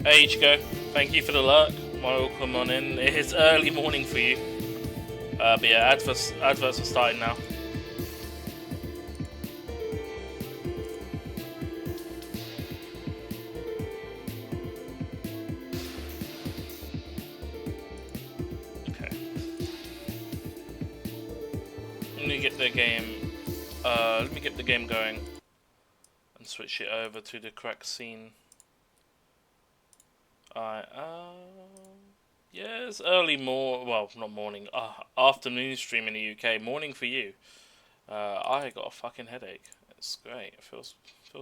Hey Ichigo, thank you for the lurk. Welcome on in. It is early morning for you. But yeah, adverts are starting now. Okay. Let me get the game. Let me get the game going and switch it over to the correct scene. Alright. Yeah, it's early well, not morning. Afternoon stream in the UK. Morning for you. I got a fucking headache. It's great. It feels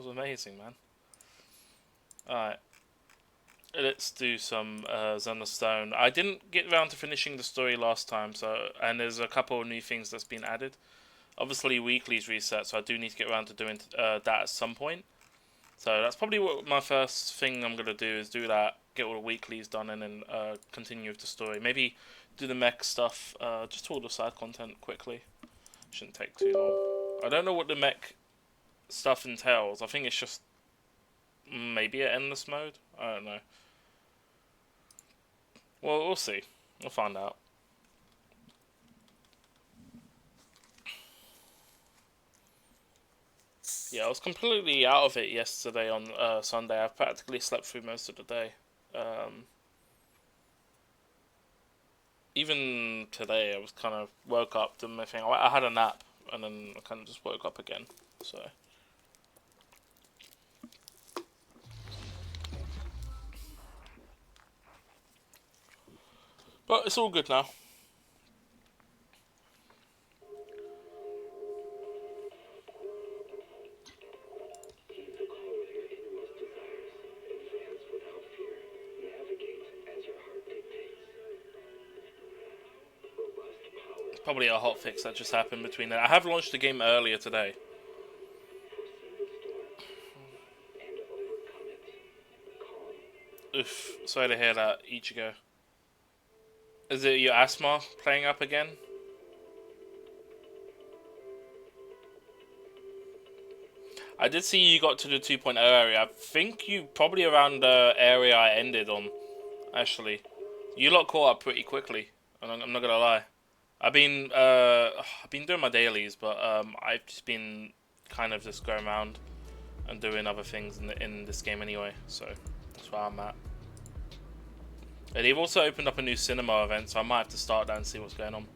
amazing, man. Alright. Let's do some Zen of Stone. I didn't get around to finishing the story last time, and there's a couple of new things that's been added. Obviously, weekly's reset, so I do need to get around to doing that at some point. So that's probably what my first thing I'm gonna do is do that, get all the weeklies done, and then continue with the story. Maybe do the mech stuff, just all the side content quickly. Shouldn't take too long. I don't know what the mech stuff entails. I think it's just maybe an endless mode. I don't know. Well, we'll see. We'll find out. Yeah, I was completely out of it yesterday on Sunday. I practically slept through most of the day. Even today, I was kind of woke up, did my thing. I had a nap, and then I kind of just woke up again. So, but it's all good now. Probably a hotfix that just happened between that. I have launched the game earlier today. Oof, sorry to hear that, Ichigo. Is it your asthma playing up again? I did see you got to the 2.0 area. I think you probably around the area I ended on, actually. You lot caught up pretty quickly, and I'm not gonna lie. I've been doing my dailies, but I've just been kind of just going around and doing other things in this game anyway. So that's where I'm at. And they've also opened up a new cinema event, so I might have to start that and see what's going on.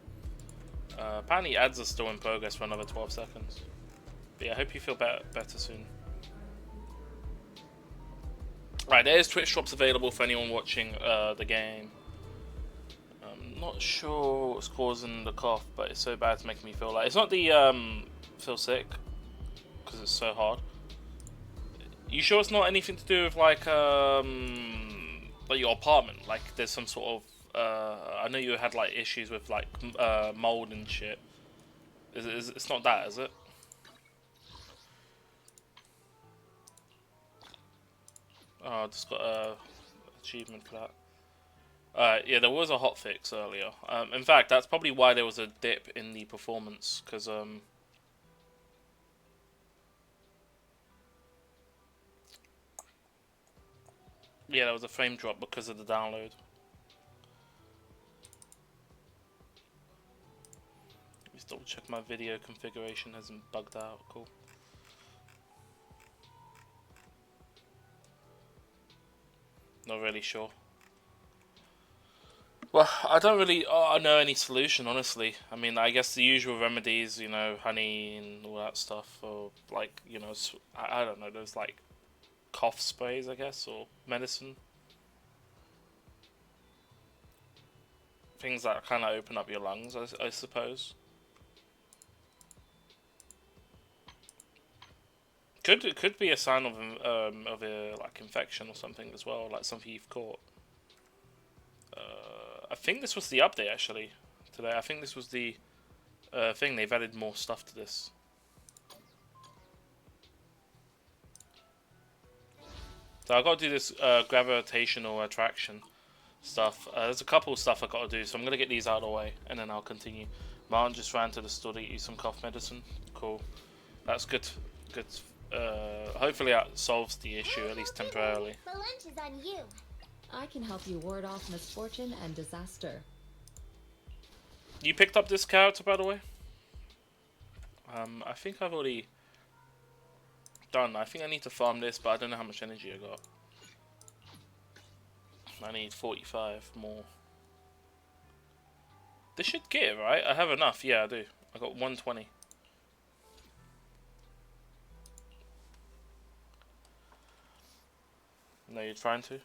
Apparently, ads are still in progress for another 12 seconds. But yeah, I hope you feel better soon. Right, there's Twitch drops available for anyone watching the game. I'm not sure what's causing the cough, but it's so bad it's making me feel like it's not the feel sick because it's so hard. You sure it's not anything to do with like your apartment? Like there's some sort of I know you had like issues with like mold and shit. It's not that, is it? Oh, I just got a achievement for that. Yeah, there was a hotfix earlier. In fact, that's probably why there was a dip in the performance, because yeah, there was a frame drop because of the download. Just double check my video configuration hasn't bugged out. Cool. Not really sure. Well, I don't really know any solution, honestly. I mean, I guess the usual remedies, you know, honey and all that stuff, or like, you know, I don't know, those like cough sprays, I guess, or medicine. Things that kind of open up your lungs, I suppose. It could be a sign of a like infection or something as well, like something you've caught. I think this was the update actually today. I think this was the thing. They've added more stuff to this. So I got to do this gravitational attraction stuff. There's a couple of stuff I got to do, so I'm gonna get these out of the way, and then I'll continue. Martin just ran to the store to get you some cough medicine. Cool. That's good. Good. Hopefully that solves the issue, at least temporarily. The lunch is on you. I can help you ward off misfortune and disaster. You picked up this character, by the way? I think I've already done. I think I need to farm this, but I don't know how much energy I got. I need 45 more. This should get it, right? I have enough. Yeah, I do. I got 120. No, you're trying to?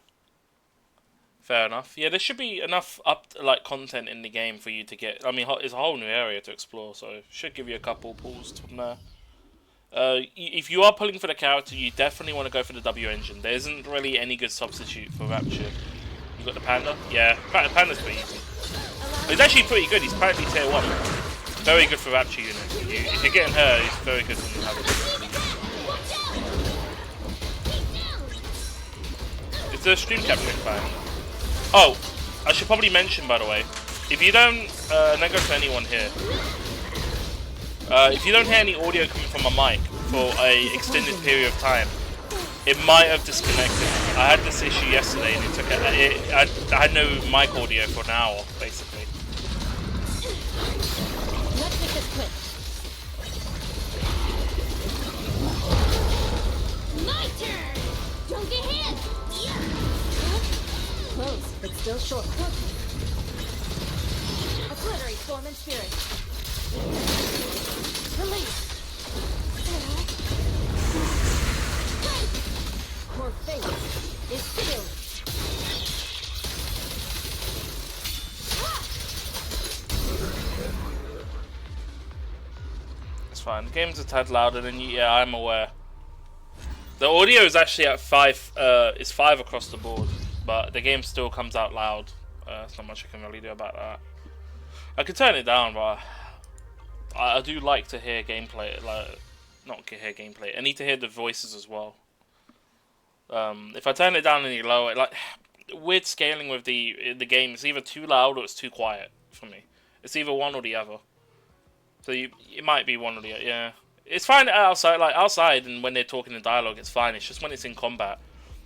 Fair enough. Yeah, there should be enough like content in the game for you to get. I mean, it's a whole new area to explore, so it should give you a couple pulls from there. If you are pulling for the character, you definitely want to go for the W engine. There isn't really any good substitute for Rapture. You got the Panda? Yeah, Panda's pretty easy. He's actually pretty good. He's apparently tier 1. Very good for Rapture units. If you're getting her, he's very good when you have it. Is the stream capturing fine? Oh, I should probably mention, by the way, if you don't, and then go to anyone here, if you don't hear any audio coming from my mic for a extended period of time, it might have disconnected. I had this issue yesterday and it took I had no mic audio for an hour, basically. Let's make this quick. My turn! Don't get hit! Close, but still short. Obliterate form and spirit. Release. Core fate is sealed. It's fine. The game's a tad louder than you. Yeah, I'm aware. The audio is actually at 5. It's 5 across the board, but the game still comes out loud. There's not much I can really do about that. I could turn it down, but I do like to hear gameplay. Like, not hear gameplay. I need to hear the voices as well. If I turn it down any lower, like weird scaling with the game, it's either too loud or it's too quiet for me. It's either one or the other. So it might be one or the other. Yeah, it's fine outside. Like outside, and when they're talking in dialogue, it's fine. It's just when it's in combat,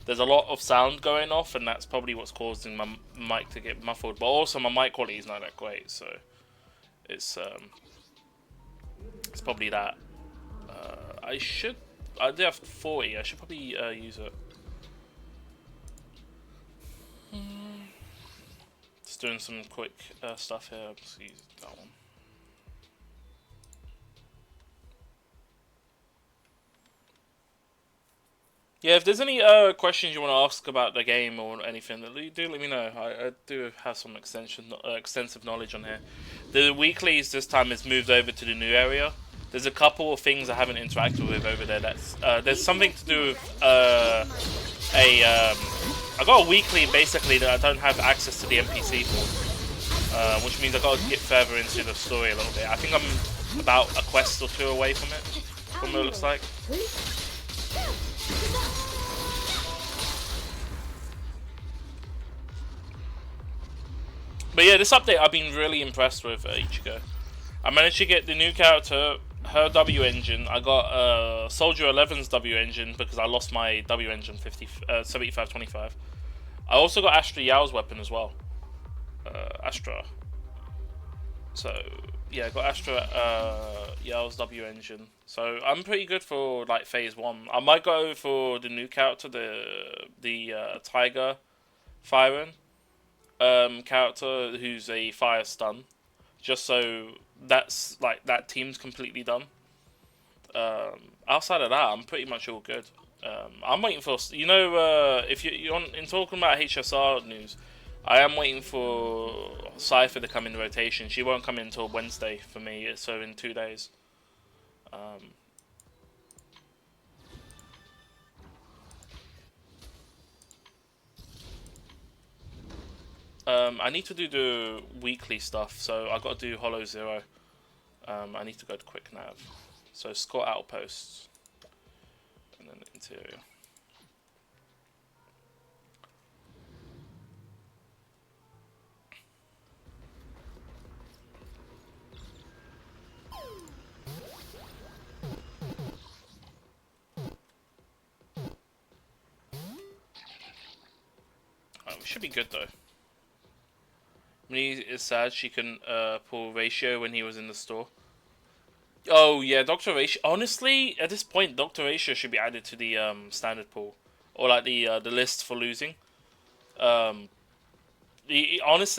there's a lot of sound going off, and that's probably what's causing my mic to get muffled. But also my mic quality is not that great, so it's probably that. I do have 40. I should probably use it. Just doing some quick stuff here. I'll just use that one. Yeah, if there's any questions you want to ask about the game or anything, do let me know. I do have some extensive knowledge on here. The weeklies this time is moved over to the new area. There's a couple of things I haven't interacted with over there. There's something to do with I got a weekly basically that I don't have access to the NPC for, which means I got to get further into the story a little bit. I think I'm about a quest or two away from it, from what it looks like. But yeah, this update I've been really impressed with Ichigo. I managed to get the new character, her W engine. I got Soldier 11's W engine because I lost my W engine 7525. I also got Astra Yao's weapon as well. Astra. So yeah, I got Astra Yao's W engine. So I'm pretty good for like phase 1. I might go for the new character, the Tiger Firen character who's a fire stun, just so that's like that team's completely done. Outside of that, I'm pretty much all good. I'm waiting for, if you're in talking about HSR news, I am waiting for Cypher to come in rotation. She won't come in until Wednesday for me, so in 2 days. I need to do the weekly stuff, so I got to do Hollow Zero. I need to go to Quick Nav. So Scott Outposts, and then Interior. should be good though. Minnie is sad she couldn't pull Ratio when he was in the store. Oh yeah, Dr. Ratio. Honestly, at this point, Dr. Ratio should be added to the standard pool, or like the list for losing. Honestly,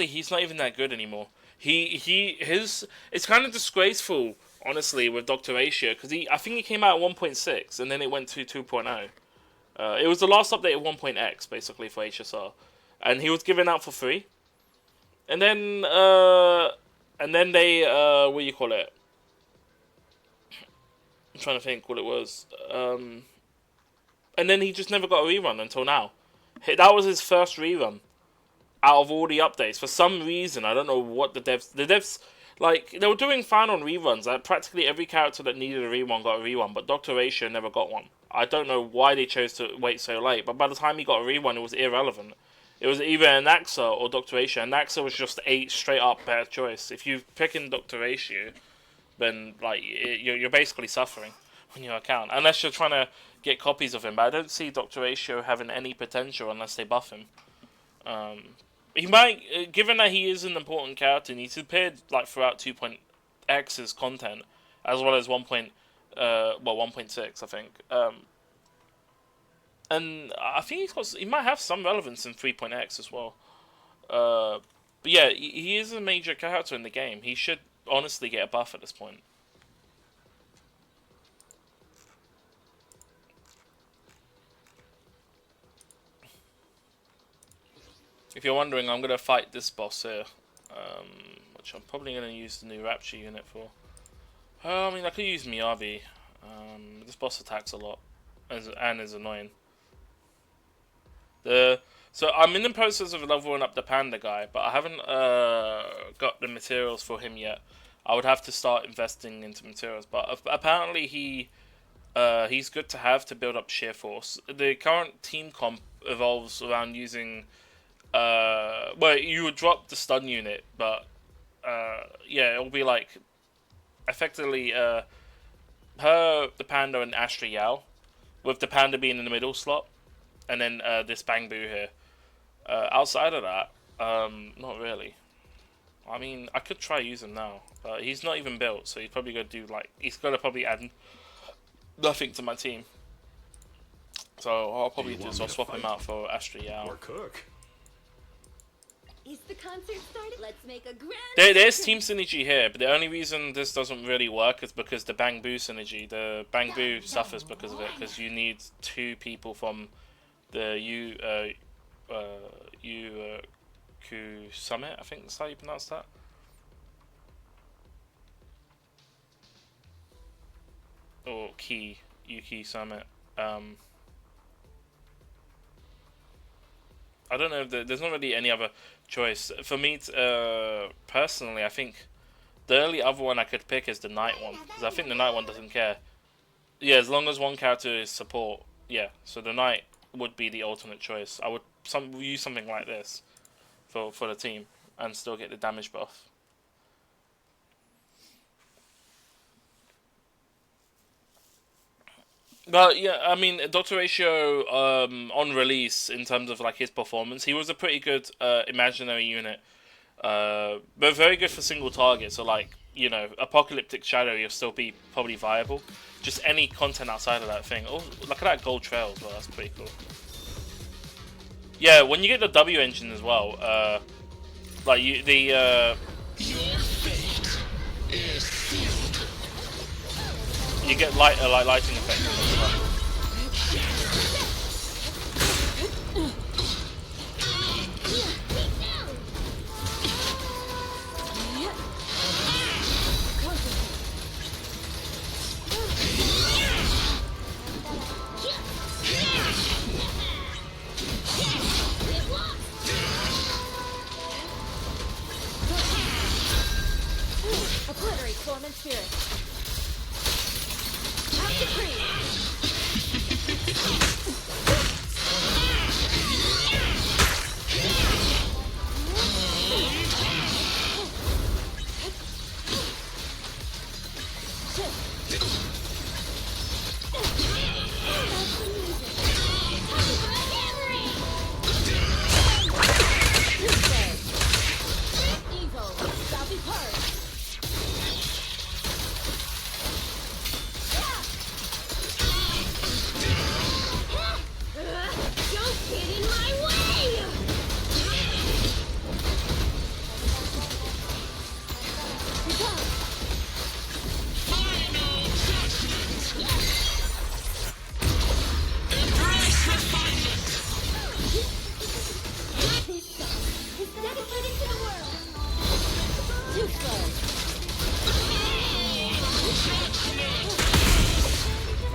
he's not even that good anymore. It's kind of disgraceful, honestly, with Dr. Ratio, because I think he came out at 1.6 and then it went to 2.0. It was the last update of 1.x basically for HSR, and he was given out for free. And then they what do you call it? I'm trying to think what it was. And then he just never got a rerun until now. That was his first rerun out of all the updates. For some reason, I don't know what the devs, like, they were doing fine on reruns. Like, practically every character that needed a rerun got a rerun, but Dr. Ratio never got one. I don't know why they chose to wait so late, but by the time he got a rerun, it was irrelevant. It was either Anaxa or Dr. Ratio. Anaxa was just a straight up better choice. If you pick in Dr. Ratio, then like you're basically suffering on your account, unless you're trying to get copies of him. But I don't see Dr. Ratio having any potential unless they buff him. He might, given that he is an important character, and he's appeared like throughout 2.x's content, as well as 1.6, I think. And I think he might have some relevance in 3.x as well. But yeah, he is a major character in the game. He should honestly get a buff at this point. If you're wondering, I'm going to fight this boss here, which I'm probably going to use the new Rapture unit for. I mean, I could use Miyabi. This boss attacks a lot and is annoying. So I'm in the process of leveling up the Panda guy, but I haven't got the materials for him yet. I would have to start investing into materials, but apparently he's good to have to build up sheer force. The current team comp evolves around using well, you would drop the stun unit, but yeah, it'll be like effectively the Panda and Astra Yao, with the Panda being in the middle slot, and then this Bang Boo here. Outside of that, not really. I mean, I could try use him now, but he's not even built, so he's probably gonna do like he's gonna probably add nothing to my team. So I'll probably do is I'll swap him out for Astra Yao. Or cook. Is the concert started? Let's make a grand. There's team synergy here, but the only reason this doesn't really work is because the Bang Boo synergy. The Bang Boo suffers because of it, because you need two people from the Ku Summit, I think that's how you pronounce that. Or Yuki Summit. I don't know if there's not really any other choice. For me, personally, I think the only other one I could pick is the Knight one, because I think the Knight one doesn't care. Yeah, as long as one character is support, yeah. So the Knight would be the alternate choice. I would use something like this for the team and still get the damage buff. But yeah, I mean, Dr. Ratio on release, in terms of like his performance, he was a pretty good imaginary unit, but very good for single target. So like, you know, Apocalyptic Shadow, you'll still be probably viable. Just any content outside of that thing. Oh, look at that gold trail as well. That's pretty cool. Yeah, when you get the W engine as well, like Your fate is sealed. You get lighting effect as well. Obliterate Storm and Spirit. Have the cream.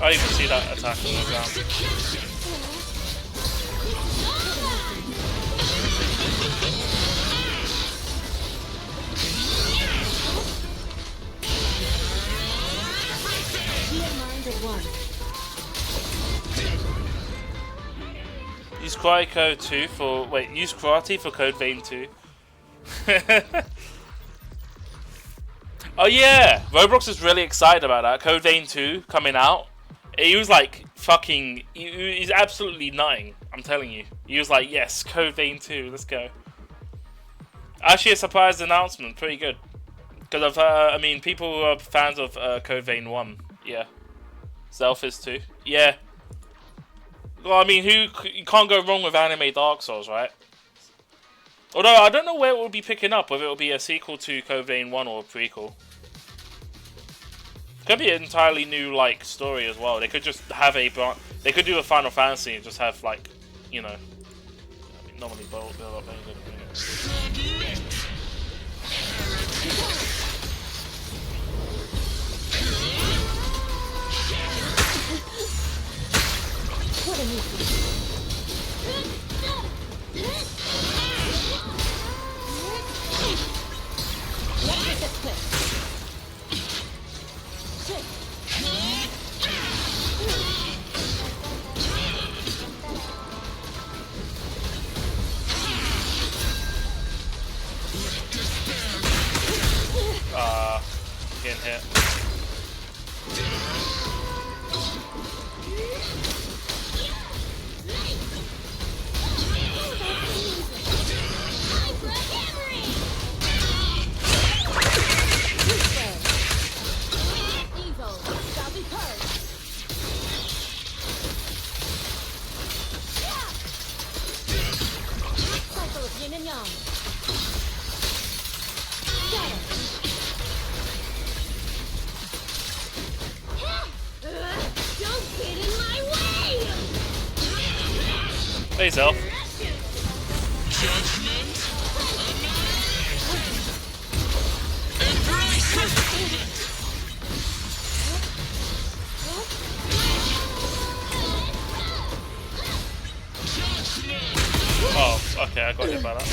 I even see that attack on the ground. Use Karate Code 2 for... Wait, use Karate for Code Vein 2. Oh yeah! Roblox is really excited about that. Code Vein 2 coming out. He was like fucking... He's absolutely nutting. I'm telling you. He was like, yes, Code Vein 2, let's go. Actually a surprise announcement. Pretty good. Because I mean, people who are fans of Code Vein 1. Yeah. Zelf is 2. Yeah. Well, I mean, you can't go wrong with anime Dark Souls, right? Although, I don't know where it will be picking up, whether it will be a sequel to Code Vein 1 or a prequel. Could be an entirely new, like, story as well. They could just have they could do a Final Fantasy and just have, like, you know... I mean, normally build up anything. Getting hit. Hey, Zelf. Oh, okay, I got hit by that.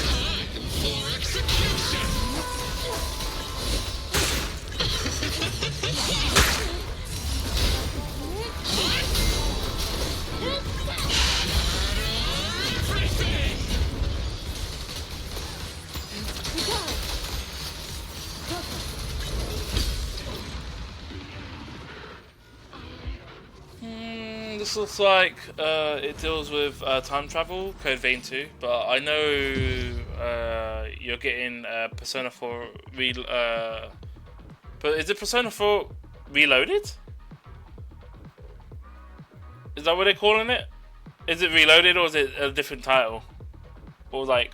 This looks like it deals with time travel, Code Vein 2, but I know you're getting Persona 4 but is it Persona 4 Reloaded? Is that what they're calling it? Is it Reloaded or is it a different title? Or like...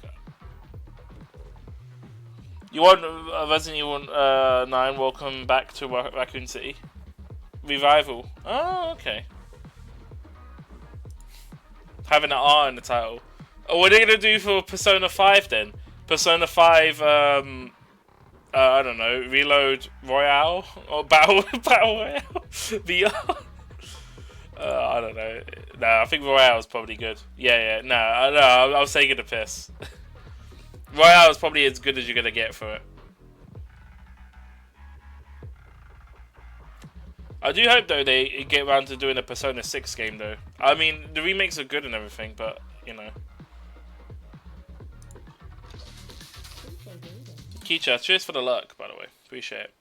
You want Resident Evil 9 Welcome Back to Raccoon City? Revival. Oh, okay. Having an R in the title. Oh, what are they going to do for Persona 5 then? Persona 5, I don't know, Reload Royale? Or Battle Royale? VR? I don't know. No, I think Royale is probably good. Yeah, no, I was taking a piss. Royale is probably as good as you're going to get for it. I do hope, though, they get around to doing a Persona 6 game, though. I mean, the remakes are good and everything, but, you know. Kicha, cheers for the luck, by the way. Appreciate it.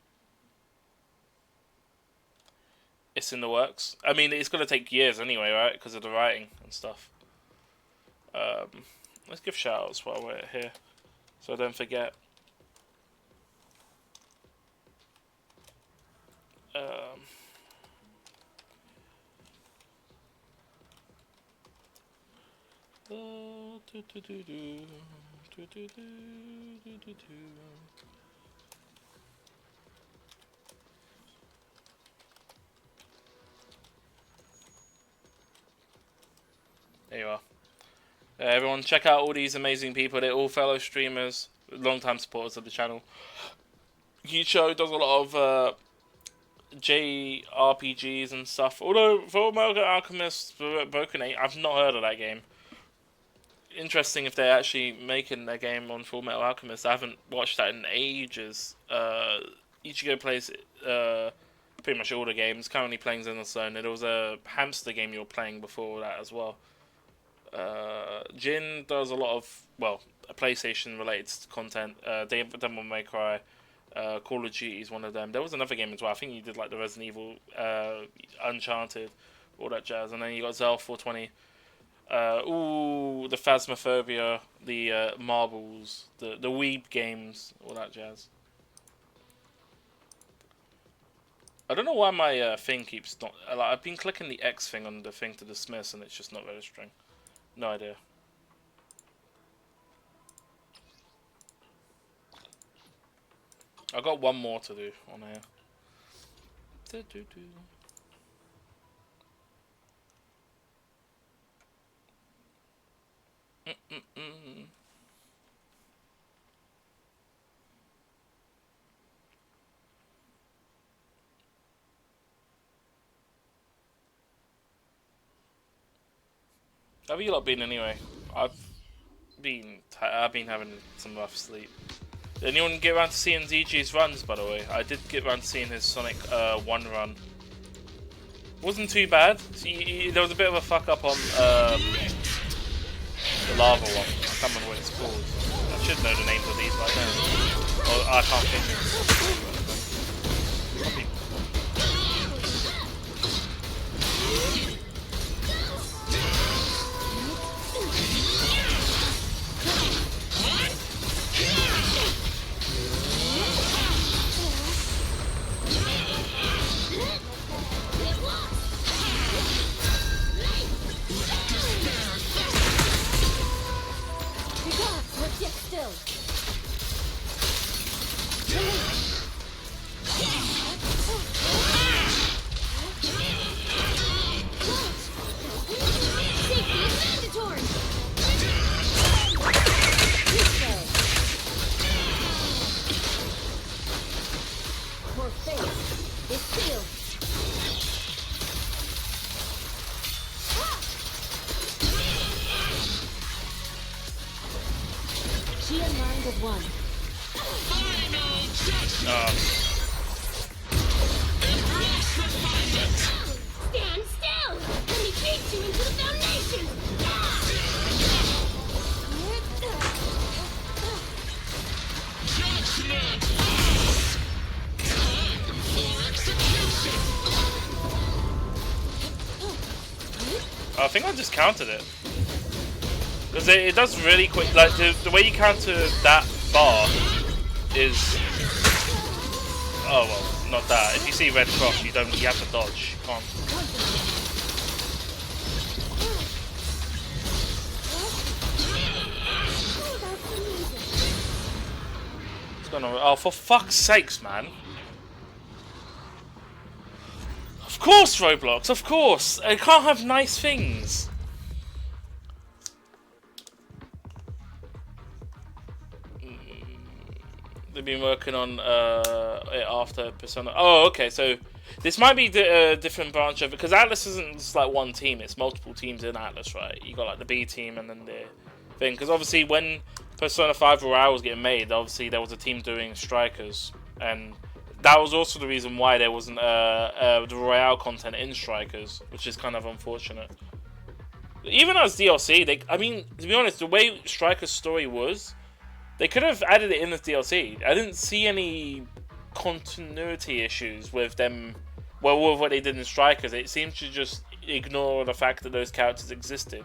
It's in the works. I mean, it's going to take years anyway, right? Because of the writing and stuff. Let's give shout-outs while we're here, so I don't forget. There you are. Everyone, check out all these amazing people. They're all fellow streamers, long-time supporters of the channel. Gicho does a lot of JRPGs and stuff. Although Fullmetal Alchemist Broken Age, I've not heard of that game. Interesting if they're actually making a game on Fullmetal Alchemist. I haven't watched that in ages. Ichigo plays pretty much all the games. Currently playing Xenosaga. There was a hamster game you were playing before that as well. Jin does a lot of, well, PlayStation related content. Devil May Cry, Call of Duty is one of them. There was another game as well. I think you did like the Resident Evil, Uncharted, all that jazz. And then you got Zelda 420. The Phasmophobia, the Marbles, the Weeb games, all that jazz. I don't know why my thing keeps not. Like, I've been clicking the X thing on the thing to dismiss, and it's just not registering. No idea. I've got one more to do on here. How have you lot been anyway? I've been having some rough sleep. Did anyone get around to seeing DG's runs, by the way? I did get around to seeing his Sonic 1 run. Wasn't too bad. There was a bit of a fuck up on the lava one. I can't remember what it's called. I should know the names of these by now. Oh, I can't think of it. I think I just countered it. Because it does really quick, like the way you counter that bar is... Oh well, not that. If you see red cross, you have to dodge. You can't. What's going on? Oh, for fuck's sakes, man. Of course, Roblox, of course! I can't have nice things! They've been working on it after Persona. Oh, okay, so this might be a different branch of it, because Atlas isn't just like one team, it's multiple teams in Atlas, right? You got like the B team and then the thing, because obviously when Persona 5 Royale was getting made, obviously there was a team doing Strikers, and that was also the reason why there wasn't the Royale content in Strikers, which is kind of unfortunate. Even as DLC, I mean, to be honest, the way Strikers' story was, they could have added it in as DLC. I didn't see any continuity issues with them, well, with what they did in Strikers. It seemed to just ignore the fact that those characters existed.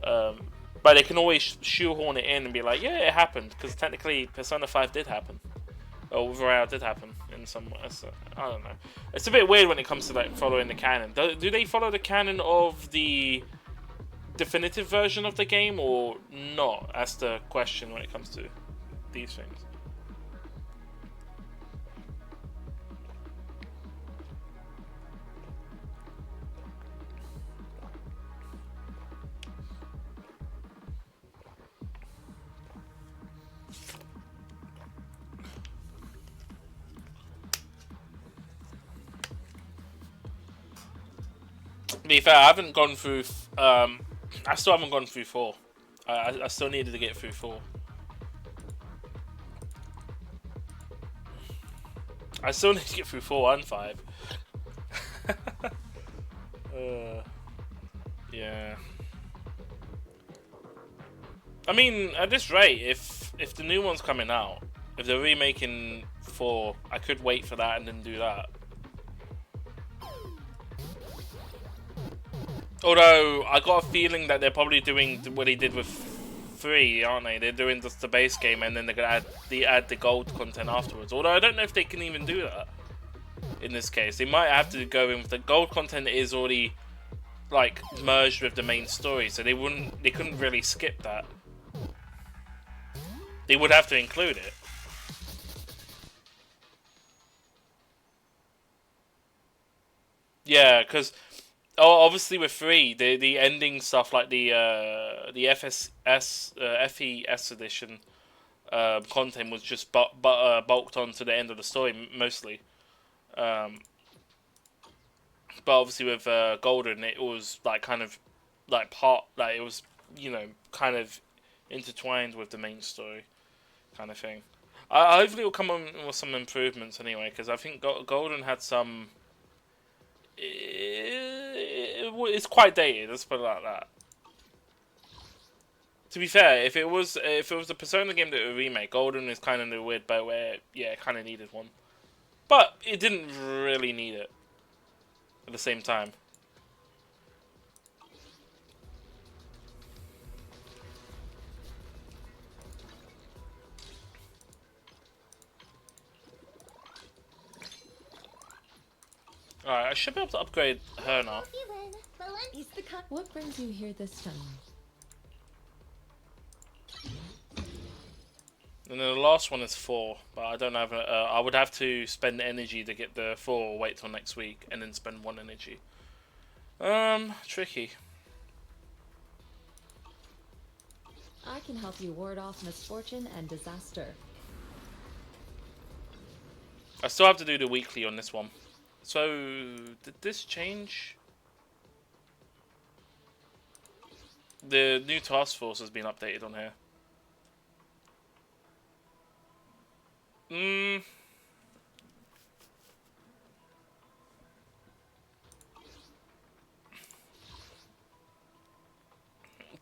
But they can always shoehorn it in and be like, yeah, it happened, because technically Persona 5 did happen. Or Royale did happen in some way. So, I don't know. It's a bit weird when it comes to like following the canon. Do they follow the canon of the definitive version of the game or not? That's the question when it comes to these things. To be fair, I haven't gone through. I still haven't gone through 4. I still needed to get through 4. I still need to get through 4 and 5. Yeah. I mean, at this rate, if the new one's coming out, if they're remaking 4, I could wait for that and then do that. Although, I got a feeling that they're probably doing what they did with 3, aren't they? They're doing just the base game and then they're going to add the gold content afterwards. Although, I don't know if they can even do that in this case. They might have to go in with the gold content is already, like, merged with the main story. So they couldn't really skip that. They would have to include it. Yeah, because obviously with 3, the ending stuff like the FES edition content was just bulked on to the end of the story mostly. But obviously with Golden, it was like kind of like it was, you know, kind of intertwined with the main story kind of thing. Hopefully it will come on with some improvements anyway, because I think Golden had some. It's quite dated. Let's put it like that. To be fair, if it was a Persona game that would remake, Golden is kind of the weird boat where it kind of needed one, but it didn't really need it at the same time. Alright, I should be able to upgrade her now. What brings you here this time? And then the last one is 4, but I don't have. I would have to spend energy to get the 4, or wait till next week, and then spend 1 energy. Tricky. I can help you ward off misfortune and disaster. I still have to do the weekly on this one. So, did this change? The new task force has been updated on here.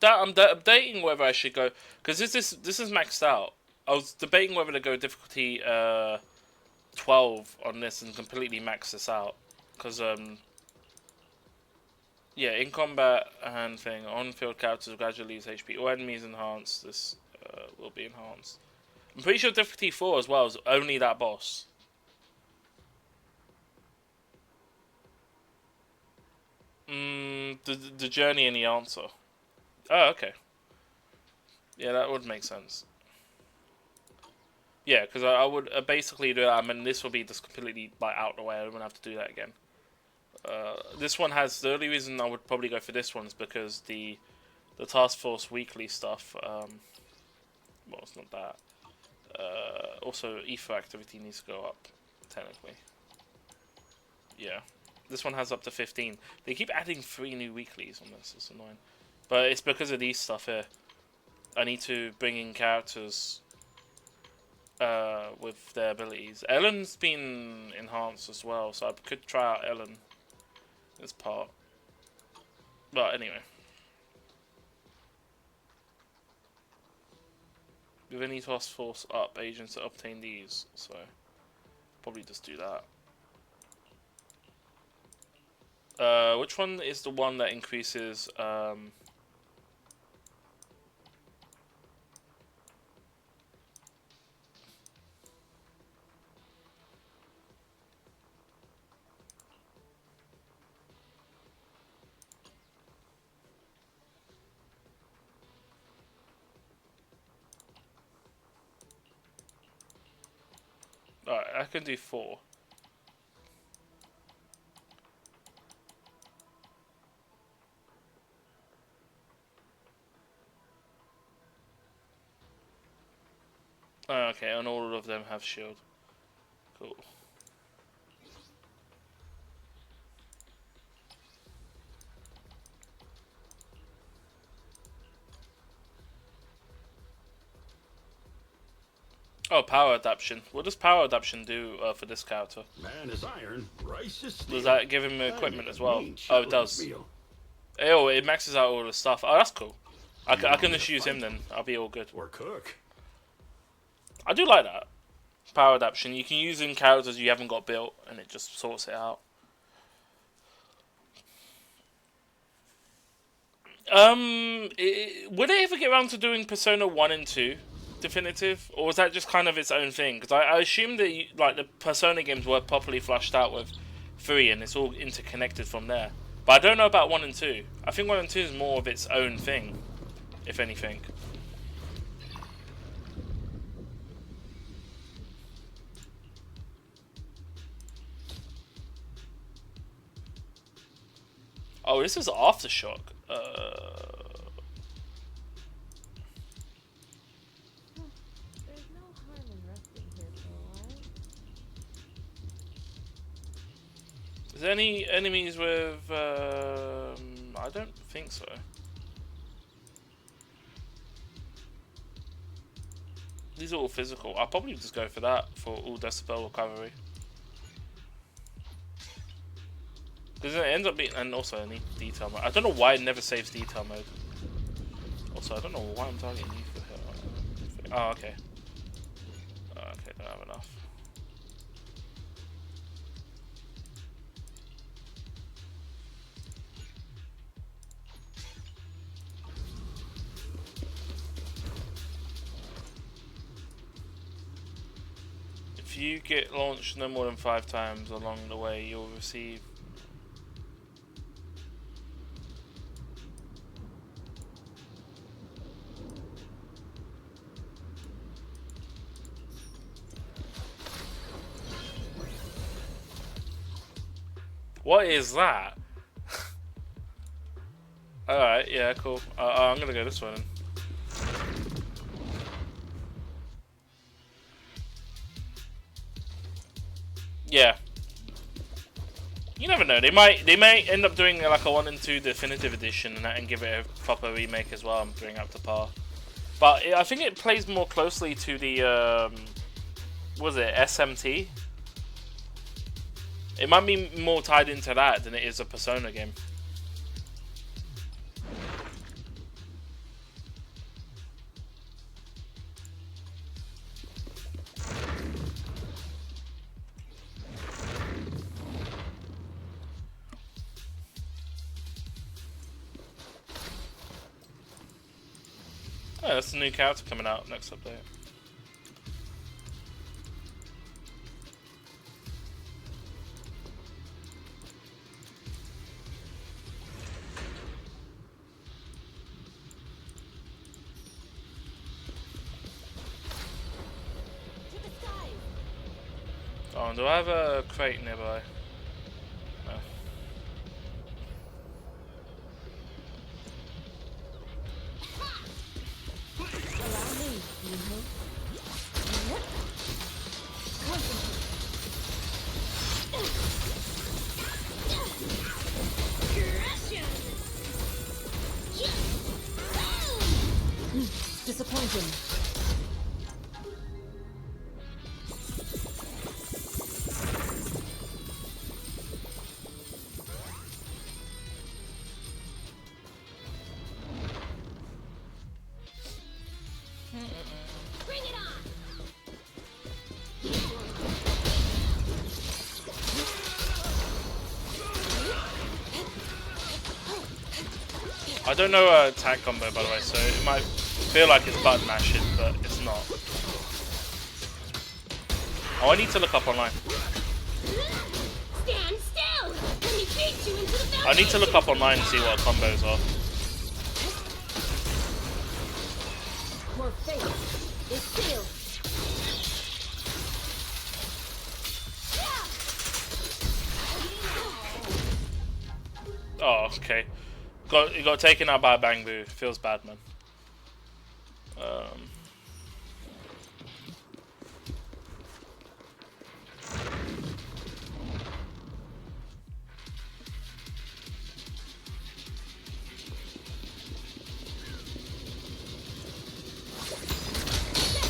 I'm debating whether I should go, because this is maxed out. I was debating whether to go difficulty 12 on this and completely max this out, because yeah, in combat and thing, on-field characters gradually lose HP. All enemies enhanced. This will be enhanced. I'm pretty sure difficulty 4 as well is only that boss. The journey and the answer. Oh, okay. Yeah, that would make sense. Yeah, because I would basically do that. I mean, this will be just completely like out of the way. I wouldn't have to do that again. This one has, the only reason I would probably go for this one is because the Task Force weekly stuff. Well, it's not that. Also, ether activity needs to go up, technically. Yeah. This one has up to 15. They keep adding 3 new weeklies on this. It's annoying. But it's because of these stuff here. I need to bring in characters with their abilities. Ellen's been enhanced as well, so I could try out Ellen as part. But anyway. With any task force up, agents that obtain these, so probably just do that. Which one is the one that increases alright, I can do 4. Oh, okay, and all of them have shield. Cool. Oh, power adaptation. What does power adaptation do for this character? Man is iron, rice is steel. Does that give him equipment as well? Mean Oh, it does. feel. Oh, it maxes out all the stuff. Oh, that's cool. I can just use him then. I'll be all good. Or cook. I do like that. Power adaptation. You can use in characters you haven't got built, and it just sorts it out. Would it ever get around to doing Persona 1 and 2 definitive, or was that just kind of its own thing? Because I assume that like the Persona games were properly flushed out with 3, and it's all interconnected from there. But I don't know about 1 and 2. I think 1 and 2 is more of its own thing, if anything. Oh, this is Aftershock. There's no harm in resting here for a while. Is there any enemies with? I don't think so. These are all physical. I'll probably just go for that for all decibel recovery. Because it ends up being, and also I need detail mode. I don't know why it never saves detail mode. Also, I don't know why I'm targeting you for here. Oh, okay. Oh, okay, don't have enough. If you get launched no more than 5 times along the way, you'll receive. What is that? Alright, yeah, cool. I'm gonna go this way then. Yeah. You never know. They might end up doing like a 1 and 2 definitive edition and give it a proper remake as well and bring it up to par. But I think it plays more closely to the what was it, SMT? It might be more tied into that than it is a Persona game. Oh, that's the new character coming out next update. Oh, and do I have a crate nearby? No. Allow me, Yuho. Disappointing. Bring it on! I don't know attack combo by the way, so it might feel like it's button mashing, but it's not. Oh, I need to look up online. Stand still! Let me beat you into the foundation! I need to look up online and see what combos are. Your fate is sealed. Oh, okay. You got taken out by a bang boo. Feels bad, man.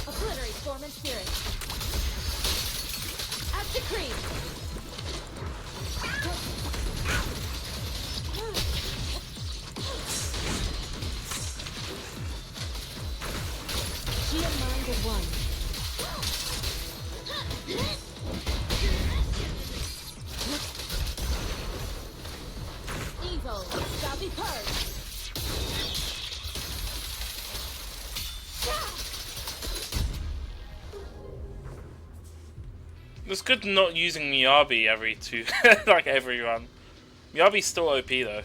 Obliterate form and spirit. one. Evil shall be purged. It's good not using Miyabi every two, like every run. Miyabi's still OP though.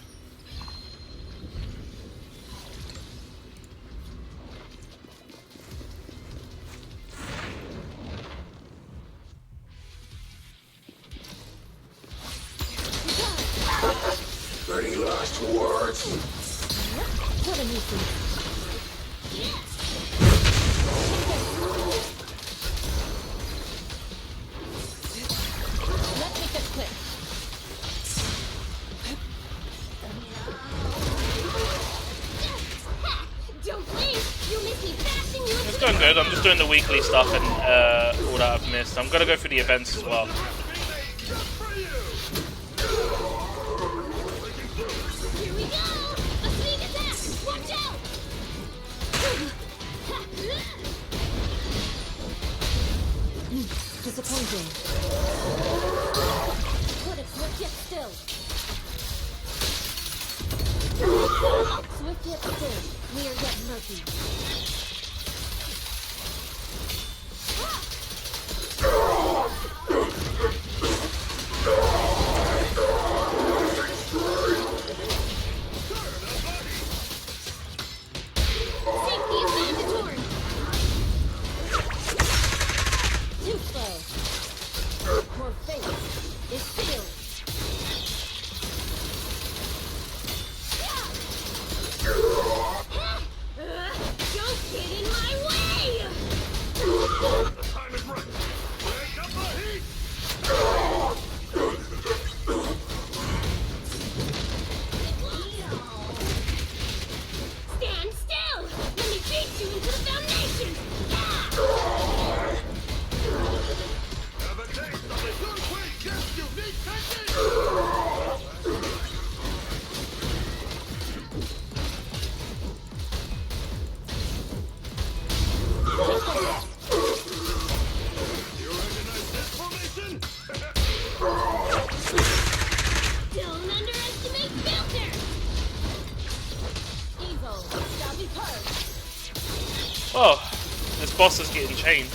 Any last words? What a nuisance. Let's make this quick. Don't leave! You miss me bashing you into It's going good. I'm just doing the weekly stuff and all that I've missed. I'm gonna go for the events as well. Here we go! A sneak attack! Watch out! Disappointing. Put it swift yet still. Swift yet still. We are yet murky. Safety is mandatory! Too slow. Your fate is sealed. Don't get in my way! The time is right. Wake up the heat! Stand still! Let me beat you into the foundation! Have a taste of the good way just unique technique! You recognize this formation? Don't underestimate Filter! Evil shall be purged. Oh, this boss is getting chained.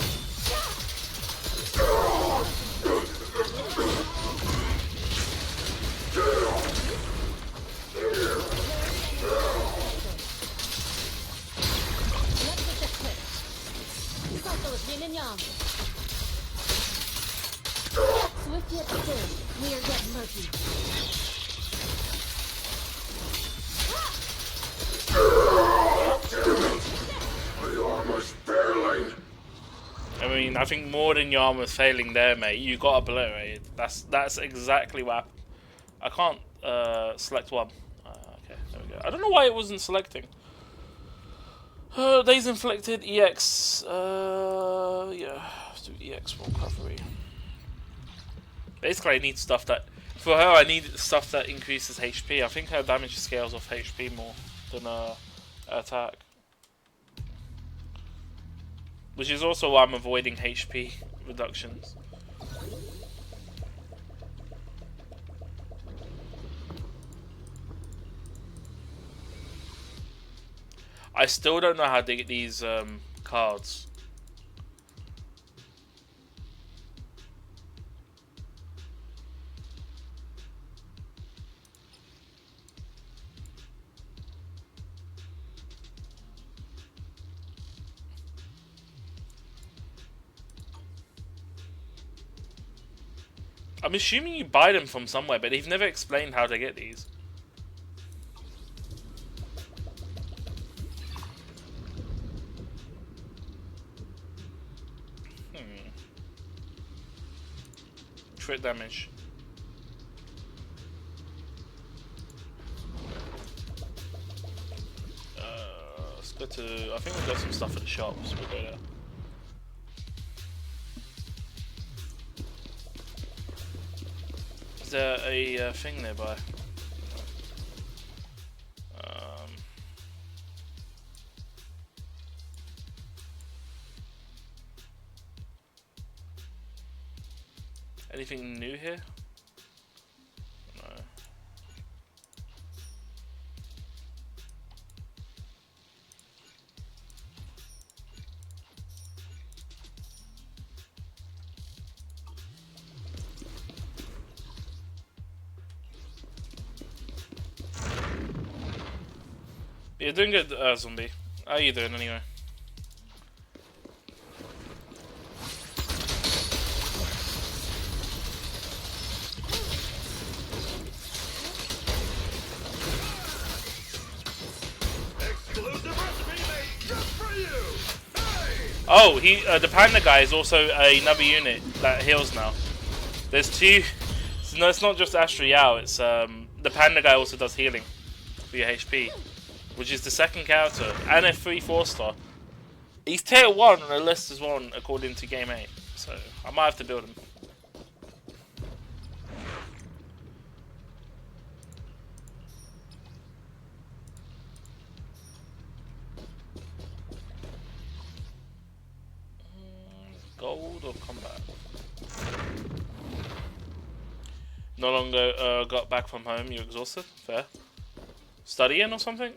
Let's make this quick. Cycle of yin and yang. Swift yet still. We are yet murky. The armor's failing! I mean, I think more than your armor's failing there, mate. You got obliterated. That's exactly what happened. I can't select one. Okay, there we go. I don't know why it wasn't selecting. Days inflicted, EX. Yeah, let's do EX recovery. Basically, I need stuff that for her. I need stuff that increases HP. I think her damage scales off HP more than attack. Which is also why I'm avoiding HP reductions. I still don't know how to get these cards. I'm assuming you buy them from somewhere, but they've never explained how to get these. Crit damage. Let's go to... I think we've got some stuff at the shop, so we'll go there. Is there a thing nearby? Anything new here? No. You're doing good, Zombie. How are you doing anyway? Exclusive recipe made just for you. Hey! Oh, the panda guy is also another unit that heals now. There's two. No, it's not just Astra Yao. It's the panda guy also does healing for your HP, which is the second character and a 3-4 star. He's tier 1 on the list as well, according to Game 8. So I might have to build him. Gold or combat? No longer got back from home. You're exhausted. Fair. Studying or something?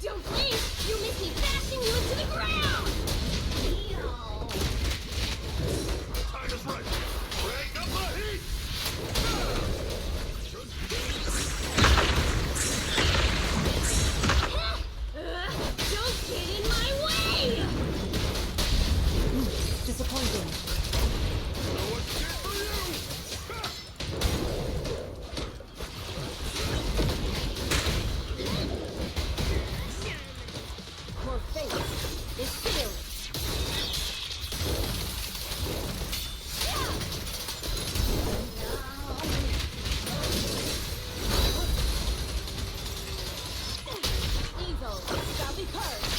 Don't blink! You'll miss me bashing you into the ground! Time is right. Break up the heat. Don't get in my way! Disappointing. No escape for you. Your fate is sealed. Evil shall be purged.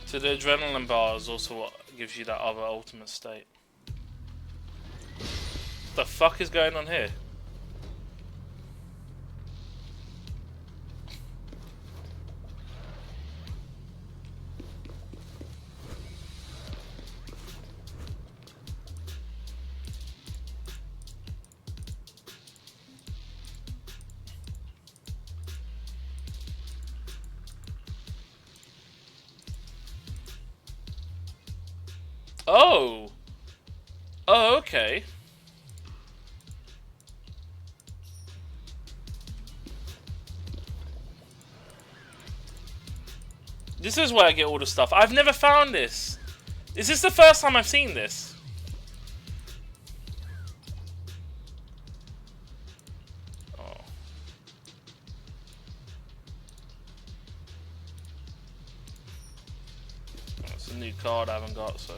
So the adrenaline bar is also what gives you that other ultimate state. The fuck is going on here? Oh! Oh, okay. This is where I get all the stuff. I've never found this. Is this the first time I've seen this? Oh. That's a new card I haven't got, so...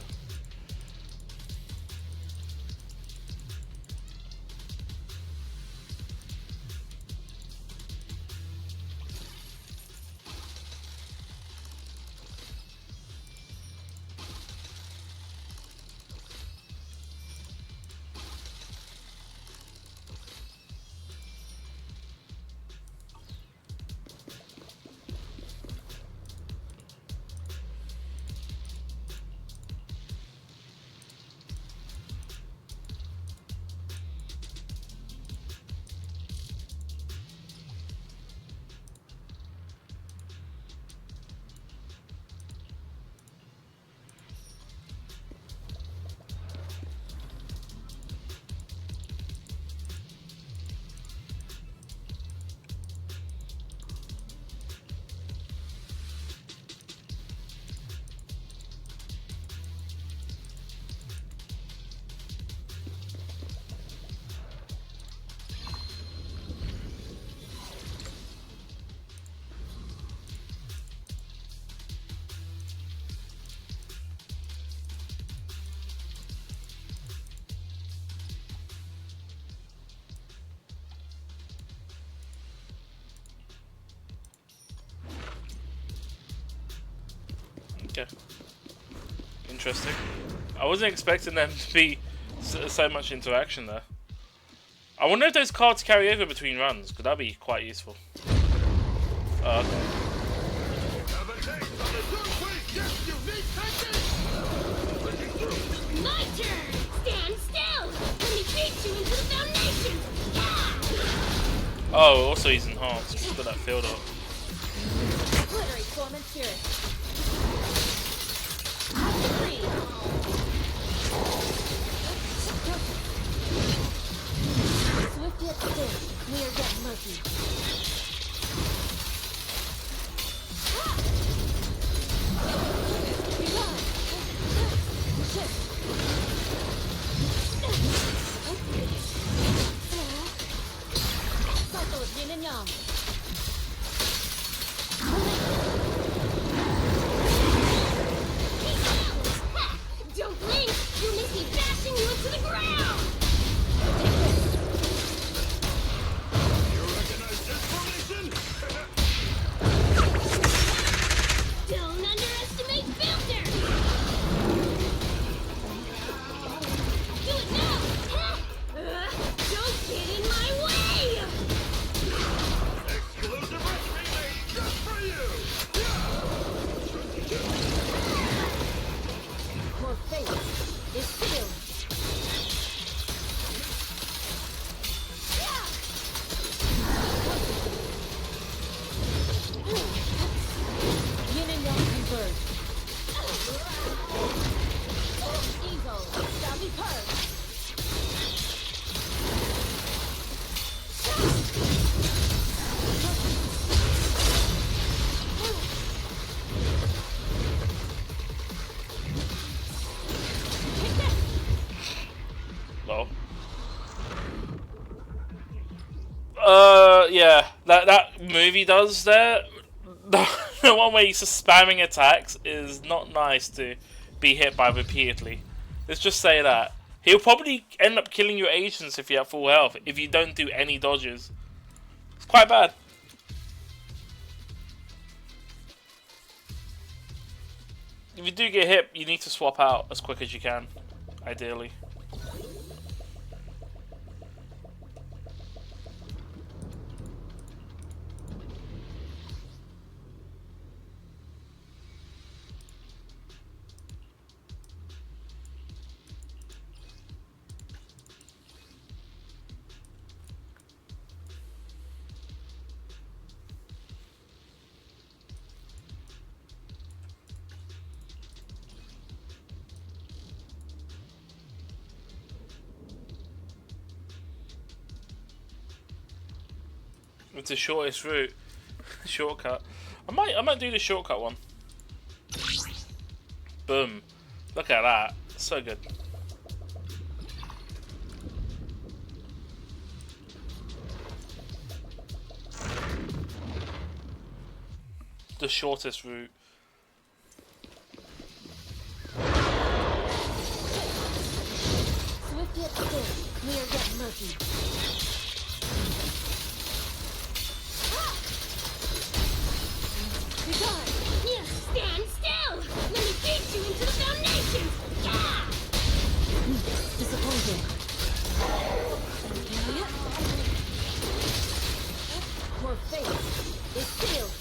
Okay. Interesting. I wasn't expecting them to be So much interaction there. I wonder if those cards carry over between runs, because that'd be quite useful. Oh, okay. Have a taste of the Earthquake Gift Unique Technique! Breaking through! My turn! Stand still! Let me beat you into the foundation! Yeah! Oh, also he's enhanced. Look at that field up. Obliterate form and spirit. Free. Swift yet still, clear yet murky. Cycle of yin and yang. Don't blink! You'll make me bashing you into the ground! You recognize this formation? Don't underestimate Filter! Do it now! Don't get in my way! Exclusive recipe made just for you! Your fate is sealed. Yin and yang converge. Evil shall be purged. Well. Yeah. That movie does there. The one where he's just spamming attacks is not nice to be hit by repeatedly. Let's just say that. He'll probably end up killing your agents if you have full health, if you don't do any dodges. It's quite bad. If you do get hit, you need to swap out as quick as you can, ideally. It's the shortest route. Shortcut. I might do the shortcut one. Boom. Look at that. So good. The shortest route. Swift yet still, clear yet murky. Stand still! Let me beat you into the foundation! Yeah! Disappointing. Your fate is sealed.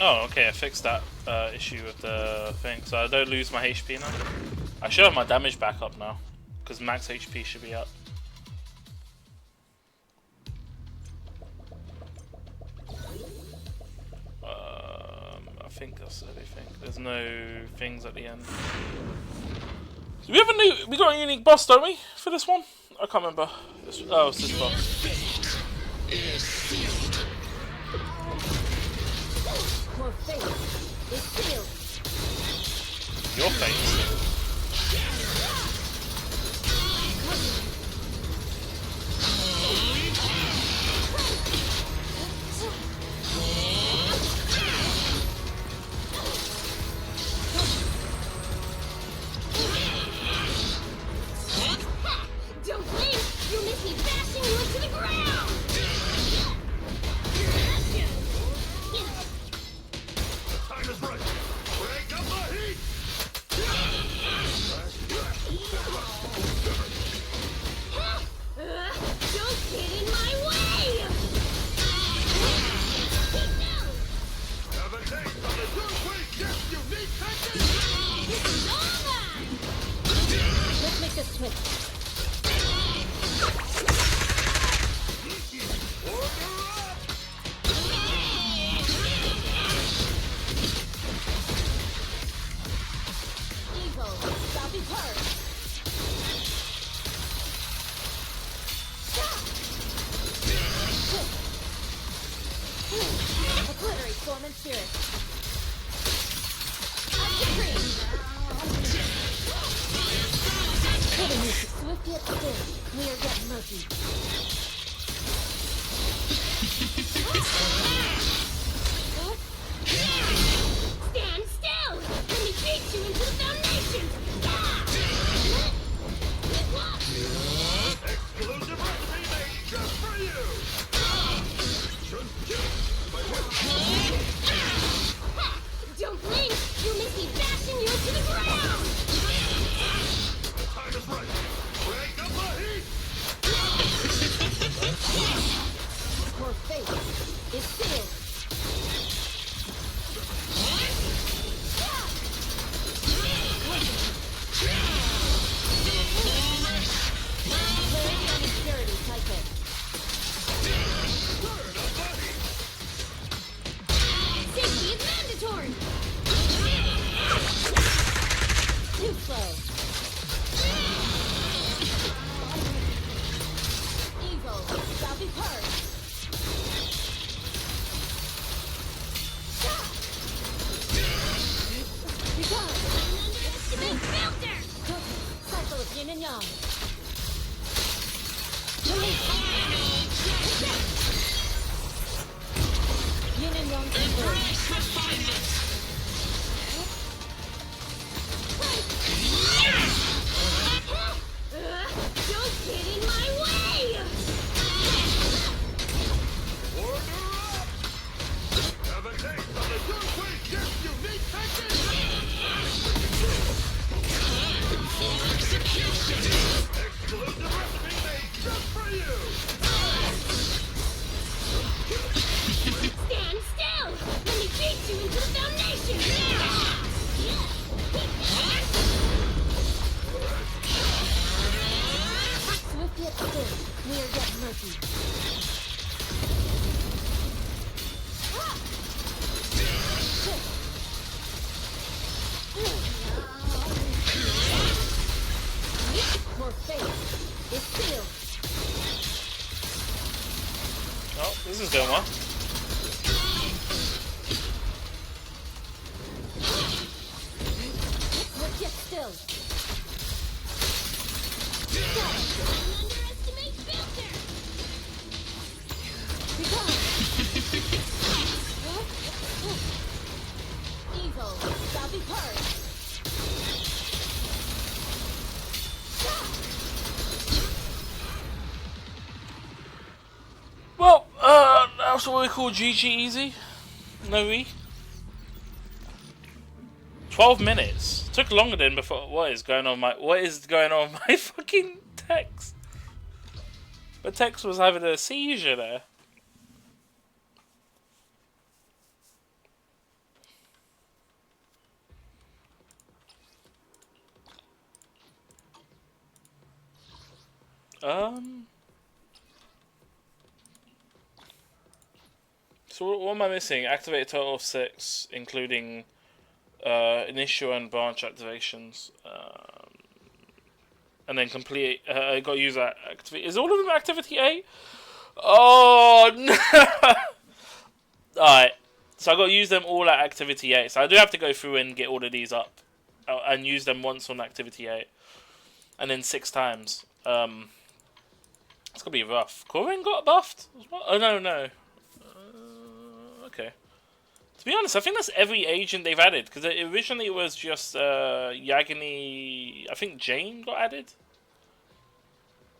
Oh, okay, I fixed that issue with the thing, so I don't lose my HP now. I should have my damage back up now, because max HP should be up. I think that's everything. There's no things at the end. Do we have a new? We got a unique boss, don't we, for this one? I can't remember. Oh, it's this boss. Your fate is sealed. Your face. Don't blink! You'll miss me bashing you into the ground! Time is right. Break up the heat. Don't get in my way! Have a taste of the Earthquake Gets unique technique. This is all mine! Let's make this switch. Order up. Eagle, shall be purged. Obliterate form and spirit. Up the tree. Hitting you swift yet still, clear yet murky. Stand still! Let me beat you into the foundation! Exclusive recipe made just for you. Don't blink! You'll miss me bashing you into the ground! Time is right. Break up the heat. Your fate is sealed. Clarity and impurity cycle. Safety is mandatory! Too slow. Eagle shall be purged. Become Underestimate filter! cycle of yin and yang. Yin and yang converge. Don't get in my way! Order up. Have a taste of the Earthquake Gets unique technique. Exclusive recipe made just for you. Stand still! Let me beat you into the foundation! Swift yet still, clear yet murky. Your fate is sealed. Oh, this is going well. Swift yet still. Underestimate filter! Become Eagle shall be purged. Well, that's what we call GG easy. No E. 12 minutes. Took longer than before. What is going on my fucking text? The text was having a seizure there. Um. So what am I missing? Activate a total of 6, including initial and branch activations. And then complete. I got to use that activity. Is all of them activity 8? Oh no! Alright. So I got to use them all at activity 8. So I do have to go through and get all of these up. And use them once on activity 8. And then 6 times. It's going to be rough. Corin got buffed? Oh no. Okay. To be honest, I think that's every agent they've added. Because originally it was just Yagini... I think Jane got added?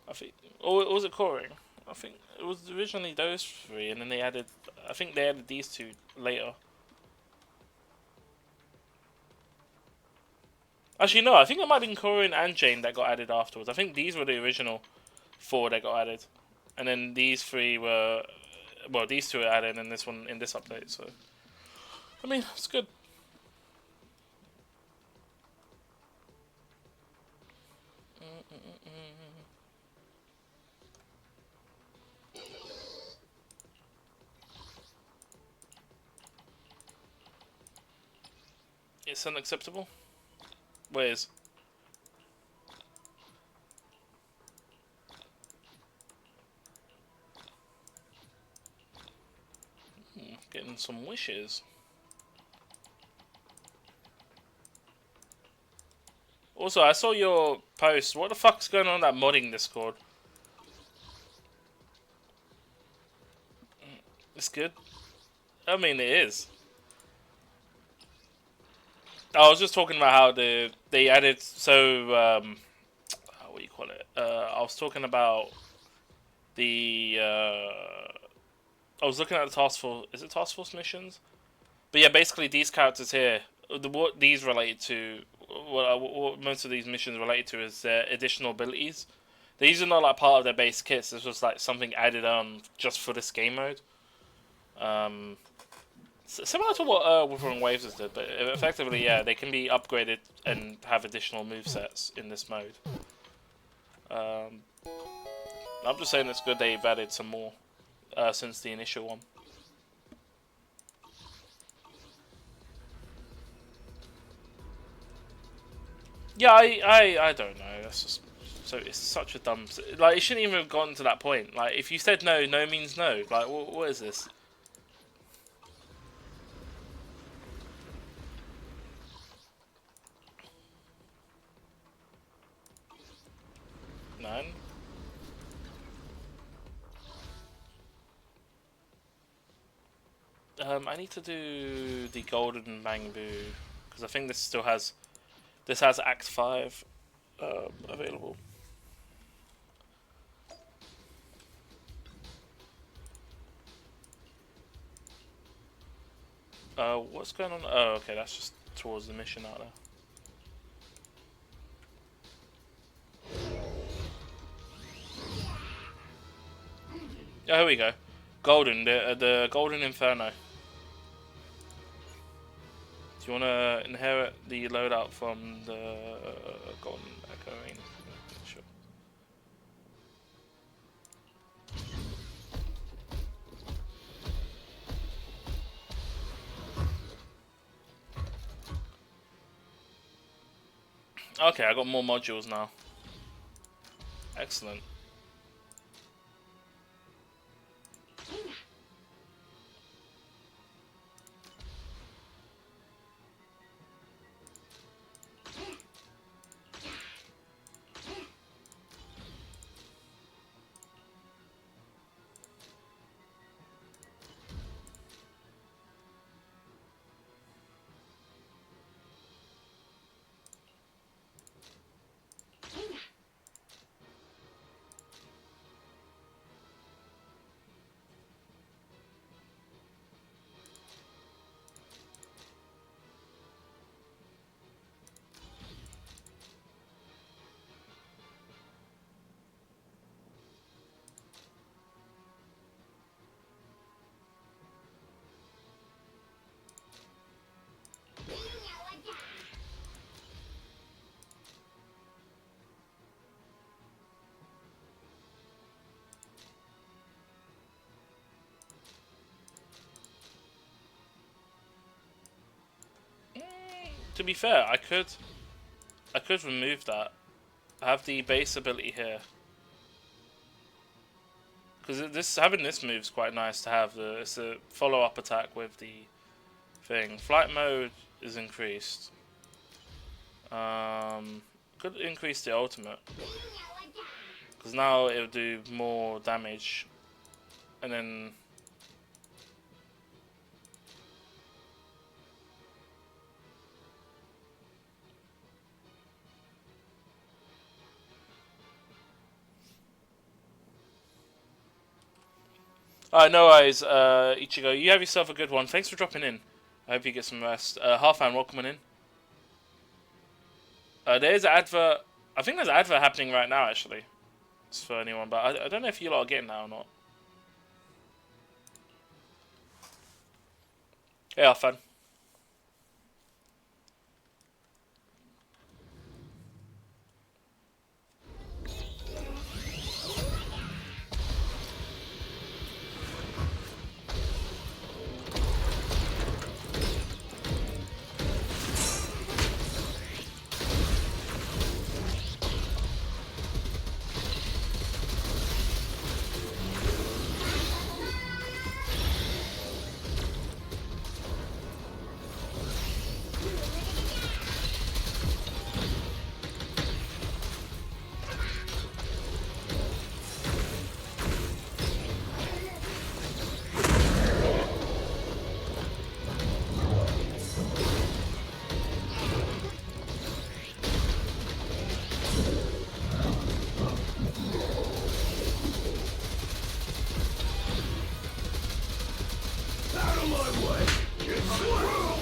I think... Or was it Corin? I think it was originally those 3. And then they added... I think they added these 2 later. Actually, no. I think it might have been Corin and Jane that got added afterwards. I think these were the original 4 that got added. And then these 3 were... Well, these 2 were added and this one in this update, so... I mean, it's good. It's unacceptable? Where is? Getting some wishes. Also, I saw your post. What the fuck's going on in that modding Discord? It's good. I mean, it is. I was just talking about how they added what do you call it? I was talking about the I was looking at the task force. Is it task force missions? But yeah, basically these characters here, what these relate to, what most of these missions related to is their additional abilities. These are not like part of their base kits. This was like something added on just for this game mode. Similar to what Wuthering Waves did, but effectively, yeah, they can be upgraded and have additional movesets in this mode. I'm just saying it's good they've added some more since the initial one. Yeah, I don't know. That's just so it's such a dumb. Like, it shouldn't even have gotten to that point. Like, if you said no, no means no. Like, what is this? None. I need to do the Golden Bamboo because I think this still has Act 5 available. What's going on? Oh, okay, that's just towards the mission out there. Oh, here we go. Golden, the Golden Inferno. Do you want to inherit the loadout from the Golden Echoing? Sure. Okay, I got more modules now. Excellent. to be fair, I could remove that. I have the base ability here. Because this having this move is quite nice to have. It's a follow-up attack with the thing. Flight mode is increased. Could increase the ultimate. Because now it'll do more damage. And then... Alright, no worries, Ichigo. You have yourself a good one. Thanks for dropping in. I hope you get some rest. Halfan, welcome on in. There's an advert. I think there's an advert happening right now, actually. It's for anyone, but I don't know if you lot are getting that or not. Yeah, Halfan. Out of my way! It's the world!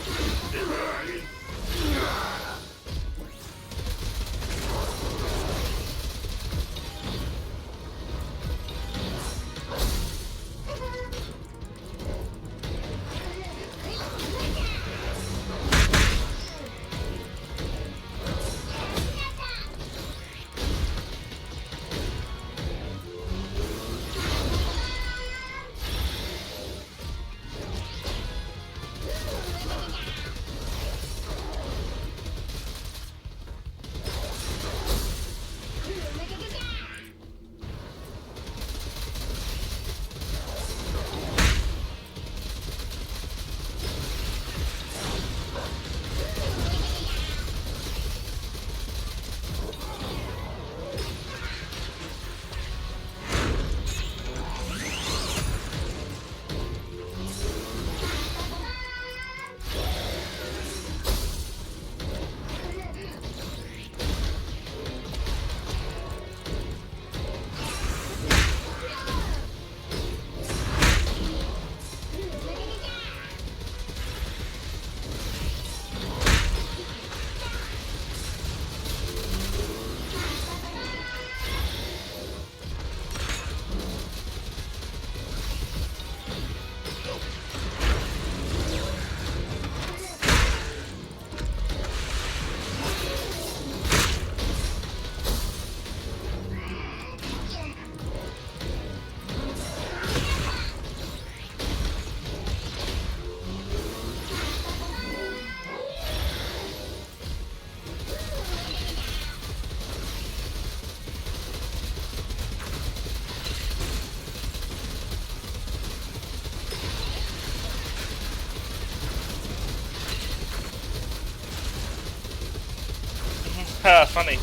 Ha, funny.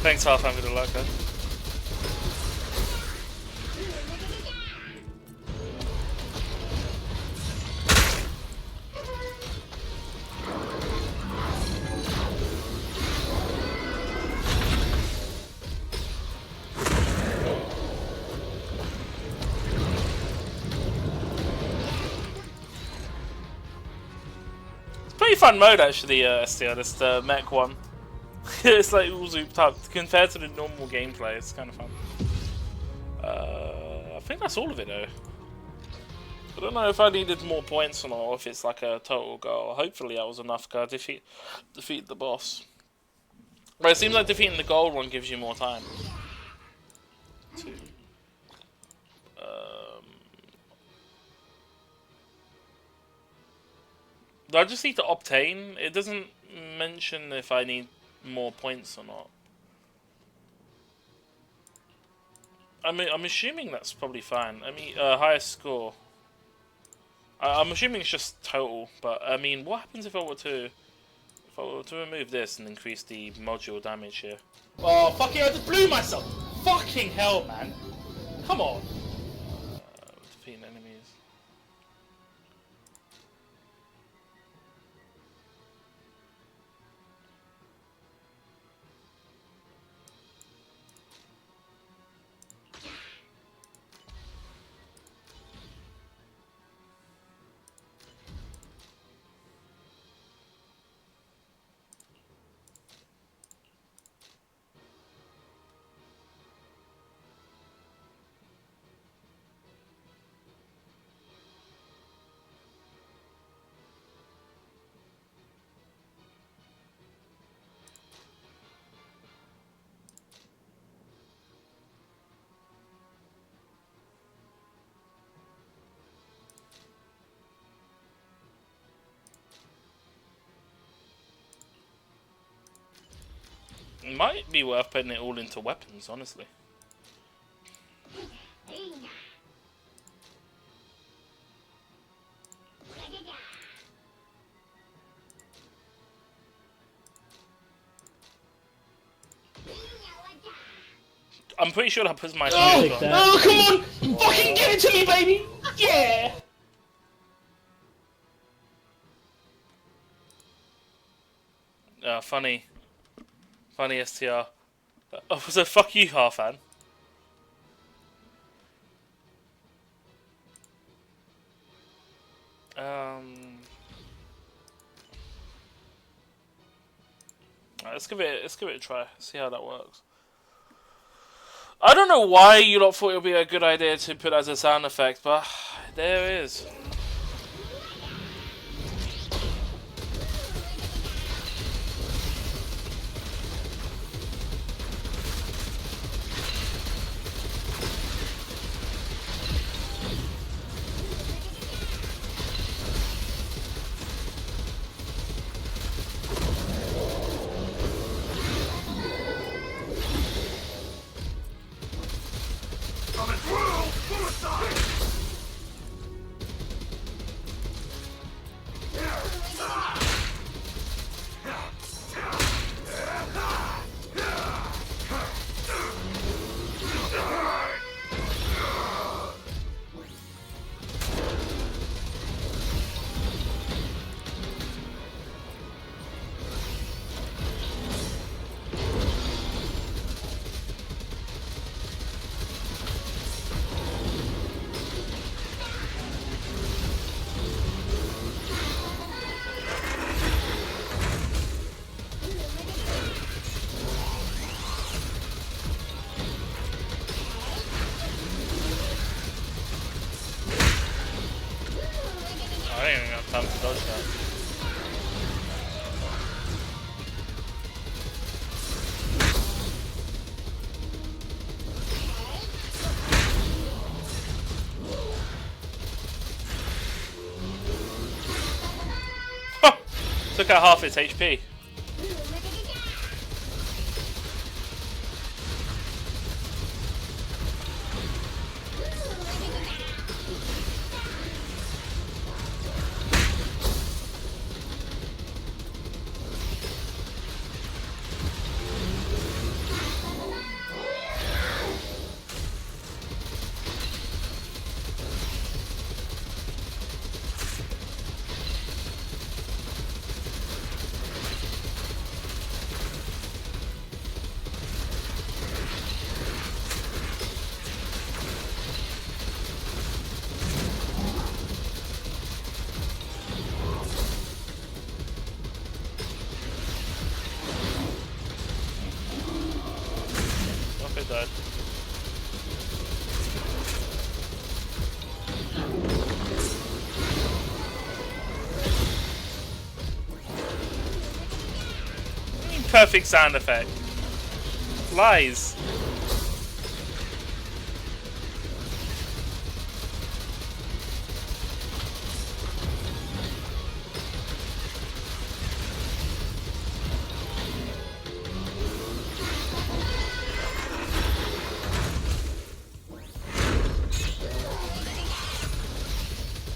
Thanks, Halfan, for the luck, huh? It's pretty fun mode, actually, STR, this mech one. It's like all zooped up compared to the normal gameplay. It's kind of fun. I think that's all of it though. I don't know if I needed more points or not, or if it's like a total goal. Hopefully that was enough to defeat the boss. But it seems like defeating the gold one gives you more time. I just need to obtain. It doesn't mention if I need more points or not. I mean, I'm assuming that's probably fine. I mean, highest score. I'm assuming it's just total, but I mean, what happens if I were to remove this and increase the module damage here? Oh, fuck it, I just blew myself! Fucking hell, man! Come on! Defeating enemies. It might be worth putting it all into weapons, honestly. I'm pretty sure that puts my Oh, shield on. oh, come on! Fucking give it to me, baby! Yeah! Funny. Funny STR. Oh, so fuck you, Harfan. Alright, let's give it a try. See how that works. I don't know why you lot thought it would be a good idea to put as a sound effect, but there it is. Coming through! Suicide! I don't even have time to dodge that. Huh! Took out half its HP. Off it died. Perfect sound effect. Lies.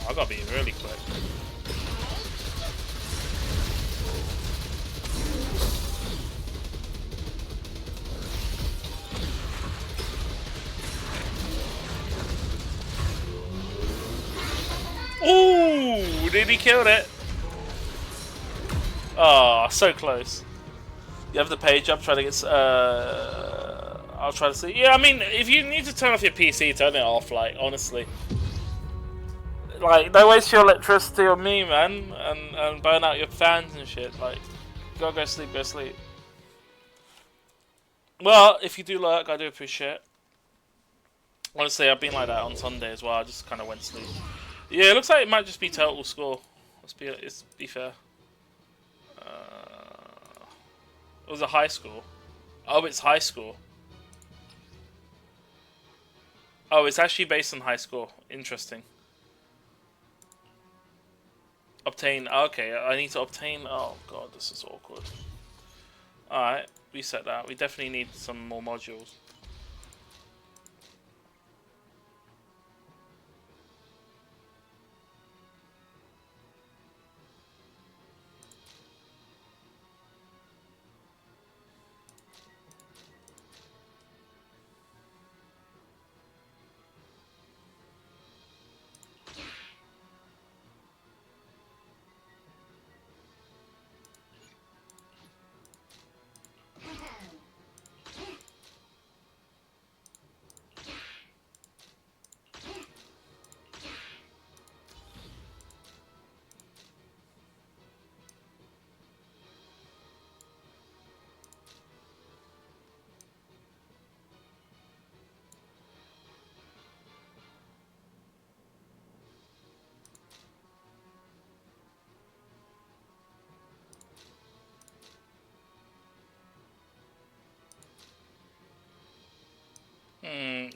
I gotta be really quick. Ooh, did he kill it? Oh, so close. You have the page up, try to get. I'll try to see. Yeah, I mean, if you need to turn off your PC, turn it off. Like, honestly, like, don't waste your electricity on me, man, and burn out your fans and shit. Like, go sleep, go sleep. Well, if you do lurk, I do appreciate it. Honestly, I've been like that on Sunday as well. I just kind of went to sleep. Yeah, it looks like it might just be total score. Let's be fair. It was a high score. Oh, it's high score. Oh, it's actually based on high score. Interesting. Obtain. Okay, I need to obtain. Oh god, this is awkward. Alright, reset that. We definitely need some more modules.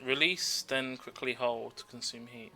Release, then quickly hold to consume heat.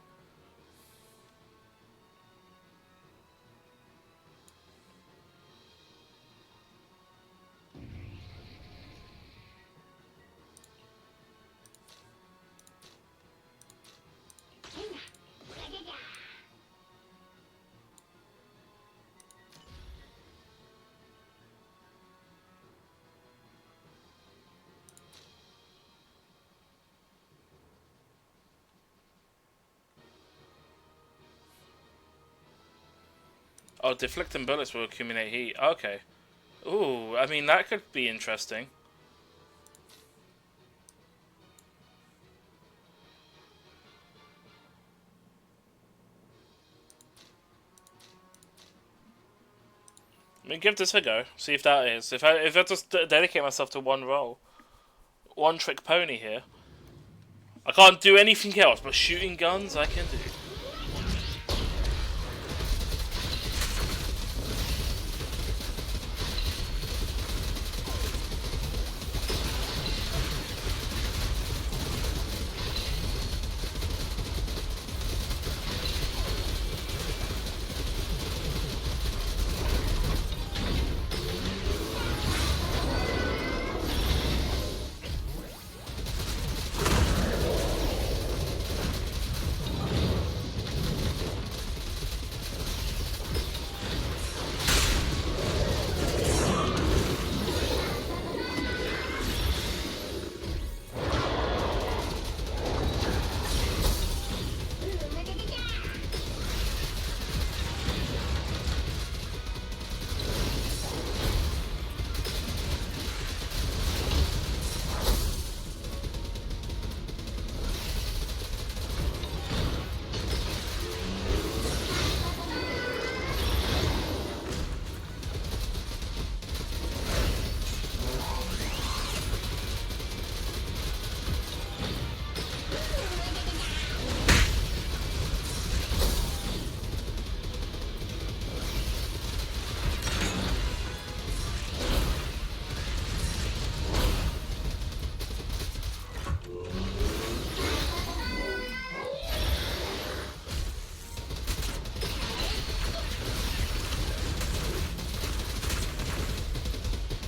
Oh, deflecting bullets will accumulate heat. Okay. Ooh, I mean, that could be interesting. I mean, give this a go. See if that is. If I just dedicate myself to one role, one trick pony here. I can't do anything else, but shooting guns I can do.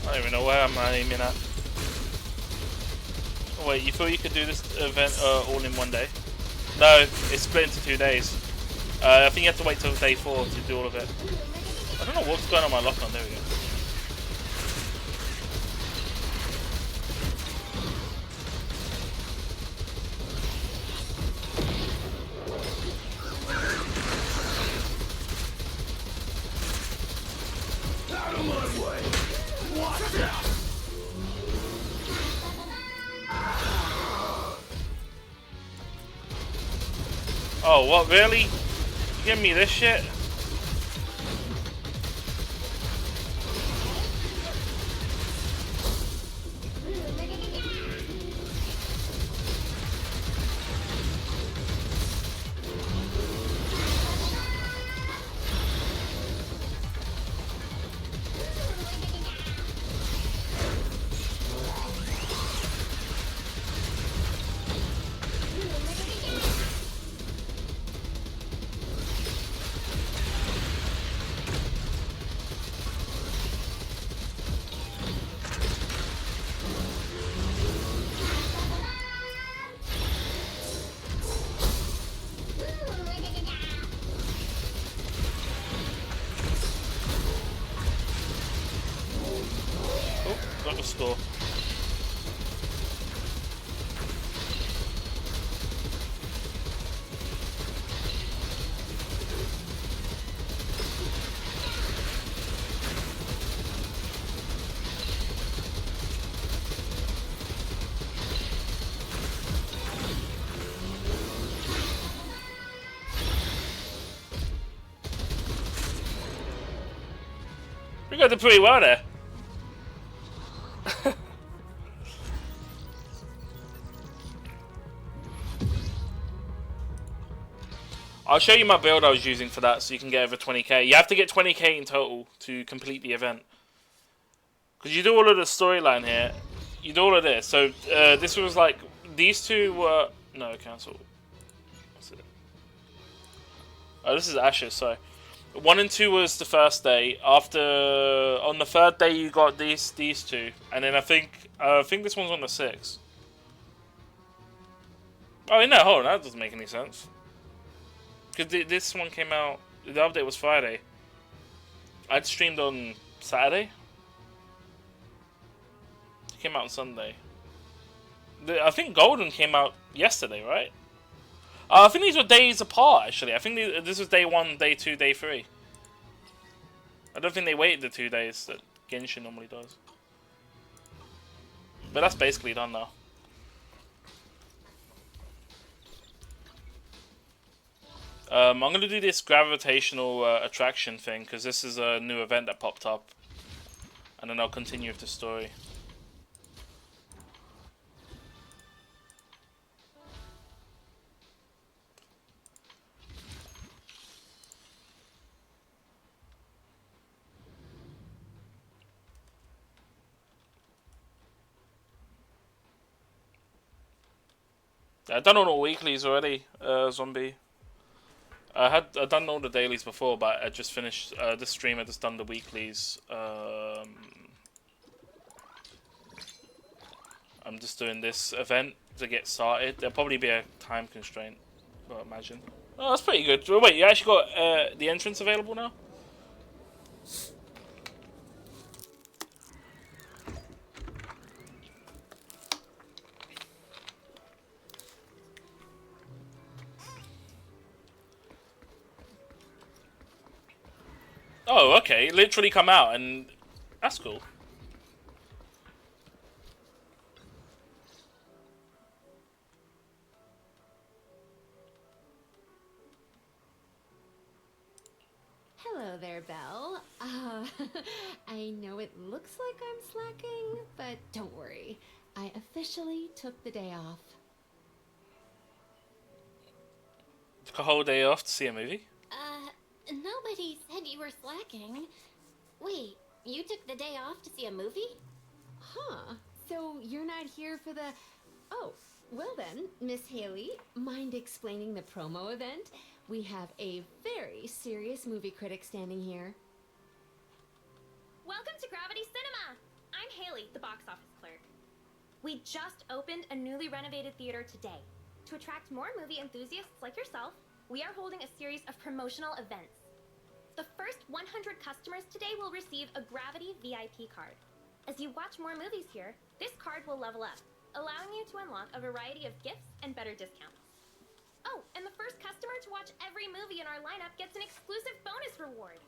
I don't even know where I'm aiming at. Oh, wait, you thought you could do this event all in one day? No, it's split into 2 days. I think you have to wait till day 4 to do all of it. I don't know what's going on my lock-on. There we go. Out of my way! Watch out! Oh, what, really? You give me this shit? Oh, got the score. We got did pretty well there. I'll show you my build I was using for that so you can get over 20k. You have to get 20k in total to complete the event. Because you do all of the storyline here. You do all of this. So this was like, these two were... No, cancel. What's it? Oh, this is Ashes, sorry. 1 and 2 was the first day. After... On the 3rd day you got these two. And then I think this one's on the 6th. Oh, no, hold on. That doesn't make any sense. Because this one came out, the update was Friday. I'd streamed on Saturday. It came out on Sunday. I think Golden came out yesterday, right? I think these were days apart, actually. I think this was day 1, day 2, day 3. I don't think they waited the 2 days that Genshin normally does. But that's basically done now. I'm going to do this gravitational attraction thing because this is a new event that popped up. And then I'll continue with the story. I've done all the weeklies already, Zombie. I've done all the dailies before, but I just finished this stream. I just done the weeklies. I'm just doing this event to get started. There'll probably be a time constraint, I imagine. Oh, that's pretty good. Wait, you actually got the entrance available now? Oh, okay. Literally come out, and that's cool. Hello there, Belle. I know it looks like I'm slacking, but don't worry. I officially took the day off. Took a whole day off to see a movie? Nobody said you were slacking. Wait, you took the day off to see a movie? Huh. So you're not here for the... Oh, well then, Miss Haley, mind explaining the promo event? We have a very serious movie critic standing here. Welcome to Gravity Cinema! I'm Haley, the box office clerk. We just opened a newly renovated theater today. To attract more movie enthusiasts like yourself, we are holding a series of promotional events. The first 100 customers today will receive a Gravity VIP card. As you watch more movies here, this card will level up, allowing you to unlock a variety of gifts and better discounts. Oh, and the first customer to watch every movie in our lineup gets an exclusive bonus reward.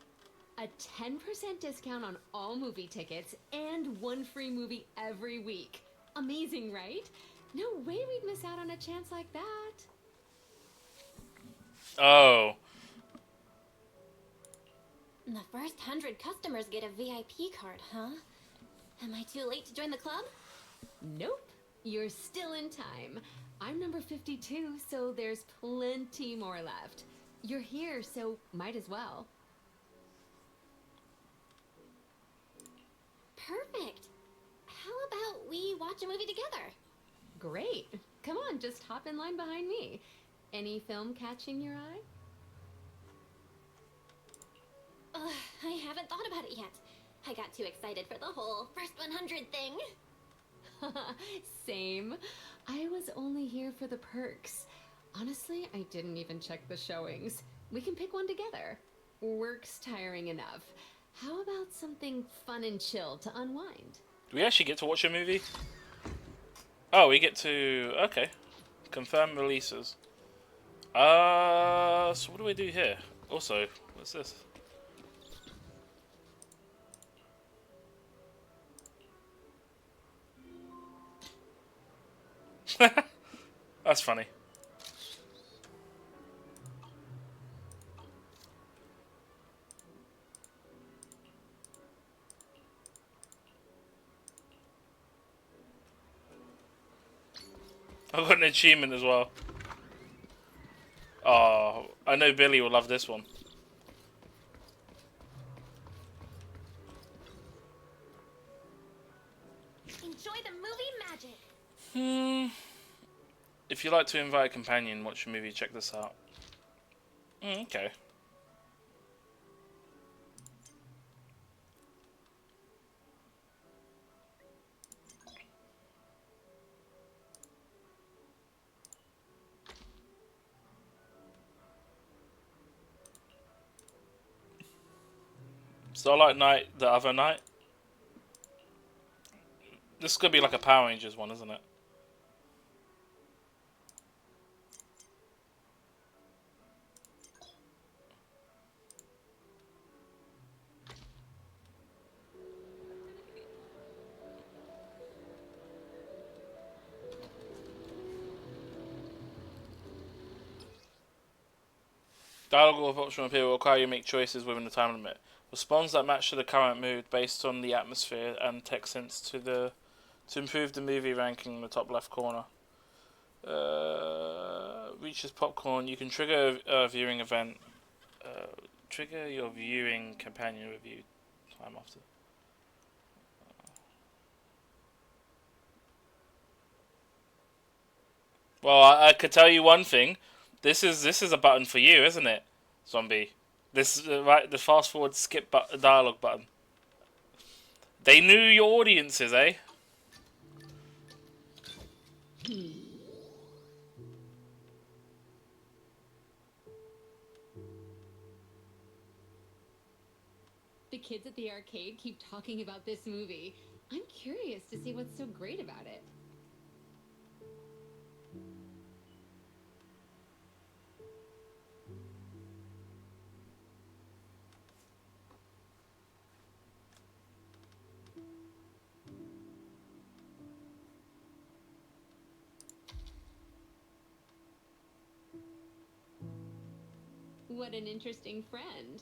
A 10% discount on all movie tickets and one free movie every week. Amazing, right? No way we'd miss out on a chance like that. Oh. The first 100 customers get a VIP card, huh? Am I too late to join the club? Nope, you're still in time. I'm number 52, so there's plenty more left. You're here, so might as well. Perfect. How about we watch a movie together? Great. Come on, just hop in line behind me. Any film catching your eye? I haven't thought about it yet. I got too excited for the whole first 100 thing. Same. I was only here for the perks. Honestly, I didn't even check the showings. We can pick one together. Work's tiring enough. How about something fun and chill to unwind? Do we actually get to watch a movie? Oh, we get to... Okay. Confirm releases. So what do we do here? Also, what's this? That's funny. I've got an achievement as well. Oh, I know Billy will love this one. Enjoy the movie magic. If you like to invite a companion, watch a movie, check this out. Okay. Starlight Night the other night. This is gonna be like a Power Rangers one, isn't it? Dialogue of optional appeal will require you to make choices within the time limit. Responds that match to the current mood based on the atmosphere and text hints to improve the movie ranking in the top left corner. Reaches popcorn. You can trigger a viewing event. Trigger your viewing companion review time after. Well, I could tell you one thing. This is a button for you, isn't it, Zombie? This right, the fast forward skip dialogue button. They knew your audiences, eh? The kids at the arcade keep talking about this movie. I'm curious to see what's so great about it. What an interesting friend.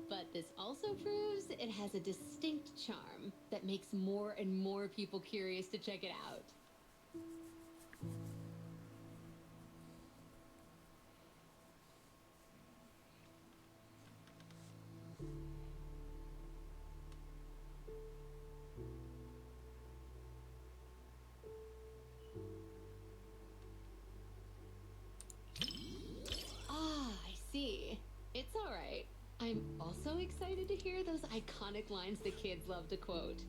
But this also proves it has a distinct charm that makes more and more people curious to check it out. Ah, I see. It's all right. I'm also excited to hear those iconic lines the kids love to quote.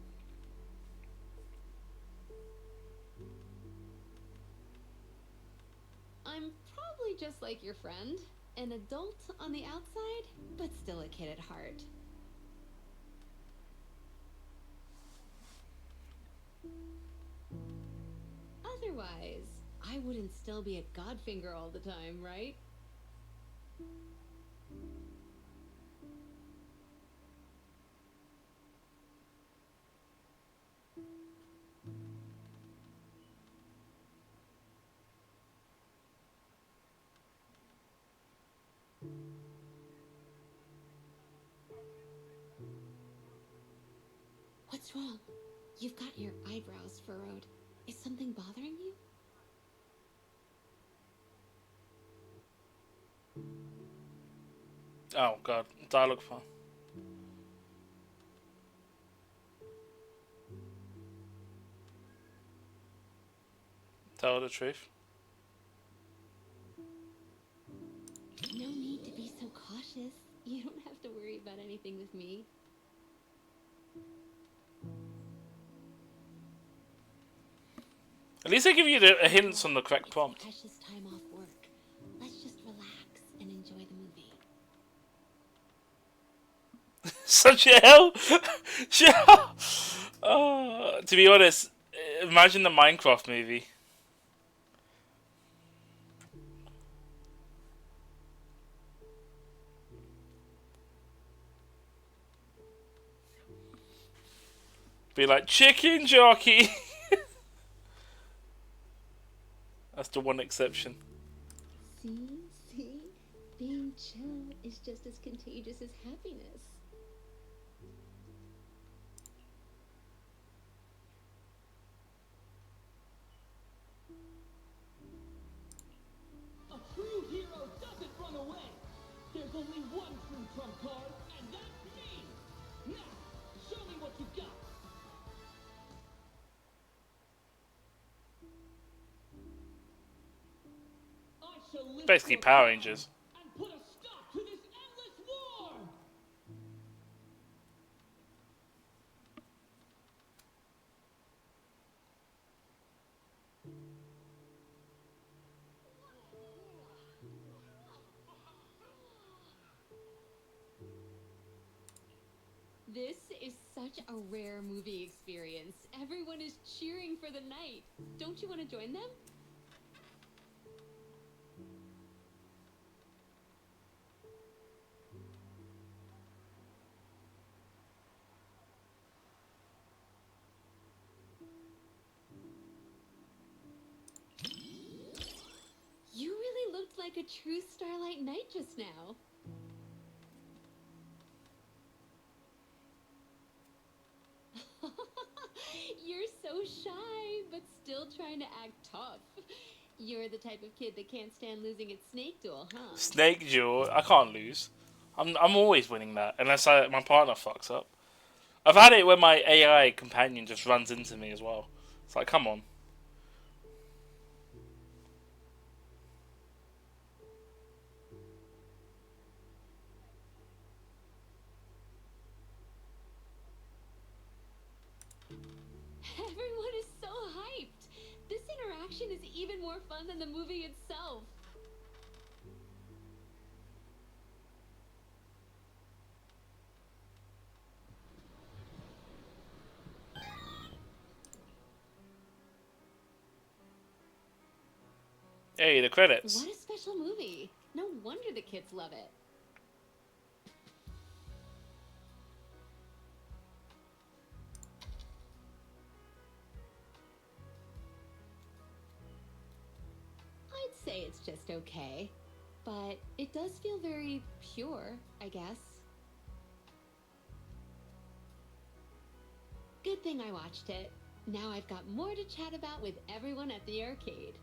probably just like your friend, an adult on the outside, but still a kid at heart. Otherwise, I wouldn't still be a Godfinger all the time, right? What's wrong? You've got your eyebrows furrowed. Is something bothering you? Oh god, dialogue fun. Tell the truth. No need to be so cautious. You don't have to worry about anything with me. At least they give you the hints on the correct prompt. Precious time off work. Let's just relax and enjoy the movie. Such a hell. To be honest, imagine the Minecraft movie. Be like chicken jockey. That's the one exception. See? Being chill is just as contagious as happiness. A true hero doesn't run away. There's only one true trump card, and that's me. Now, show me what you got. I shall lift Basically your Power crown Rangers. and put a stop to this endless war. This is such a rare movie experience. Everyone is cheering for the night. Don't you want to join them? You really looked like a true Starlight Knight just now. You're so shy, but still trying to act tough. You're the type of kid that can't stand losing at Snake Duel, huh? Snake Duel. I can't lose. I'm always winning that unless my partner fucks up. I've had it where my AI companion just runs into me as well. It's like, come on. Everyone is so hyped. This interaction is even more fun than the movie itself. Hey, the credits. What a special movie. No wonder the kids love it. I'd say it's just okay, but it does feel very pure, I guess. Good thing I watched it. Now I've got more to chat about with everyone at the arcade.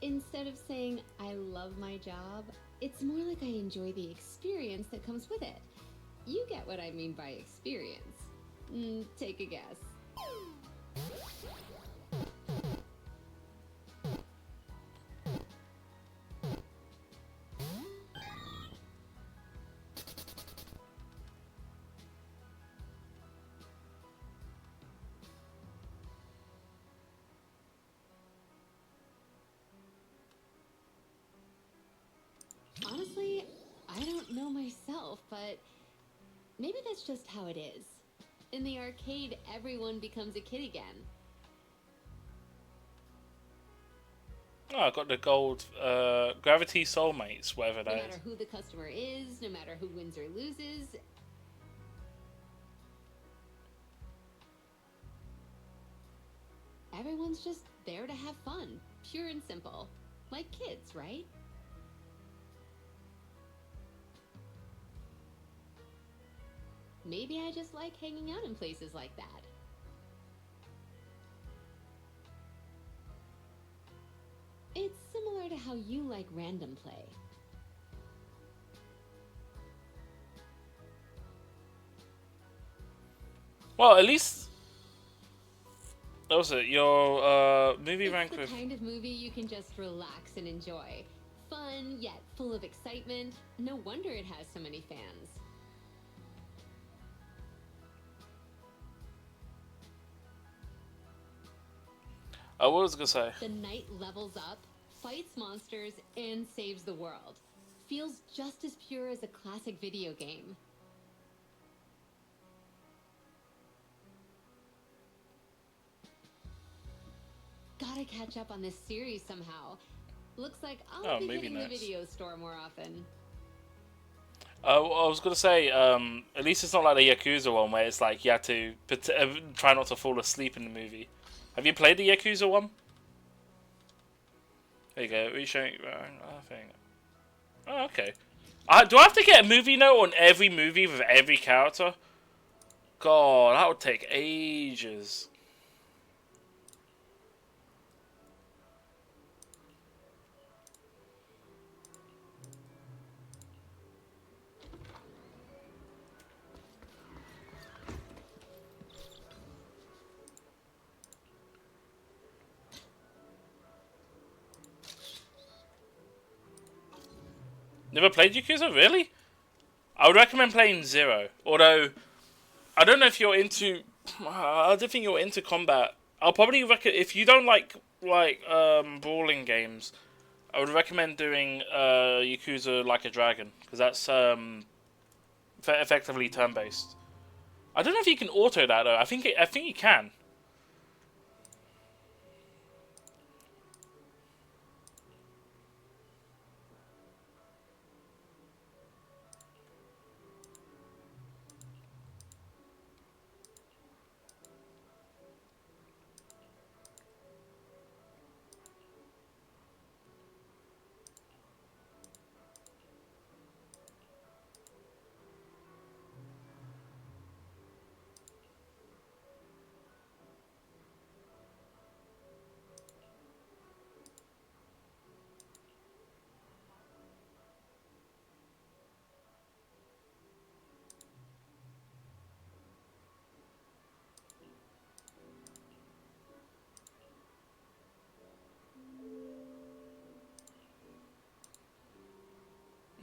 Instead of saying, I love my job, it's more like I enjoy the experience that comes with it. You get what I mean by experience. Take a guess. don't know myself, but maybe that's just how it is. In the arcade, everyone becomes a kid again. Oh, I got the gold Gravity Soulmates, whatever No that matter is. who the customer is, no matter who wins or loses, everyone's just there to have fun, pure and simple. Like kids, right? Maybe I just like hanging out in places like that. It's similar to how you like random play. Well, at least that was it. Your movie It's rank the with. kind of movie you can just relax and enjoy. Fun, yet full of excitement. No wonder it has so many fans. Oh, what was I gonna say? The knight levels up, fights monsters, and saves the world. Feels just as pure as a classic video game. Gotta catch up on this series somehow. Looks like I'll Oh, be movie hitting the notes. video store more often. I was gonna say, at least it's not like the Yakuza one where it's like you have to try not to fall asleep in the movie. Have you played the Yakuza one? There you go. Reshowing. I think. Oh, okay. Do I have to get a movie note on every movie with every character? God, that would take ages. Never played Yakuza? Really? I would recommend playing Zero. Although, I don't know if you're into... I don't think you're into combat. I'll probably recommend... If you don't like brawling games, I would recommend doing Yakuza Like a Dragon. Because that's effectively turn-based. I don't know if you can auto that, though. I think you can.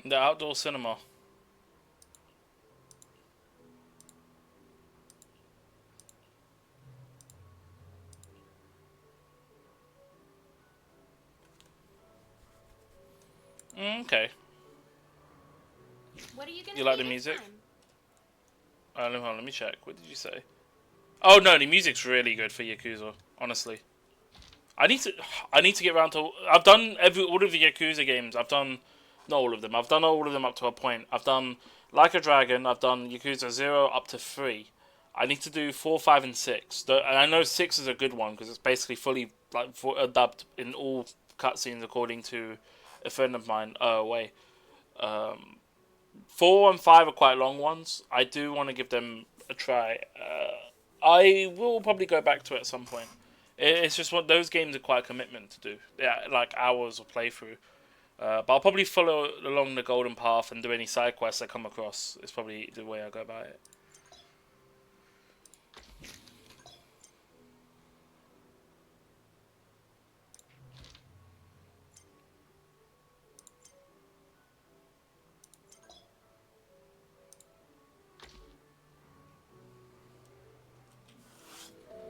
The outdoor cinema. Okay. What are you gonna You like say the next music? time? Hold on, let me check. What did you say? Oh no, the music's really good for Yakuza. Honestly, I need to get around to. I've done all of the Yakuza games. I've done not all of them. I've done all of them up to a point. I've done Like a Dragon. I've done Yakuza 0 up to 3. I need to do 4, 5, and 6. And I know 6 is a good one because it's basically fully dubbed in all cutscenes according to a friend of mine away. 4 and 5 are quite long ones. I do want to give them a try. I will probably go back to it at some point. It's just what those games are quite a commitment to do. Yeah, like hours of playthrough. But I'll probably follow along the golden path and do any side quests I come across. It's probably the way I go about it.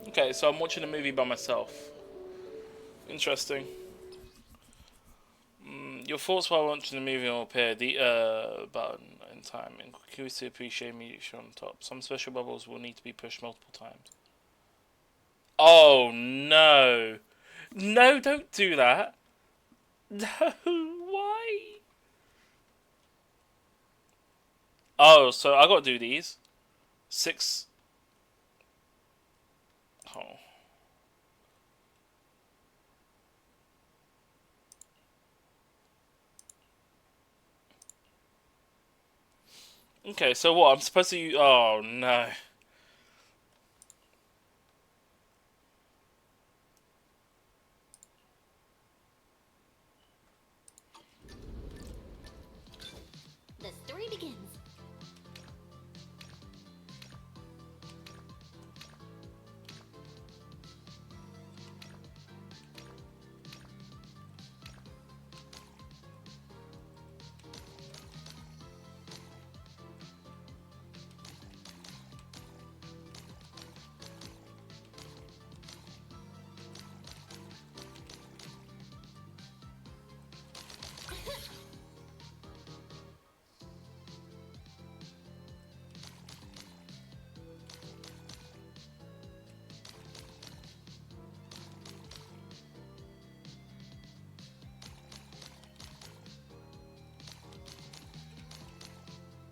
Okay, so I'm watching a movie by myself. Interesting. Your thoughts while watching the movie will appear. The button in time. Increase to appreciate me on top. Some special bubbles will need to be pushed multiple times. Oh no! No, don't do that. No, why? Oh, so I gotta do these. 6. Oh. Okay, so what? I'm supposed to use... Oh, no. The story begins.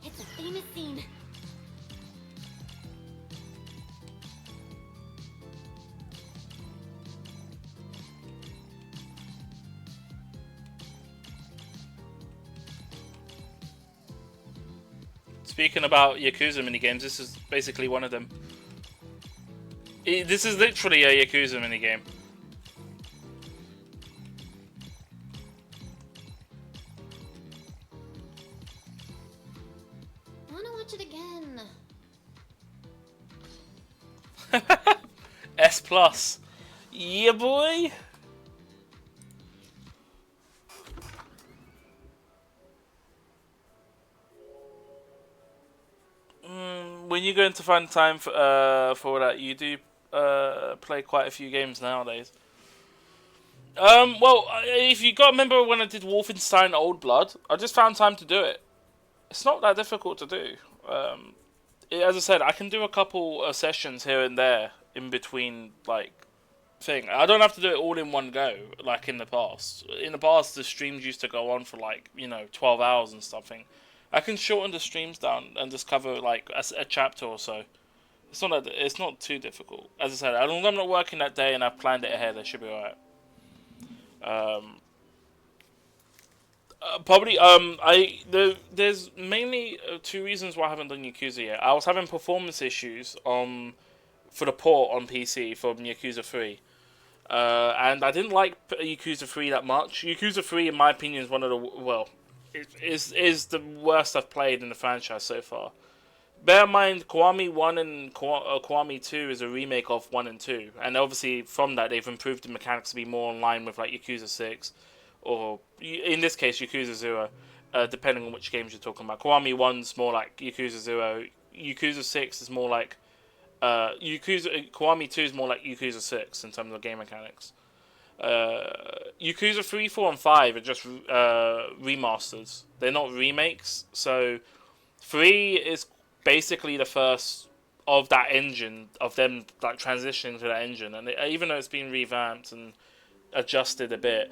It's a famous scene. Speaking about Yakuza minigames, this is basically one of them. This is literally a Yakuza minigame. I wanna watch it again. S plus. Yeah, boy. When you're going to find time for that, you do play quite a few games nowadays. Well, if you got to remember when I did Wolfenstein Old Blood, I just found time to do it. It's not that difficult to do. As I said, I can do a couple of sessions here and there in between, like, thing. I don't have to do it all in one go, like in the past. In the past, the streams used to go on for, like, 12 hours and something. I can shorten the streams down and just cover, like, a chapter or so. It's not too difficult. As I said, as long as I'm not working that day and I've planned it ahead, I should be alright. Probably, there's mainly 2 reasons why I haven't done Yakuza yet. I was having performance issues for the port on PC from Yakuza 3. And I didn't like Yakuza 3 that much. Yakuza 3, in my opinion, is one of the, is the worst I've played in the franchise so far. Bear in mind, Kiwami 1 and Kiwami 2 is a remake of 1 and 2. And obviously, from that, they've improved the mechanics to be more in line with, like, Yakuza 6. Or, in this case, Yakuza 0. Depending on which games you're talking about. Kiwami 1's more like Yakuza 0. Yakuza 6 is more like... Kiwami 2 is more like Yakuza 6 in terms of game mechanics. Yakuza 3, 4, and 5 are just remasters. They're not remakes. So, 3 is basically the first of that engine, of them like transitioning to that engine. And even though it's been revamped and adjusted a bit,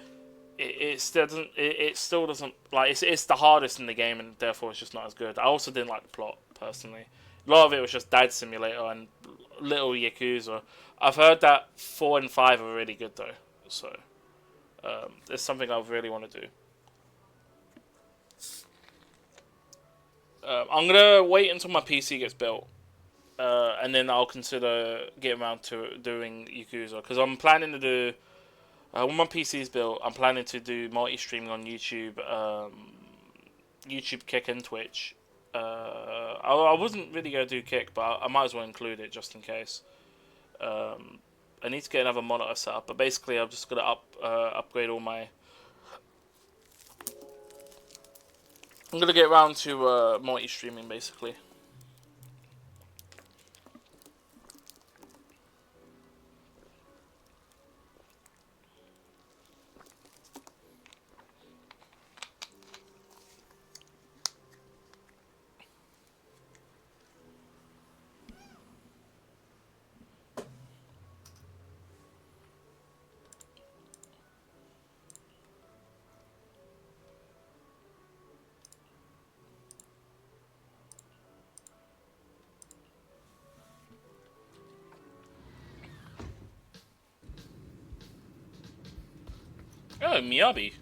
it still doesn't, like, it's the hardest in the game, and therefore it's just not as good. I also didn't like the plot, personally. A lot of it was just Dad Simulator and little Yakuza. I've heard that 4 and 5 are really good, though. So, it's something I really want to do. I'm going to wait until my PC gets built. And then I'll consider getting around to doing Yakuza. Because I'm planning to do... when my PC's built, I'm planning to do multi-streaming on YouTube, YouTube, Kick, and Twitch. I wasn't really going to do Kick, but I might as well include it just in case. I need to get another monitor set up, but basically I'm just going to upgrade all my... I'm going to get around to multi-streaming, basically. Oh, Miyabi.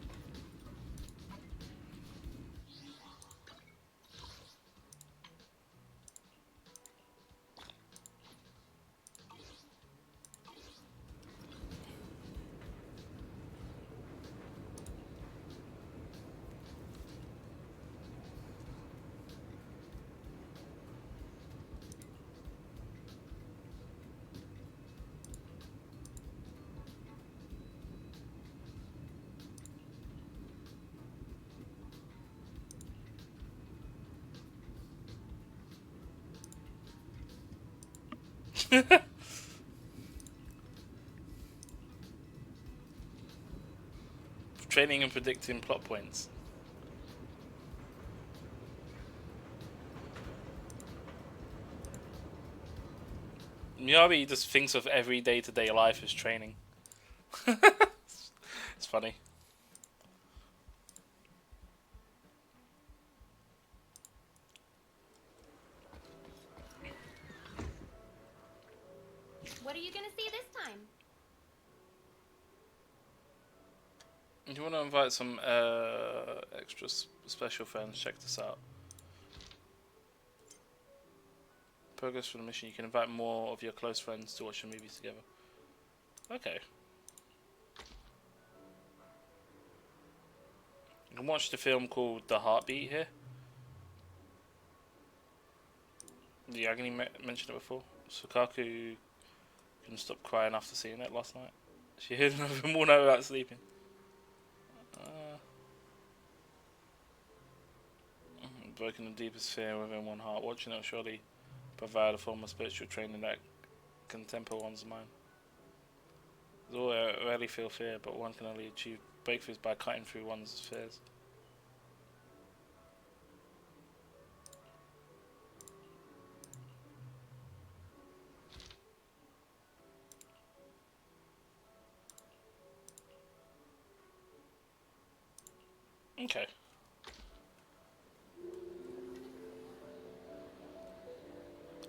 Training and predicting plot points. Miyabi just thinks of every day-to-day life as training. It's funny. What are you gonna see this time? Do you want to invite some extra special friends? Check this out. Progress for the mission. You can invite more of your close friends to watch the movies together. Okay. You can watch the film called The Heartbeat here. Did Yagini mention it before? Sukaku couldn't stop crying after seeing it last night. She hid another more night without sleeping. Broken the deepest fear within one heart. Watching it will surely provide a form of spiritual training that can temper one's mind. There's all rarely feel fear, but one can only achieve breakthroughs by cutting through one's fears. Okay.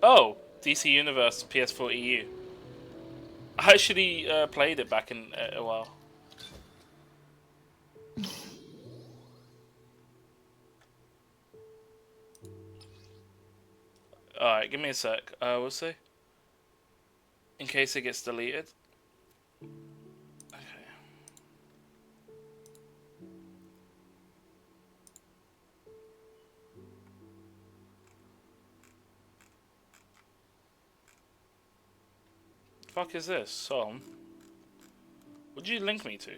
Oh, DC Universe PS4 EU. I actually played it back in a while. Alright, give me a sec. We'll see. In case it gets deleted. Okay. Fuck is this? Som? What did you link me to?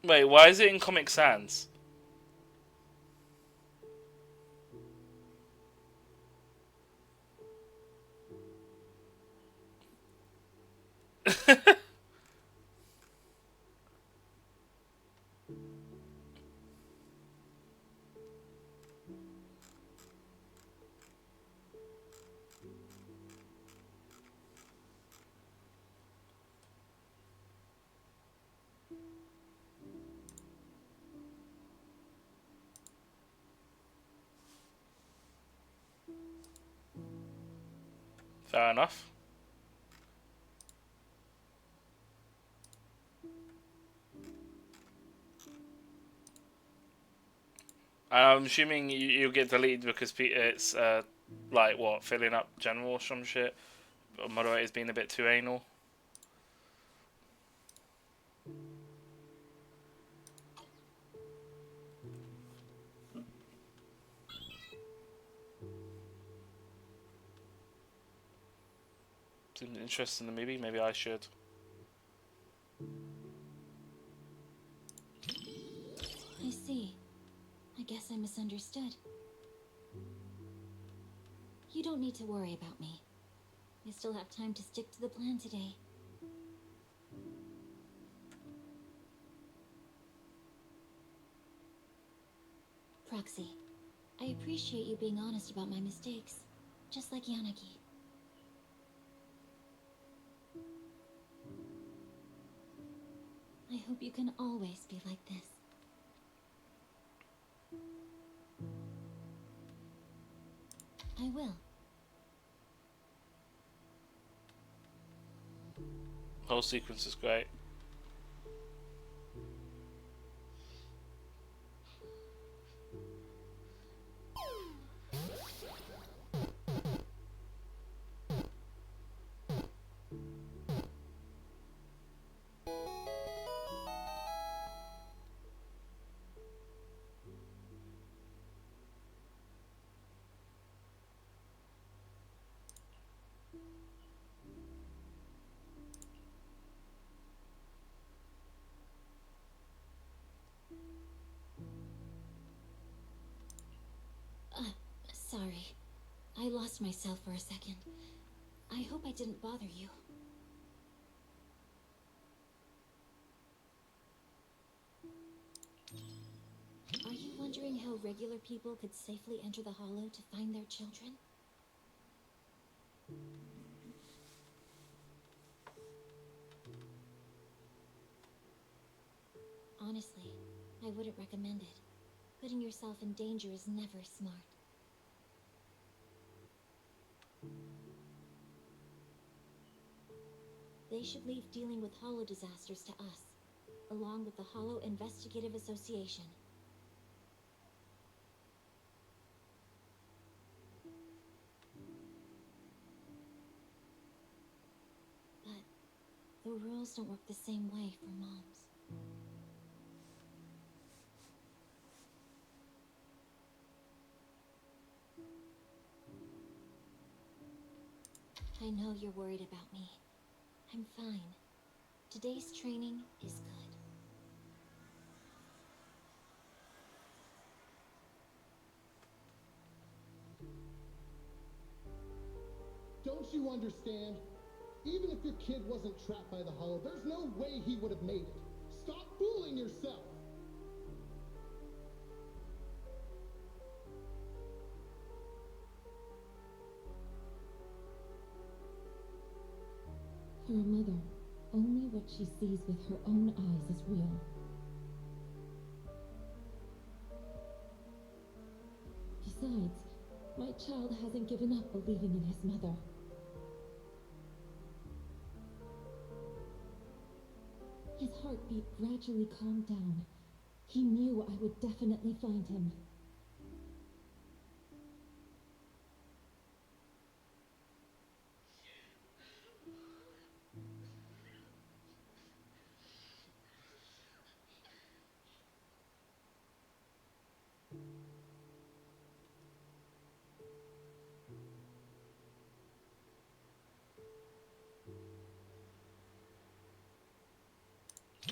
Wait, why is it in Comic Sans? Fair enough. I'm assuming you'll get deleted because it's like what, filling up general or some shit. Moderators being a bit too anal. Seemed interested in the movie. Maybe I should. I see. I guess I misunderstood. You don't need to worry about me. I still have time to stick to the plan today. Proxy, I appreciate you being honest about my mistakes, just like Yanagi. I hope you can always be like this. I will. Whole sequence is great. Sorry. I lost myself for a second. I hope I didn't bother you. Are you wondering how regular people could safely enter the Hollow to find their children? Honestly, I wouldn't recommend it. Putting yourself in danger is never smart. They should leave dealing with Hollow disasters to us, along with the Hollow Investigative Association. But the rules don't work the same way for moms. I know you're worried about me. I'm fine. Today's training is good. Don't you understand? Even if your kid wasn't trapped by the Hollow, there's no way he would have made it. Stop fooling yourself! For a mother, only what she sees with her own eyes is real. Besides, my child hasn't given up believing in his mother. His heartbeat gradually calmed down. He knew I would definitely find him.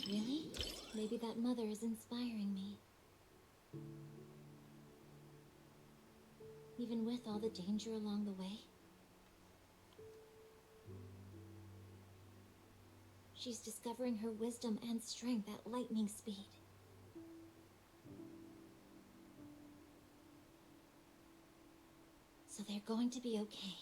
Really? Maybe that mother is inspiring me. Even with all the danger along the way? She's discovering her wisdom and strength at lightning speed. So they're going to be okay.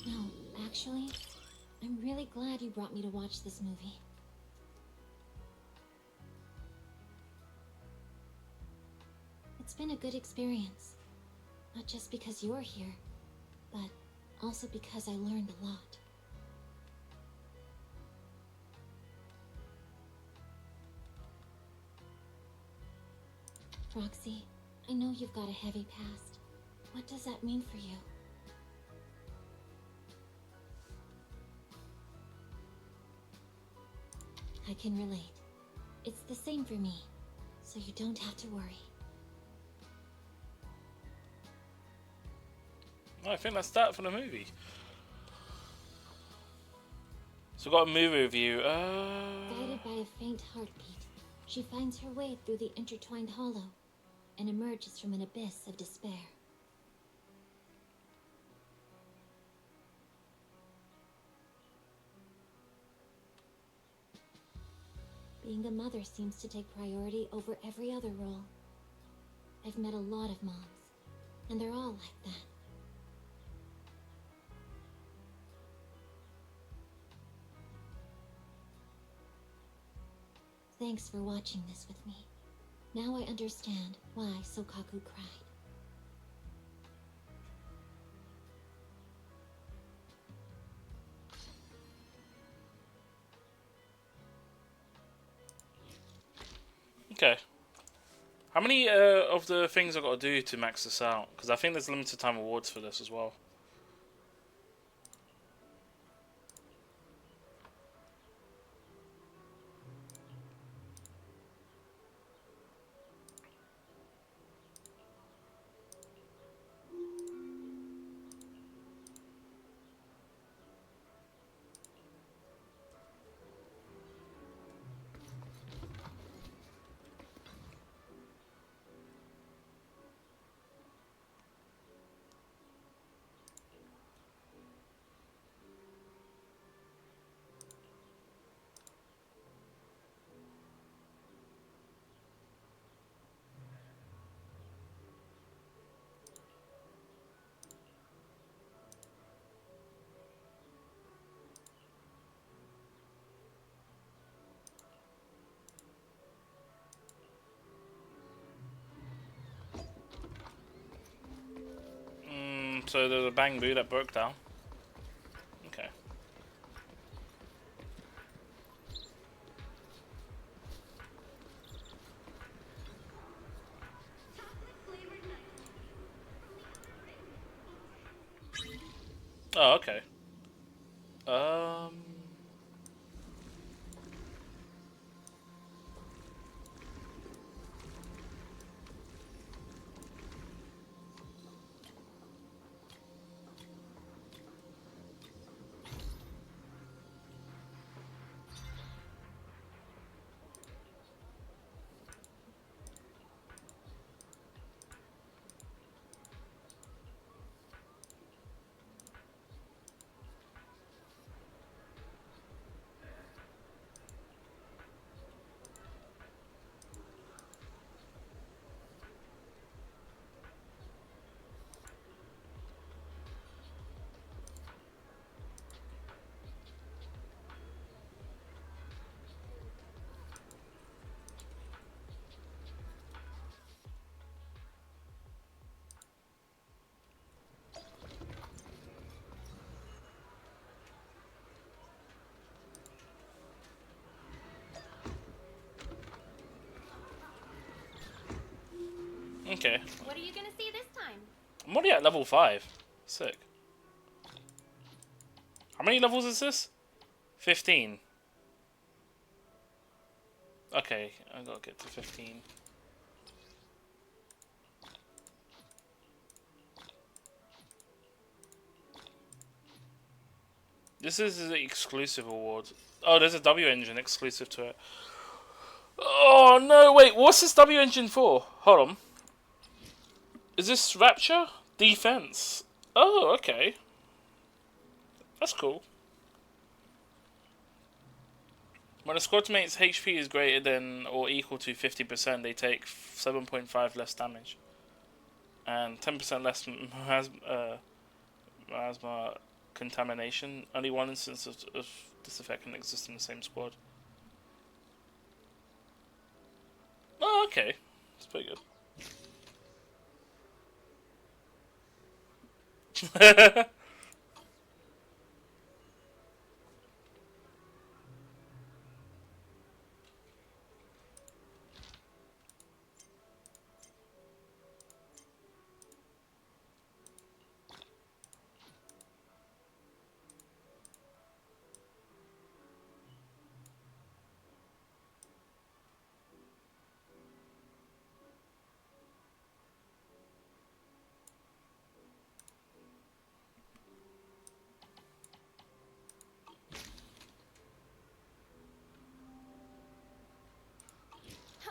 No, actually, I'm really glad you brought me to watch this movie. It's been a good experience. Not just because you're here, but also because I learned a lot. Roxy, I know you've got a heavy past. What does that mean for you? I can relate. It's the same for me, so you don't have to worry. I think that's that for the movie. So, got a movie review. Guided by a faint heartbeat, she finds her way through the intertwined hollow and emerges from an abyss of despair. Being a mother seems to take priority over every other role. I've met a lot of moms, and they're all like that. Thanks for watching this with me. Now I understand why Sokaku cried. Okay. How many of the things I got to do to max this out? Because I think there's limited time awards for this as well. So there's a bang boo that broke down. Okay. Oh, okay. Okay. What are you gonna see this time? I'm already at level 5. Sick. How many levels is this? 15. Okay, I gotta get to 15. This is the exclusive award. Oh, there's a W engine exclusive to it. Oh no, wait, what's this W engine for? Hold on. Is this Rapture? Defense. Oh, okay. That's cool. When a squad mate's HP is greater than or equal to 50%, they take 7.5 less damage. And 10% less miasma contamination. Only one instance of this effect can exist in the same squad. Oh, okay. That's pretty good.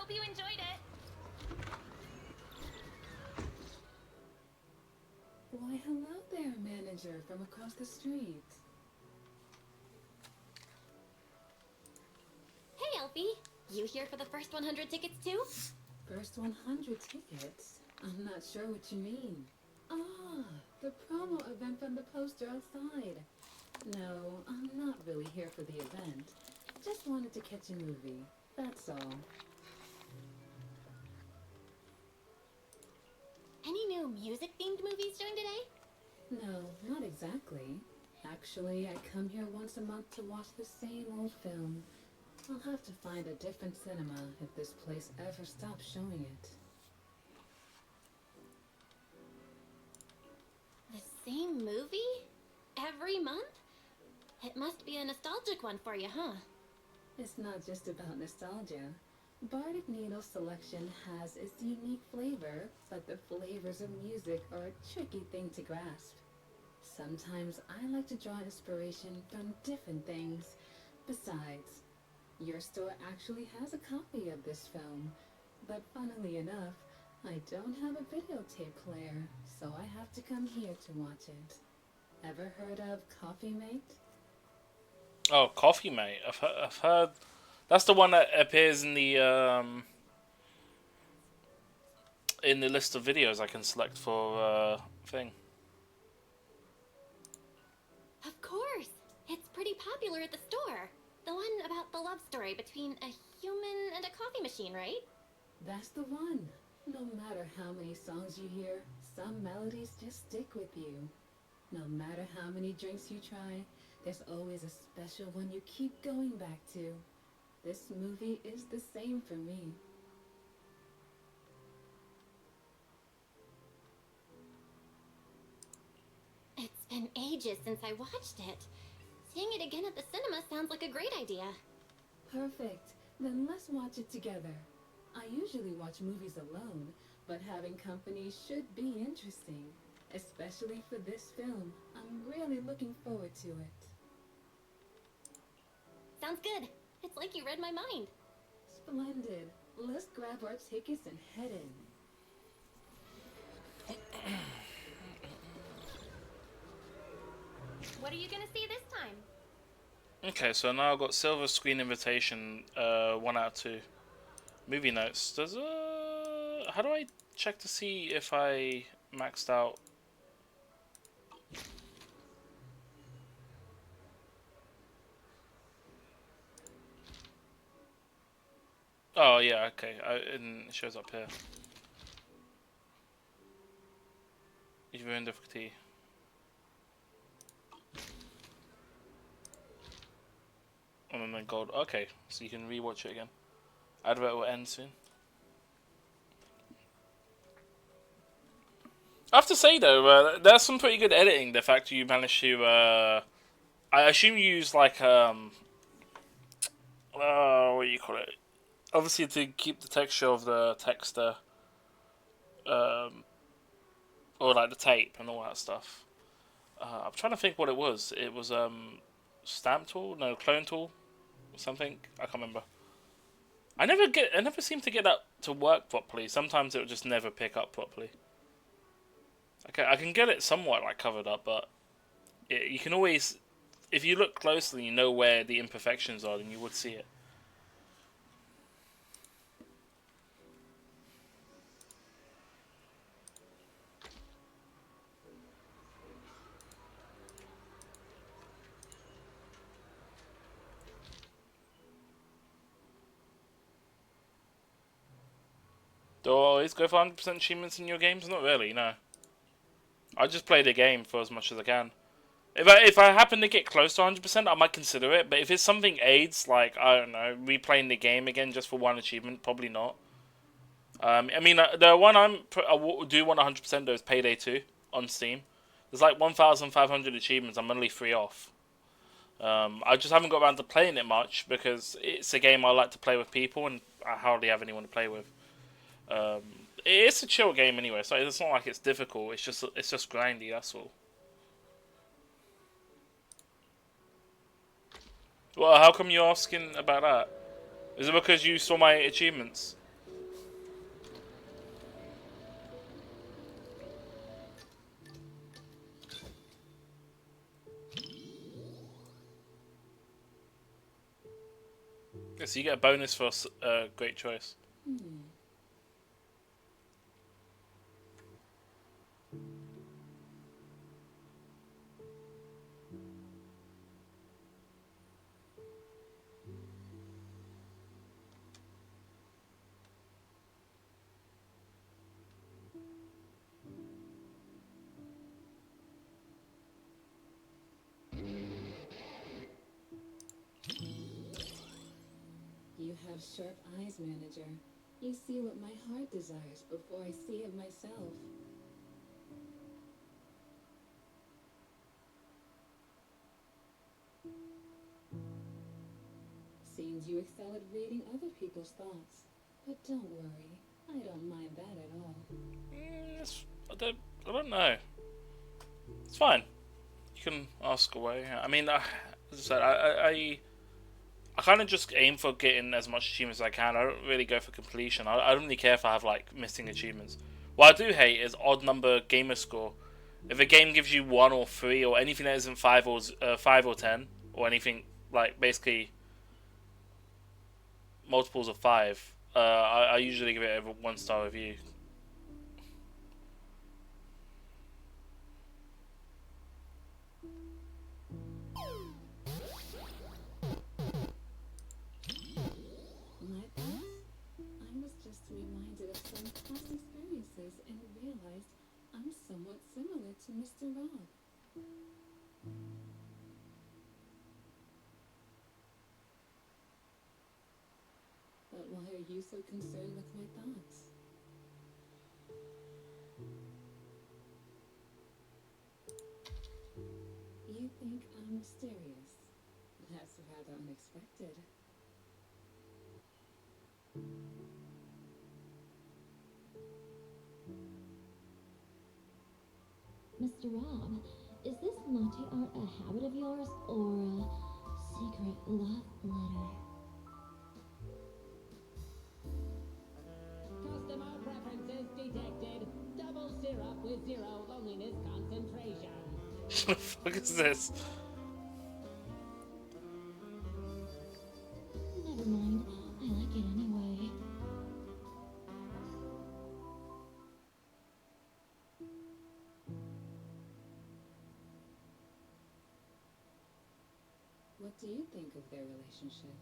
Hope you enjoyed it. Why, hello there, manager from across the street. Hey, Elfie. You here for the first 100 tickets too? First 100 tickets? I'm not sure what you mean. Ah, the promo event from the poster outside. No, I'm not really here for the event. Just wanted to catch a movie. That's all. Any new music-themed movies showing today? No, not exactly. Actually, I come here once a month to watch the same old film. I'll have to find a different cinema if this place ever stops showing it. The same movie? Every month? It must be a nostalgic one for you, huh? It's not just about nostalgia. Bardic Needle's selection has its unique flavor, but the flavors of music are a tricky thing to grasp. Sometimes I like to draw inspiration from different things. Besides, your store actually has a copy of this film, but funnily enough, I don't have a videotape player, so I have to come here to watch it. Ever heard of Coffee Mate? Oh, Coffee Mate. I've heard. That's the one that appears in the list of videos I can select for thing. Of course! It's pretty popular at the store. The one about the love story between a human and a coffee machine, right? That's the one. No matter how many songs you hear, some melodies just stick with you. No matter how many drinks you try, there's always a special one you keep going back to. This movie is the same for me. It's been ages since I watched it. Seeing it again at the cinema sounds like a great idea. Perfect. Then let's watch it together. I usually watch movies alone, but having company should be interesting. Especially for this film. I'm really looking forward to it. Sounds good. It's like you read my mind. Splendid. Let's grab our tickets and head in. What are you gonna see this time? Okay, so now I've got Silver Screen Invitation, 1 out of 2. Movie notes. Does how do I check to see if I maxed out? Oh yeah, okay. And it shows up here. Even difficulty. And then gold. Okay, so you can rewatch it again. Advert will end soon. I have to say though, there's some pretty good editing. The fact you managed to, I assume you use like what do you call it? Obviously to keep the texture of the text there, or like the tape and all that stuff. I'm trying to think what it was. It was stamp tool, no, clone tool, something. I can't remember. I never seem to get that to work properly. Sometimes it will just never pick up properly. Okay, I can get it somewhat like covered up, but you can always, if you look closely, you know where the imperfections are, then you would see it. Do I always go for 100% achievements in your games? Not really, no. I just play the game for as much as I can. If I happen to get close to 100%, I might consider it. But if it's something aids, like, I don't know, replaying the game again just for one achievement, probably not. I mean, the one I do want 100% though is Payday 2 on Steam. There's like 1,500 achievements. I'm only 3 off. I just haven't got around to playing it much because it's a game I like to play with people, and I hardly have anyone to play with. It's a chill game anyway, so it's not like it's difficult. It's just grindy. That's all. Well, how come you're asking about that? Is it because you saw my achievements? So you get a bonus for great choice. You have sharp eyes, manager. You see what my heart desires before I see it myself. Seems you excel at reading other people's thoughts. But don't worry, I don't mind that at all. I don't know. It's fine. You can ask away. I mean, as I said, I kind of just aim for getting as much achievements as I can. I don't really go for completion. I don't really care if I have like missing achievements. What I do hate is odd number gamer score. If a game gives you 1 or 3 or anything that isn't 5 or 10 or anything like basically multiples of 5, I usually give it a 1-star review. My thoughts? I was just reminded of some past experiences and realized I'm somewhat similar to Mr. Rob. But why are you so concerned with my thoughts? You think I'm mysterious? That's rather unexpected. Mr. Rob, is this latte art a habit of yours or a secret love letter? Customer preferences detected. Double syrup with 0 loneliness concentration. What the fuck is this? Never mind. I like it anyway. What do you think of their relationship?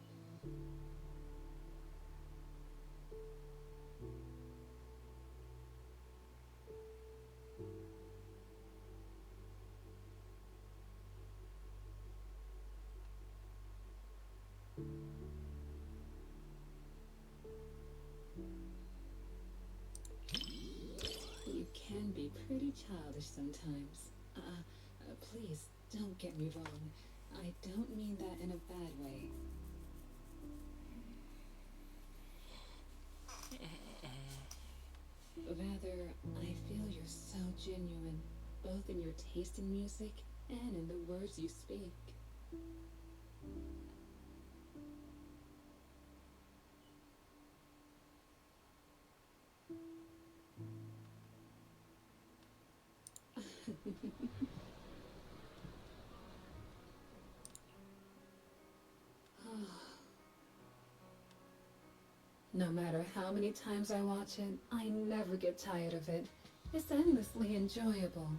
You can be pretty childish sometimes. Please, don't get me wrong. I don't mean that in a bad way. Rather, I feel you're so genuine, both in your taste in music and in the words you speak. No matter how many times I watch it, I never get tired of it. It's endlessly enjoyable.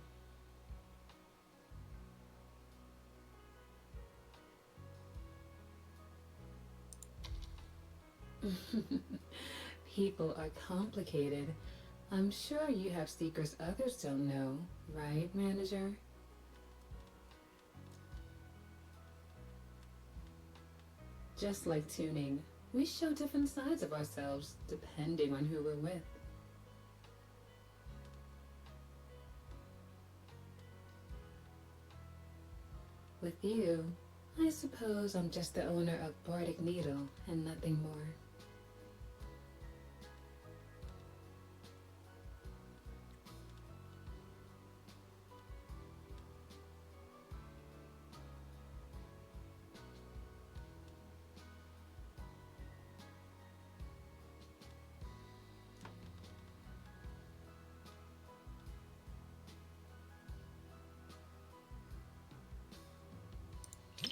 People are complicated. I'm sure you have secrets others don't know, right, manager? Just like tuning, we show different sides of ourselves depending on who we're with. With you, I suppose I'm just the owner of Bardic Needle and nothing more.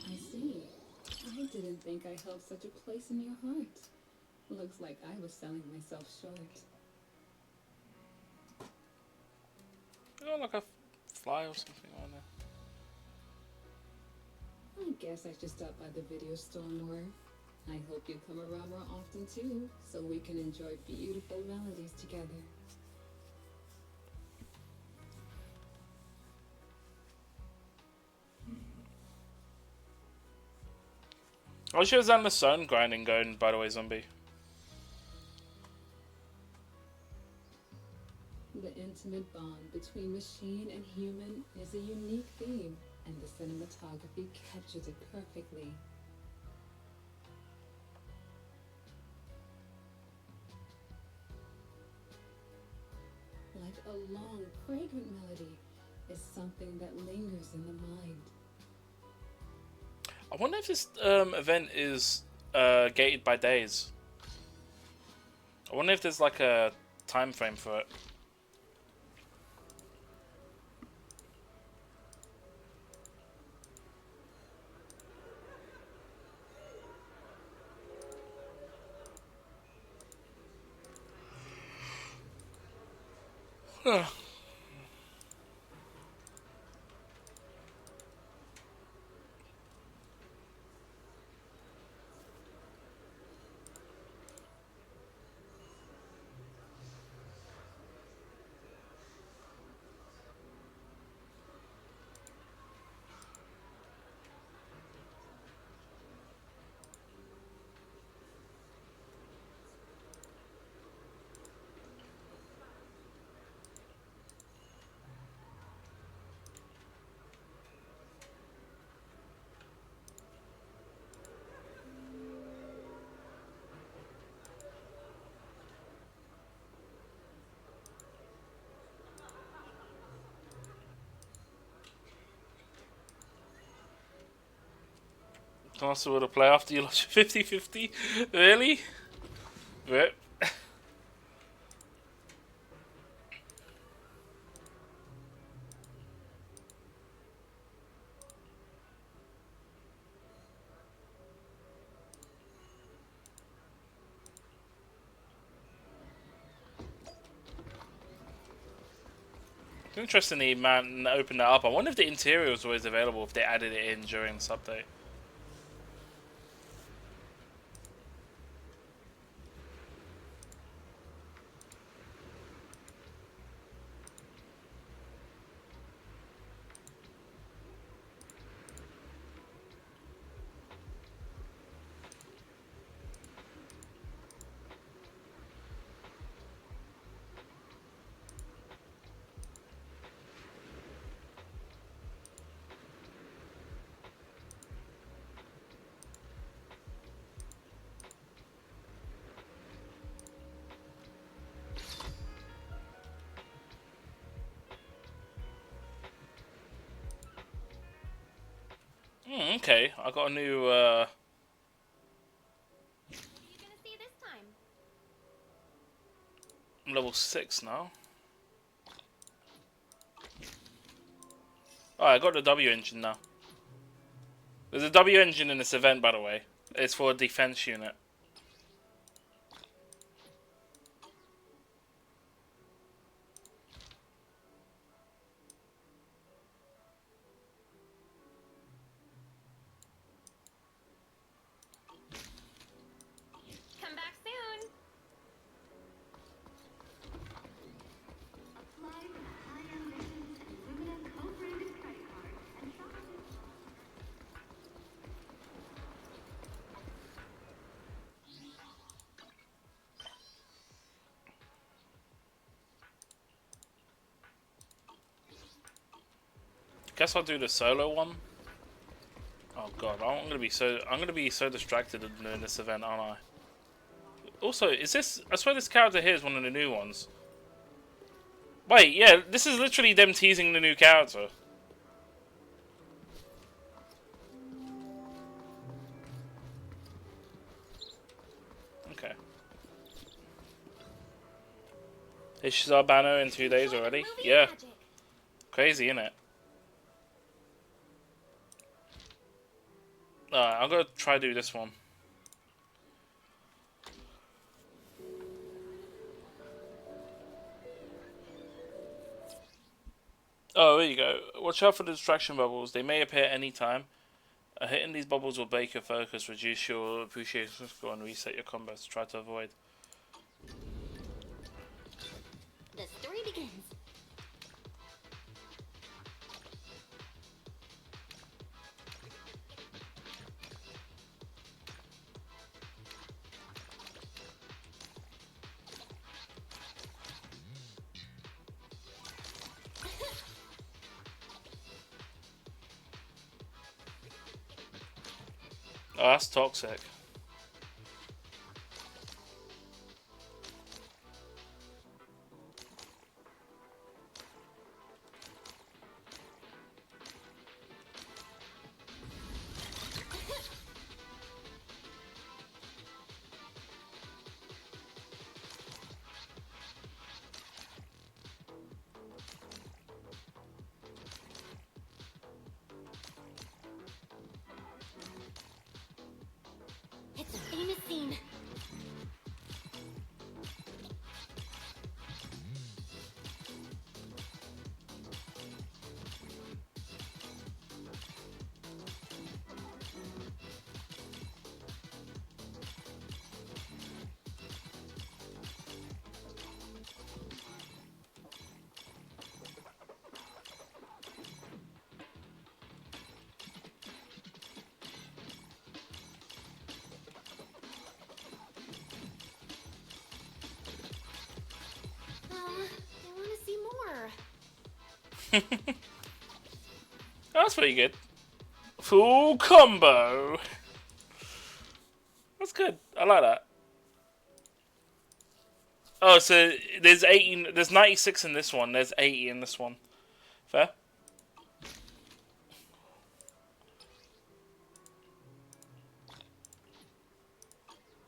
I see. I I didn't think I held such a place in your heart. Looks like I was selling myself short. Oh, like a fly or something on there. I guess I should stop by the video store more. I hope you come around more often too, so we can enjoy beautiful melodies together. I wish it was on the sun grinding going, by the way, zombie. The intimate bond between machine and human is a unique theme, and the cinematography captures it perfectly. Like a long, fragrant melody is something that lingers in the mind. I wonder if this event is gated by days. I wonder if there's like a time frame for it. Huh. Also, would have play after you lost your 50-50? Really? Rip. Interestingly, man, opened that up. I wonder if the interior was always available if they added it in during this update. Okay, I got a new. What are you gonna see this time? I'm level 6 now. Oh, I got the W engine now. There's a W engine in this event, by the way. It's for a defense unit. Come back soon. Guess I'll do the solo one. Oh god, I'm gonna be so distracted in this event, aren't I? Also, is this? I swear this character here is one of the new ones. Wait, yeah, this is literally them teasing the new character. Okay. Is Shazar Banner in 2 days already? Yeah. Crazy, innit? I'm gonna try to do this one. Oh, there you go. Watch out for the distraction bubbles. They may appear any time. Hitting these bubbles will break your focus, reduce your appreciation score, and reset your combos to try to avoid. The story begins. Oh, that's toxic. It's a famous scene. I want to see more. That's pretty good. Full combo. That's good. I like that. Oh, so there's 18. There's 96 in this one. There's 80 in this one. Fair.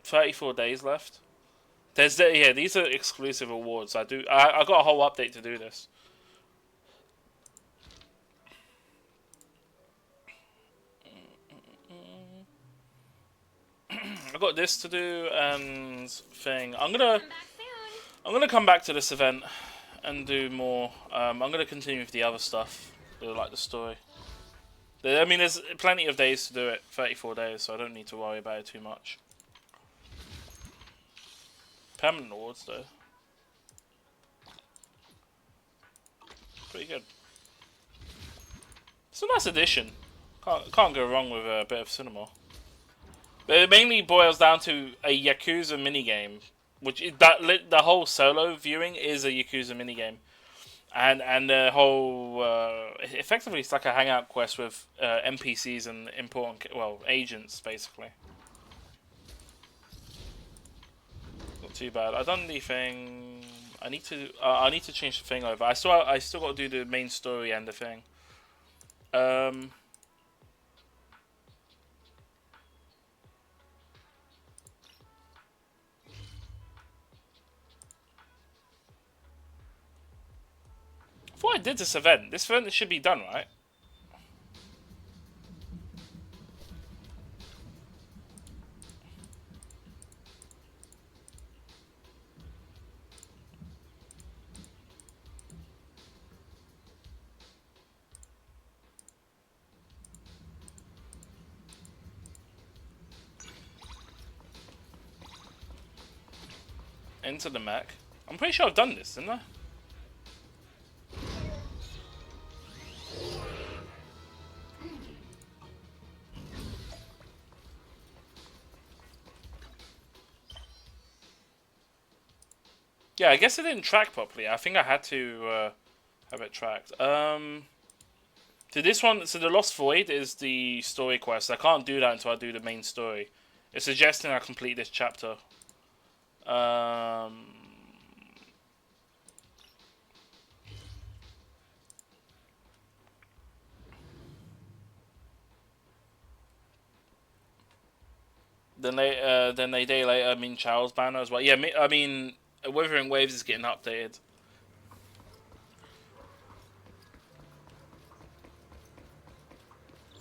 $34 days left. There's yeah. These are exclusive awards. I got a whole update to do this. I got this to do and thing. I'm gonna come back to this event and do more. I'm gonna continue with the other stuff, like the story. I mean, there's plenty of days to do it. 34 days, so I don't need to worry about it too much. Permanent awards though. Pretty good. It's a nice addition. Can't go wrong with a bit of cinema. But it mainly boils down to a Yakuza minigame, which is the whole solo viewing is a Yakuza minigame, and the whole effectively it's like a hangout quest with NPCs and important agents basically. Not too bad. I've done the thing. I need to change the thing over. I still got to do the main story and the thing. I thought I did this event. This event should be done, right? Enter the Mac. I'm pretty sure I've done this, didn't I? Yeah, I guess it didn't track properly. I think I had to have it tracked. So this one, so the Lost Void is the story quest. I can't do that until I do the main story. It's suggesting I complete this chapter. Then a day later, Min Chao's banner as well. Yeah, I mean, Wuthering Waves is getting updated.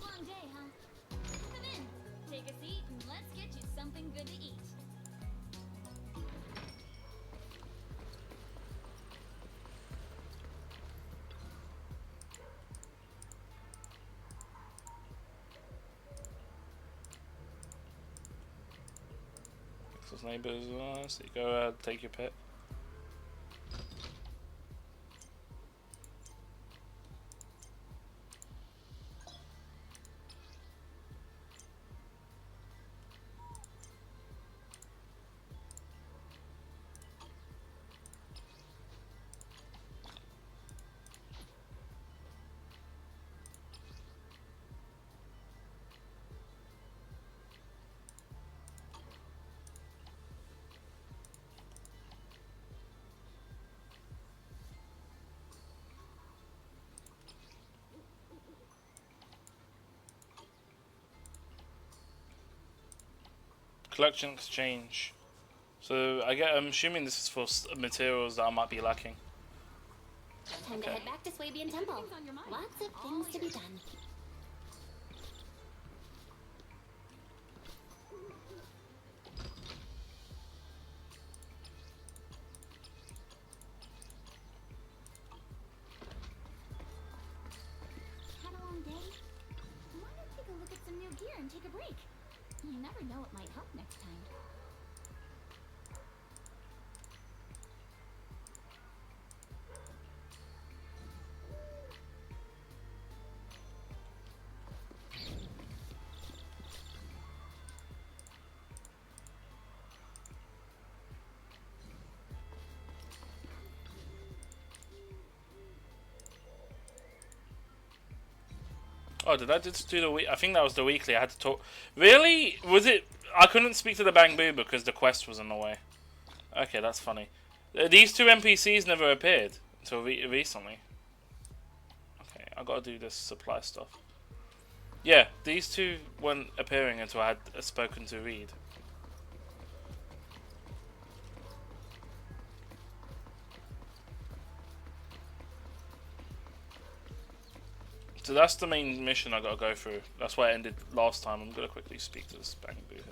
Long day, huh? Come in. Because neighbors, so you go take your pet. Collection exchange. So I'm assuming this is for materials that I might be lacking. Time to head back to Swabian Temple. Lots of things to be done. Had a long day? Why not take a look at some new gear and take a break? You never know what might help next time. Oh, did I just do the week? I think that was the weekly. I had to talk. Really? Was it? I couldn't speak to the Bangbu because the quest was in the way. Okay, that's funny. These two NPCs never appeared until recently. Okay, I gotta do this supply stuff. Yeah, these two weren't appearing until I had spoken to Reed. So that's the main mission I gotta go through. That's why I ended last time. I'm gonna quickly speak to this Bangbu here.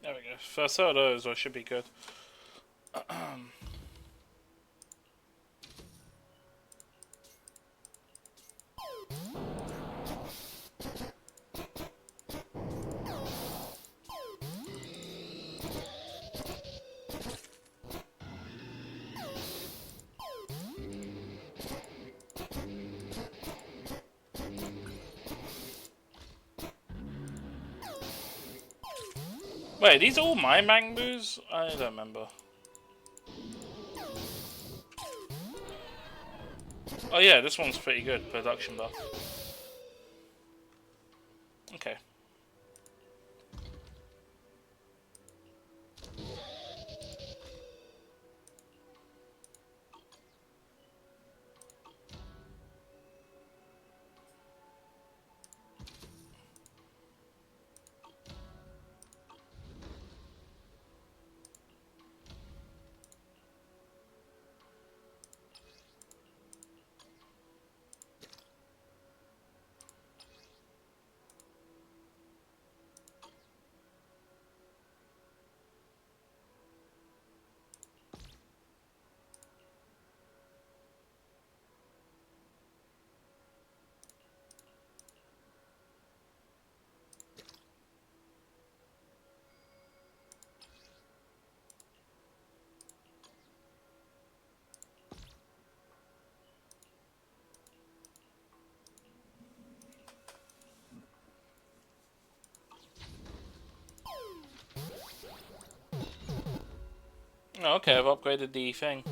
There we go. First of those, I should be good. Wait, these are all my Mangbus? I don't remember. Oh yeah, this one's pretty good, production buff. Okay. Oh, okay, I've upgraded the thing.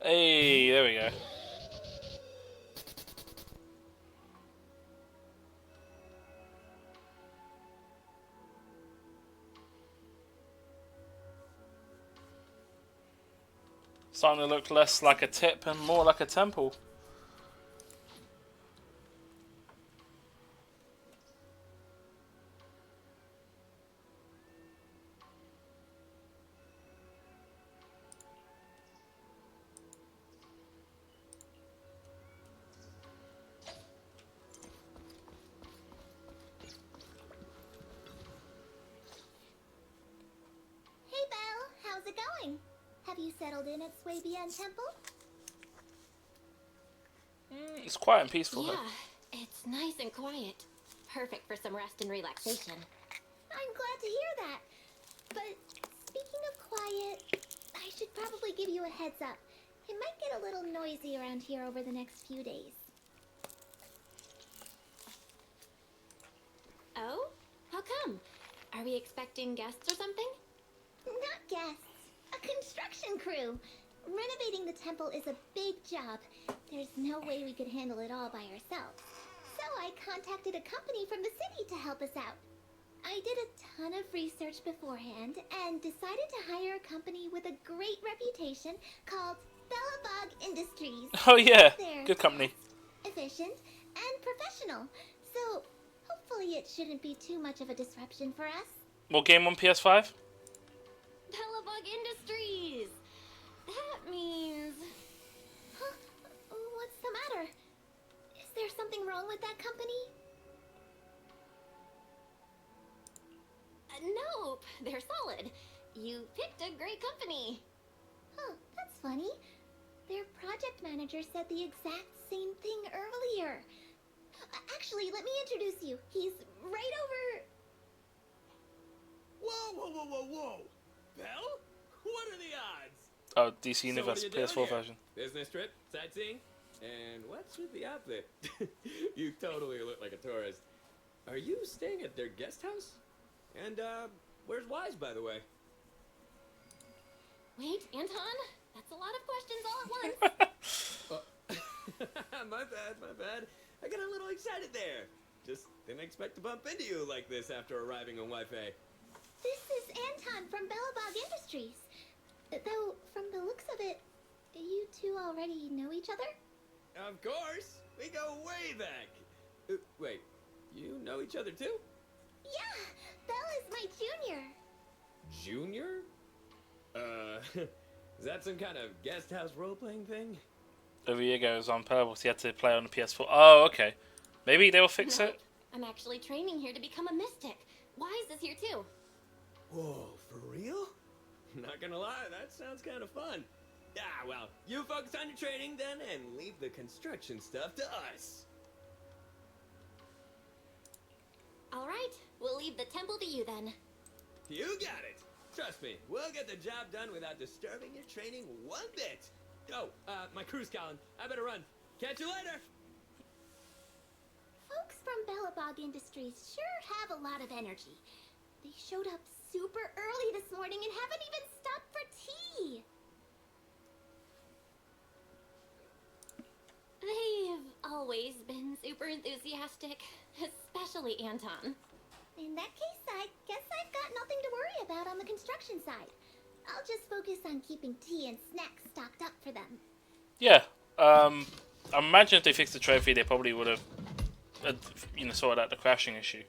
Hey, there we go. Starting to look less like a tip and more like a temple. Hey, Belle, how's it going? Have you settled in at Swabian Temple? It's quiet and peaceful. Yeah, Huh? it's nice and quiet. Perfect for some rest and relaxation. I'm glad to hear that. But speaking of quiet, I should probably give you a heads up. It might get a little noisy around here over the next few days. Oh? How come? Are we expecting guests or something? Not guests. A construction crew. Renovating the temple is a big job. There's no way we could handle it all by ourselves. So I contacted a company from the city to help us out. I did a ton of research beforehand and decided to hire a company with a great reputation called Bellabog Industries. Oh yeah, They're good company. fast, efficient, and professional. So hopefully it shouldn't be too much of a disruption for us. What game on PS5? Bellabog Industries! That means... Huh? What's the matter? Is there something wrong with that company? Nope, they're solid. You picked a great company. Huh, that's funny. Their project manager said the exact same thing earlier. Actually, let me introduce you. He's right over... Whoa, whoa, whoa, whoa, whoa! Belle? What are the odds? Oh, DC So Universe what are you doing PS4 here? version. Business trip? Sightseeing? And what's with the outfit? You totally look like a tourist. Are you staying at their guest house? And, where's Wise, by the way? Wait, Anton? That's a lot of questions all at once. My bad. I got a little excited there. Just didn't expect to bump into you like this after arriving on Wi-Fi. This is Anton from Bellabog Industries. Though, from the looks of it, you two already know each other? Of course! We go way back! Wait, you know each other too? Yeah! Belle is my junior! Junior? Is that some kind of guest house role-playing thing? Over year goes on purple, so you had to play on the PS4. Oh, okay. Maybe they'll fix Nope. it. I'm actually training here to become a mystic. Wise is here too. Whoa, for real? Not gonna lie, that sounds kind of fun. Yeah, well, you focus on your training then and leave the construction stuff to us. Alright, we'll leave the temple to you then. You got it. Trust me, we'll get the job done without disturbing your training one bit. Oh, my crew's calling. I better run. Catch you later. Folks from Bellabog Industries sure have a lot of energy. They showed up super early this morning and haven't even stopped for tea. They've always been super enthusiastic, especially Anton. In that case, I guess I've got nothing to worry about on the construction side. I'll just focus on keeping tea and snacks stocked up for them. Yeah. I imagine if they fixed the trophy, they probably would have, sorted out the crashing issue.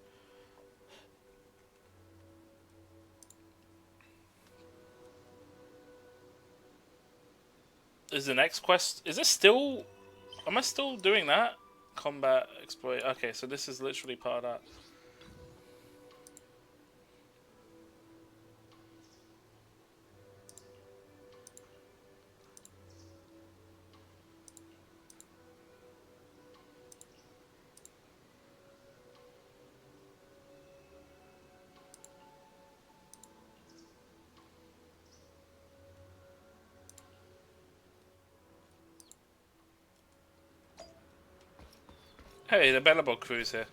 Is the next quest? Is this still? Am I still doing that? Combat exploit. Okay, so this is literally part of that. Hey, the Bellabog crew's here.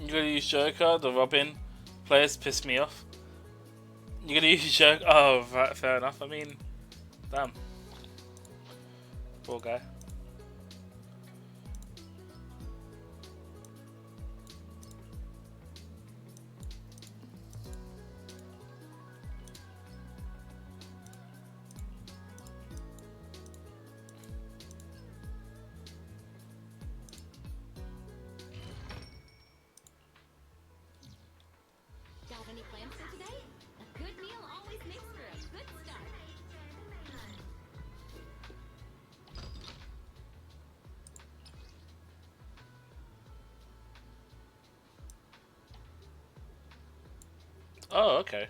You're gonna use Joker, the Robin players piss me off. You're gonna use Joker. Oh, right, fair enough. I mean, damn. Poor guy. Got any plans for today? A good meal always makes for a good start. Oh, okay.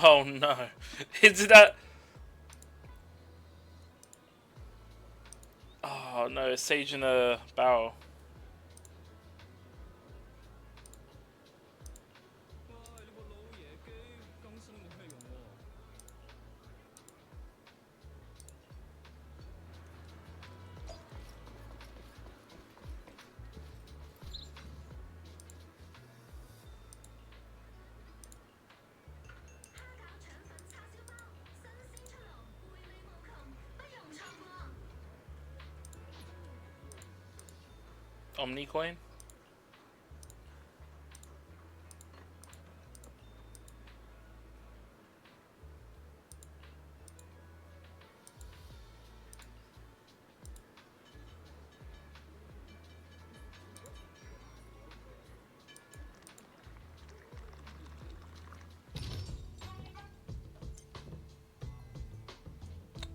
Oh no. Is that... Oh no, it's Sage in a barrel. Omnicoin?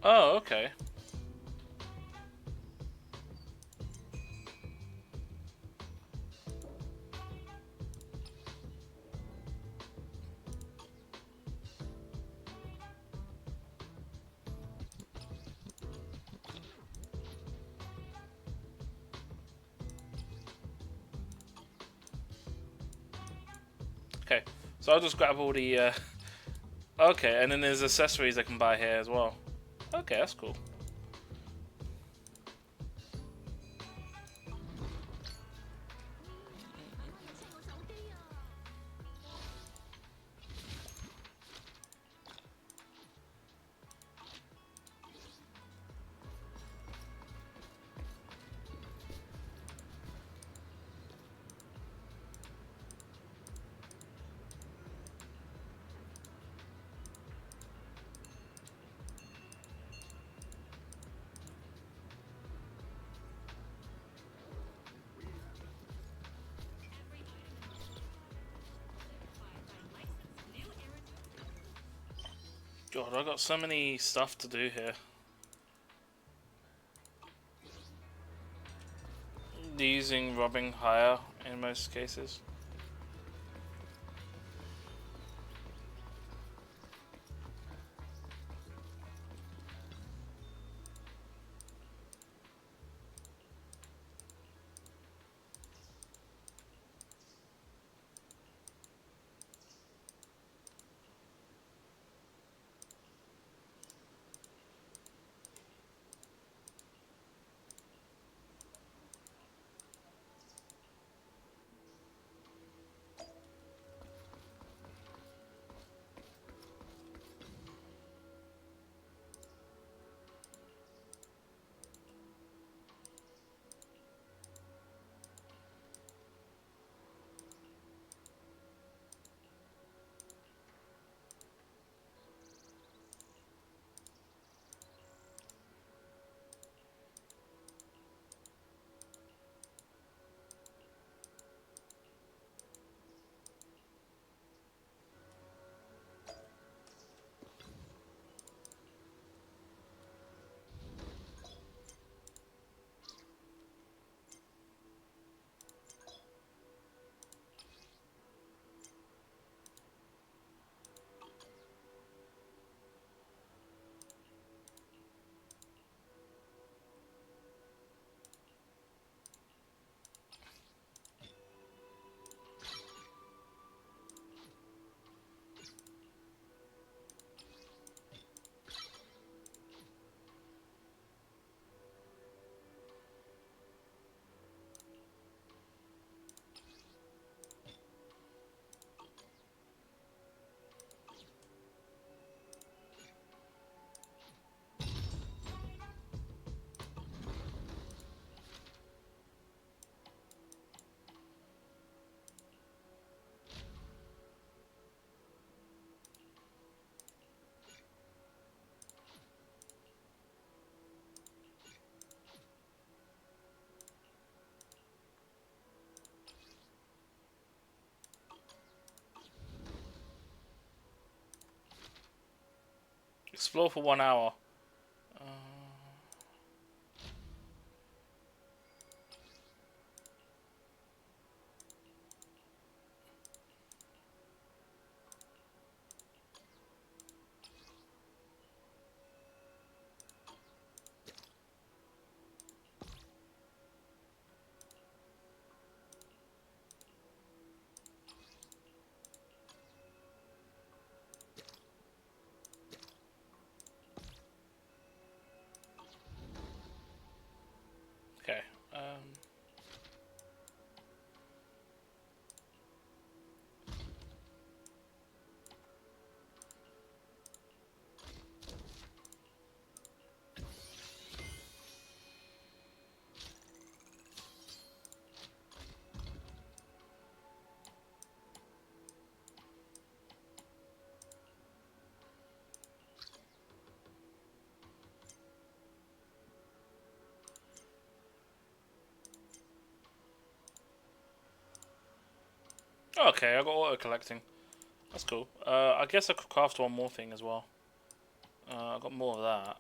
Oh, okay. Okay, so I'll just grab all the, okay, and then there's accessories I can buy here as well. Okay, that's cool. God, I've got so many stuff to do here. Using robbing higher in most cases. Explore for 1 hour. Okay. Okay, I got auto collecting. That's cool. I guess I could craft one more thing as well. I got more of that.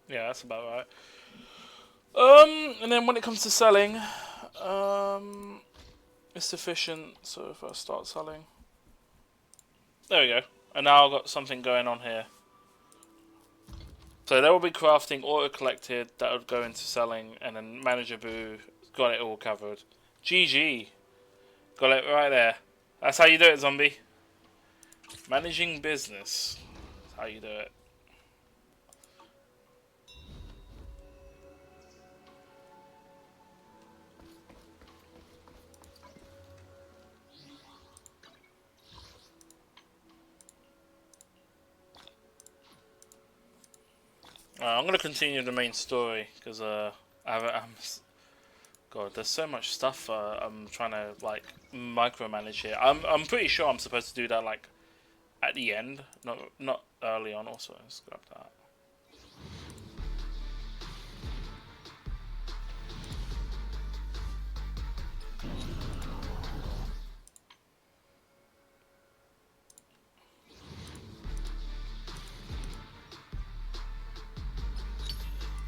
Yeah, that's about right. And then when it comes to selling, it's sufficient. So if I start selling, there we go. And now I've got something going on here. So there will be crafting auto collected that would go into selling, and then Manager Boo got it all covered. GG, got it right there. That's how you do it, zombie. Managing business. That's how you do it. I'm gonna continue the main story because God, there's so much stuff I'm trying to like micromanage here. I'm pretty sure I'm supposed to do that like at the end, not early on. Also, let's grab that.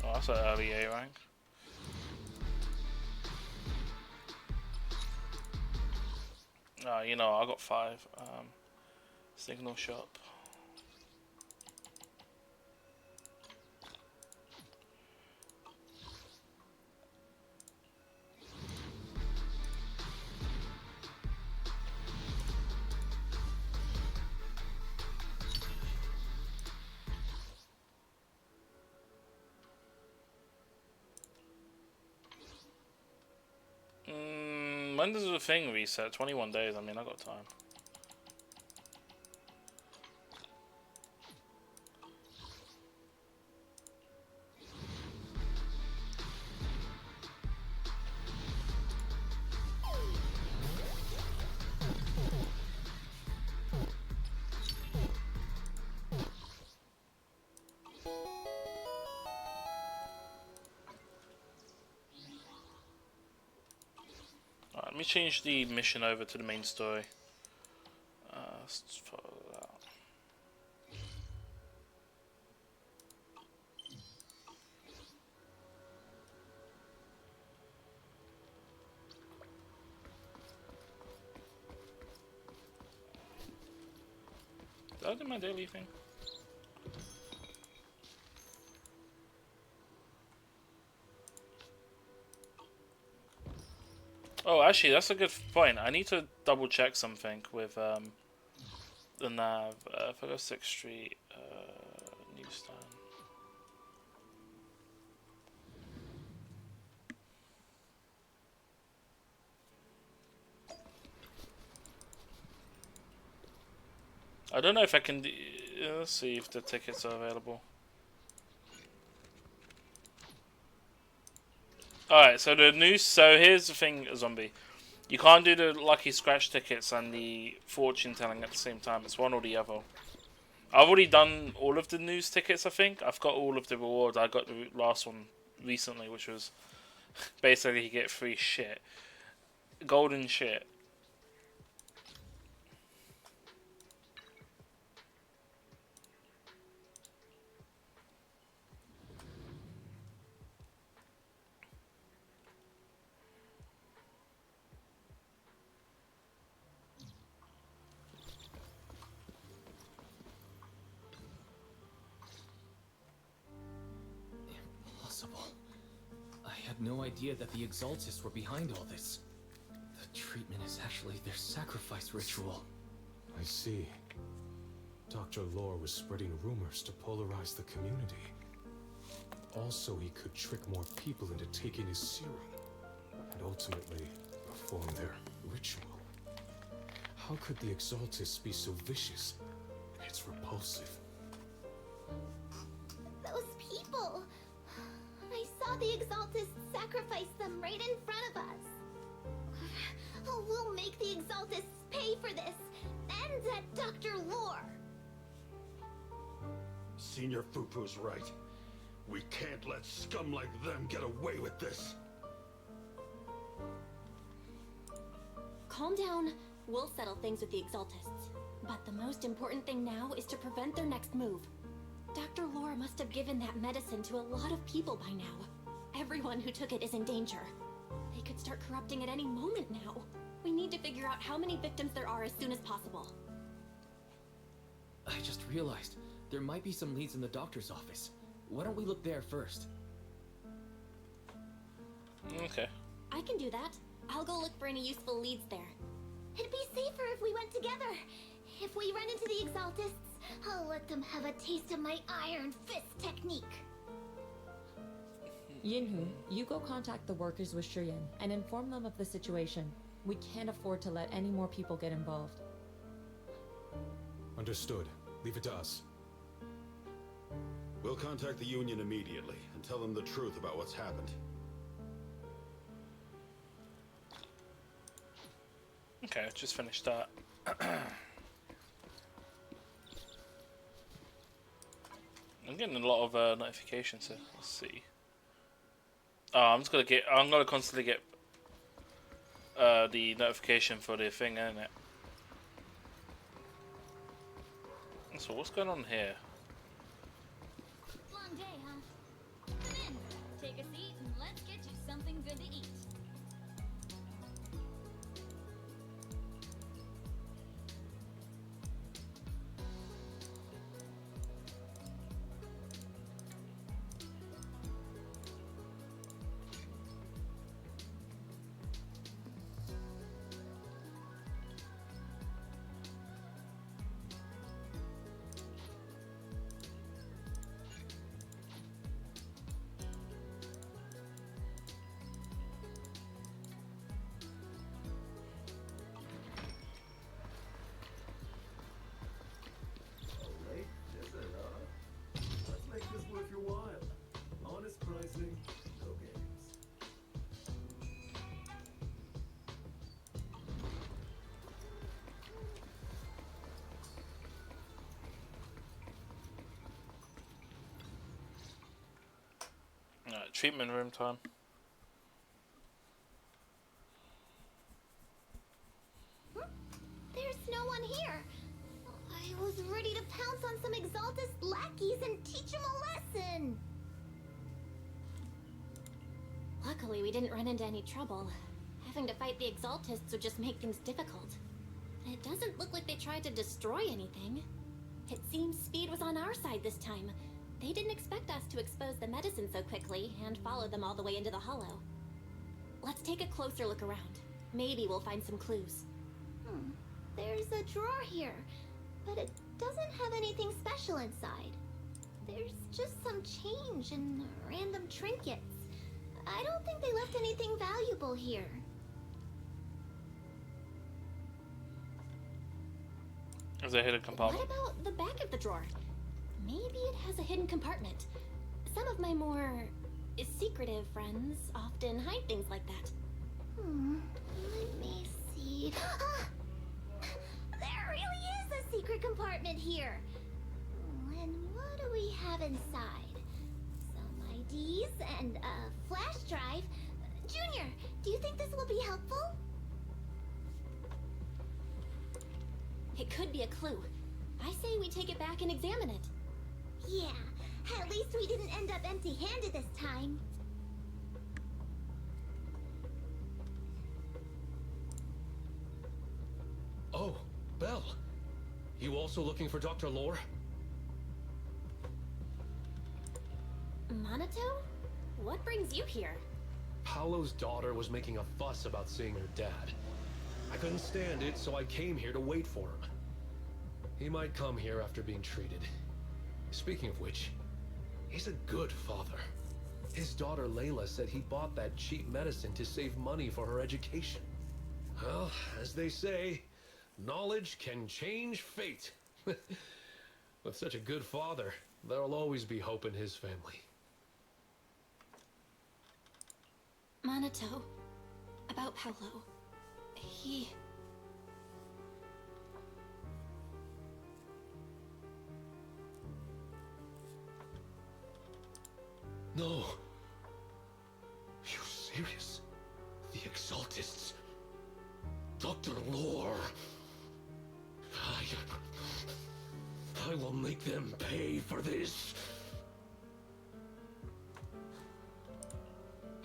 Oh, that's an early A rank. You know, I got 5. Signal shop. When does the thing reset? 21 days. I mean, I got time. Alright, let me change the mission over to the main story. Let's follow that. Did I do my daily thing? Oh, actually, that's a good point. I need to double check something with the nav. If I go 6th Street, newsstand. I don't know if I can. Let's see if the tickets are available. Alright, so the news. So here's the thing, Zombie. You can't do the lucky scratch tickets and the fortune telling at the same time. It's one or the other. I've already done all of the news tickets, I think. I've got all of the rewards. I got the last one recently, which was basically you get free shit. Golden shit. Impossible. I had no idea that the Exaltists were behind all this. The treatment is actually their sacrifice ritual. I see. Dr. Lore was spreading rumors to polarize the community. Also, he could trick more people into taking his serum, and ultimately perform their ritual. How could the Exaltists be so vicious? It's repulsive. Those people! I saw the Exaltists sacrifice them right in front of us. Oh, we'll make the Exaltists pay for this, and that Dr. Lore. Senior Fupu's right. We can't let scum like them get away with this. Calm down. We'll settle things with the Exaltists. But the most important thing now is to prevent their next move. Dr. Lore must have given that medicine to a lot of people by now. Everyone who took it is in danger. They could start corrupting at any moment now. We need to figure out how many victims there are as soon as possible. I just realized there might be some leads in the doctor's office. Why don't we look there first? Okay. I can do that. I'll go look for any useful leads there. It'd be safer if we went together. If we run into the Exaltists, I'll let them have a taste of my Iron Fist technique. Yinhu, you go contact the workers with Shiyin and inform them of the situation. We can't afford to let any more people get involved. Understood. Leave it to us. We'll contact the Union immediately and tell them the truth about what's happened. Okay, just finished that. I'm getting a lot of notifications here. Let's see. Oh, I'm gonna constantly get the notification for the thing, isn't it? So what's going on here? Long day, huh? Come in, take a seat, and let's get you something good to eat. Treatment room time. There's no one here. I was ready to pounce on some Exaltist lackeys and teach them a lesson. Luckily, we didn't run into any trouble. Having to fight the Exaltists would just make things difficult. It doesn't look like they tried to destroy anything. It seems speed was on our side this time. They didn't expect us to expose the medicine so quickly and follow them all the way into the hollow. Let's take a closer look around. Maybe we'll find some clues. There's a drawer here, but it doesn't have anything special inside. There's just some change and random trinkets. I don't think they left anything valuable here. There's a hidden compartment. What about the back of the drawer? Maybe it has a hidden compartment. Some of my more Secretive friends often hide things like that. Let me see. There really is a secret compartment here. And what do we have inside? Some IDs and a flash drive. Junior, do you think this will be helpful? It could be a clue. I say we take it back and examine it. Yeah, at least we didn't end up empty-handed this time. Oh, Belle. You also looking for Dr. Lore? Monato? What brings you here? Paolo's daughter was making a fuss about seeing her dad. I couldn't stand it, so I came here to wait for him. He might come here after being treated. Speaking of which, he's a good father. His daughter Layla said he bought that cheap medicine to save money for her education. Well, as they say, knowledge can change fate. With such a good father, there'll always be hope in his family. Monato. About Paolo. He... No. You serious? The Exaltists? Dr. Lore? I will make them pay for this.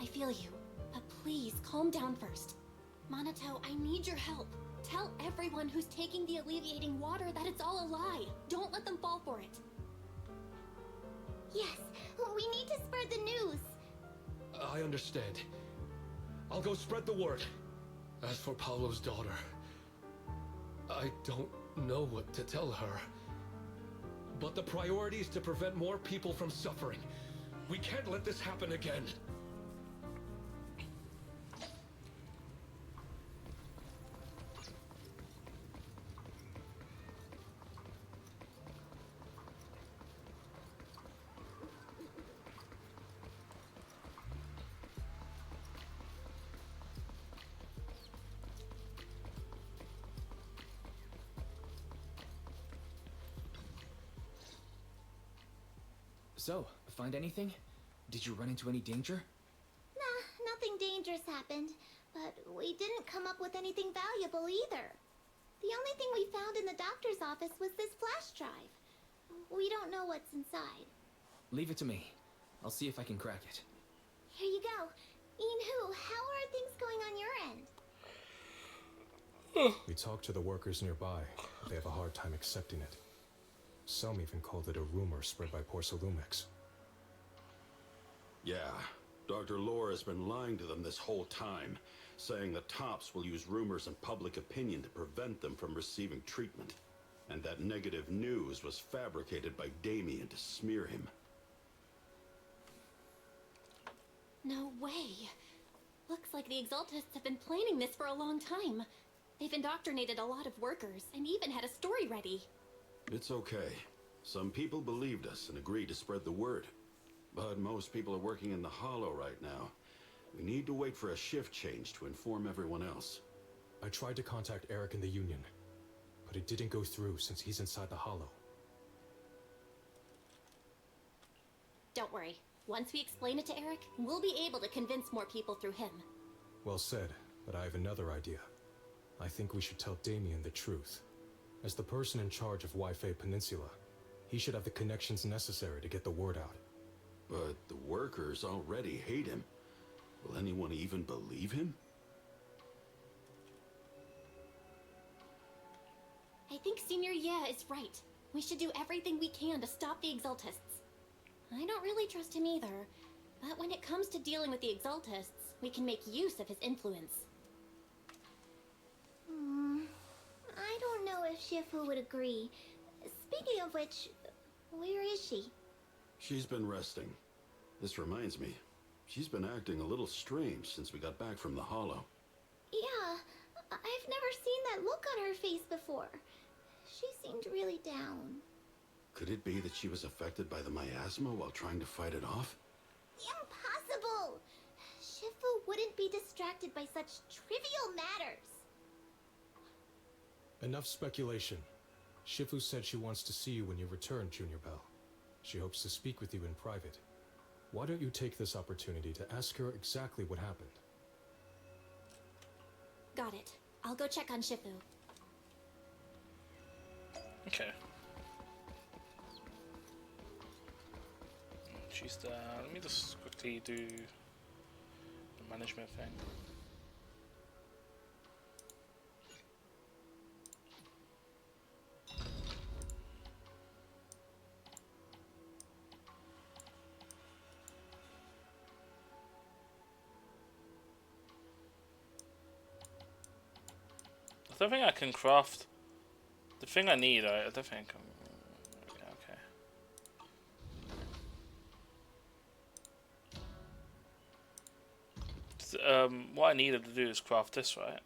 I feel you, but please calm down first. Monato, I need your help. Tell everyone who's taking the alleviating water that it's all a lie. Don't let them fall for it. Yes, we need to spread the news. I understand. I'll go spread the word. As for Paolo's daughter, I don't know what to tell her. But the priority is to prevent more people from suffering. We can't let this happen again. So, find anything? Did you run into any danger? Nah, nothing dangerous happened, but we didn't come up with anything valuable either. The only thing we found in the doctor's office was this flash drive. We don't know what's inside. Leave it to me. I'll see if I can crack it. Here you go. Inhu, how are things going on your end? We talked to the workers nearby. They have a hard time accepting it. Some even called it a rumor spread by Porcelumex. Yeah, Dr. Lore has been lying to them this whole time, saying the Tops will use rumors and public opinion to prevent them from receiving treatment. And that negative news was fabricated by Damien to smear him. No way. Looks like the Exaltists have been planning this for a long time. They've indoctrinated a lot of workers and even had a story ready. It's okay. Some people believed us and agreed to spread the word. But most people are working in the Hollow right now. We need to wait for a shift change to inform everyone else. I tried to contact Eric in the Union, but it didn't go through since he's inside the Hollow. Don't worry. Once we explain it to Eric, we'll be able to convince more people through him. Well said, but I have another idea. I think we should tell Damien the truth. As the person in charge of Wi-Fi Peninsula, he should have the connections necessary to get the word out. But the workers already hate him. Will anyone even believe him? I think Senior Ye is right. We should do everything we can to stop the Exaltists. I don't really trust him either, but when it comes to dealing with the Exaltists, we can make use of his influence. I don't know if Shifu would agree. Speaking of which, where is she? She's been resting. This reminds me, she's been acting a little strange since we got back from the Hollow. Yeah, I've never seen that look on her face before. She seemed really down. Could it be that she was affected by the miasma while trying to fight it off? impossible! Shifu wouldn't be distracted by such trivial matters. Enough speculation. Shifu said she wants to see you when you return, Junior Bell. She hopes to speak with you in private. Why don't you take this opportunity to ask her exactly what happened? Got it. I'll go check on Shifu. Okay. She's there. Let me just quickly do the management thing. I don't think I can craft the thing I need. I don't think I can. Okay. What I needed to do is craft this, right?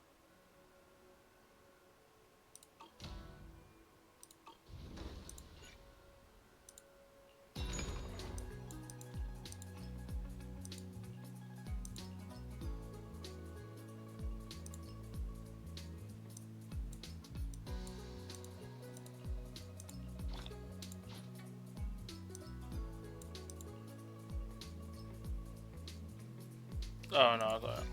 Oh no, I got it.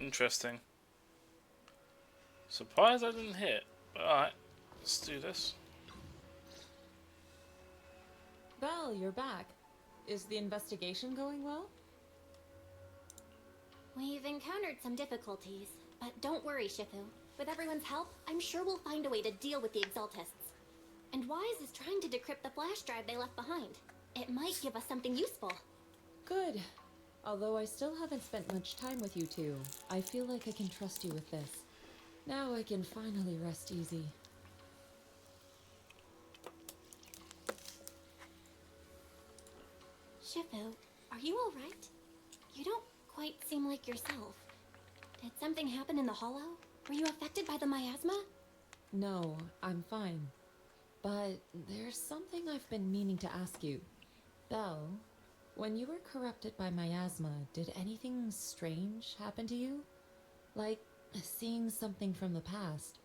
Interesting. Surprised I didn't hit. Alright, let's do this. Belle, you're back. Is the investigation going well? We've encountered some difficulties, but don't worry, Shifu. With everyone's help, I'm sure we'll find a way to deal with the Exaltists. And Wise is trying to decrypt the flash drive they left behind. It might give us something useful. Good. Although I still haven't spent much time with you two, I feel like I can trust you with this. Now I can finally rest easy. Shifu, are you alright? You don't quite seem like yourself. Did something happen in the Hollow? Were you affected by the miasma? No, I'm fine. But there's something I've been meaning to ask you. Belle, when you were corrupted by miasma, did anything strange happen to you? Like seeing something from the past?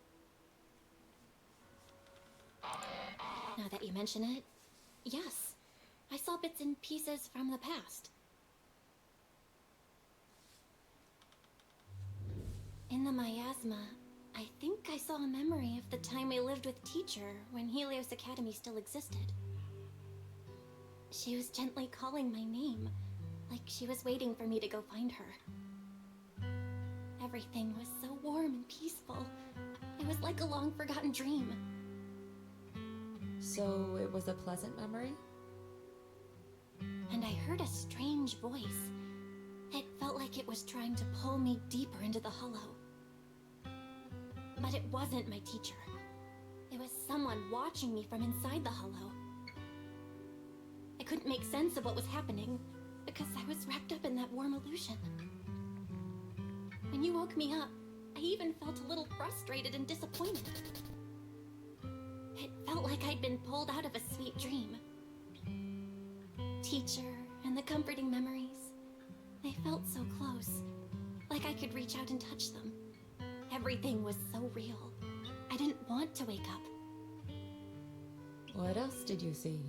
Now that you mention it, yes. I saw bits and pieces from the past. In the miasma, I think I saw a memory of the time we lived with Teacher when Helios Academy still existed. She was gently calling my name, like she was waiting for me to go find her. Everything was so warm and peaceful. It was like a long-forgotten dream. So it was a pleasant memory? And I heard a strange voice. It felt like it was trying to pull me deeper into the Hollow. But it wasn't my teacher. It was someone watching me from inside the Hollow. I couldn't make sense of what was happening. because I was wrapped up in that warm illusion. When you woke me up, I even felt a little frustrated and disappointed. It felt like I'd been pulled out of a sweet dream. Teacher and the comforting memories, they felt so close, like I could reach out and touch them. Everything was so real. I didn't want to wake up. What else did you see?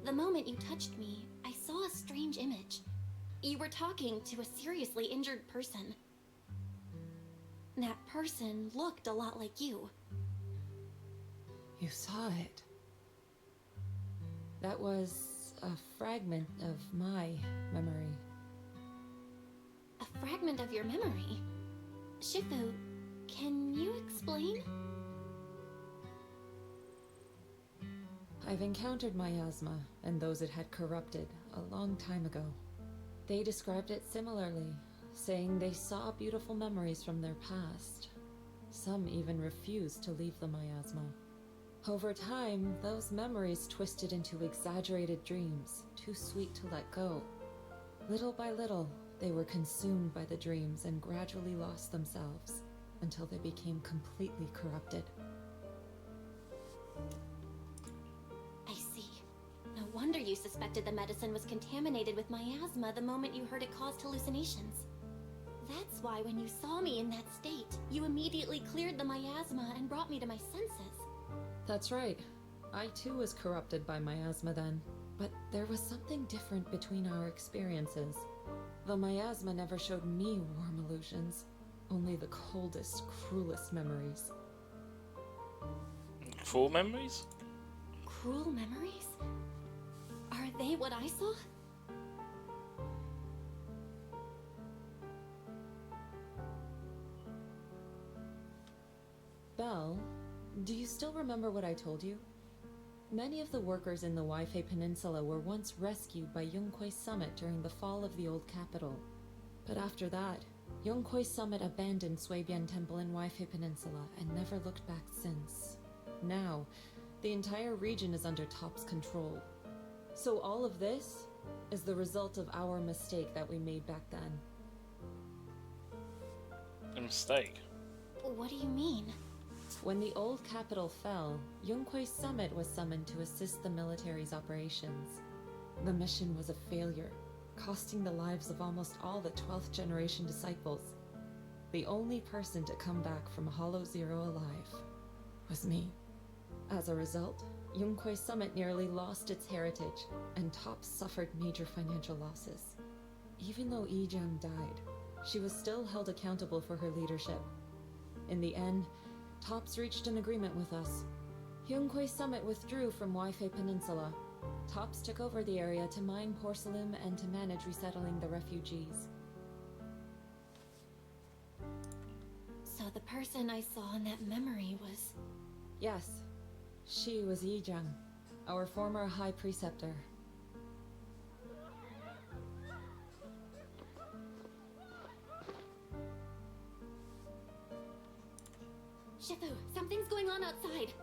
The moment you touched me, I saw a strange image. You were talking to a seriously injured person. That person looked a lot like you. You saw it. That was a fragment of my memory. A fragment of your memory? Shifu, can you explain? I've encountered miasma and those it had corrupted a long time ago. They described it similarly, saying they saw beautiful memories from their past. Some even refused to leave the miasma. Over time, those memories twisted into exaggerated dreams, too sweet to let go. Little by little, they were consumed by the dreams and gradually lost themselves, until they became completely corrupted. I see. No wonder you suspected the medicine was contaminated with miasma the moment you heard it caused hallucinations. That's why when you saw me in that state, you immediately cleared the miasma and brought me to my senses. That's right. I too was corrupted by miasma then, but there was something different between our experiences. The miasma never showed me warm illusions, only the coldest, cruelest memories. Cruel memories? Cruel memories? Are they what I saw? Belle, do you still remember what I told you? Many of the workers in the Waifei Peninsula were once rescued by Yonghui Summit during the fall of the old capital. But after that, Yonghui Summit abandoned Suibian Temple in Waifei Peninsula and never looked back since. Now, the entire region is under Top's control. So all of this is the result of our mistake that we made back then. A mistake? What do you mean? When the old capital fell, Yonghui Summit was summoned to assist the military's operations. The mission was a failure, costing the lives of almost all the 12th generation disciples. The only person to come back from Hollow Zero alive was me. As a result, Yonghui Summit nearly lost its heritage, and Top suffered major financial losses. Even though Yijang died, she was still held accountable for her leadership. In the end, Tops reached an agreement with us. Yonghui Summit withdrew from Waifei Peninsula. Tops took over the area to mine porcelain and to manage resettling the refugees. So the person I saw in that memory was... Yes, she was Yijang, our former High Preceptor. Shifu, something's going on outside.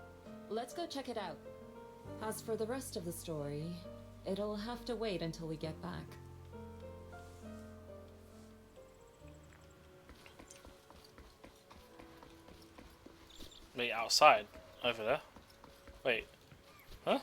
Let's go check it out. As for the rest of the story, it'll have to wait until we get back. Wait, outside? Over there? Wait. Huh?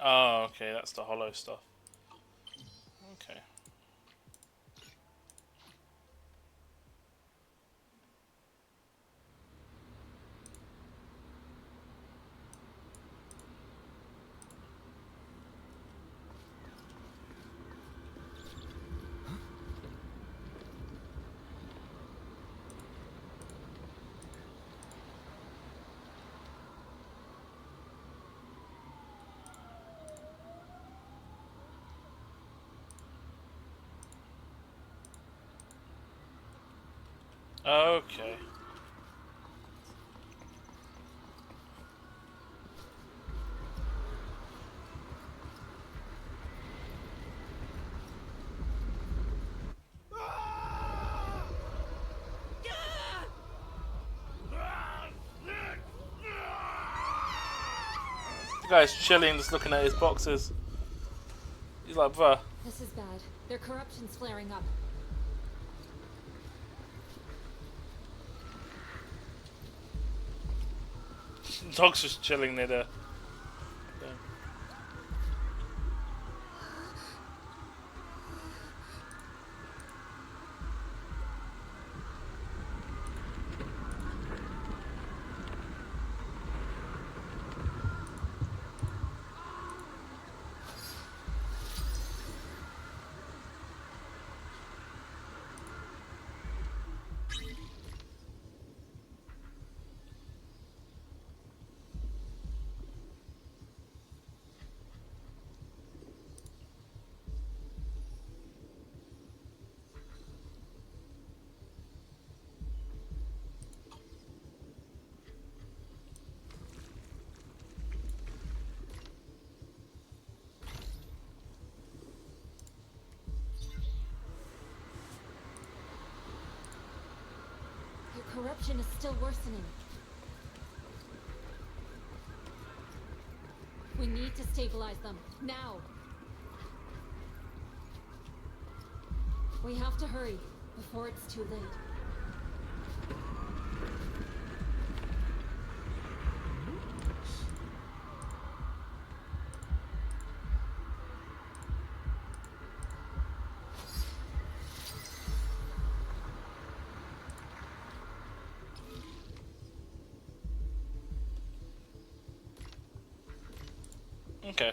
Oh, okay, that's the hollow stuff. Okay. Okay. The guy's chilling, just looking at his boxes. He's like, bruh. This is bad. Their corruption's flaring up. Dog's just chilling near the thing. Their corruption is still worsening. We need to stabilize them, now! We have to hurry, before it's too late. Okay.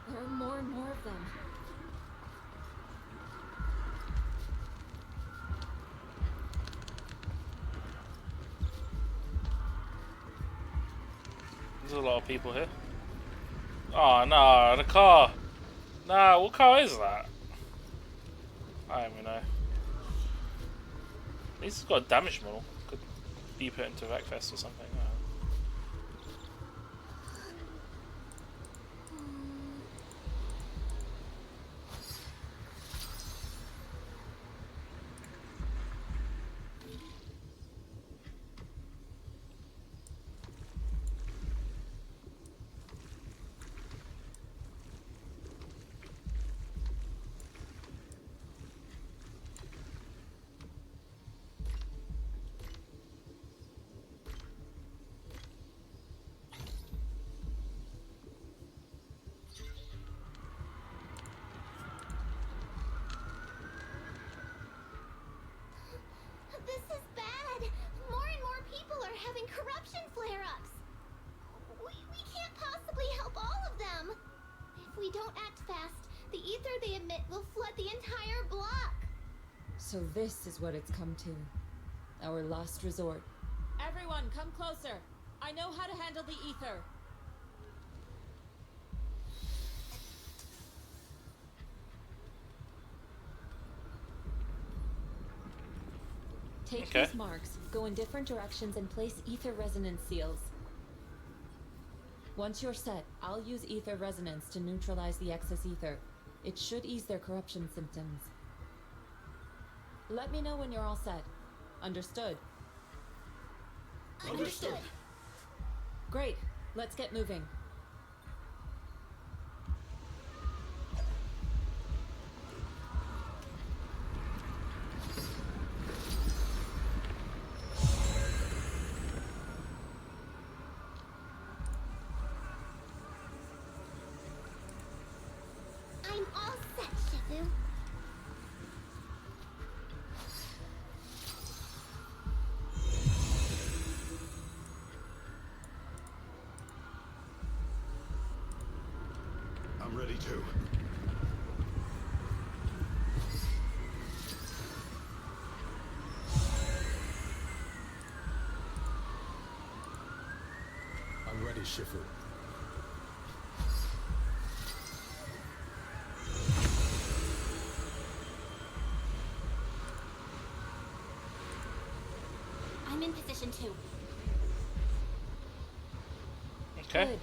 There are more and more of them. There's a lot of people here. Oh no, the car! Nah, what car is that? I don't even know. At least it's got a damage model. Could be put into Wreckfest or something. I don't know. This is bad. More and more people are having corruption flare-ups. We can't possibly help all of them. If we don't act fast, the ether they emit will flood the entire block. So this is what it's come to. Our last resort. Everyone, come closer. I know how to handle the ether. Take these marks, go in different directions, and place ether resonance seals. Once you're set, I'll use ether resonance to neutralize the excess ether. It should ease their corruption symptoms. Let me know when you're all set. Understood? Understood. Great. Let's get moving. I'm all set, Shifu. I'm ready too. Shifu. I'm in position 2. Okay. Good.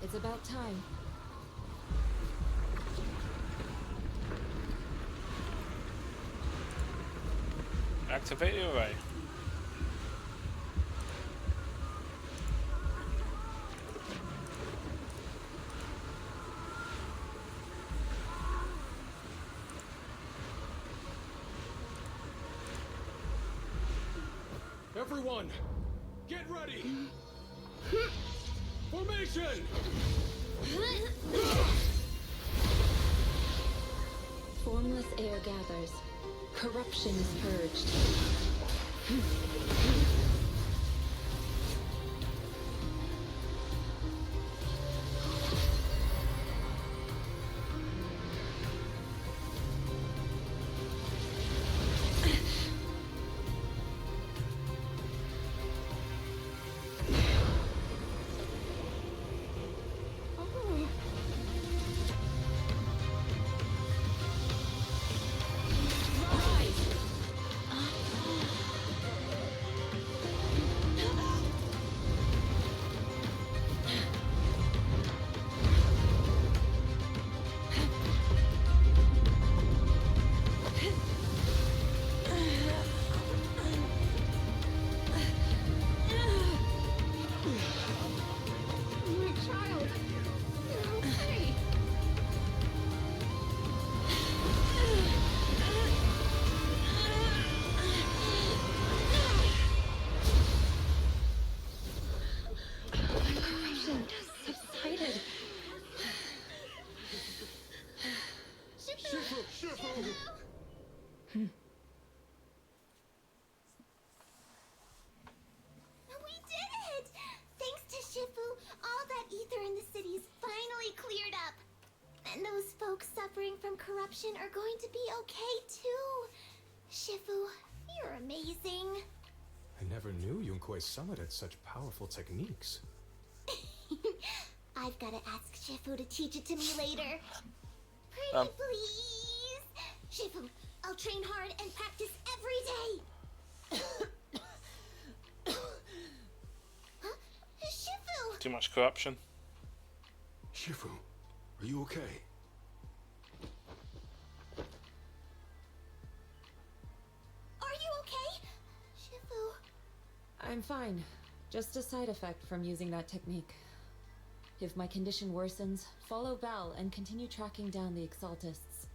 It's about time. Activate the array. Everyone, get ready! Formation! Formless air gathers. Corruption is purged. We did it! Thanks to Shifu, all that ether in the city's finally cleared up. And those folks suffering from corruption are going to be okay too. Shifu, you're amazing. I never knew Yunkwei Summit had such powerful techniques. I've got to ask Shifu to teach it to me later. Pretty please. Shifu, I'll train hard and practice every day. Huh? Shifu! Too much corruption. Shifu, are you okay? Are you okay? Shifu. I'm fine. Just a side effect from using that technique. If my condition worsens, follow Belle and continue tracking down the Exaltists.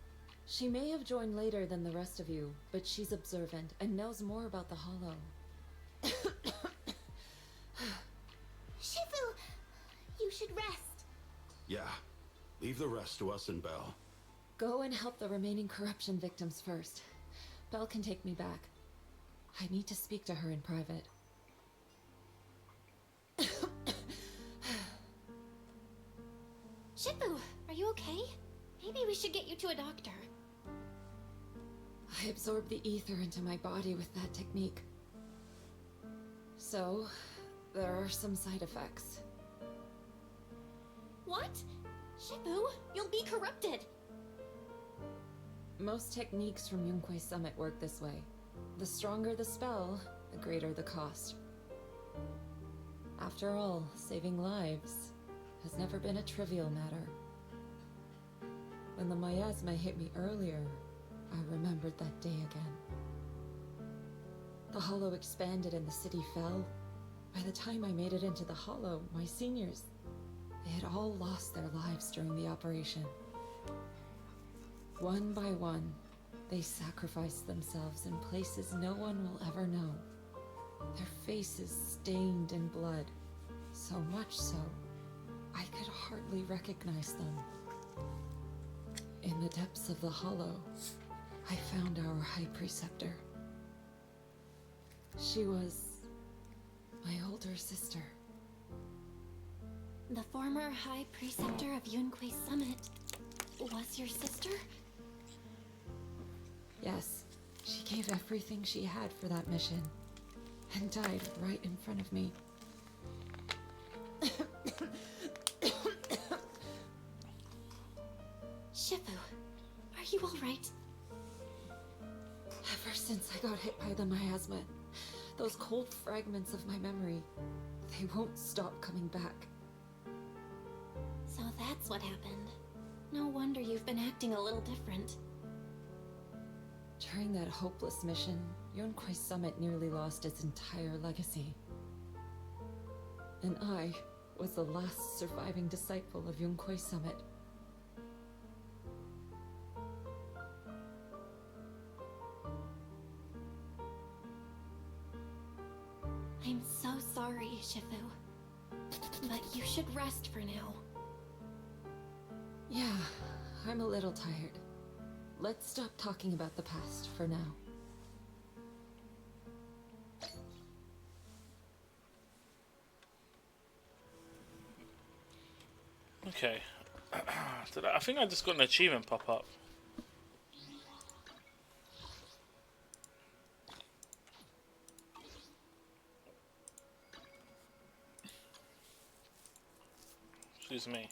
She may have joined later than the rest of you, but she's observant and knows more about the Hollow. Shifu, you should rest. Yeah. Leave the rest to us and Belle. Go and help the remaining corruption victims first. Belle can take me back. I need to speak to her in private. Shifu, are you okay? Maybe we should get you to a doctor. I absorbed the ether into my body with that technique. So, there are some side effects. What? Shifu, you'll be corrupted. Most techniques from Yunkwei Summit work this way. The stronger the spell, the greater the cost. After all, saving lives has never been a trivial matter. When the miasma hit me earlier, I remembered that day again. The Hollow expanded and the city fell. By the time I made it into the Hollow, my seniors, they had all lost their lives during the operation. One by one, they sacrificed themselves in places no one will ever know. Their faces stained in blood, so much so, I could hardly recognize them. In the depths of the Hollow, I found our High Preceptor. She was my older sister. The former High Preceptor of Yunkwei Summit was your sister? Yes, she gave everything she had for that mission, and died right in front of me. Shifu, are you alright? Ever since I got hit by the miasma, those cold fragments of my memory, they won't stop coming back. So that's what happened. No wonder you've been acting a little different. During that hopeless mission, Yonkwai Summit nearly lost its entire legacy. And I was the last surviving disciple of Yonkwai Summit. I'm so sorry, Shifu. But you should rest for now. Yeah, I'm a little tired. Let's stop talking about the past for now. Okay. I think I just got an achievement pop up. Excuse me.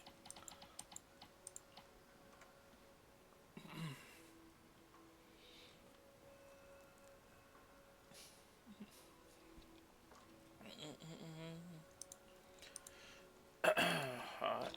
Alright.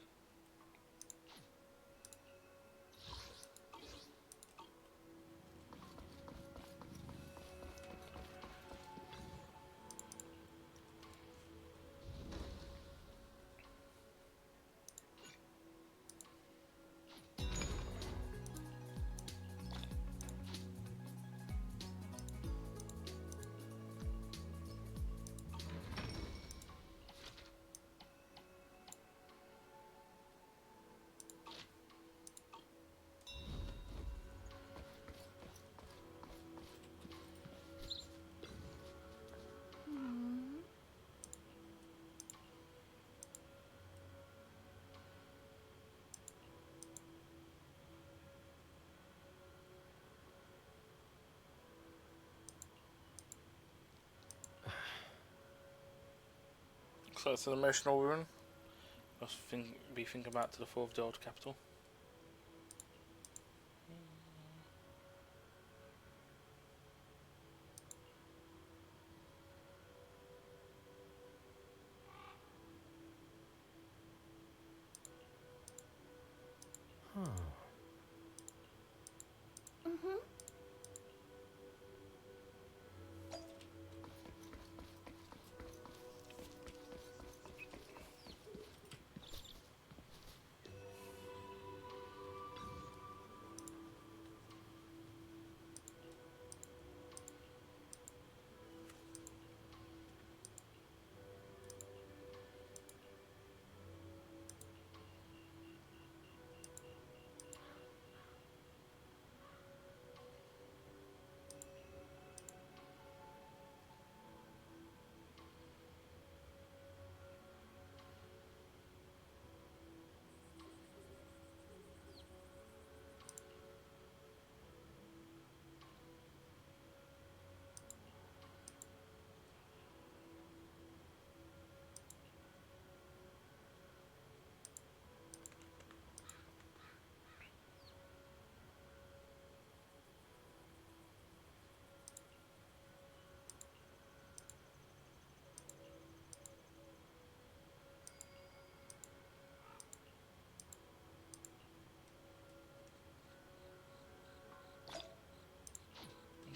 So it's an emotional ruin. Must be thinking back to the fall of the old capital. Mm-hmm.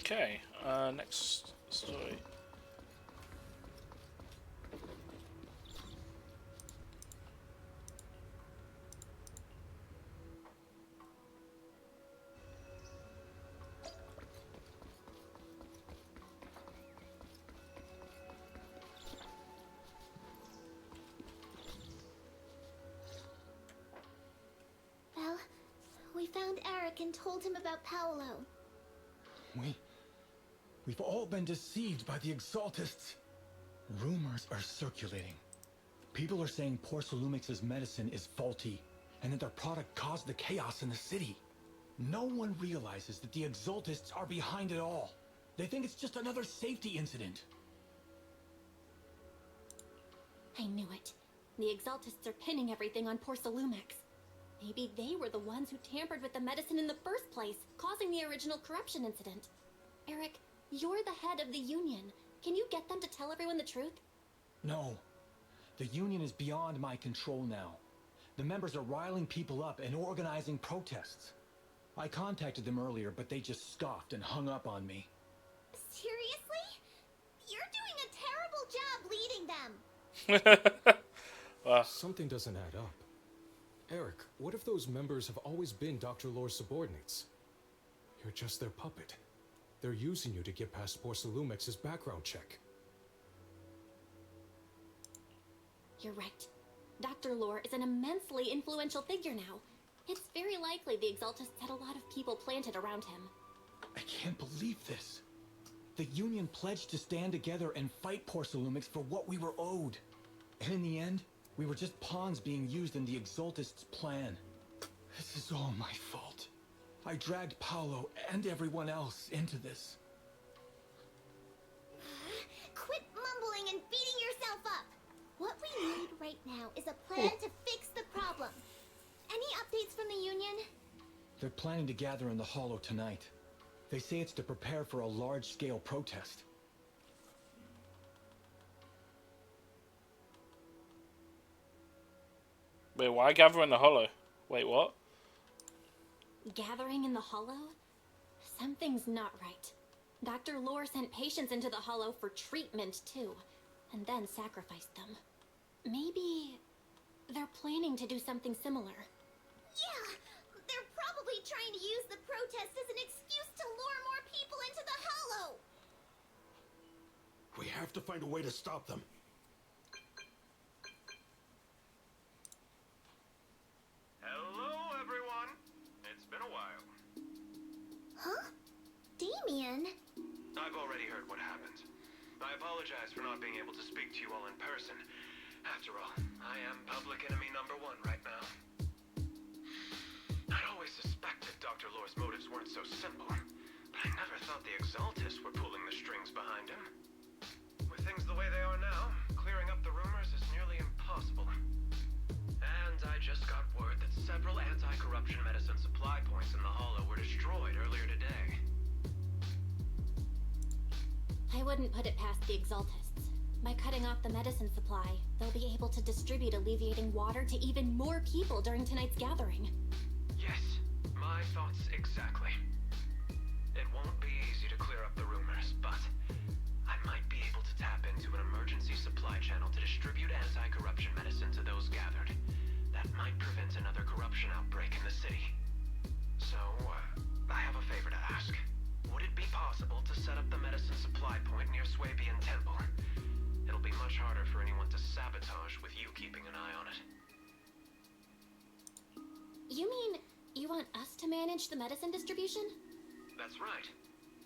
Okay, next story. Well, we found Eric and told him about Paolo. We've all been deceived by the Exaltists. Rumors are circulating. People are saying Porcelumix's medicine is faulty, and that their product caused the chaos in the city. No one realizes that the Exaltists are behind it all. They think it's just another safety incident. I knew it. The Exaltists are pinning everything on Porcelumex. Maybe they were the ones who tampered with the medicine in the first place, causing the original corruption incident. Eric, you're the head of the Union. Can you get them to tell everyone the truth? No. The Union is beyond my control now. The members are riling people up and organizing protests. I contacted them earlier, but they just scoffed and hung up on me. Seriously? You're doing a terrible job leading them. Something doesn't add up. Eric, what if those members have always been Dr. Lore's subordinates? You're just their puppet. They're using you to get past Porcelumex's background check. You're right. Dr. Lore is an immensely influential figure now. It's very likely the Exaltists had a lot of people planted around him. I can't believe this. The Union pledged to stand together and fight Porcelumex for what we were owed. And in the end, we were just pawns being used in the Exaltists' plan. This is all my fault. I dragged Paolo and everyone else into this. Quit mumbling and beating yourself up. What we need right now is a plan to fix the problem. Any updates from the Union? They're planning to gather in the Hollow tonight. They say it's to prepare for a large-scale protest. Wait, why gather in the Hollow? Wait, what? Gathering in the Hollow? Something's not right. Dr. Lore sent patients into the Hollow for treatment, too, and then sacrificed them. Maybe they're planning to do something similar. Yeah, they're probably trying to use the protest as an excuse to lure more people into the Hollow. We have to find a way to stop them. Hello, everyone. It's been a while. Huh? Damien? I've already heard what happened. I apologize for not being able to speak to you all in person. After all, I am public enemy #1 right now. I'd always suspected Dr. Lore's motives weren't so simple, but I never thought the Exaltists were pulling the strings behind him. With things the way they are now, clearing up the rumors is nearly impossible. And I just got word that several anti-corruption medicine supply points in the Hollow were destroyed earlier today. I wouldn't put it past the Exaltists. By cutting off the medicine supply, they'll be able to distribute alleviating water to even more people during tonight's gathering. Yes, my thoughts exactly. It won't be easy to clear up the rumors, but I might be able to tap into an emergency supply channel to distribute anti-corruption medicine to those gathered. That might prevent another corruption outbreak in the city. So, I have a favor to ask. Would it be possible to set up the medicine supply point near Swabian Temple? It'll be much harder for anyone to sabotage with you keeping an eye on it. You mean you want us to manage the medicine distribution? That's right.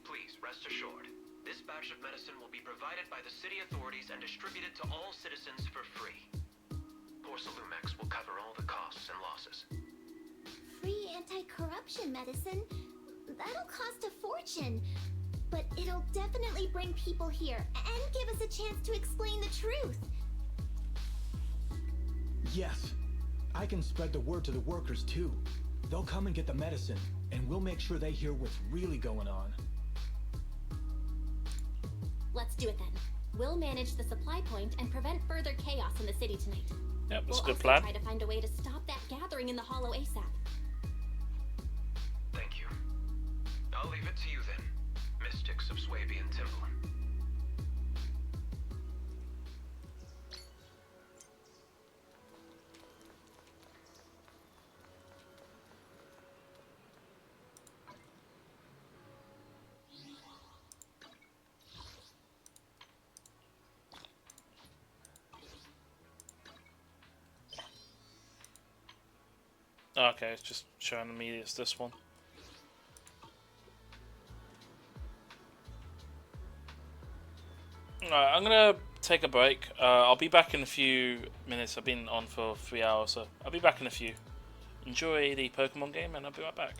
Please, rest assured. This batch of medicine will be provided by the city authorities and distributed to all citizens for free. Porcelumex will cover all the costs and losses. Free anti-corruption medicine? That'll cost a fortune. But it'll definitely bring people here and give us a chance to explain the truth. Yes. I can spread the word to the workers, too. They'll come and get the medicine, and we'll make sure they hear what's really going on. Let's do it then. We'll manage the supply point and prevent further chaos in the city tonight. Yep, that's we'll a good also plan. try to find a way to stop that gathering in the Hollow ASAP. Thank you. I'll leave it to you then, Mystics of Swabian Temple. Okay, it's just showing me it's this one. Alright, I'm gonna take a break. I'll be back in a few minutes. I've been on for 3 hours, so I'll be back in a few. Enjoy the Pokemon game, and I'll be right back.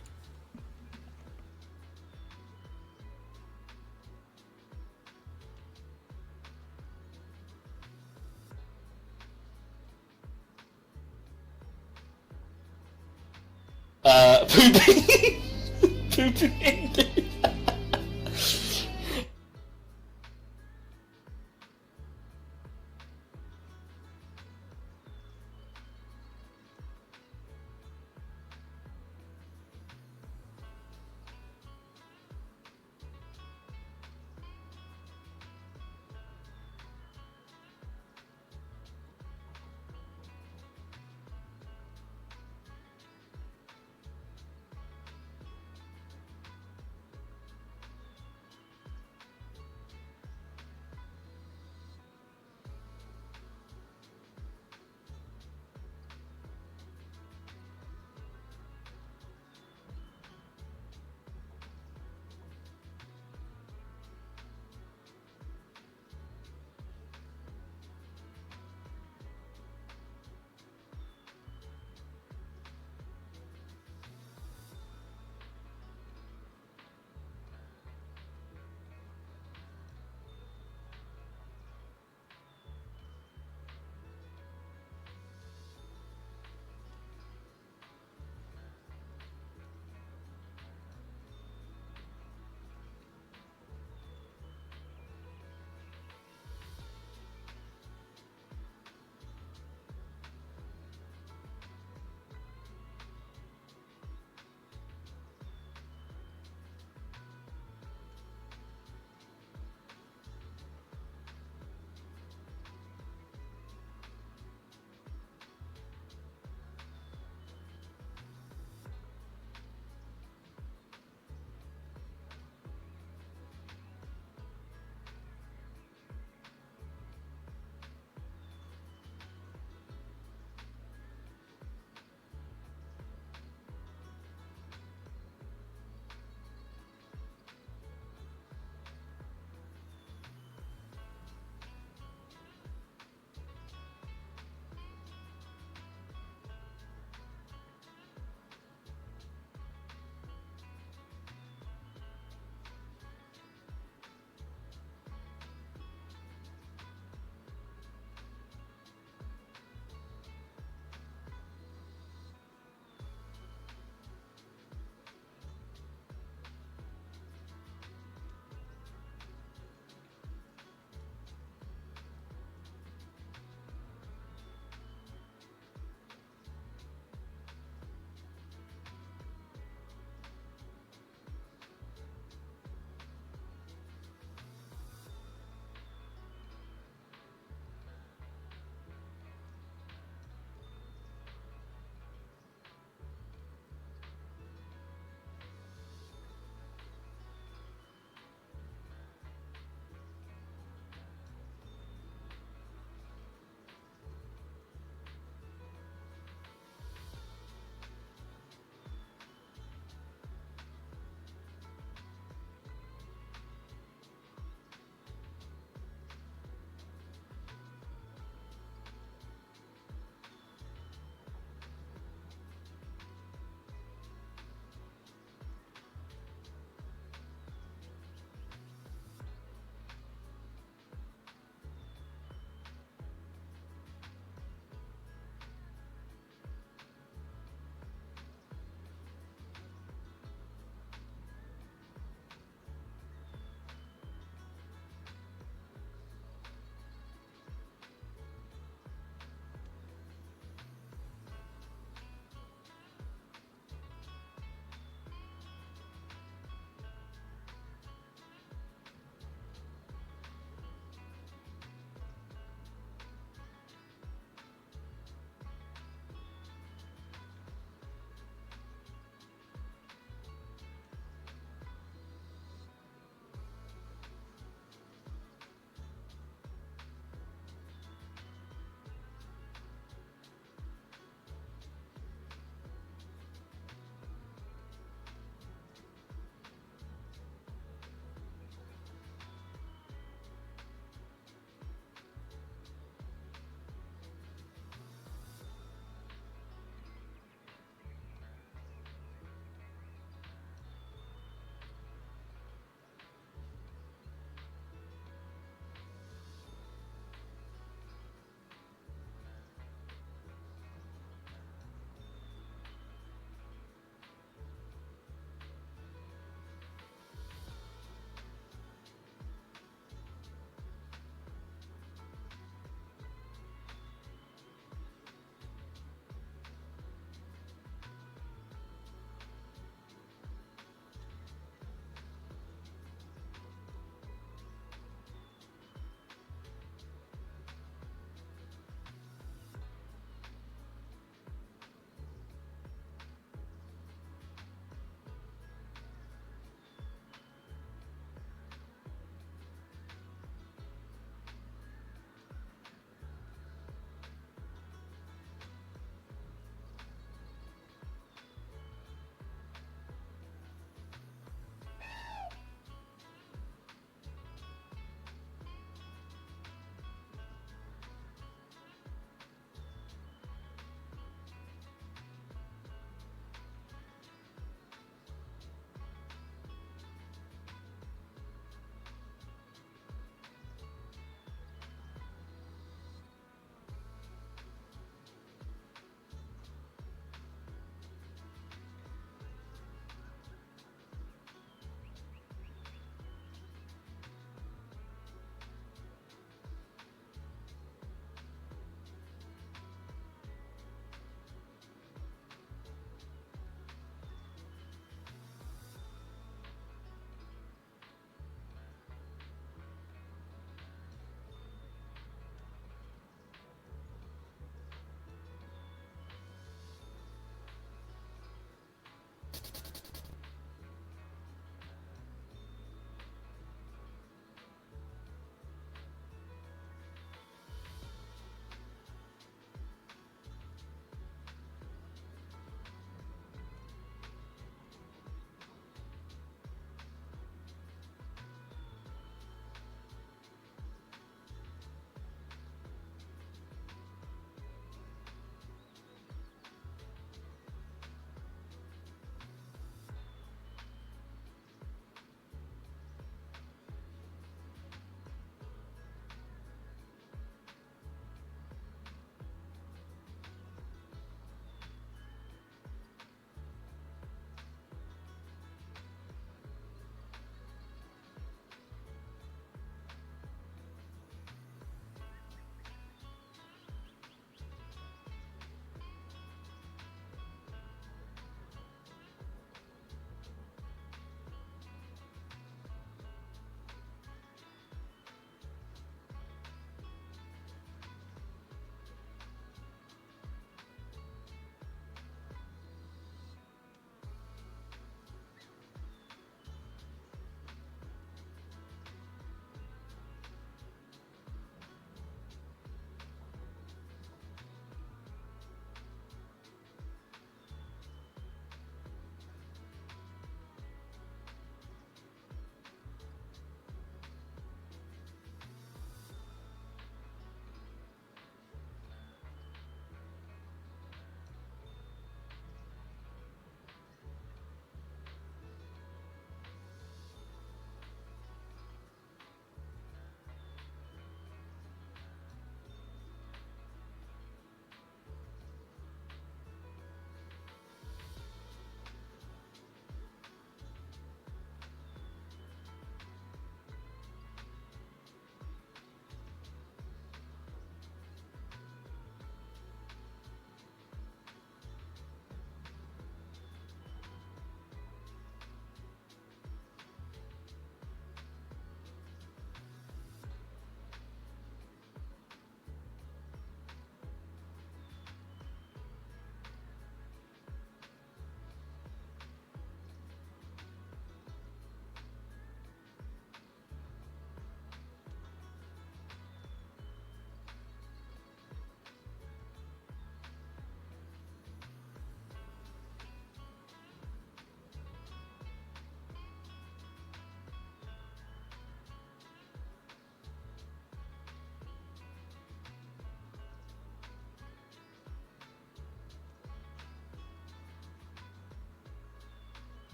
Pooping. Pooping Indy.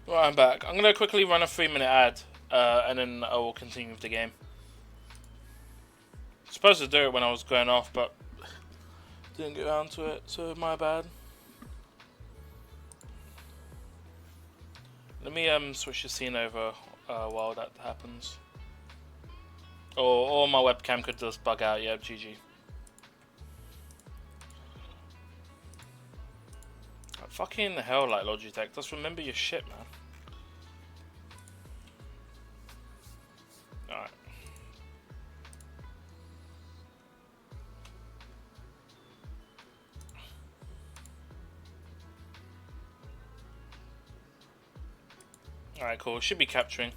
Right, I'm back. I'm gonna quickly run a 3-minute ad, and then I will continue with the game. Supposed to do it when I was going off, but didn't get around to it, so my bad. Let me switch the scene over while that happens. Or my webcam could just bug out. Yeah, GG. Fucking hell, like Logitech. Just remember your shit, man. Alright. Alright, cool. Should be capturing.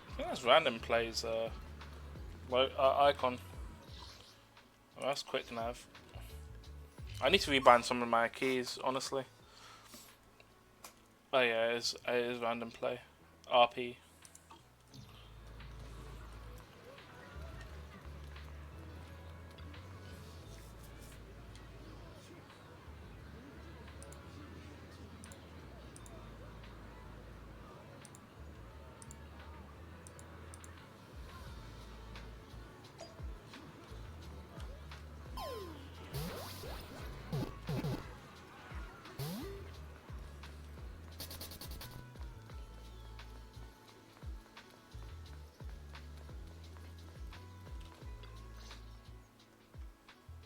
I think that's random plays icon. Oh, that's quick nav. I need to rebind some of my keys, honestly. Oh yeah, it is random play. RP.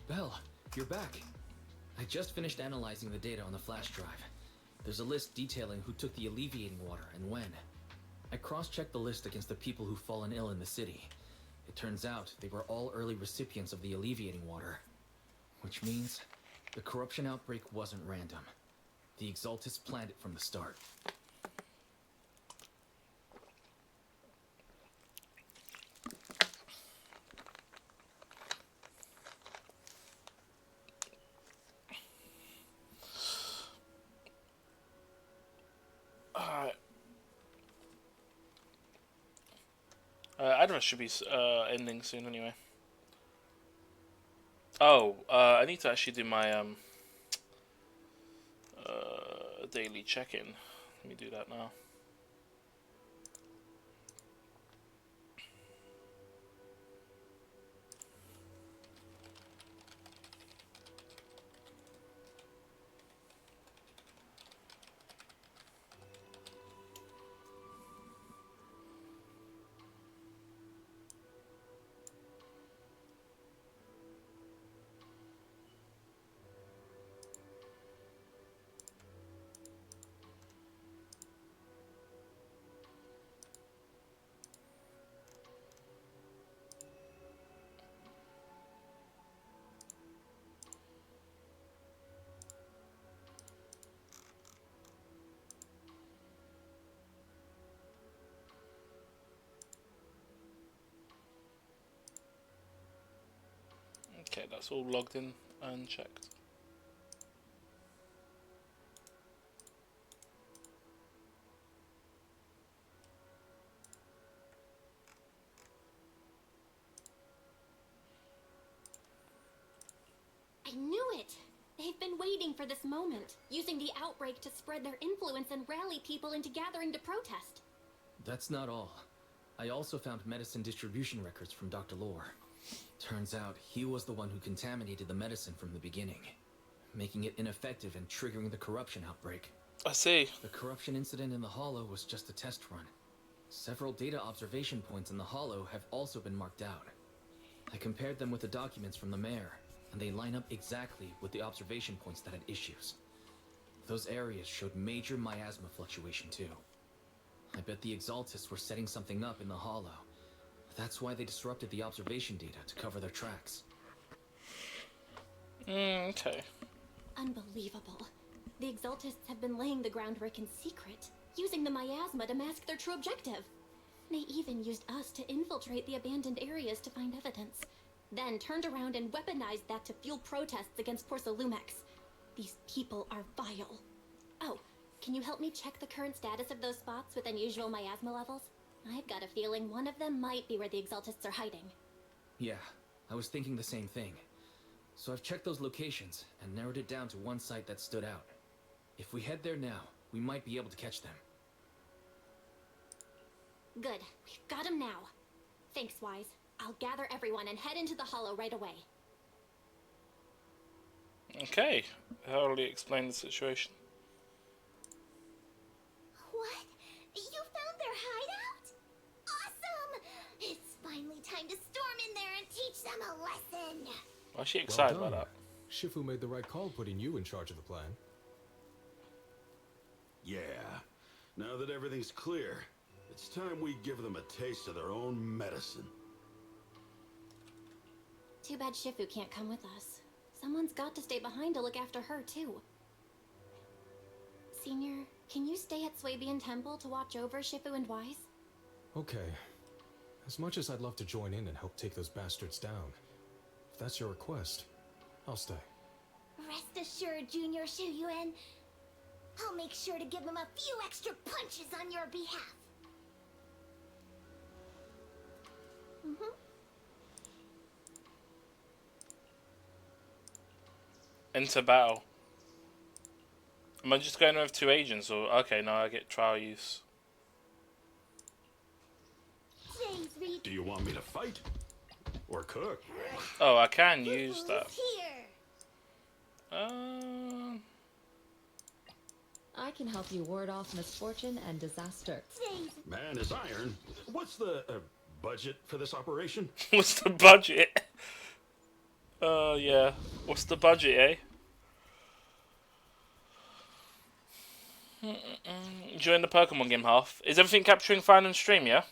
Belle, you're back. I just finished analyzing the data on the flash drive. There's a list detailing who took the alleviating water and when. I cross-checked the list against the people who've fallen ill in the city. It turns out they were all early recipients of the alleviating water. Which means the corruption outbreak wasn't random. The Exaltists planned it from the start. Advent should be ending soon anyway. Oh, I need to actually do my daily check-in. Let me do that now. Okay, that's all logged in and checked. I knew it! They've been waiting for this moment, using the outbreak to spread their influence and rally people into gathering to protest. That's not all. I also found medicine distribution records from Dr. Lore. Turns out he was the one who contaminated the medicine from the beginning, making it ineffective and triggering the corruption outbreak. I see. The corruption incident in the Hollow was just a test run. Several data observation points in the Hollow have also been marked out. I compared them with the documents from the mayor, and they line up exactly with the observation points that had issues. Those areas showed major miasma fluctuation too. I bet the Exaltists were setting something up in the Hollow. That's why they disrupted the observation data to cover their tracks. Okay. Unbelievable. The Exaltists have been laying the groundwork in secret, using the miasma to mask their true objective. They even used us to infiltrate the abandoned areas to find evidence, then turned around and weaponized that to fuel protests against Porcelumex. These people are vile. Oh, can you help me check the current status of those spots with unusual miasma levels? I've got a feeling one of them might be where the Exaltists are hiding. Yeah, I was thinking the same thing. So I've checked those locations and narrowed it down to one site that stood out. If we head there now, we might be able to catch them. Good, we've got them now. Thanks, Wise. I'll gather everyone and head into the Hollow right away. Okay. Thoroughly explain the situation. What? You found their hideout? Awesome! It's finally time to storm in there and teach them a lesson. Why is she excited Well about done. that? Shifu made the right call putting you in charge of the plan. Yeah. Now that everything's clear, it's time we give them a taste of their own medicine. Too bad Shifu can't come with us. Someone's got to stay behind to look after her, too. Senior, can you stay at Swabian Temple to watch over Shifu and Wise? Okay. As much as I'd love to join in and help take those bastards down, if that's your request, I'll stay. Rest assured, Junior Shuyuan. I'll make sure to give them a few extra punches on your behalf. Into battle. Am I just going with 2 agents, or okay? No, I get trial use. Do you want me to fight? Or cook? Oh, I can use that. I can help you ward off misfortune and disaster. Man is iron. What's the budget for this operation? What's the budget? Yeah. What's the budget, eh? Join the Pokemon game half. Is everything capturing fine on stream, yeah?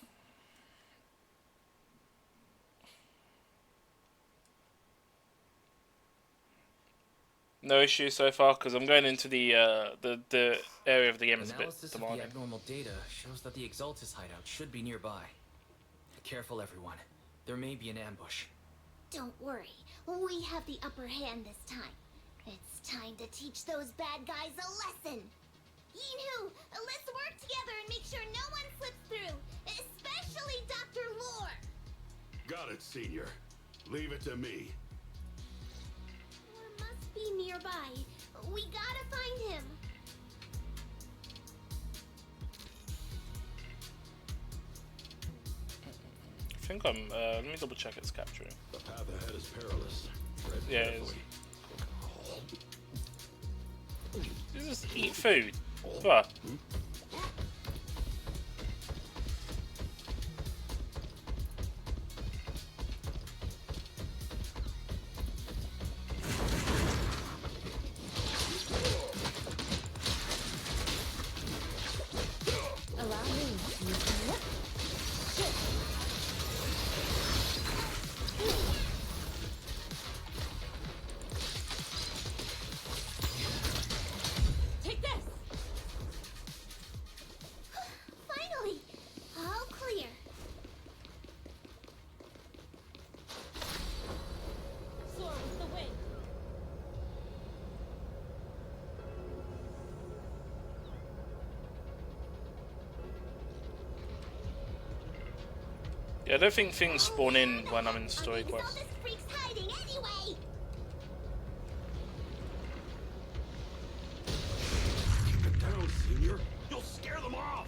No issue so far, because I'm going into the area of the game is a bit Analysis of the demanding. abnormal data shows that the Exaltis hideout should be nearby. Be careful, everyone. There may be an ambush. Don't worry, we have the upper hand this time. It's time to teach those bad guys a lesson. Yinu, let's work together and make sure no one slips through, especially Dr. Lore. Got it, Senior. Leave it to me. Lore must be nearby. We gotta find him. I think I'm. Let me double check it's capturing. The path ahead is perilous. Tread Yeah, it is. carefully. You just eat food. What? Allow me. Take this! Finally! All clear. Soar with the wind. Yeah, I don't think things spawn in when I'm in story quest. Freak's hiding anyway! Keep it down, Senior. You'll scare them off.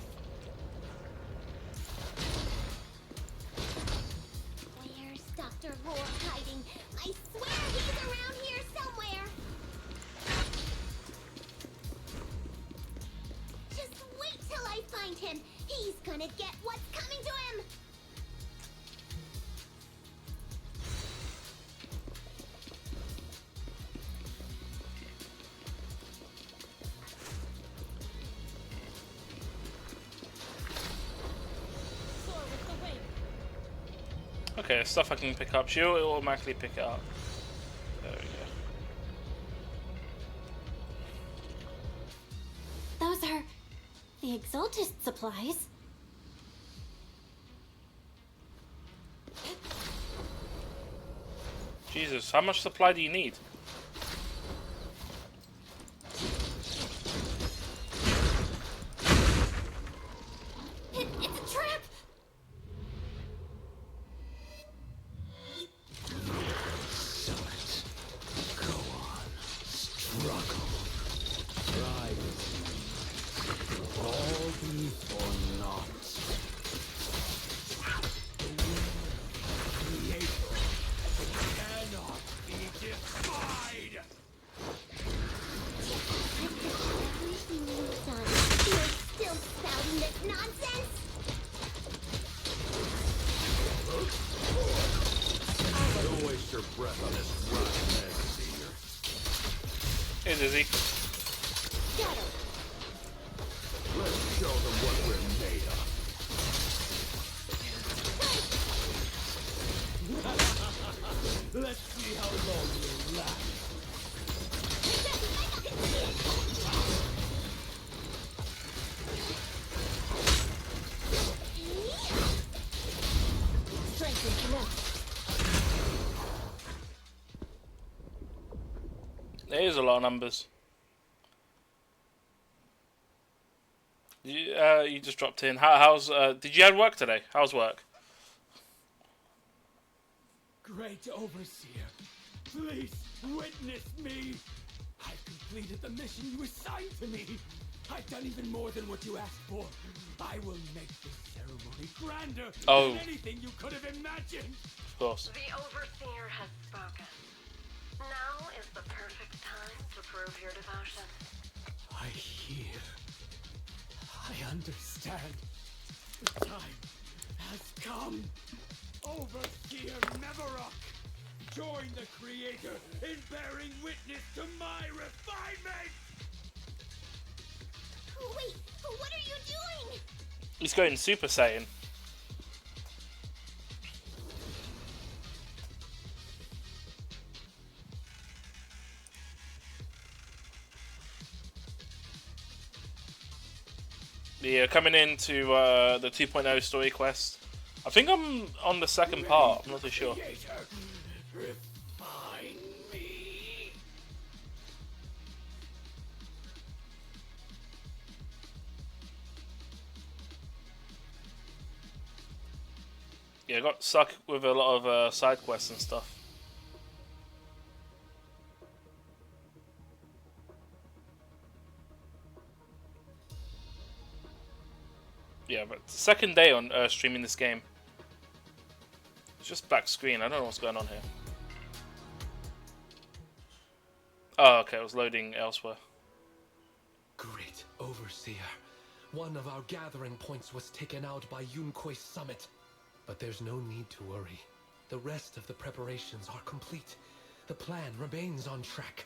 Where's Dr. Lore hiding? I swear he's around here somewhere! Just wait till I find him! He's gonna get what's coming to him! Okay, stuff I can pick up. She'll automatically pick it up. There we go. Those are the Exaltist supplies. Jesus, how much supply do you need? It's a trap! Go on. Struggle. Try this. All be for naught. Creator cannot be defied! Everything you've done, you're still spouting this nonsense? Don't waste your breath on this rotten egg, Senior. Hey, Dizzy. Shut up. Let's show them what we're made of. Let's see how long you'll last. Strength and connect. There's a lot of numbers. You just dropped in. How's did you have work today? How's work? Great Overseer, please witness me. I've completed the mission you assigned to me. I've done even more than what you asked for. I will make this ceremony grander than anything you could have imagined. Of course. The Overseer has spoken. Now is the perfect time to prove your devotion. I hear. I understand. The time has come. Overseer Mevarok, join the Creator in bearing witness to my refinement! Wait, what are you doing? He's going Super Saiyan. Yeah, coming into the 2.0 story quest. I think I'm on the second part. I'm not too sure. Refine me. Yeah, I got stuck with a lot of side quests and stuff. Yeah, but second day on streaming this game. It's just black screen. I don't know what's going on here. Oh, okay. It was loading elsewhere. Great Overseer. One of our gathering points was taken out by Yunque's summit. But there's no need to worry. The rest of the preparations are complete. The plan remains on track.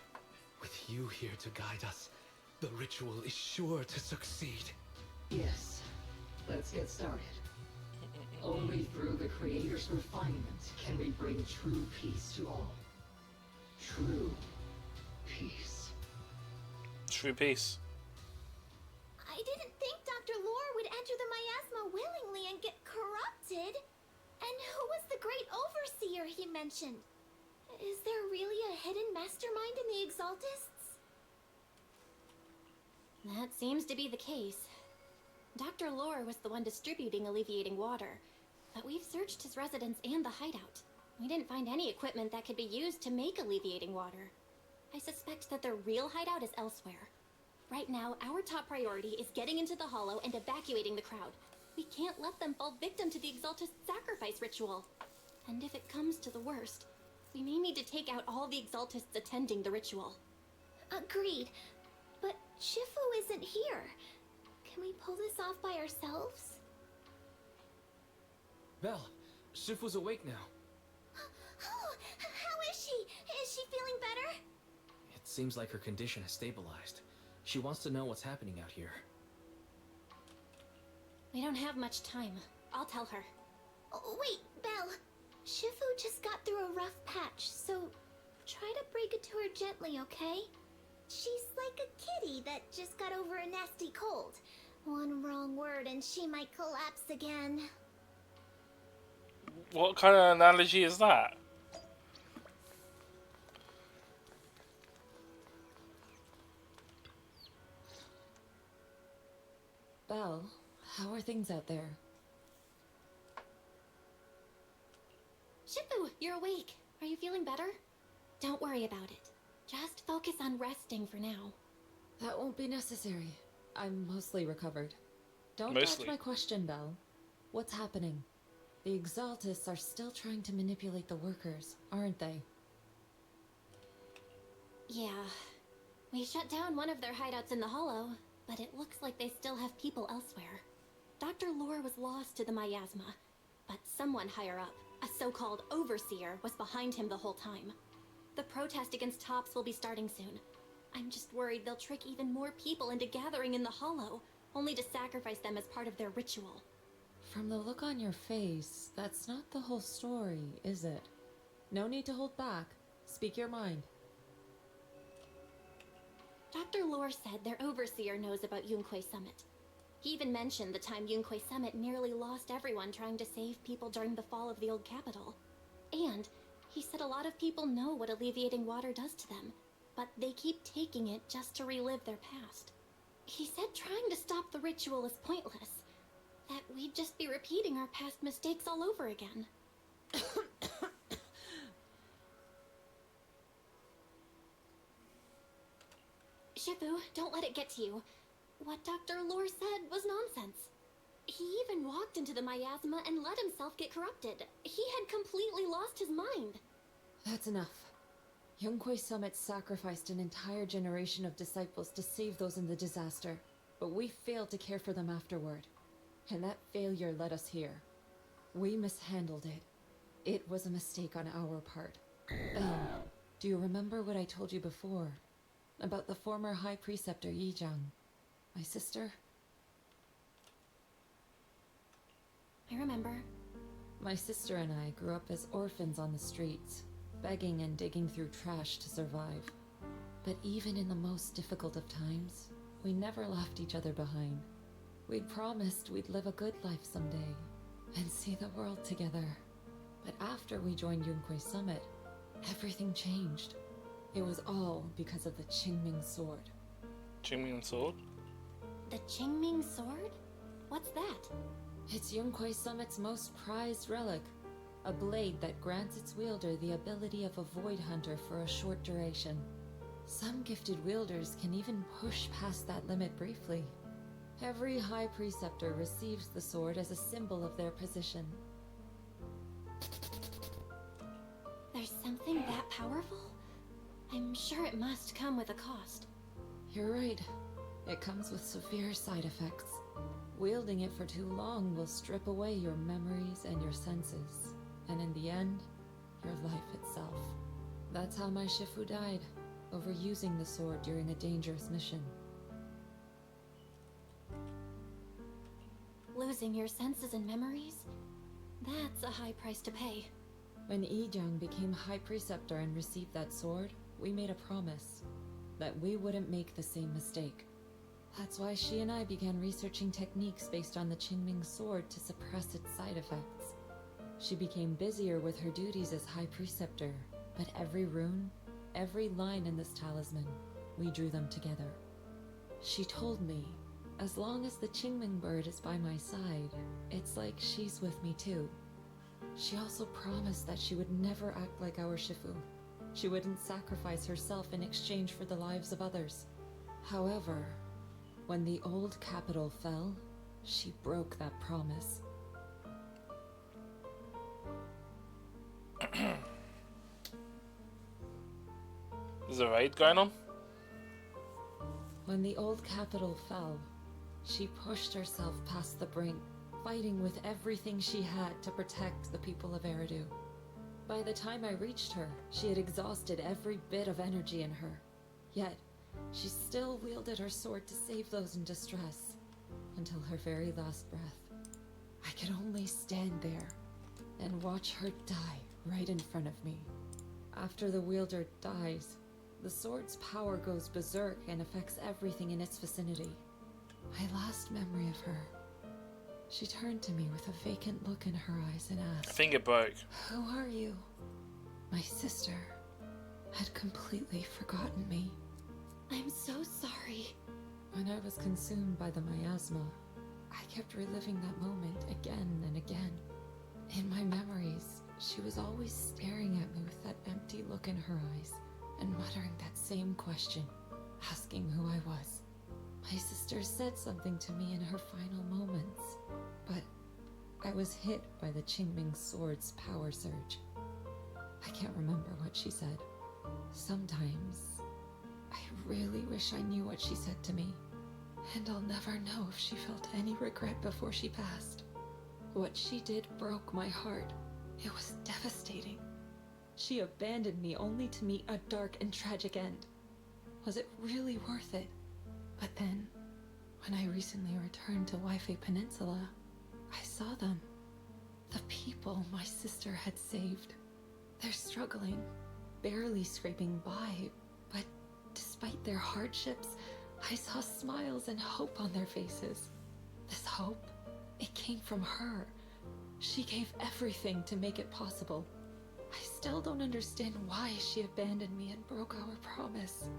With you here to guide us, the ritual is sure to succeed. Yes. Let's get started. Only through the Creator's refinement can we bring true peace to all. True peace. True peace. I didn't think Dr. Lore would enter the miasma willingly and get corrupted. And who was the great overseer he mentioned? Is there really a hidden mastermind in the Exaltists? That seems to be the case. Dr. Lore was the one distributing alleviating water, but we've searched his residence and the hideout. We didn't find any equipment that could be used to make alleviating water. I suspect that their real hideout is elsewhere. Right now, our top priority is getting into the Hollow and evacuating the crowd. We can't let them fall victim to the Exaltist sacrifice ritual. And if it comes to the worst, we may need to take out all the Exaltists attending the ritual. Agreed. But Shifu isn't here. Can we pull this off by ourselves? Belle, Shifu's awake now. Oh, how is she? Is she feeling better? It seems like her condition has stabilized. She wants to know what's happening out here. We don't have much time. I'll tell her. Oh, wait, Belle. Shifu just got through a rough patch, so try to break it to her gently, okay? She's like a kitty that just got over a nasty cold. One wrong word and she might collapse again. What kind of analogy is that? Belle, how are things out there? Shifu, you're awake. Are you feeling better? Don't worry about it. Just focus on resting for now. That won't be necessary. I'm mostly recovered. Don't Mostly. dodge my question, Belle. What's happening? The Exaltists are still trying to manipulate the workers, aren't they? Yeah. We shut down one of their hideouts in the Hollow, but it looks like they still have people elsewhere. Dr. Lore was lost to the miasma, but someone higher up, a so-called overseer, was behind him the whole time. The protest against Tops will be starting soon. I'm just worried they'll trick even more people into gathering in the Hollow, only to sacrifice them as part of their ritual. From the look on your face, that's not the whole story, is it? No need to hold back. Speak your mind. Dr. Lore said their overseer knows about Yunque Summit. He even mentioned the time Yunque Summit nearly lost everyone trying to save people during the fall of the old capital. And he said a lot of people know what alleviating water does to them, but they keep taking it just to relive their past. He said trying to stop the ritual is pointless, that we'd just be repeating our past mistakes all over again. Shifu, don't let it get to you. What Dr. Lore said was nonsense. He even walked into the miasma and let himself get corrupted. He had completely lost his mind. That's enough. Yunque Summit sacrificed an entire generation of disciples to save those in the disaster, but we failed to care for them afterward. And that failure led us here. We mishandled it. It was a mistake on our part. Belle, do you remember what I told you before? About the former High Preceptor Yizhang? My sister? I remember. My sister and I grew up as orphans on the streets, begging and digging through trash to survive. But even in the most difficult of times, we never left each other behind. We'd promised we'd live a good life someday, and see the world together. But after we joined Yunque Summit, everything changed. It was all because of the Qingming Sword. Qingming Sword? The Qingming Sword? What's that? It's Yunque Summit's most prized relic. A blade that grants its wielder the ability of a Void Hunter for a short duration. Some gifted wielders can even push past that limit briefly. Every High Preceptor receives the sword as a symbol of their position. There's something that powerful? I'm sure it must come with a cost. You're right. It comes with severe side effects. Wielding it for too long will strip away your memories and your senses. And in the end, your life itself. That's how my Shifu died, overusing the sword during a dangerous mission. Losing your senses and memories? That's a high price to pay. When Yizhang became High Preceptor and received that sword, we made a promise that we wouldn't make the same mistake. That's why she and I began researching techniques based on the Qingming Sword to suppress its side effects. She became busier with her duties as High Preceptor, but every rune, every line in this talisman, we drew them together. She told me, as long as the Qingming bird is by my side, it's like she's with me too. She also promised that she would never act like our Shifu. She wouldn't sacrifice herself in exchange for the lives of others. However, when the old capital fell, she broke that promise. Is there a raid going on? When the old capital fell, she pushed herself past the brink, fighting with everything she had to protect the people of Eridu. By the time I reached her, she had exhausted every bit of energy in her. Yet, she still wielded her sword to save those in distress, until her very last breath. I could only stand there and watch her die right in front of me. After the wielder dies, the sword's power goes berserk and affects everything in its vicinity. My last memory of her, she turned to me with a vacant look in her eyes and asked, I think it broke. "Who are you?" My sister had completely forgotten me. I'm so sorry. When I was consumed by the miasma, I kept reliving that moment again and again. In my memories, she was always staring at me with that empty look in her eyes and muttering that same question, asking who I was. My sister said something to me in her final moments, but I was hit by the Qingming sword's power surge. I can't remember what she said. Sometimes, I really wish I knew what she said to me, and I'll never know if she felt any regret before she passed. What she did broke my heart. It was devastating. She abandoned me only to meet a dark and tragic end. Was it really worth it? But then, when I recently returned to Waifei Peninsula, I saw them. The people my sister had saved. They're struggling, barely scraping by, but despite their hardships, I saw smiles and hope on their faces. This hope, it came from her. She gave everything to make it possible. I still don't understand why she abandoned me and broke our promise.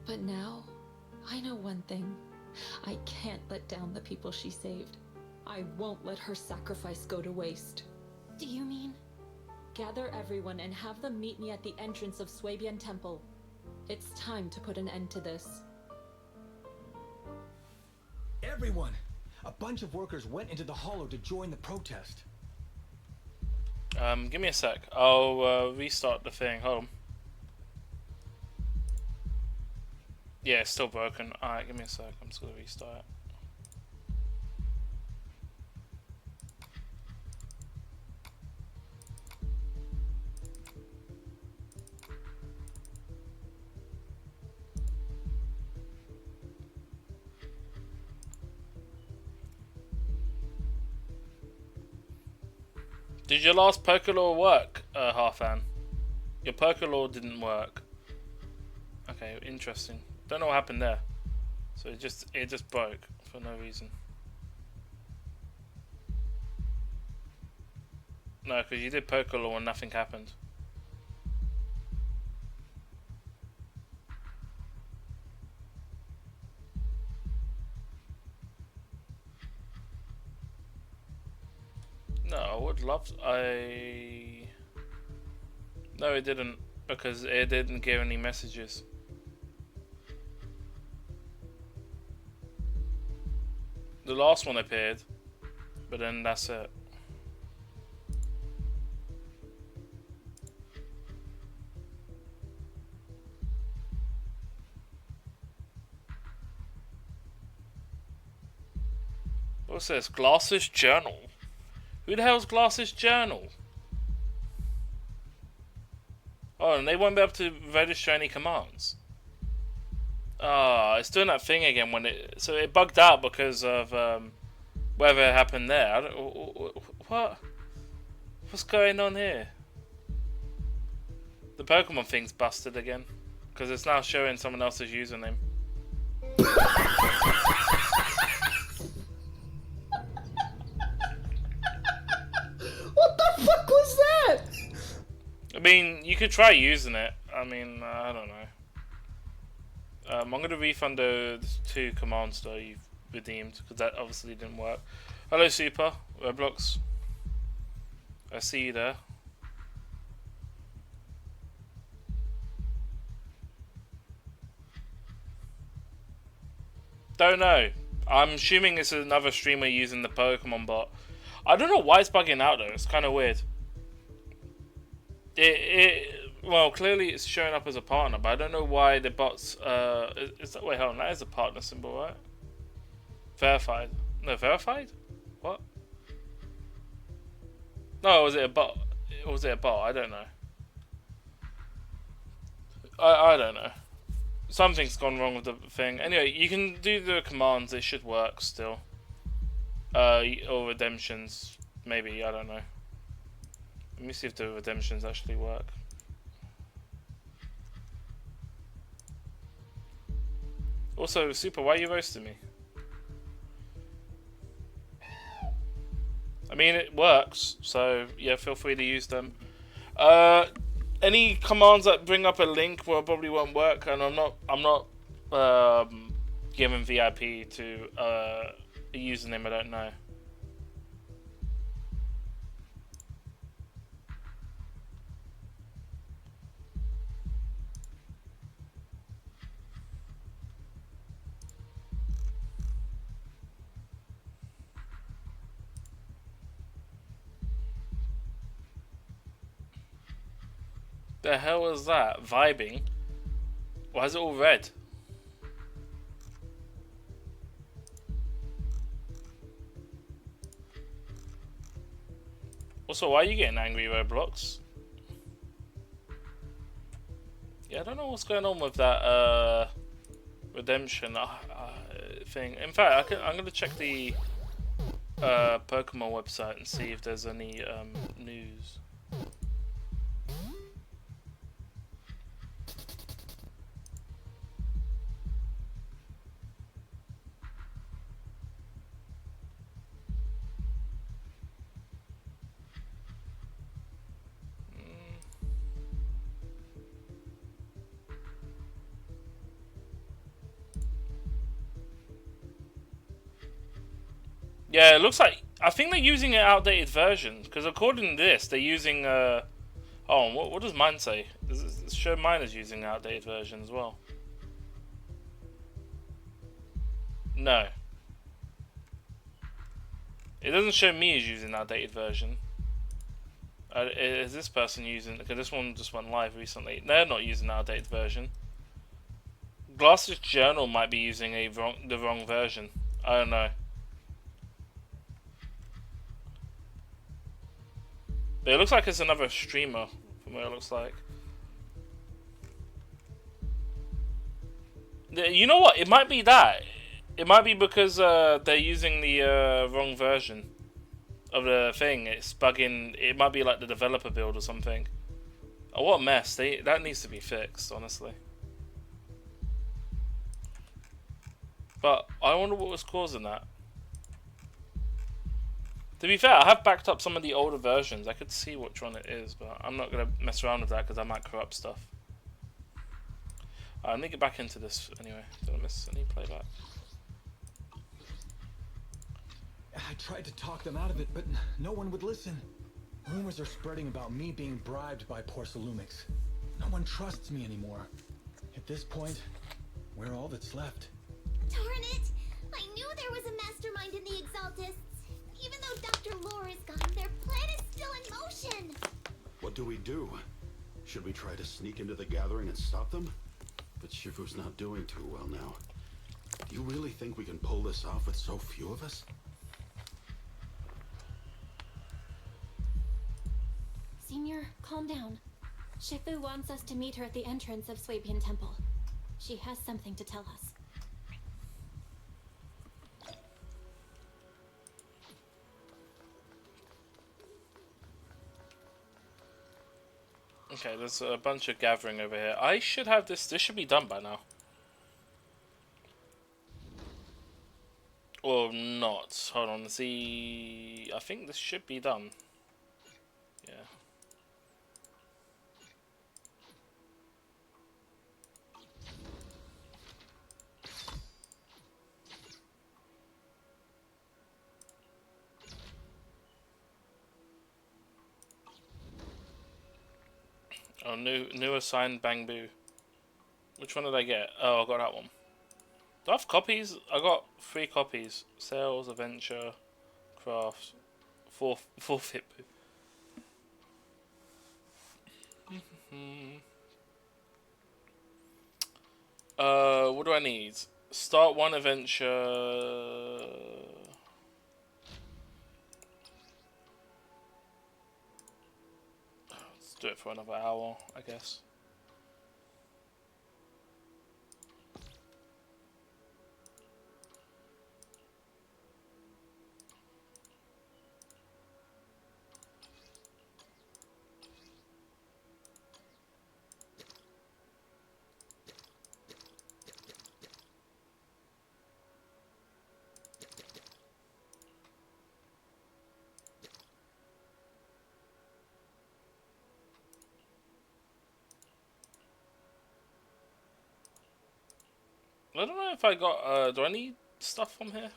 But now, I know one thing. I can't let down the people she saved. I won't let her sacrifice go to waste. Do you mean? Gather everyone and have them meet me at the entrance of Swabian Temple. It's time to put an end to this. Everyone! A bunch of workers went into the hollow to join the protest. Give me a sec. I'll restart the thing. Hold on. Yeah, it's still broken. Alright, give me a sec. I'm just gonna restart it. Did your last Pokelore work, Harfan? Your Pokelore didn't work. Okay, interesting. Don't know what happened there. So it just broke for no reason. No, because you did Pokelore and nothing happened. No, I would love to, No, it didn't, because it didn't give any messages. The last one appeared, but then that's it. What's this? Glass's Journal? Who the hell's Glass's Journal? Oh, and they won't be able to register any commands. Ah, it's doing that thing again when so it bugged out because of whatever happened there. I don't, what's going on here? The Pokemon thing's busted again because it's now showing someone else's username. What the fuck was that? I mean, you could try using it. I mean, I don't know. I'm going to refund the 2 commands though you've redeemed, because that obviously didn't work. Hello Super, Roblox. I see you there. Don't know. I'm assuming it's another streamer using the Pokemon bot. I don't know why it's bugging out though, it's kind of weird. Well, clearly it's showing up as a partner, but I don't know why the bots, wait, hold on, that is a partner symbol, right? Verified. No, verified? What? No, was it a bot? Was it a bot? I don't know. I don't know. Something's gone wrong with the thing. Anyway, you can do the commands, it should work still. Or redemptions, maybe, I don't know. Let me see if the redemptions actually work. Also, Super, why are you roasting me? I mean, it works, so yeah, feel free to use them. Any commands that bring up a link probably won't work, and I'm not giving VIP to a username I don't know. The hell is that? Vibing? Why is it all red? Also, why are you getting angry, Roblox? Yeah, I don't know what's going on with that redemption thing. In fact, I'm going to check the Pokemon website and see if there's any news. Yeah, it looks like... I think they're using an outdated version. Because according to this, they're using... oh, what does mine say? Does it show mine is using an outdated version as well? No. It doesn't show me as using an outdated version. Is this person using... Because this one just went live recently. They're not using an outdated version. Glasses Journal might be using the wrong version. I don't know. But it looks like it's another streamer, from what it looks like. You know what? It might be that. It might be because they're using the wrong version of the thing. It's bugging. It might be like the developer build or something. Oh, what a mess. That needs to be fixed, honestly. But I wonder what was causing that. To be fair, I have backed up some of the older versions. I could see which one it is, but I'm not going to mess around with that because I might corrupt stuff. Let me get back into this anyway. Don't miss any playback. I tried to talk them out of it, but no one would listen. Rumors are spreading about me being bribed by Porcelumix. No one trusts me anymore. At this point, we're all that's left. Darn it! I knew there was a mastermind in the Exaltists. Even though Dr. Lore is gone, their plan is still in motion. What do we do? Should we try to sneak into the gathering and stop them? But Shifu's not doing too well now. Do you really think we can pull this off with so few of us? Senior, calm down. Shifu wants us to meet her at the entrance of Swabian Temple. She has something to tell us. Okay, there's a bunch of gathering over here. I should have this. This should be done by now. Or not. Hold on. See, I think this should be done. Yeah. Oh, new assigned Bangbu. Which one did I get? Oh, I got that one. Do I have copies? I got 3 copies. Sales, Adventure, Crafts, 4 Fitboo. What do I need? Start 1 adventure. Let's do it for another hour, I guess. I don't know if I got. Do I need stuff from here?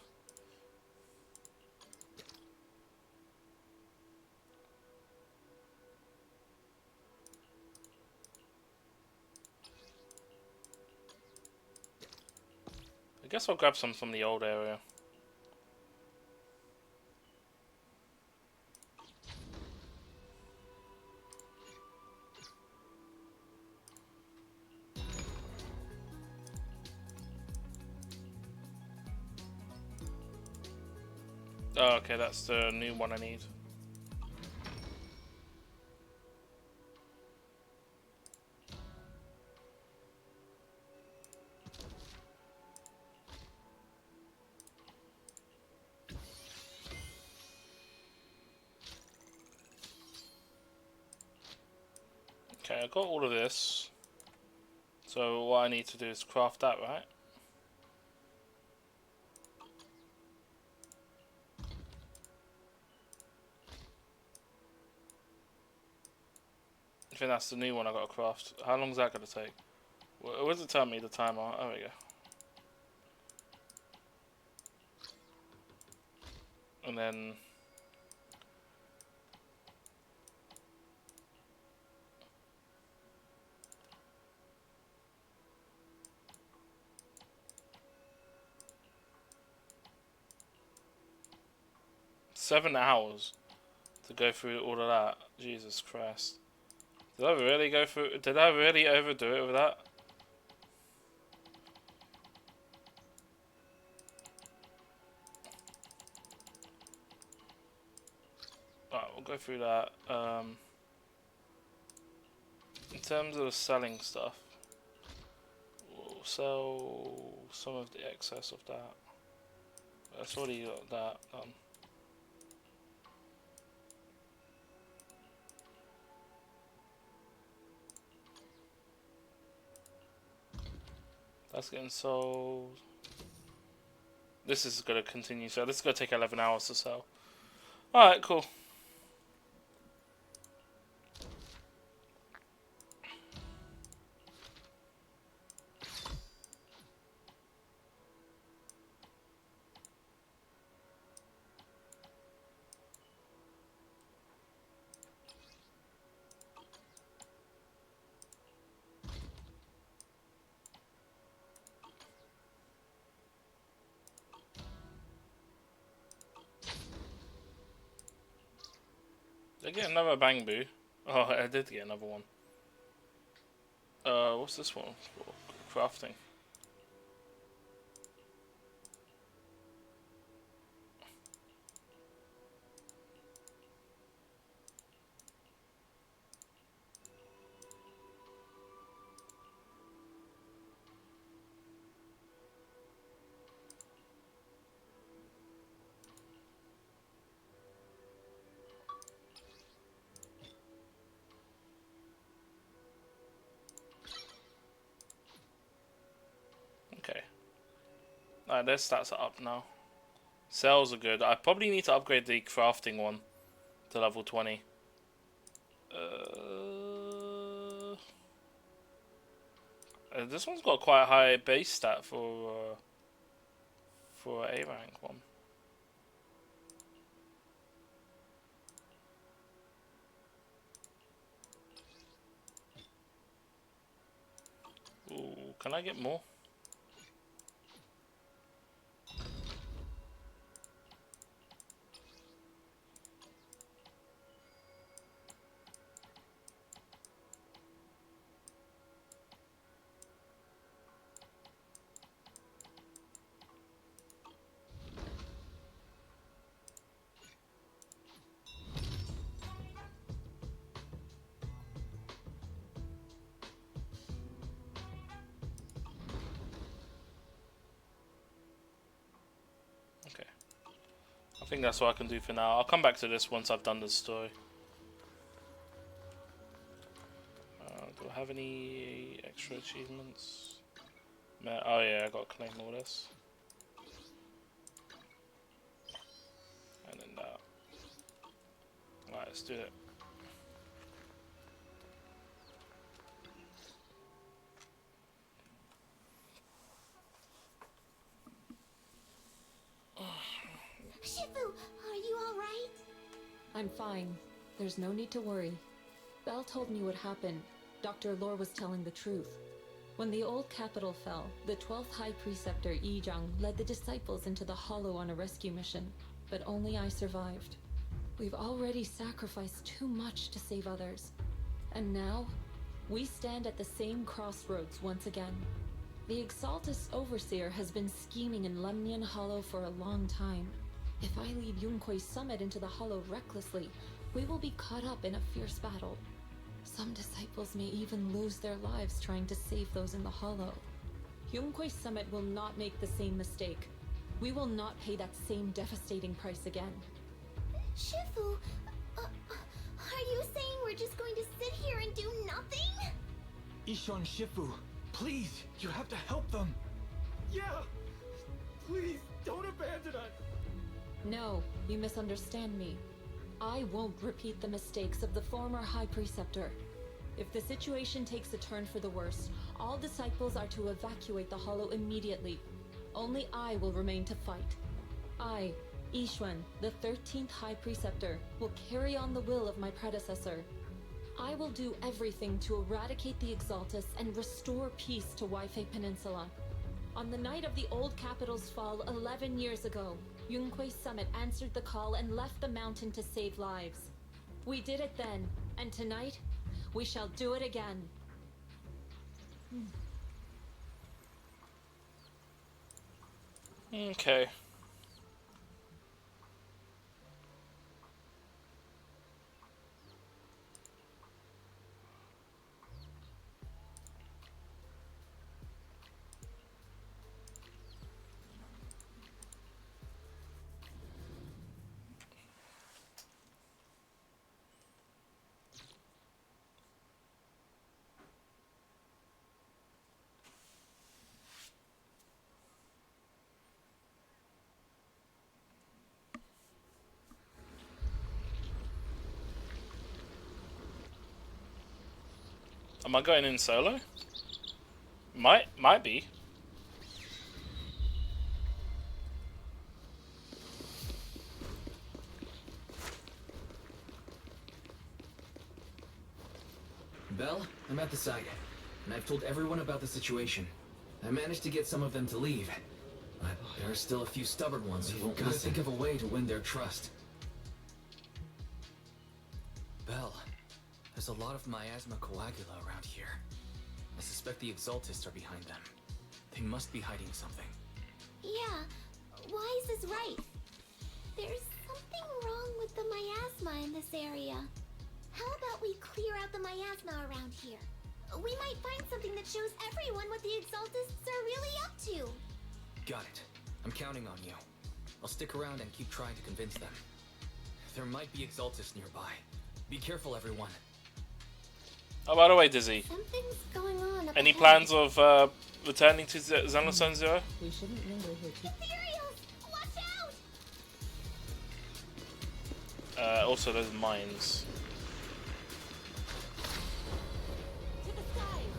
I guess I'll grab some from the old area. Oh, okay, that's the new one I need. Okay, I got all of this. So what I need to do is craft that, right? I think that's the new one I got to craft. How long is that going to take? Where does it tell me the timer? Oh, there we go. And then... $7 hours to go through all of that. Jesus Christ. Did I really go through... Did I really overdo it with that? Alright, we'll go through that. In terms of selling stuff, we'll sell some of the excess of that. That's already got that done. That's getting sold. This is going to continue, so this is going to take 11 hours to sell. Alright, cool. Did I get another Bang Boo? Oh, I did get another one. What's this one for? Crafting. Their stats are up now. Sales are good. I probably need to upgrade the crafting one to level 20. This one's got quite a high base stat for A rank one. Ooh, can I get more? I think that's what I can do for now. I'll come back to this once I've done the story. Do I have any extra achievements? Oh yeah, I got to claim all this. And then that. Alright, let's do it. I'm fine. There's no need to worry. Belle told me what happened. Dr. Lore was telling the truth. When the old capital fell, the 12th High Preceptor Yi Zhang led the disciples into the Hollow on a rescue mission, but only I survived. We've already sacrificed too much to save others. And now, we stand at the same crossroads once again. The Exaltus Overseer has been scheming in Lemnian Hollow for a long time. If I lead Yunkui's summit into the Hollow recklessly, we will be caught up in a fierce battle. Some disciples may even lose their lives trying to save those in the Hollow. Yunkui's summit will not make the same mistake. We will not pay that same devastating price again. Shifu, are you saying we're just going to sit here and do nothing? Ishan Shifu, please, you have to help them. Yeah! Please, don't abandon us! No, you misunderstand me. I won't repeat the mistakes of the former High Preceptor. If the situation takes a turn for the worse, all disciples are to evacuate the Hollow immediately. Only I will remain to fight. I, Yixuan, the 13th High Preceptor, will carry on the will of my predecessor. I will do everything to eradicate the Exaltus and restore peace to Weifei Peninsula. On the night of the old capital's fall 11 years ago, Yunkui's summit answered the call and left the mountain to save lives. We did it then, and tonight, we shall do it again. Okay. Am I going in solo? Might be. Belle, I'm at the site, and I've told everyone about the situation. I managed to get some of them to leave, but there are still a few stubborn ones who won't think of a way to win their trust. Belle, there's a lot of miasma coagula around here. I suspect the Exaltists are behind them. They must be hiding something. Yeah, Wise is right. There's something wrong with the miasma in this area. How about we clear out the miasma around here? We might find something that shows everyone what the Exaltists are really up to. Got it. I'm counting on you. I'll stick around and keep trying to convince them. There might be Exaltists nearby. Be careful, everyone. Oh, by the way, Dizzy. Something's going on up Any ahead. plans of returning to Xenosun Zero? We shouldn't linger here too. Ethereals! Watch out! Also, those mines. To the side!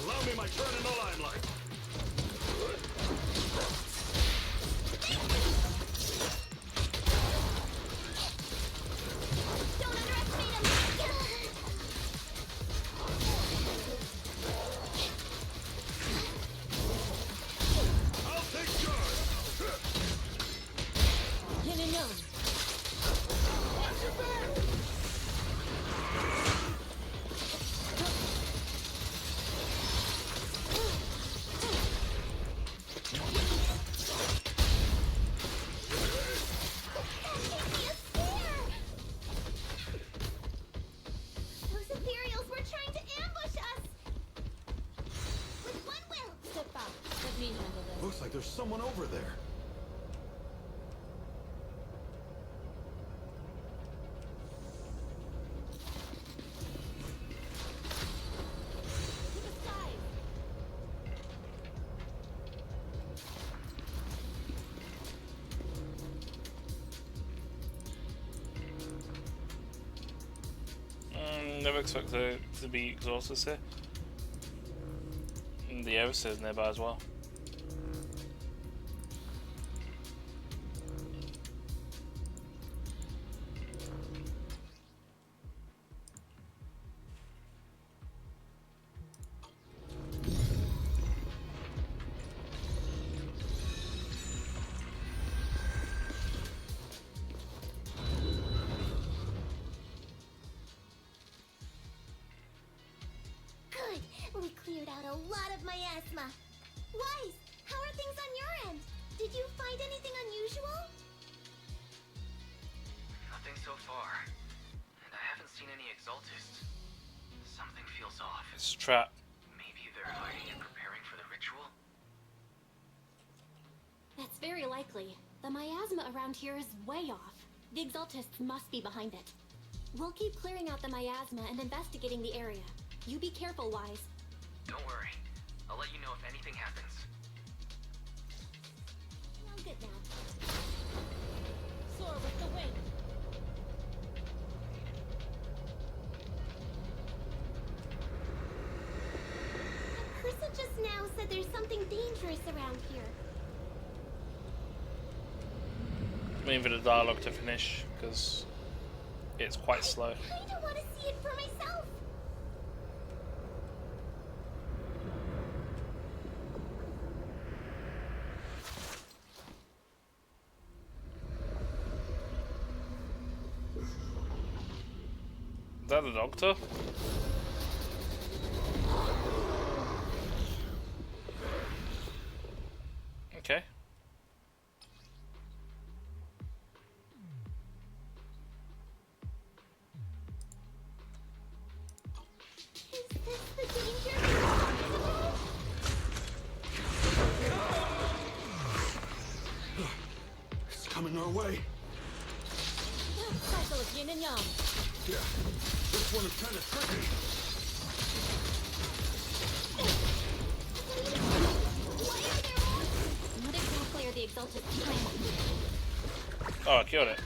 Allow me my turn in the limelight. Don't underestimate him! I'll take charge. Yin and Yang. Watch your back! Those Ethereals were trying to ambush us! With one will! Step back. Let me handle this. Looks like there's someone over there. To the side! Never expect there to be exhausters here. And the Aeris is nearby as well. Good. We cleared out a lot of miasma. Wise, how are things on your end? Did you find anything unusual? Nothing so far. And I haven't seen any Exaltists. Something feels off. It's a trap. Maybe they're hiding and preparing for the ritual? That's very likely. The miasma around here is way off. The Exaltists must be behind it. We'll keep clearing out the miasma and investigating the area. You be careful, Wise. Don't worry. I'll let you know if anything happens. I'm good now. Soar with the wind. A person just now said there's something dangerous around here. I'm waiting for the dialogue to finish because it's quite slow. I kinda want to see it for myself. Is that the doctor? Okay. Is this the danger we're talking about? It's coming our way. Cycle of yin and yang. Yeah, this one is kind of tricky. Not exactly are the Exaltists plan. Oh, I killed it.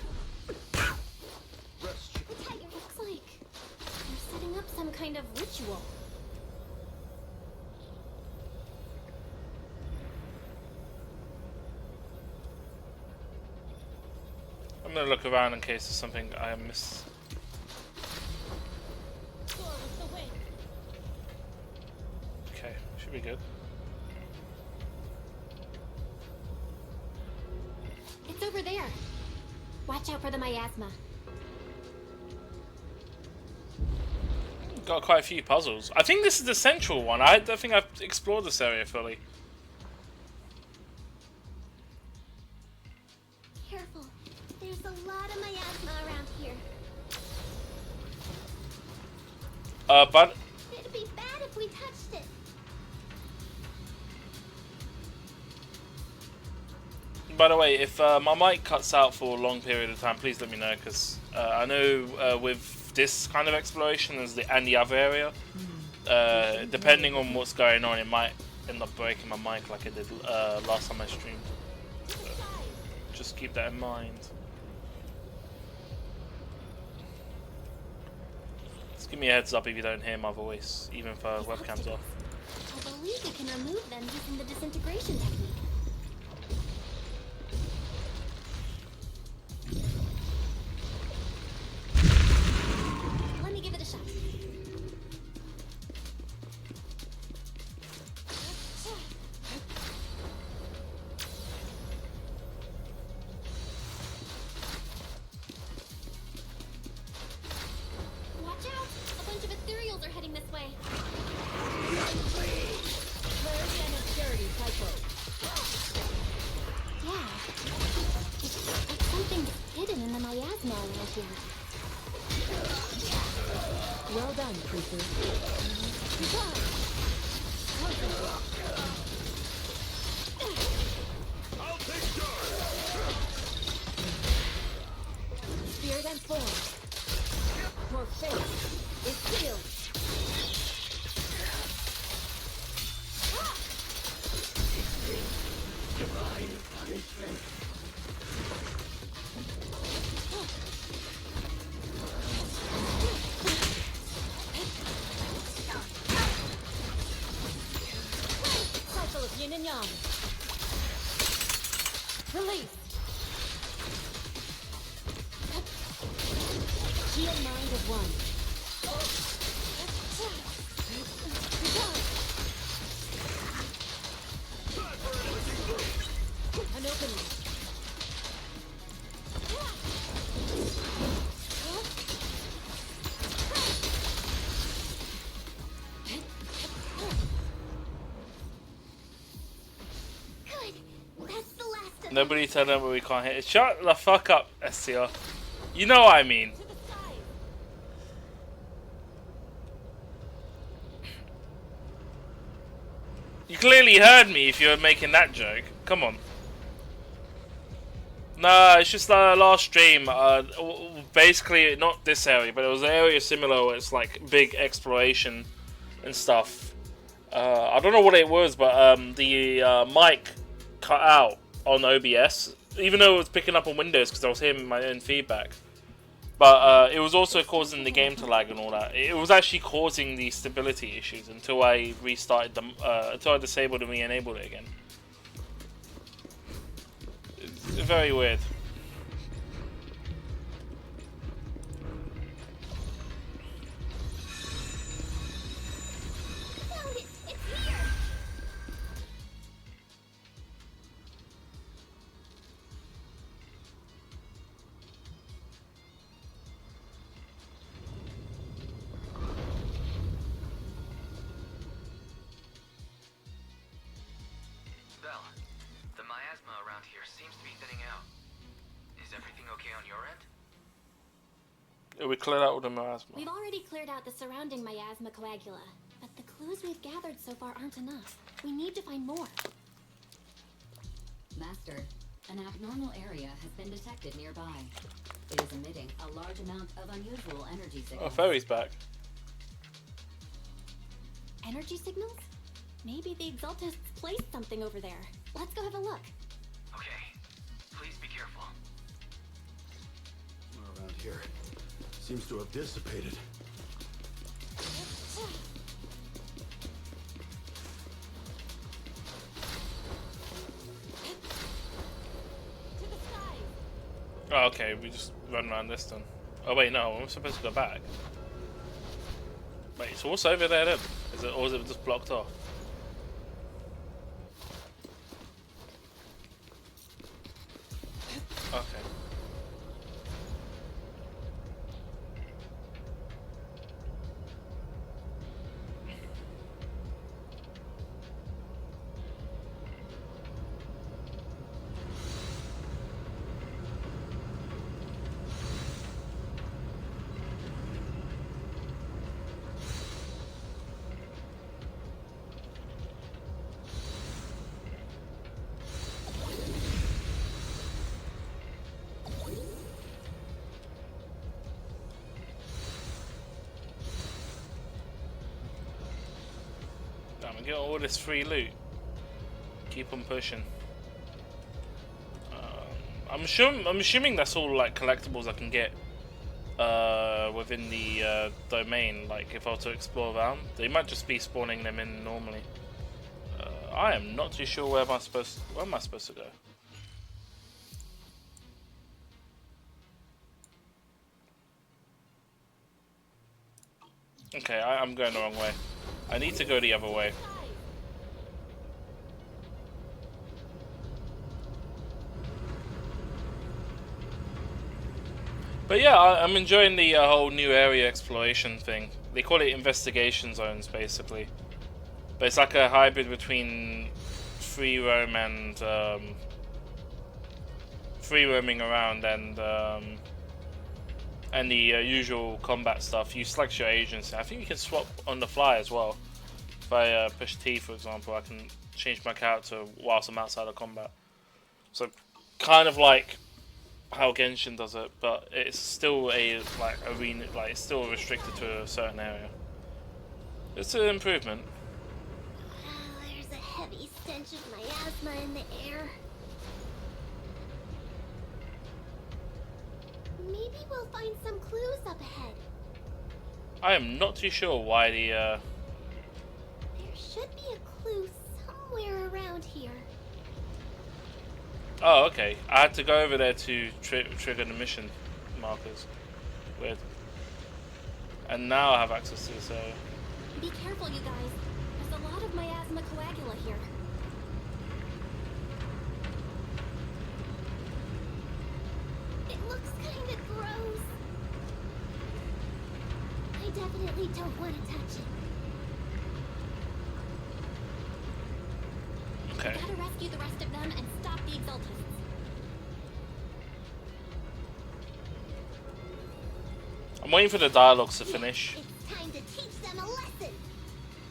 Looks like they're setting up some kind of ritual. I'm gonna look around in case there's something I missed. Soar with the wind. Okay, should be good. It's over there. Watch out for the miasma. Got quite a few puzzles. I think this is the central one. I don't think I've explored this area fully. Careful. There's a lot of miasma around here. But It'd be bad if we touched it. by the way, if my mic cuts out for a long period of time, please let me know, because I know with this kind of exploration and the other area, depending on what's going on, it might end up breaking my mic like it did last time I streamed. So just keep that in mind. Just give me a heads up if you don't hear my voice, even if webcam's off. I believe we can remove them using the disintegration technique. Let me give it a shot. Watch out! A bunch of ethereals are heading this way. Purge and impurity cycle. Yeah. It's like something's hidden in the miasma around here. Well done, creature. I'll take Spirit and form. Your fate is sealed. Divine punishment. Heal mind of one. An opening. Good. That's the last of Nobody tell them we can't hit it. Shut the fuck up, SCR. You know what I mean. You clearly heard me if you were making that joke. Come on. No, it's just last stream. Basically, not this area, but it was an area similar where it's like big exploration and stuff. I don't know what it was, but the mic cut out on OBS, even though it was picking up on Windows because I was hearing my own feedback. But it was also causing the game to lag and all that. It was actually causing the stability issues until I restarted them, until I disabled and re-enabled it again. It's very weird. Found it! It's here! Belle, the miasma around here seems to be thinning out. Is everything okay on your end? Yeah, we cleared out all the miasma. We've already cleared out the surrounding miasma coagula, but the clues we've gathered so far aren't enough. We need to find more. Master, an abnormal area has been detected nearby. It is emitting a large amount of unusual energy Oh, signals. Ferry's back. Energy signals? Maybe the Exaltists placed something over there. Let's go have a look. Okay, please be careful. Around here. Seems to have dissipated. Oh, okay, we just run around this then. Oh wait, no, we're supposed to go back. Wait, so what's over there then? Is it, or is it just blocked off? Okay. Damn, and get all this free loot. Keep on pushing. I'm assuming that's all like collectibles I can get within the domain. Like if I were to explore around, they might just be spawning them in normally. I am not too sure where am I supposed to go. Okay, I'm going the wrong way. I need to go the other way. But yeah, I'm enjoying the whole new area exploration thing. They call it investigation zones, basically. But it's like a hybrid between free roam and free roaming around and the usual combat stuff. You select your agency. I think you can swap on the fly as well. If I push T, for example, I can change my character whilst I'm outside of combat. So kind of like how Genshin does it, but it's still a like arena, like it's still restricted to a certain area. It's an improvement. There's a heavy stench of miasma in the air. Maybe we'll find some clues up ahead. I am not too sure why the There should be a clue somewhere around here. Oh, okay. I had to go over there to trigger the mission markers. Weird. And now I have access to this area. Be careful, you guys. There's a lot of miasma coagula here. It looks kind of gross. I definitely don't want to touch it. Okay. Gotta rescue the rest of them and stop the Exaltists. I'm waiting for the dialogues to finish. It's time to teach them a lesson.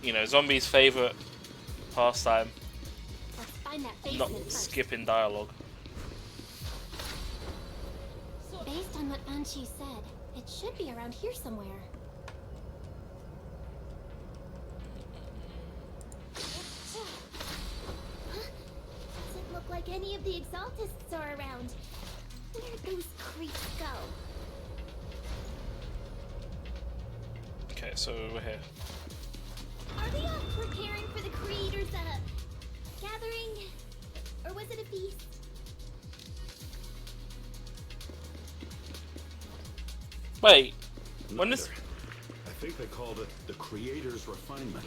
You know, zombies' favorite pastime. Let's find that Not basement first. skipping dialogue. Based on what Banshee said, it should be around here somewhere. Doesn't look like any of the Exaltists are around. Where'd those creeps go? Okay, so we're here. Are they all preparing for the Creator's, gathering? Or was it a feast? Wait, when this? I think they called it the Creator's Refinement.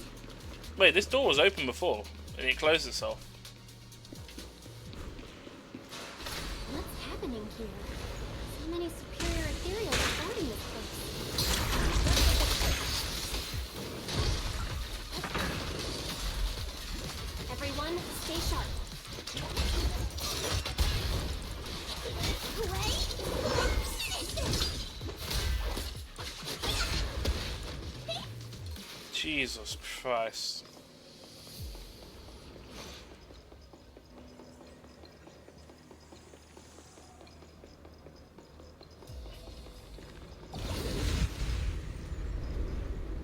Wait, this door was open before, and it closed itself. What's happening here? So many superior ethereals are guarding this place. Everyone, stay sharp. Jesus Christ.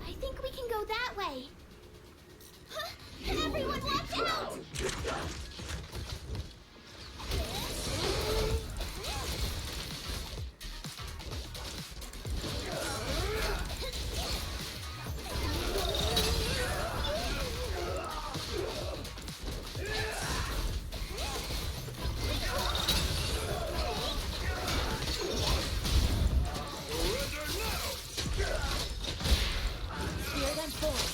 I think we can go that way. Huh? Everyone watch out! Spear them forward.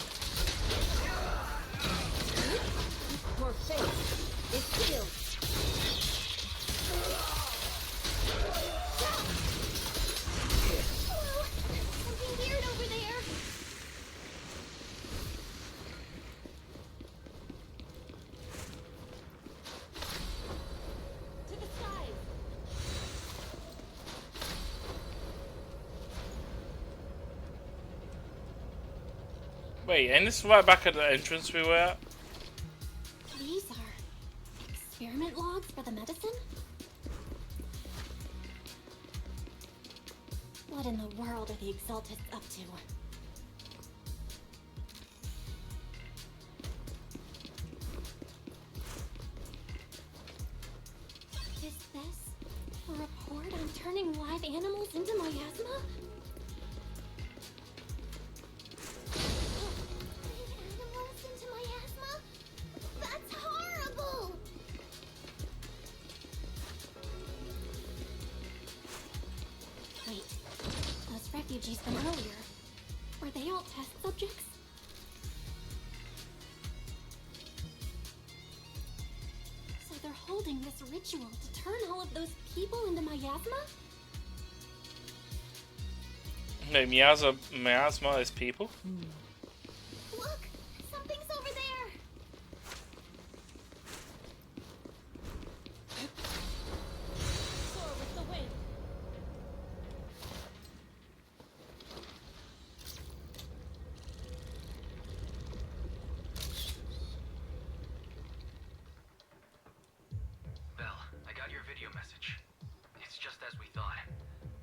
Your face is sealed. Hello? Something weird over there. To the skies. Wait, and this is right back at the entrance we were at? These are experiment logs for the medicine? What in the world are the Exaltists up to? Is this a report on turning live animals into miasma? Animals into miasma? That's horrible! Wait, those refugees from earlier, were they all test subjects? So they're holding this ritual to turn all of those people into miasma? No, miasma is people? Look! Something's over there! Soar with the wind. Belle, I got your video message. It's just as we thought.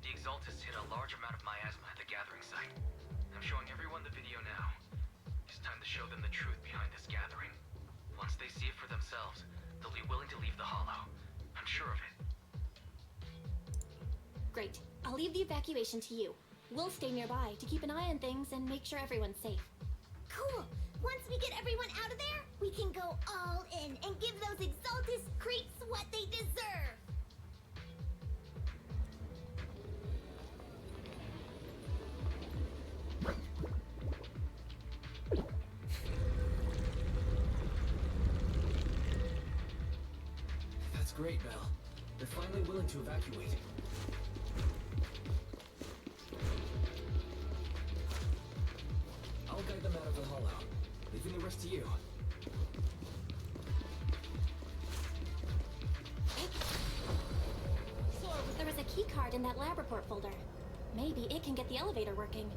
The Exaltists hit a large amount of miasma at the gathering site. I'm showing everyone the video now. It's time to show them the truth behind this gathering. Once they see it for themselves, they'll be willing to leave the Hollow. I'm sure of it. Great. I'll leave the evacuation to you. We'll stay nearby to keep an eye on things and make sure everyone's safe. Cool! Once we get everyone out of there, we can go all in and give those Exaltist creeps what they deserve! Great, Belle. They're finally willing to evacuate. I'll guide them out of the hollow, leaving the rest to you. There was a key card in that lab report folder. Maybe it can get the elevator working.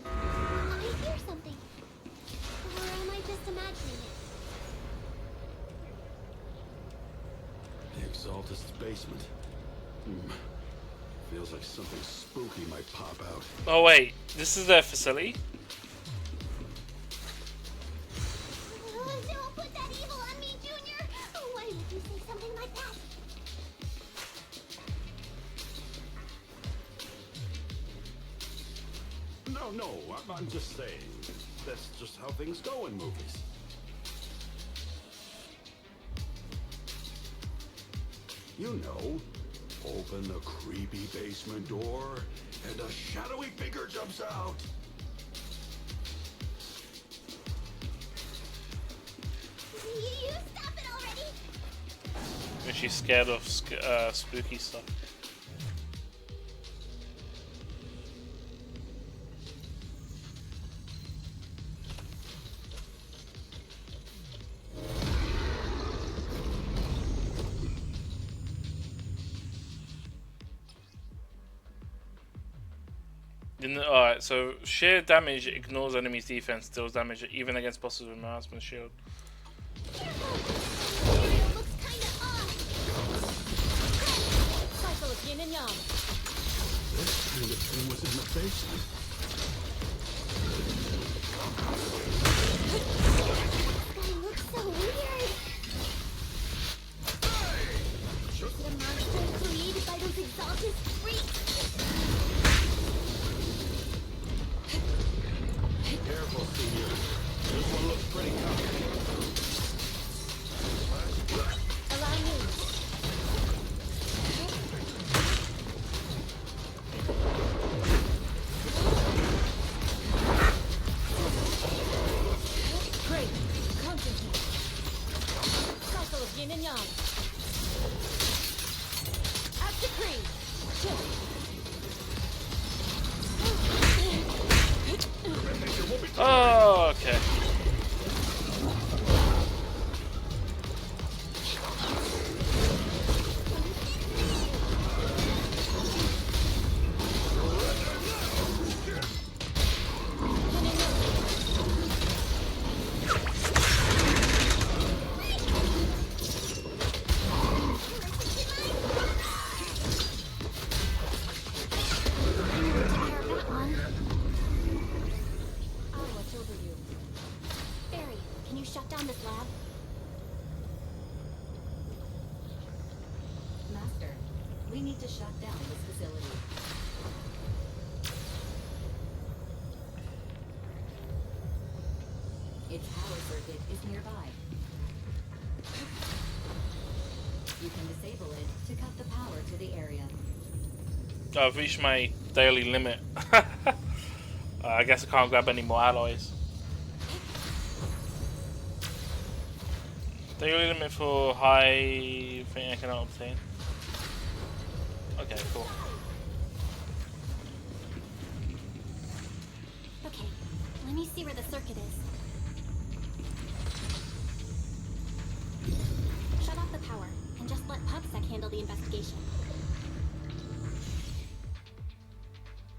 I hear something. Or am I just imagining it? The Exaltist's basement. Feels like something spooky might pop out. Oh wait, this is their facility? Don't put that evil on me, Junior! Why would you say something like that? No, I'm just saying. That's just how things go in movies. You know, open the creepy basement door, and a shadowy figure jumps out. You stop it already! When she's scared of spooky stuff. Alright, so sheer damage ignores enemies' defense, deals damage even against bosses with miasma's shield. Cycle of yin and yang. This kind of thing was in the basement. Guy looks so weird. Is it a monster created by those exalted freaks? Careful, Senior. This one looks pretty tough. Allow me. Great. Concentrate. Cycle of yin and yang. Act decree. Oh, okay. Its power circuit is nearby. You can disable it to cut the power to the area. I've reached my daily limit. I guess I can't grab any more alloys. Daily limit for high thing I cannot obtain. Okay, cool. Okay, let me see where the circuit is. Shut off the power, and just let PubSec handle the investigation.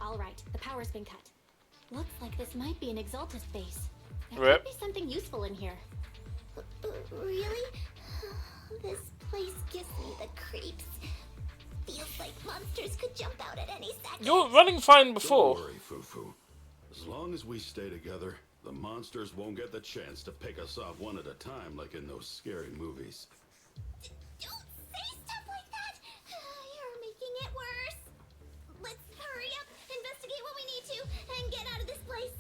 Alright, the power's been cut. Looks like this might be an Exaltist base. There Rip. could be something useful in here. Really? This place gives me the creeps. Feels like monsters could jump out at any second. You're running fine before. Don't worry, Fufu. As long as we stay together, the monsters won't get the chance to pick us off one at a time like in those scary movies. Don't say stuff like that! You're making it worse. Let's hurry up, investigate what we need to, and get out of this place.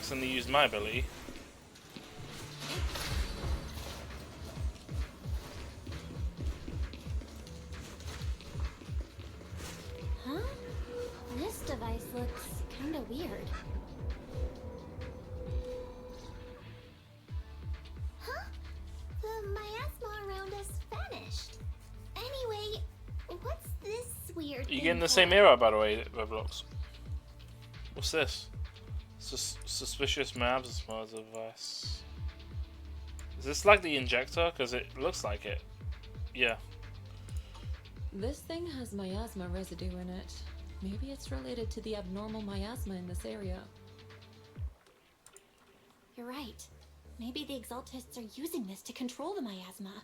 accidentally used my ability. Huh? This device looks kinda weird. Huh? The miasma around us vanished. Anyway, what's this weird You thing getting the for? same era, by the way, Roblox? What's this? Suspicious maps as far as device. Is this like the injector? Because it looks like it. Yeah. This thing has miasma residue in it. Maybe it's related to the abnormal miasma in this area. You're right. Maybe the Exaltists are using this to control the miasma.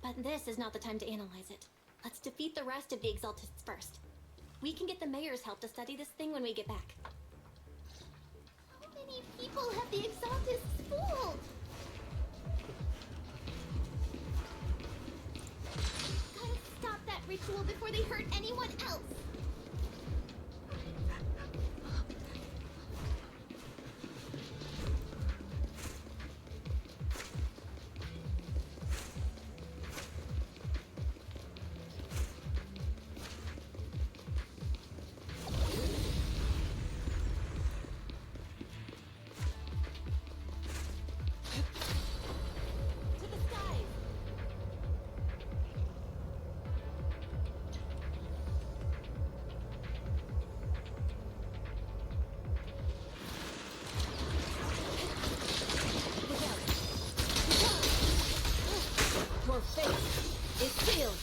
But this is not the time to analyze it. Let's defeat the rest of the Exaltists first. We can get the mayor's help to study this thing when we get back. How many people have the Exaltists fooled? Gotta stop that ritual before they hurt anyone else. Your fate is sealed.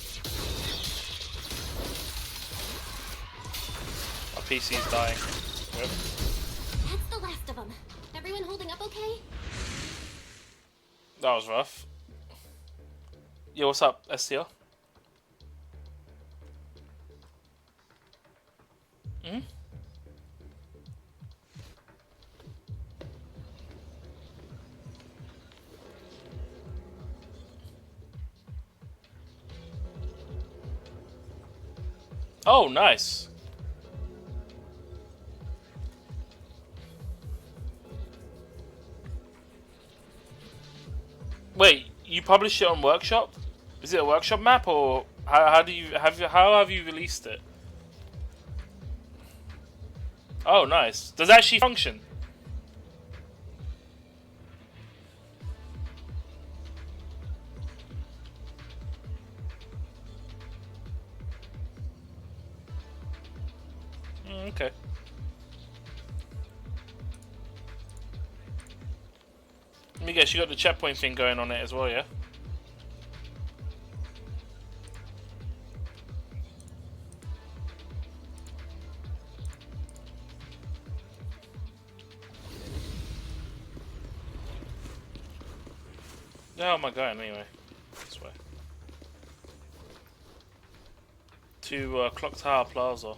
My PC's dying. Yep. That's the last of them. Everyone holding up okay? That was rough. Yo, what's up, STR? Hmm? Oh, nice. Wait, you published it on Workshop? Is it a Workshop map, or how have you released it? Oh, nice. Does it actually function? Okay. Let me guess, you got the checkpoint thing going on it as well, yeah? How am I going anyway? This way. To Clock Tower Plaza.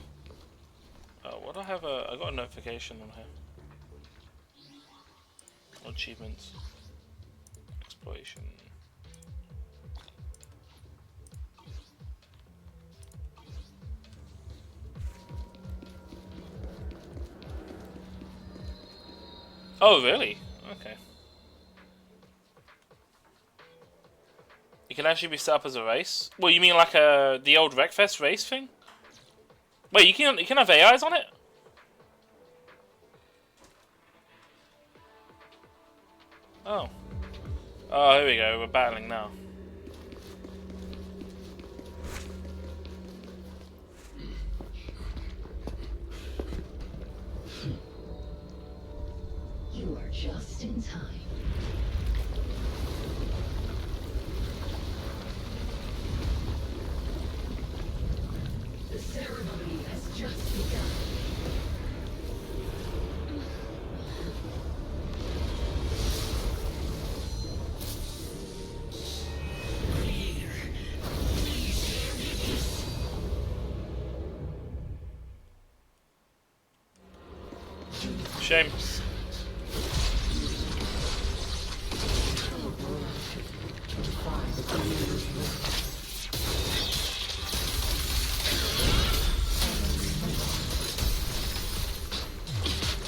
What do I have? I got a notification on here. Achievements. Exploration. Oh, really? Okay. You can actually be set up as a race? Well, you mean like the old Wreckfest race thing? Wait, you can have AIs on it? Oh. Oh, here we go. We're battling now. You are just in time. The ceremony has just begun. Shame.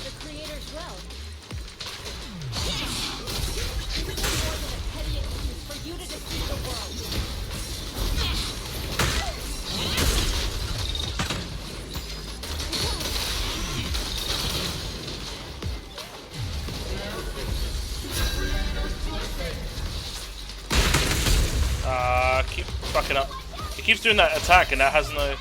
The creator's well. Keep fucking up. He keeps doing that attack and that has no...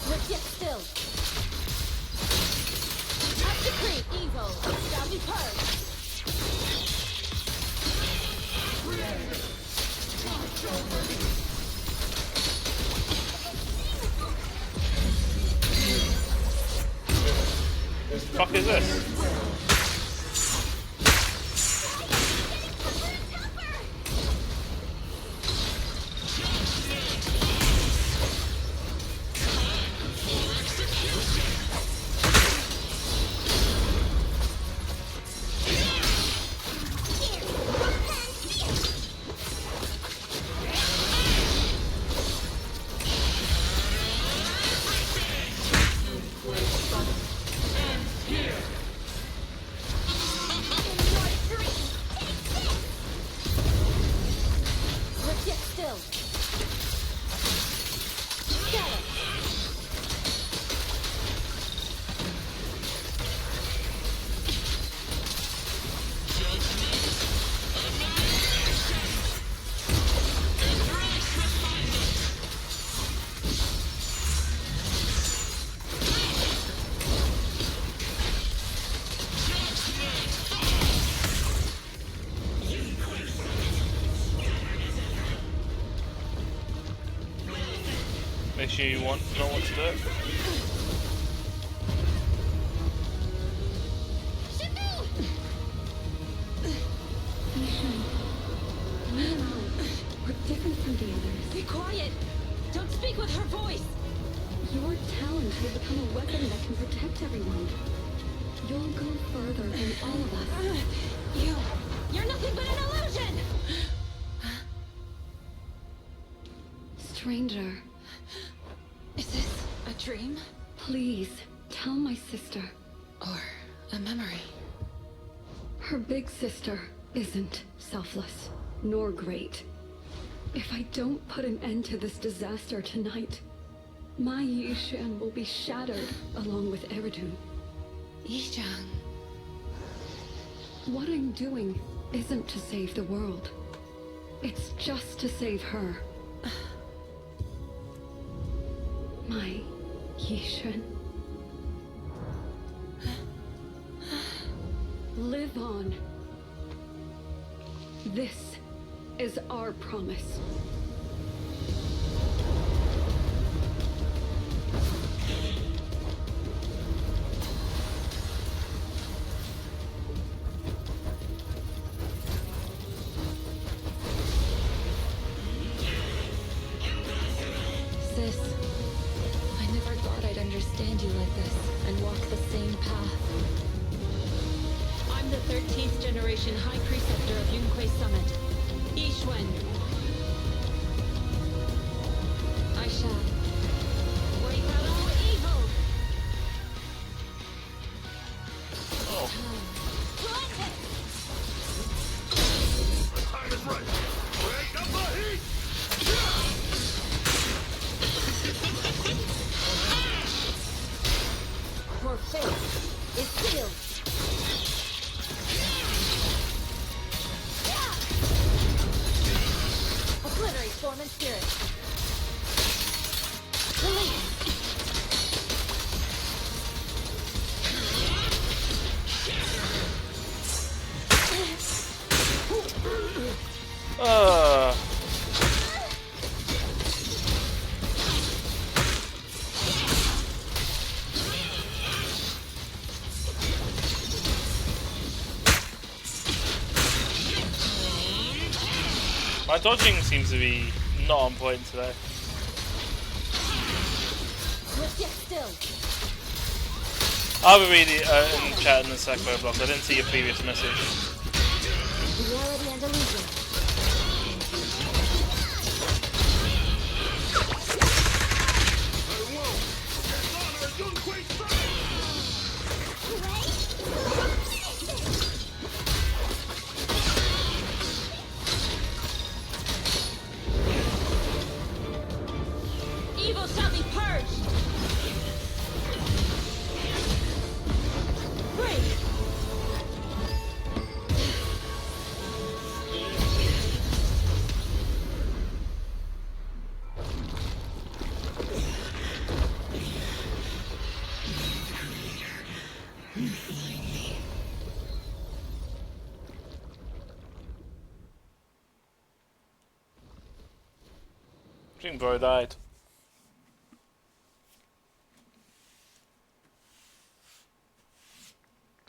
Let's get still. Up to creep, evil. Shall be purged. What the fuck is this? Let's get still. Got it. Make sure you know what to do. We're different from the others. Be quiet! Don't speak with her voice! Your talent will become a weapon that can protect everyone. You'll go further than all of us. You're nothing but an illusion! Stranger, Is this a dream? please tell my sister. Or a memory? Her big sister isn't selfless, nor great. If I don't put an end to this disaster tonight, my Yishan will be shattered along with Eridun. Yizhang. What I'm doing isn't to save the world. It's just to save her. My Yishan. Live on. This is our promise. Sis, I never thought I'd understand you like this and walk the same path. I'm the 13th generation High Preceptor of Yunque Summit, Yixuan. I shall break out all evil. Oh. The time is right. Break up the heat! Your fate is sealed. Obliterate form and spirit. Release. My dodging seems to be not on point today. Let's get still. I'll be reading in chat in a sec, Roblox. I didn't see your previous message. Reality and illusion. Evil shall be purged. Break. I think bro died.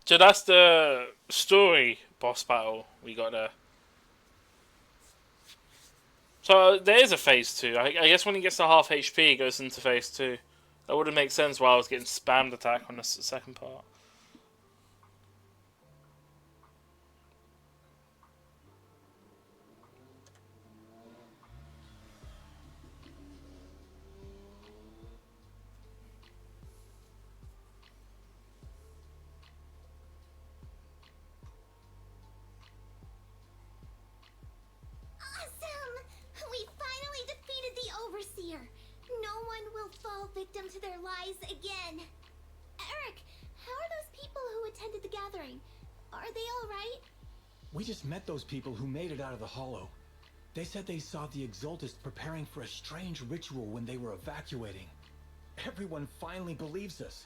So that's the story boss battle we got there. So there is a phase 2. I guess when he gets to half HP, he goes into phase 2. That would have made sense while I was getting spammed attack on the second part. Awesome! We finally defeated the Overseer. No one will fall victim to their lies again. Eric, how are those people who attended the gathering? Are they all right? We just met those people who made it out of the Hollow. They said they saw the Exaltists preparing for a strange ritual when they were evacuating. Everyone finally believes us.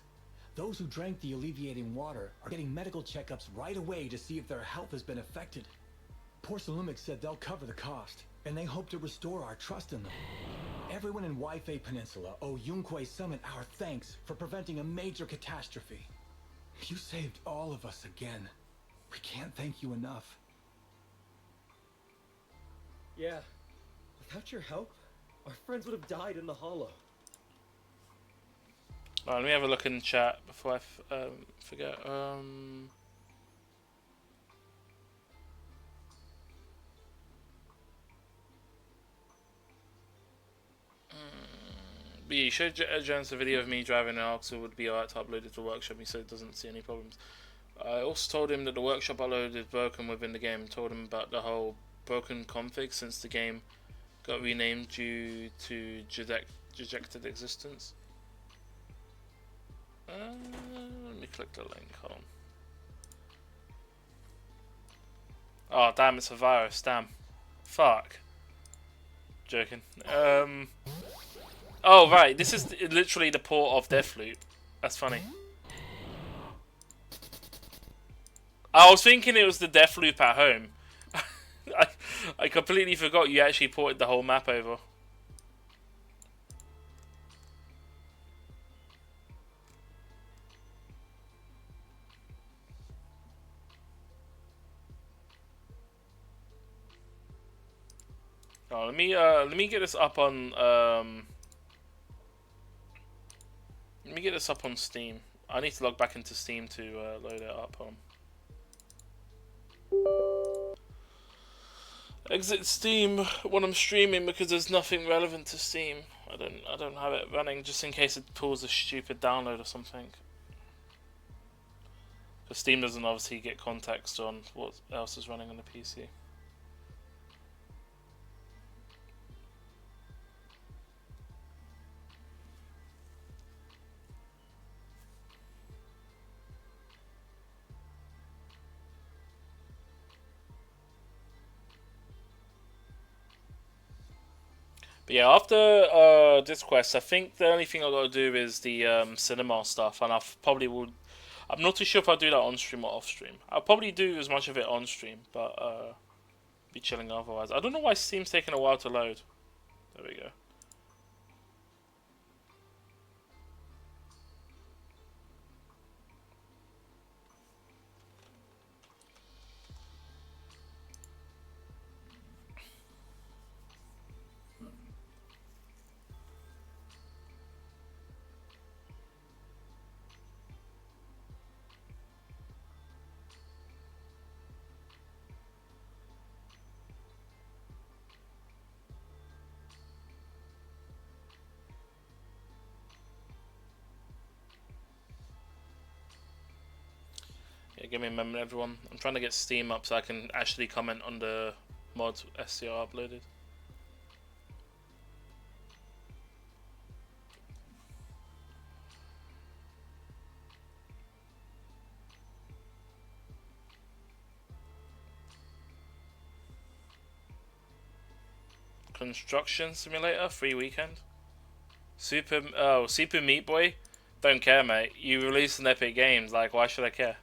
Those who drank the alleviating water are getting medical checkups right away to see if their health has been affected. Porcelumix said they'll cover the cost, and they hope to restore our trust in them. Everyone in Waifei Peninsula owe Yunque Summit our thanks for preventing a major catastrophe. You saved all of us again. We can't thank you enough. Yeah. Without your help, our friends would have died in the Hollow. Alright, let me have a look in the chat before I forget. But yeah, you showed Jones a video of me driving an Arxel would be alright to upload it to Workshop. He said doesn't see any problems. I also told him that the Workshop upload is broken within the game. Told him about the whole broken config since the game got renamed due to dejected existence. Let me click the link. Hold on. Oh damn! It's a virus. Damn. Fuck. Joking. Oh right, this is literally the port of Deathloop. That's funny. I was thinking it was the Deathloop at home. I completely forgot you actually ported the whole map over. Oh, let me get this up on let me get this up on Steam. I need to log back into Steam to load it up on. Exit Steam when I'm streaming because there's nothing relevant to Steam. I don't have it running just in case it pulls a stupid download or something. Because Steam doesn't obviously get context on what else is running on the PC. But yeah, after this quest, I think the only thing I got to do is the cinema stuff, and I probably will. I'm not too sure if I'll do that on stream or off stream. I'll probably do as much of it on stream, but be chilling otherwise. I don't know why Steam's taking a while to load. There we go. Yeah, give me a moment, everyone. I'm trying to get Steam up so I can actually comment on the mod SCR uploaded. Construction Simulator, free weekend. Super Meat Boy? Don't care, mate. You released an Epic Games, like, why should I care?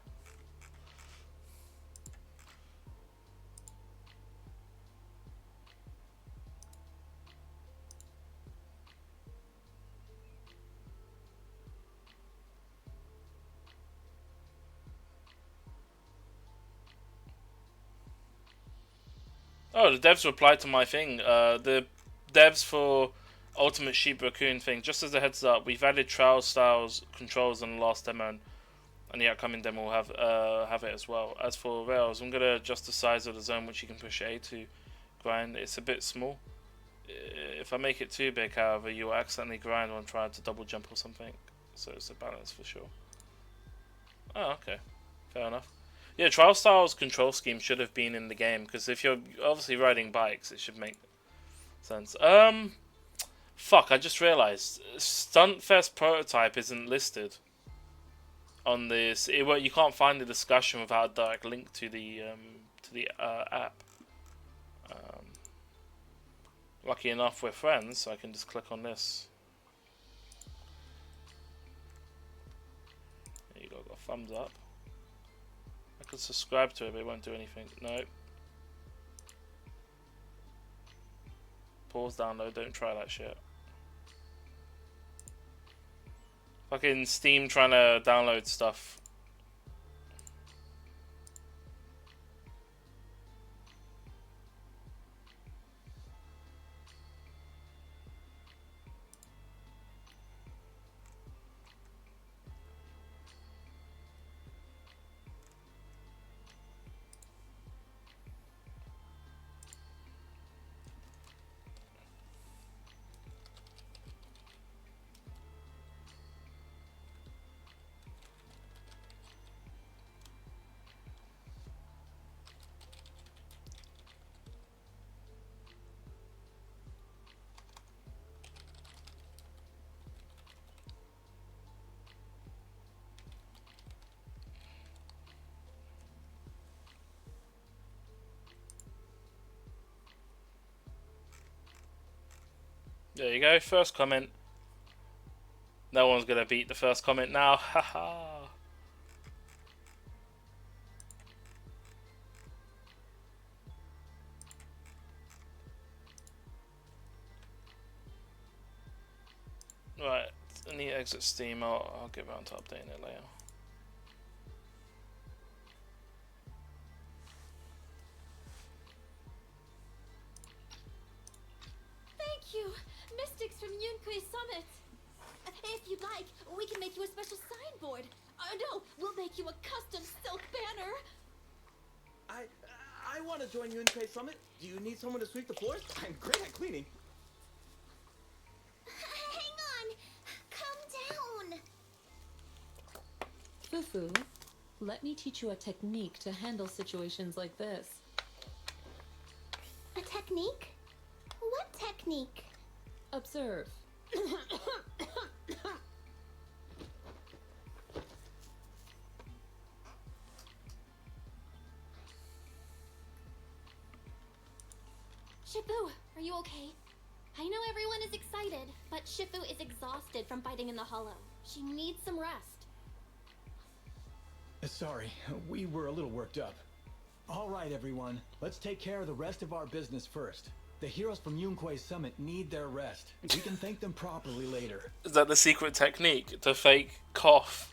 Oh, the devs replied to my thing. The devs for Ultimate Sheep Raccoon thing. Just as a heads up, we've added trial styles controls in the last demo, and the upcoming demo will have it as well. As for rails, I'm gonna adjust the size of the zone which you can push A to grind. It's a bit small. If I make it too big, however, you'll accidentally grind when trying to double jump or something. So it's a balance for sure. Oh, okay, fair enough. Yeah, Trial Styles control scheme should have been in the game, because if you're obviously riding bikes, it should make sense. Fuck, I just realised. Stuntfest prototype isn't listed on this. You can't find the discussion without a direct link to the app. Lucky enough we're friends, so I can just click on this. There you go, got a thumbs up. I could subscribe to it, but it won't do anything. No. Pause download, don't try that shit. Fucking Steam trying to download stuff. There you go, first comment. No one's gonna beat the first comment now, haha. Right, I need to exit Steam. I'll get around to updating it later. Thank you, Mystics from Yunkui Summit. If you'd like, we can make you a special signboard. No, we'll make you a custom silk banner. I want to join Yunkui Summit. Do you need someone to sweep the floors? I'm great at cleaning. Hang on. Calm down. Fufu, let me teach you a technique to handle situations like this. A technique? What technique? Observe. Shifu, are you okay? I know everyone is excited, but Shifu is exhausted from fighting in the Hollow. She needs some rest. Sorry, we were a little worked up. All right, everyone, let's take care of the rest of our business first. The heroes from Yunkui Summit need their rest. We can thank them properly later. Is that the secret technique? To fake cough?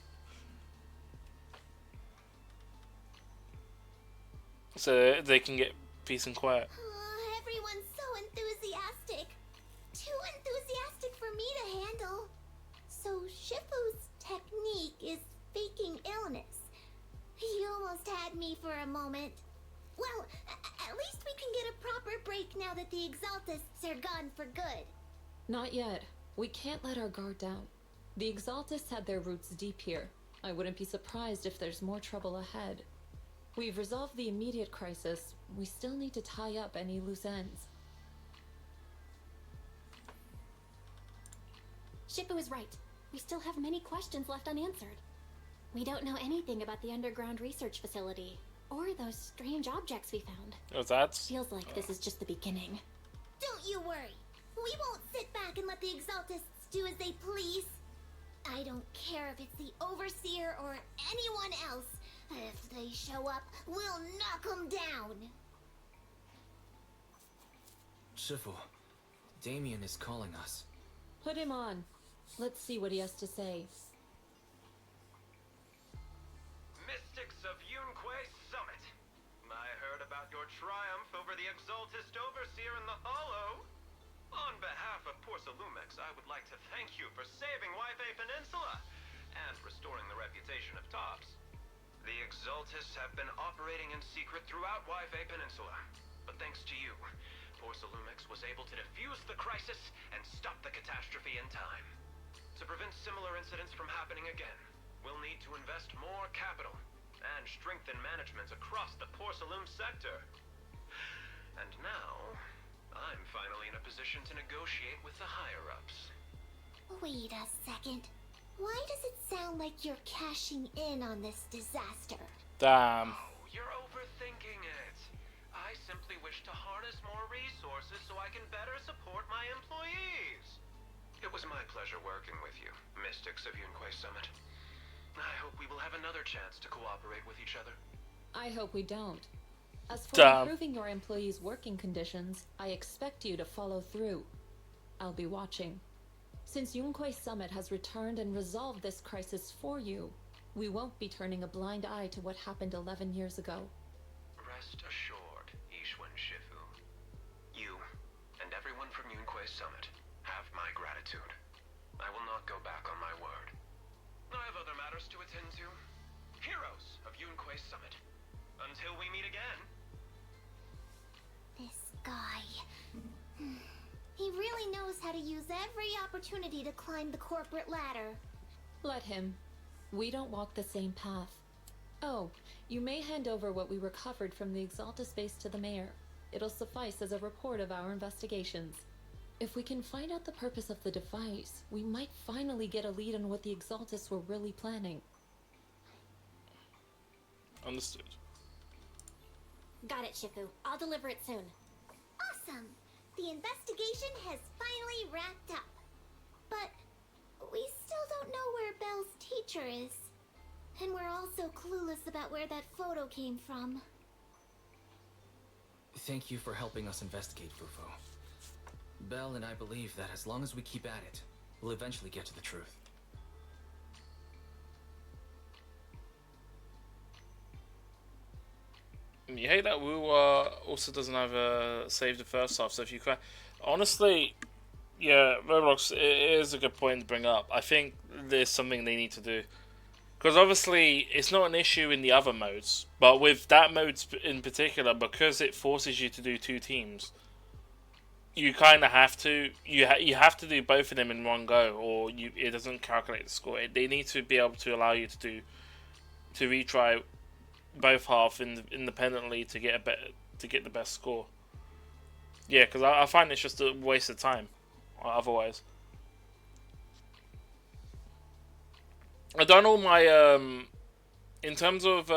So they can get peace and quiet. Everyone's so enthusiastic. Too enthusiastic for me to handle. So Shifu's technique is faking illness. You almost had me for a moment. Well, at least we can get a proper break now that the Exaltists are gone for good. Not yet. We can't let our guard down. The Exaltists had their roots deep here. I wouldn't be surprised if there's more trouble ahead. We've resolved the immediate crisis. We still need to tie up any loose ends. Shippu is right. We still have many questions left unanswered. We don't know anything about the underground research facility, or those strange objects we found. Oh, that's... Feels like this is just the beginning. Don't you worry. We won't sit back and let the Exaltists do as they please. I don't care if it's the Overseer or anyone else. If they show up, we'll knock them down. Shifu, Damien is calling us. Put him on. Let's see what he has to say. Mystics of Yunque Summit. I heard about your triumph over the Exaltist Overseer in the Hollow. On behalf of Porcelumex, I would like to thank you for saving Waifei Peninsula and restoring the reputation of Tops. The Exaltists have been operating in secret throughout Waifei Peninsula, but thanks to you, Porcelumex was able to defuse the crisis and stop the catastrophe in time. To prevent similar incidents from happening again, we'll need to invest more capital and strengthen management across the Porcelume sector. And now, I'm finally in a position to negotiate with the higher-ups. Wait a second. Why does it sound like you're cashing in on this disaster? Damn. Oh, you're overthinking it. I simply wish to harness more resources so I can better support my employees. It was my pleasure working with you, Mystics of Yunque Summit. I hope we will have another chance to cooperate with each other. I hope we don't. As for Damn. improving your employees' working conditions, I expect you to follow through. I'll be watching. Since Yunque Summit has returned and resolved this crisis for you, we won't be turning a blind eye to what happened 11 years ago. Rest assured, Ishwen Shifu. You and everyone from Yunque Summit have my gratitude. I will not go back on my word. I have other matters to attend to. Heroes of Yunque Summit. Until we meet again. This guy. He really knows how to use every opportunity to climb the corporate ladder. Let him. We don't walk the same path. Oh, you may hand over what we recovered from the Exaltus base to the mayor. It'll suffice as a report of our investigations. If we can find out the purpose of the device, we might finally get a lead on what the Exaltus were really planning. Understood. Got it, Shifu. I'll deliver it soon. Awesome! The investigation has finally wrapped up. But we still don't know where Belle's teacher is. And we're also clueless about where that photo came from. Thank you for helping us investigate, Fufo. Belle and I believe that as long as we keep at it, we'll eventually get to the truth. You hate that Wu also doesn't have a save the first half, so if you can... Honestly, yeah, Roblox, it is a good point to bring up. I think there's something they need to do. Because obviously, it's not an issue in the other modes, but with that mode in particular, because it forces you to do two teams, you kind of have to. You have to do both of them in one go, or it doesn't calculate the score. They need to be able to allow you to retry both half independently to get the best score. Yeah, because I find it's just a waste of time otherwise. I've done all my in terms of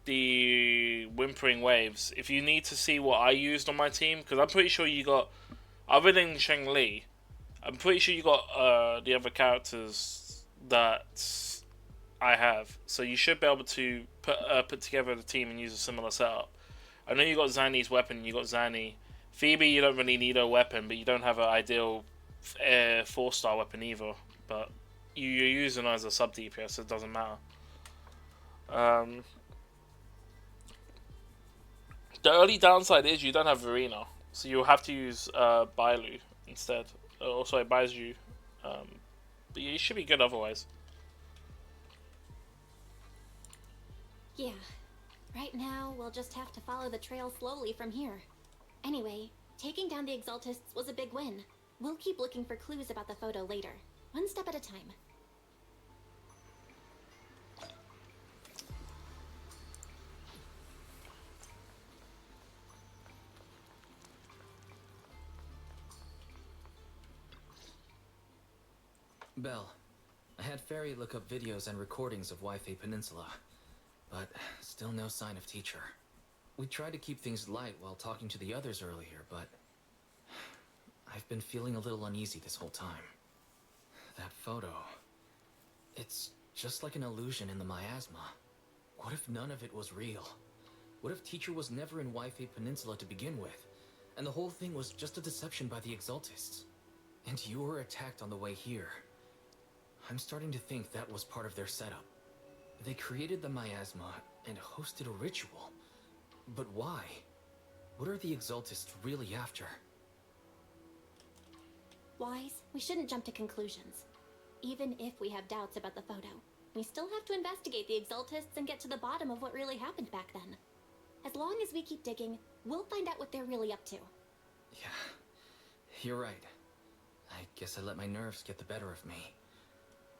the Whimpering Waves. If you need to see what I used on my team, because I'm pretty sure you got, other than Sheng Li, I'm pretty sure you got the other characters that I have. So you should be able to put together the team and use a similar setup. I know you got Zanny's weapon. You got Zanny. Phoebe, you don't really need a weapon, but you don't have an ideal 4-star weapon either. But you're using her as a sub DPS, so it doesn't matter. The only downside is you don't have Verena, so you'll have to use Bailu instead. Oh, sorry, Baizhu. But you should be good otherwise. Yeah. Right now, we'll just have to follow the trail slowly from here. Anyway, taking down the Exaltists was a big win. We'll keep looking for clues about the photo later, one step at a time. Belle, I had Fairy look up videos and recordings of Wi-Fi Peninsula, but still no sign of Teacher. We tried to keep things light while talking to the others earlier, but I've been feeling a little uneasy this whole time. That photo, it's just like an illusion in the miasma. What if none of it was real? What if Teacher was never in Wi-Fi Peninsula to begin with, and the whole thing was just a deception by the Exaltists? And you were attacked on the way here. I'm starting to think that was part of their setup. They created the miasma and hosted a ritual. But why? What are the Exaltists really after? Wise, we shouldn't jump to conclusions. Even if we have doubts about the photo, we still have to investigate the Exaltists and get to the bottom of what really happened back then. As long as we keep digging, we'll find out what they're really up to. Yeah, you're right. I guess I let my nerves get the better of me.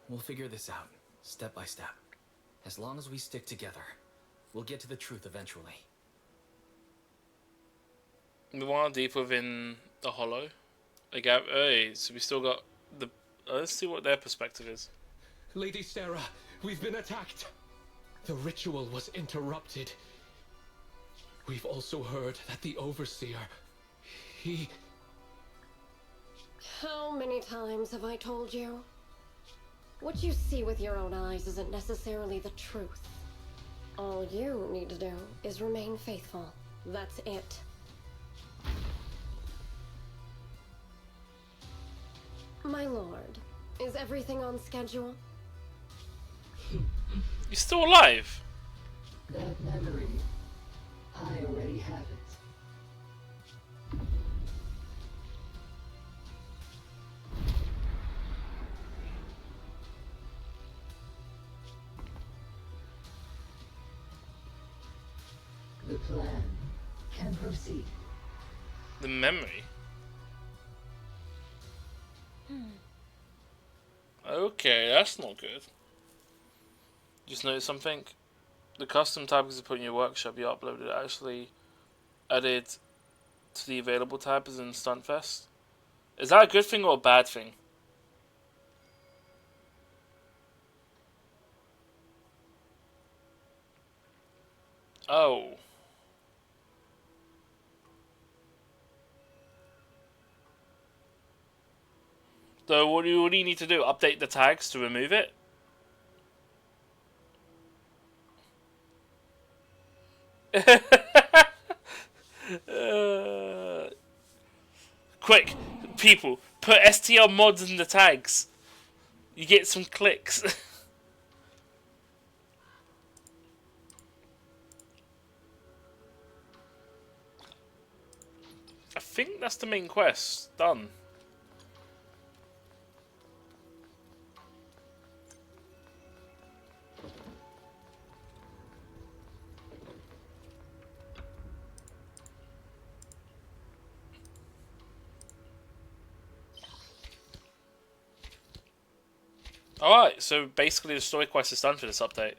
We'll figure this out, step by step. As long as we stick together, we'll get to the truth eventually. We want deep within the hollow. Like, hey, so we still got the... let's see what their perspective is. Lady Sarah, we've been attacked. The ritual was interrupted. We've also heard that the Overseer, he... How many times have I told you? What you see with your own eyes isn't necessarily the truth. All you need to do is remain faithful. That's it. My lord, is everything on schedule? You're still alive? That memory, I already have it. The plan can proceed. The memory? Okay, that's not good. Just noticed something. The custom tab you put in your workshop you uploaded actually added to the available tab as in Stuntfest. Is that a good thing or a bad thing? Oh. So what do you need to do? Update the tags to remove it? Quick, people, put STL mods in the tags. You get some clicks. I think that's the main quest. Done. Alright, so basically the story quest is done for this update.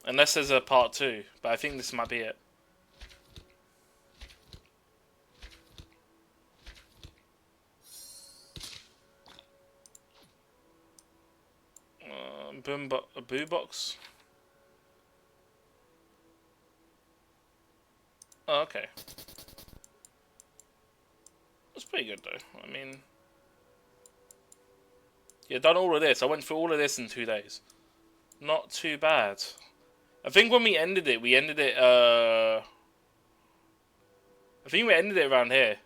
Unless there's a part 2, but I think this might be it. A boo box? Oh, okay. That's pretty good though, I mean... Yeah, done all of this. I went through all of this in 2 days. Not too bad. I think when we ended it, I think we ended it around here.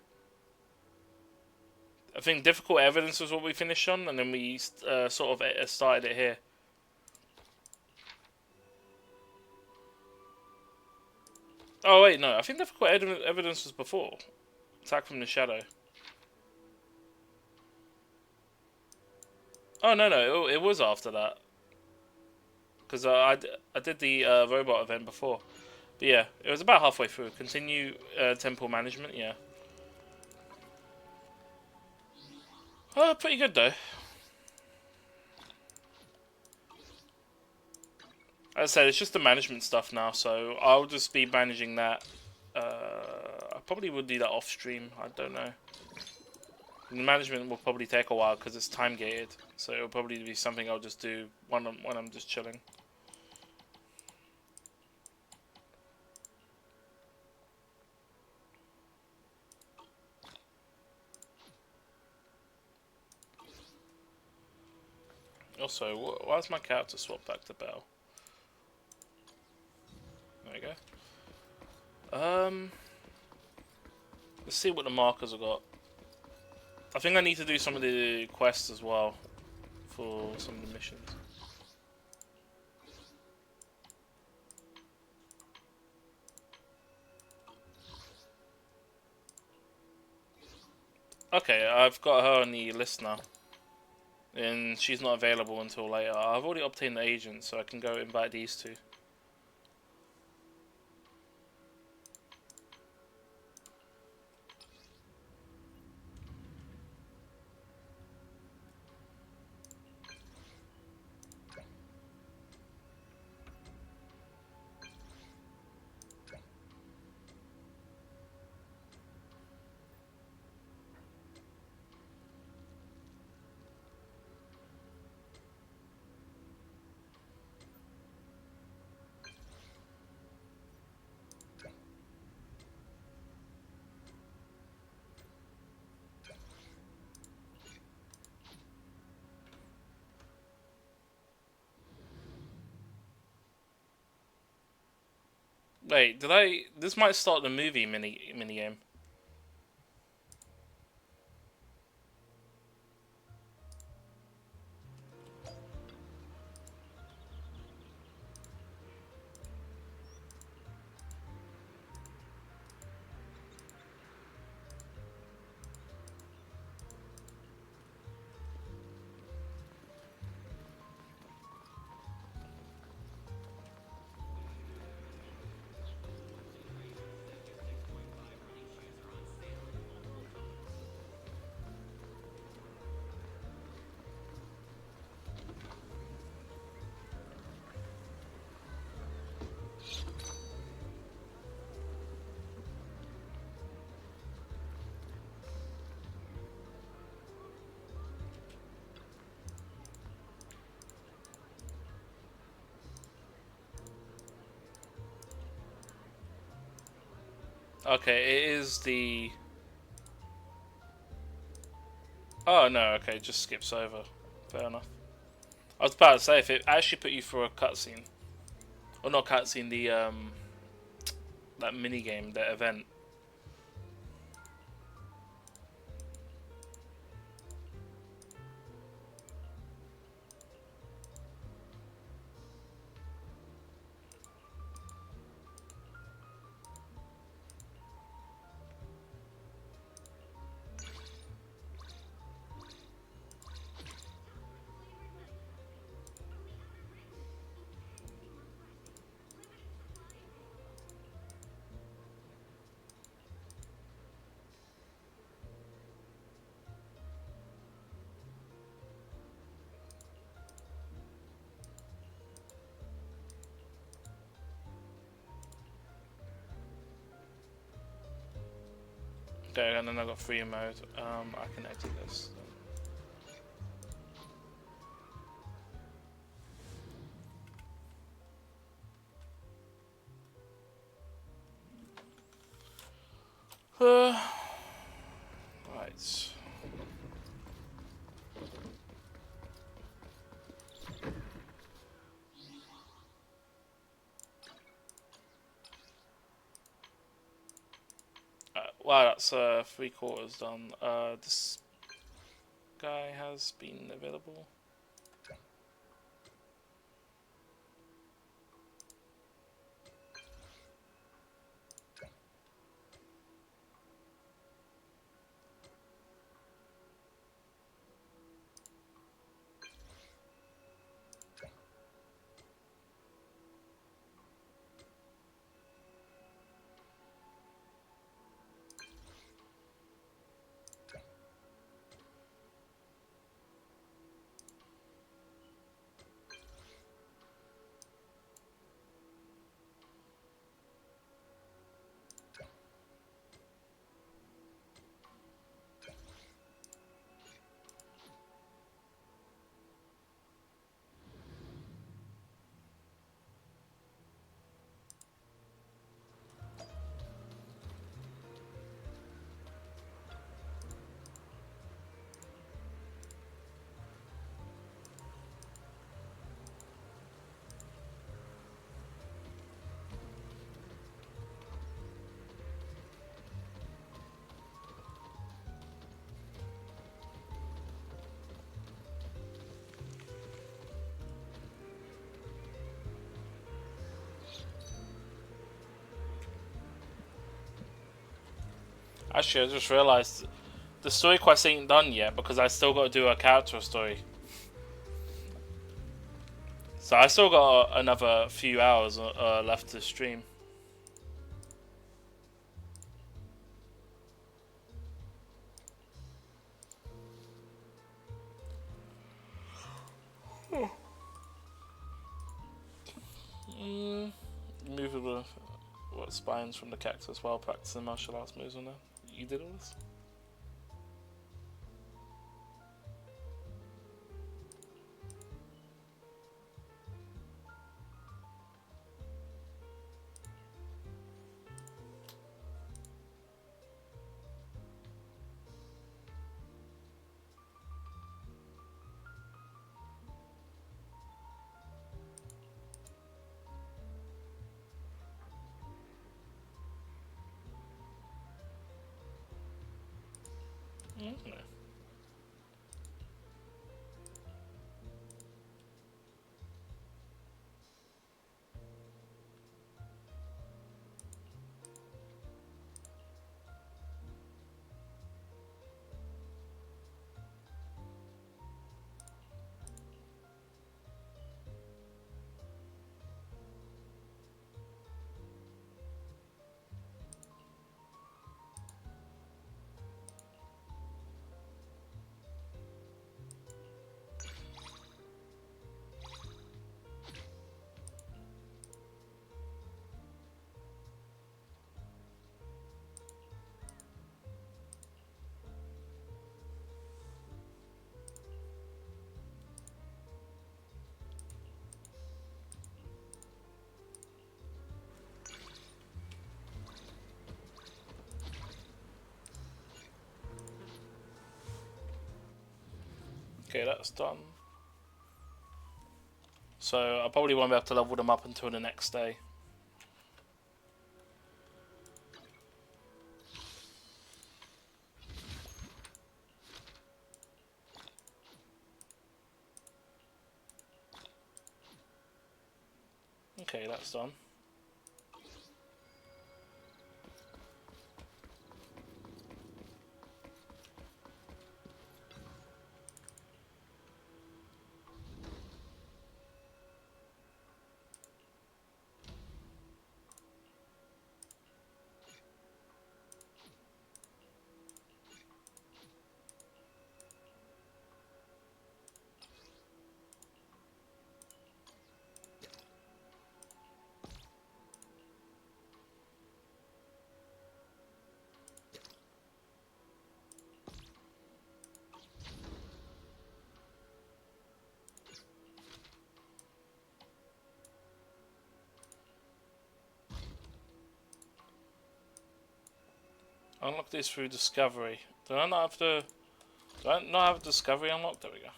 I think difficult evidence was what we finished on, and then we sort of started it here. Oh wait, no. I think difficult evidence was before. Attack from the shadow. Oh, no, it was after that. Because I did the robot event before. But yeah, it was about halfway through. Continue temple management, yeah. Oh, pretty good though. As I said, it's just the management stuff now, so I'll just be managing that. I probably would do that off stream, I don't know. The management will probably take a while because it's time gated, so it'll probably be something I'll just do when I'm just chilling. Also, why's my character swap back to Belle? There we go. Let's see what the markers have got. I think I need to do some of the quests as well for some of the missions. Okay, I've got her on the list now. And she's not available until later. I've already obtained the agent, so I can go invite these two. Wait, did I? This might start the movie mini game. Okay, it is the... Oh no, okay, just skips over. Fair enough. I was about to say, if it actually put you through a cutscene, or not cutscene, the that mini game, that event. Okay, and then I got free mode. I can exit this. Right. Wow, that's 3/4 done. This guy has been available. Actually, I just realised the story quest ain't done yet because I still got to do a character story. So I still got another few hours left to stream. Move the spines from the cactus while practicing martial arts moves on there. You did all this? Okay. Okay, that's done. So I probably won't be able to level them up until the next day. Okay, that's done. Unlock this through discovery. Do I not have the... Do I not have discovery unlocked? There we go.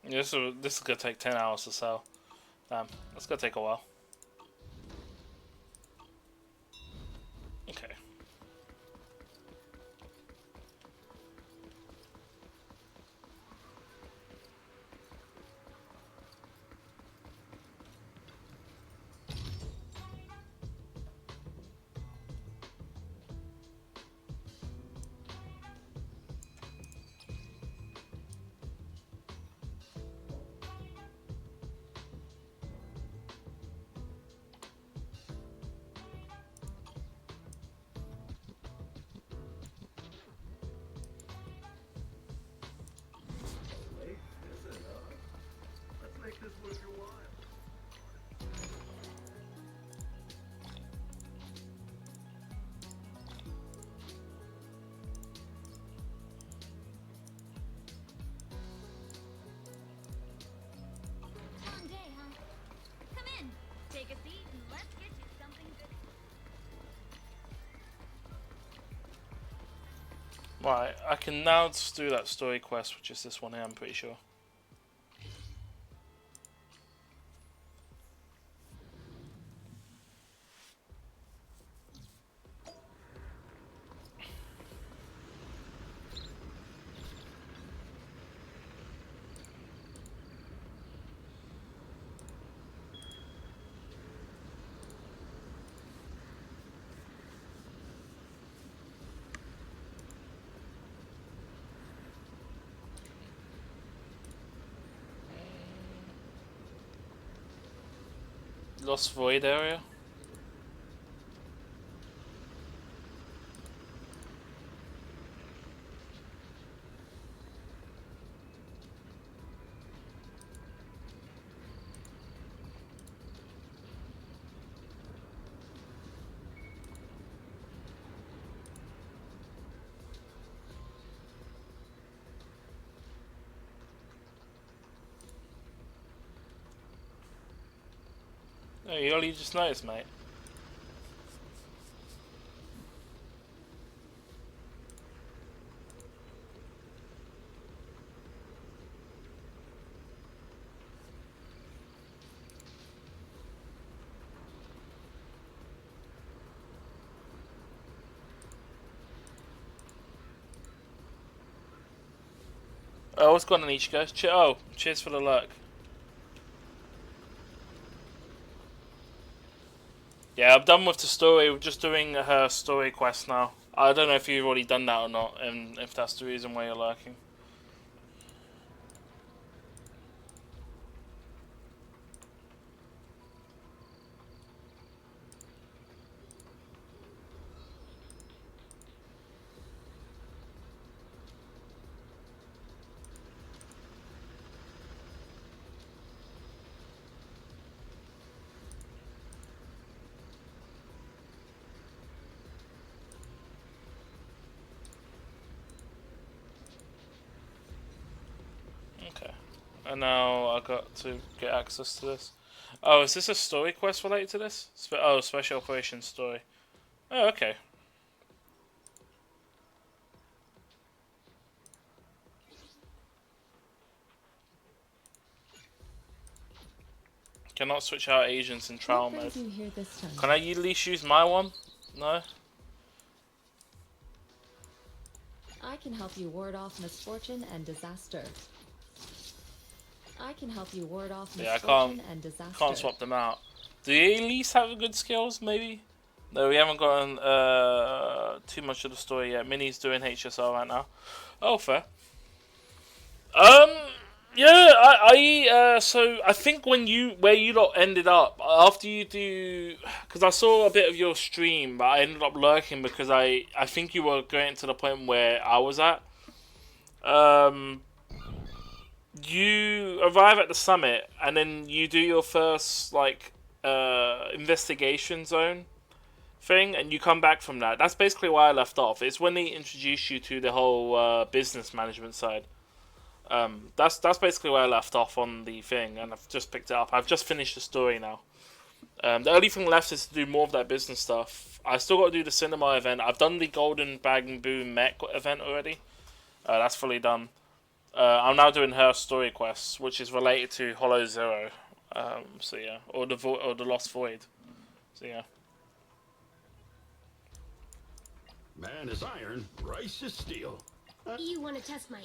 Yeah, this is gonna take 10 hours to sell. That's gonna take a while. Okay. Right, I can now just do that story quest, which is this one here, I'm pretty sure. Lost Void area. Oh, you only just noticed, mate. Oh, what's going on, Ichigo? Oh, cheers for the lurk. Yeah, I'm done with the story. We're just doing her story quest now. I don't know if you've already done that or not, and if that's the reason why you're lurking. Okay. And now I got to get access to this. Oh, is this a story quest related to this? Oh, Special Operations story. Oh, okay. Cannot switch out agents in trial mode. Can I at least use my one? No? I can help you ward off misfortune and disaster. I can help you ward off misfortune and disaster. Can't swap them out. Do you at least have good skills, maybe? No, we haven't gotten too much of the story yet. Minnie's doing HSR right now. Oh, fair. Yeah, so I think where you lot ended up after you do, because I saw a bit of your stream, but I ended up lurking because I think you were going to the point where I was at. You arrive at the summit and then you do your first investigation zone thing, and you come back from that. That's basically why I left off. It's when they introduce you to the whole business management side. That's basically where I left off on the thing, and I've just picked it up. I've just finished the story now. The only thing left is to do more of that business stuff. I still got to do the cinema event. I've done the Golden Bamboo Mech event already. That's fully done. I'm now doing her story quests, which is related to Hollow Zero. So yeah, or the Lost Void. So yeah. Man is iron, rice is steel. You want to test my...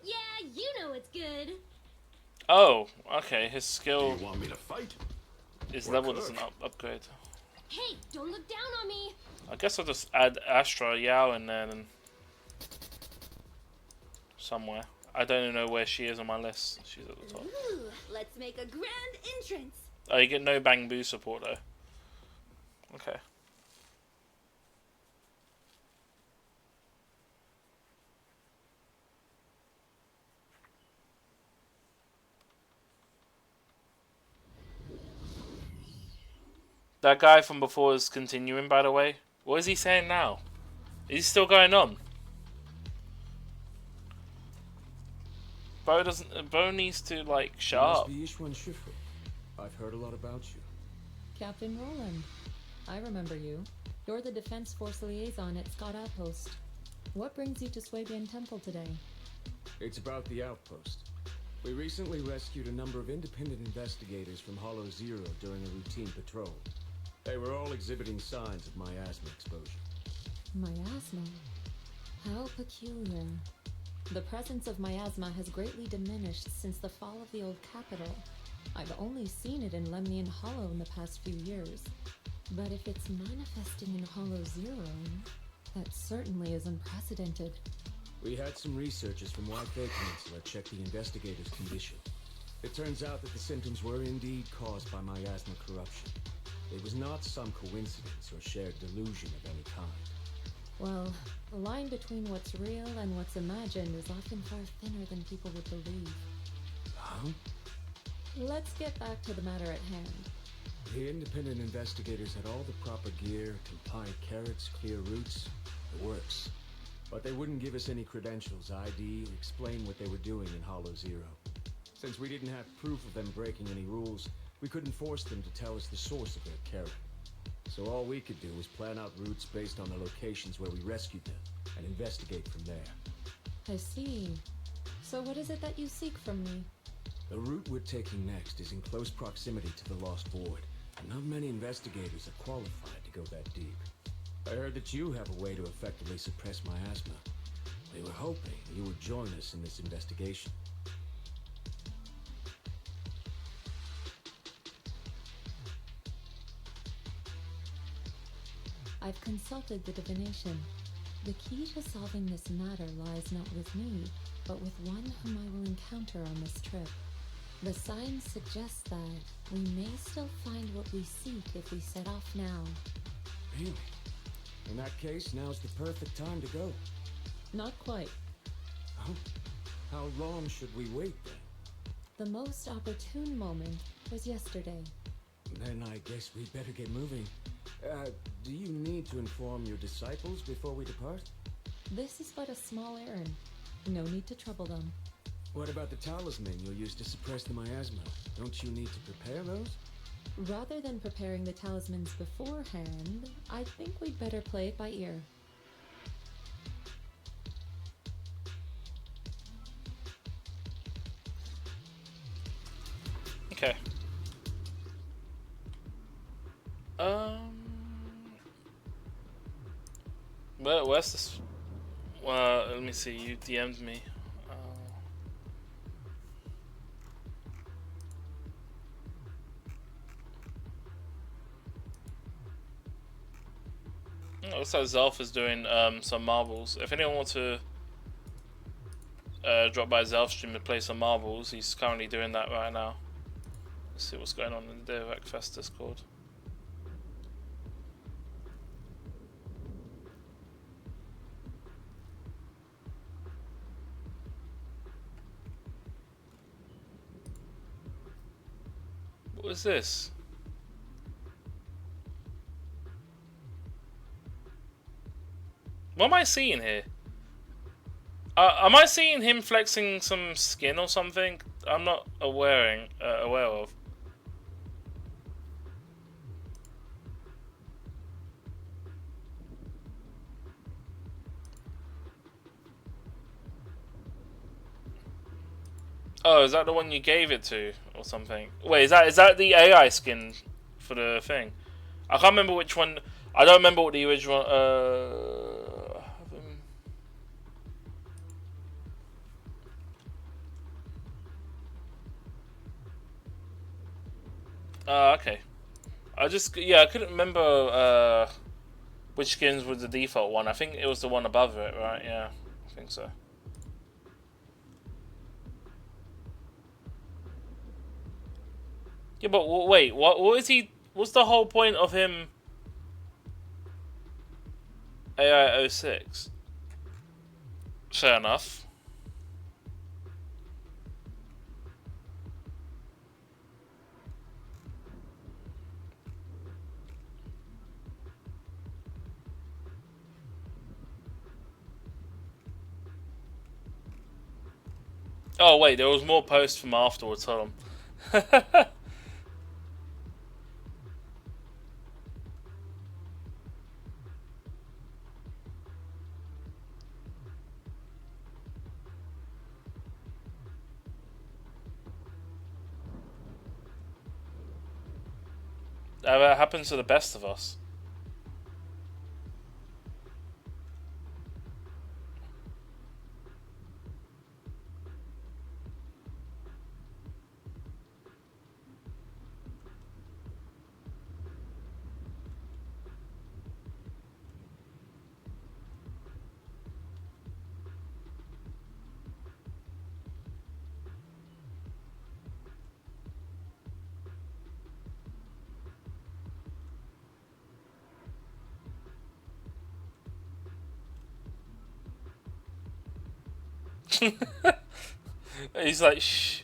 Yeah, you know it's good. Oh, okay. His skill. Do you want me to fight? His level doesn't upgrade. Hey, don't look down on me. I guess I'll just add Astra Yao in there and somewhere. I don't even know where she is on my list. She's at the top. Ooh, let's make a grand entrance. Oh, you get no Bamboo support though. Okay. That guy from before is continuing, by the way. What is he saying now? Is he still going on? Bo needs to shut up. I've heard a lot about you. Captain Roland, I remember you. You're the Defense Force liaison at Scott Outpost. What brings you to Swabian Temple today? It's about the outpost. We recently rescued a number of independent investigators from Hollow Zero during a routine patrol. They were all exhibiting signs of miasma exposure. Miasma? How peculiar. The presence of miasma has greatly diminished since the fall of the old capital. I've only seen it in Lemnian Hollow in the past few years. But if it's manifesting in Hollow Zero, that certainly is unprecedented. We had some researchers from White Bay Peninsula check the investigators' condition. It turns out that the symptoms were indeed caused by miasma corruption. It was not some coincidence or shared delusion of any kind. Well, the line between what's real and what's imagined is often far thinner than people would believe. Huh? Let's get back to the matter at hand. The independent investigators had all the proper gear, compliant carrots, clear routes, the works. But they wouldn't give us any credentials, ID, or explain what they were doing in Hollow Zero. Since we didn't have proof of them breaking any rules, we couldn't force them to tell us the source of their carrot. So all we could do was plan out routes based on the locations where we rescued them, and investigate from there. I see. So what is it that you seek from me? The route we're taking next is in close proximity to the Lost Void, and not many investigators are qualified to go that deep. I heard that you have a way to effectively suppress miasma. We were hoping you would join us in this investigation. I've consulted the divination. The key to solving this matter lies not with me, but with one whom I will encounter on this trip. The signs suggest that we may still find what we seek if we set off now. Really? In that case, now's the perfect time to go. Not quite. Oh? How long should we wait then? The most opportune moment was yesterday. Then I guess we'd better get moving. Do you need to inform your disciples before we depart? This is but a small errand. No need to trouble them. What about the talisman you'll use to suppress the miasma? Don't you need to prepare those? Rather than preparing the talismans beforehand, I think we'd better play it by ear. Okay. Where's this? Well, let me see. You DM'd me. Looks like Zelf is doing some marbles. If anyone wants to drop by Zelf's stream and play some marbles, he's currently doing that right now. Let's see what's going on in the Day of Fest Discord. What was this? What am I seeing here? Am I seeing him flexing some skin or something? I'm not aware of. Oh, is that the one you gave it to or something? Wait, is that the AI skin for the thing? I can't remember which one. I don't remember what the original. Okay. I couldn't remember which skins was the default one. I think it was the one above it, right? Yeah, I think so. Yeah, but wait, what is he? What's the whole point of him? AI06. Fair enough. Oh wait, there was more posts from afterwards. Hold on. That happens to the best of us. He's like, shh.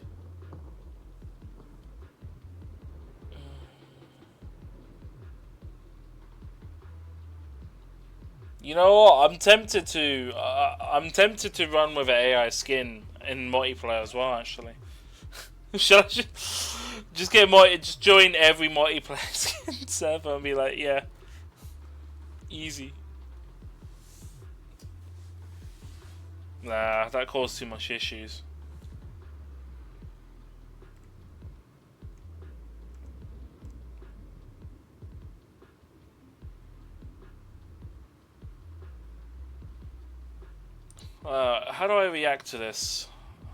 You know what? I'm tempted to run with an AI skin in multiplayer as well. Actually, should I just get just join every multiplayer skin server and be like, yeah, easy. Nah, that caused too much issues. How do I react to this?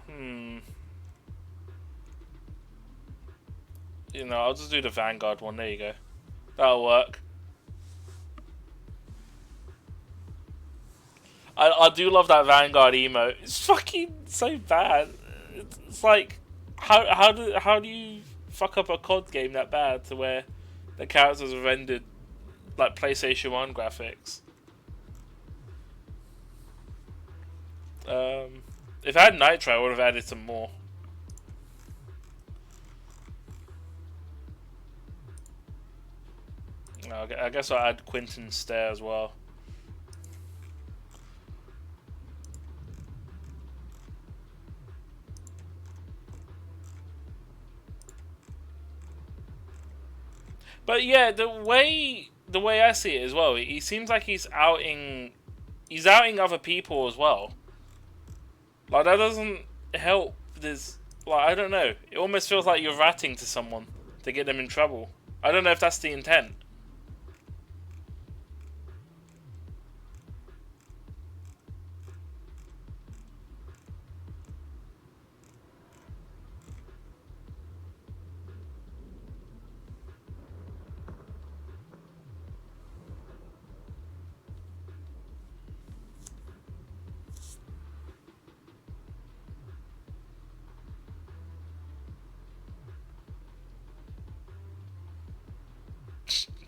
You know, I'll just do the Vanguard one. There you go. That'll work. I do love that Vanguard emote. It's fucking so bad. It's like, how do you fuck up a COD game that bad to where the characters are rendered like PlayStation 1 graphics? If I had Nitro, I would have added some more. I guess I'll add Quentin Stare as well. But yeah, the way I see it as well, he seems like he's outing other people as well. Like, that doesn't help this. Like, I don't know. It almost feels like you're ratting to someone to get them in trouble. I don't know if that's the intent.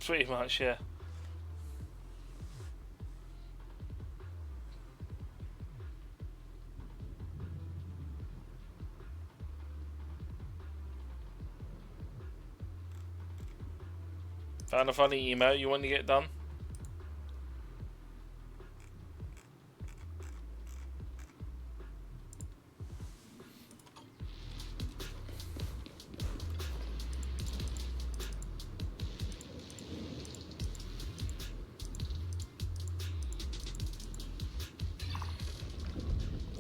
Pretty much, yeah. Found a funny email you want to get done?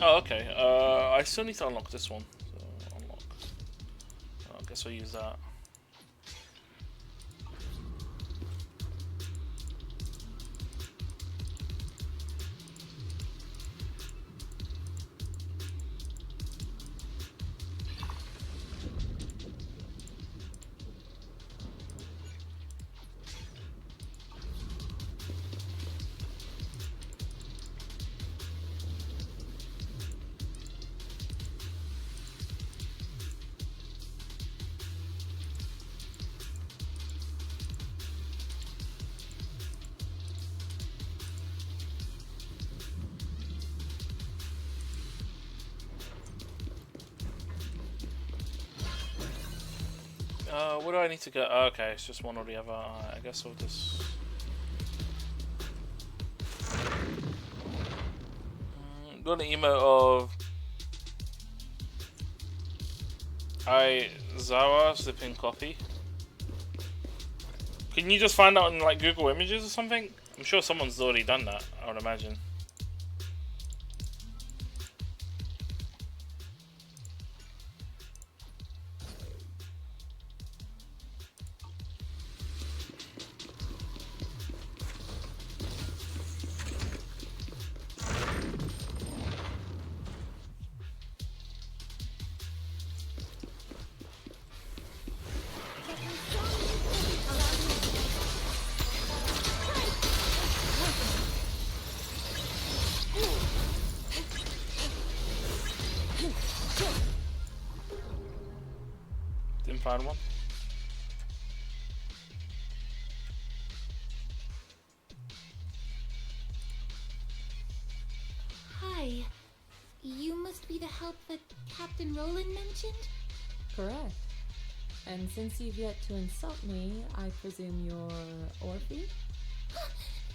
Oh, okay. I still need to unlock this one. So, unlock. I guess I'll use that. What do I need to get? Oh, okay, it's just one or the other. I guess I'll just... got an email of... Zara, zipping copy. Can you just find out in like Google Images or something? I'm sure someone's already done that, I would imagine. didn't find one. Hi. You must be the help that Captain Roland mentioned? Correct. And since you've yet to insult me, I presume you're Orphe?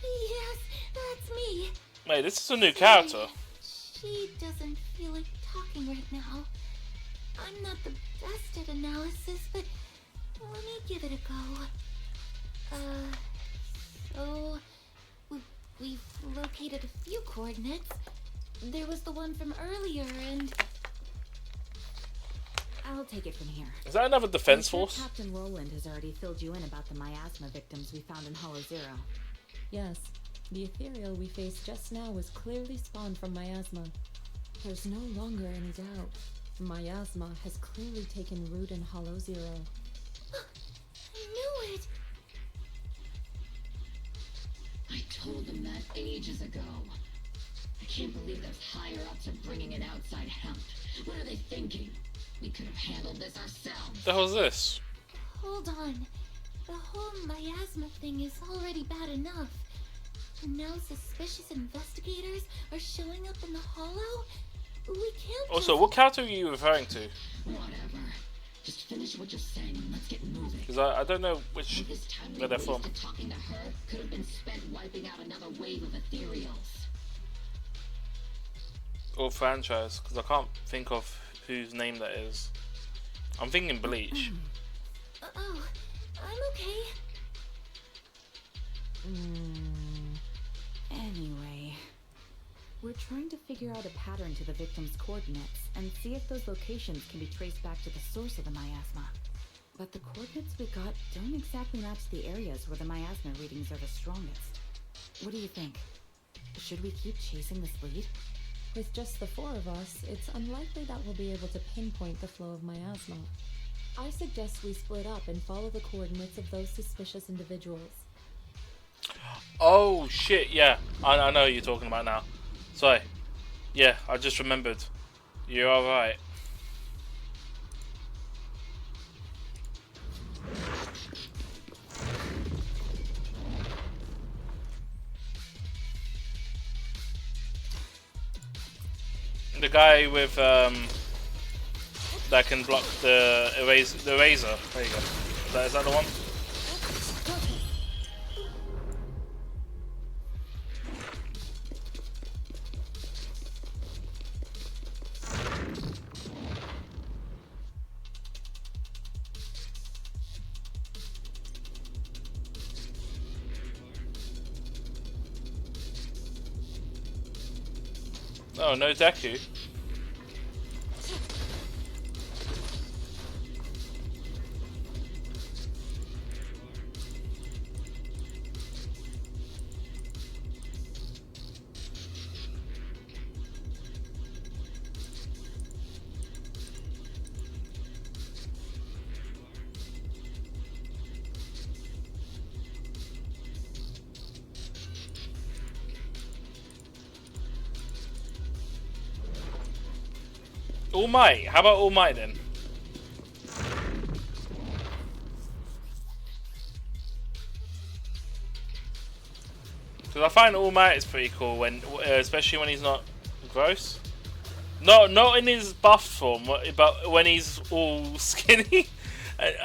Yes, that's me. Wait, this is a new character. She doesn't feel like talking right now. I'm not the best at analysis, but let me give it a go. So we've located a few coordinates. There was the one from earlier, and I'll take it from here. Is that another defense I'm sure force? Captain Roland has already filled you in about the miasma victims we found in Hollow Zero. Yes. The ethereal we faced just now was clearly spawned from miasma. There's no longer any doubt. Miasma has clearly taken root in Hollow Zero. I knew it! I told them that ages ago. I can't believe those higher-ups are bringing in outside help. What are they thinking? We could have handled this ourselves. The hell's this? Hold on. The whole miasma thing is already bad enough. And now suspicious investigators are showing up in the Hollow? We can't Also, just... what character are you referring to? Whatever. Just finish what you're saying and let's get moving. Because I don't know which All this time we where they're from. wasted talking to her could have been spent wiping out another wave of ethereals. Or franchise, because I can't think of whose name that is. I'm thinking Bleach. Oh, I'm okay. Anyway, we're trying to figure out a pattern to the victim's coordinates and see if those locations can be traced back to the source of the miasma. But the coordinates we got don't exactly match the areas where the miasma readings are the strongest. What do you think? Should we keep chasing this lead? With just the 4 of us, it's unlikely that we'll be able to pinpoint the flow of miasma. I suggest we split up and follow the coordinates of those suspicious individuals. Oh shit, yeah. I know who you're talking about now. Sorry. Yeah, I just remembered. You're alright. The guy with that can block the eraser. There you go. Is that the one? Oh, no Deku. All Might. How about All Might then? Because I find All Might is pretty cool when, especially when he's not gross. Not in his buff form, but when he's all skinny.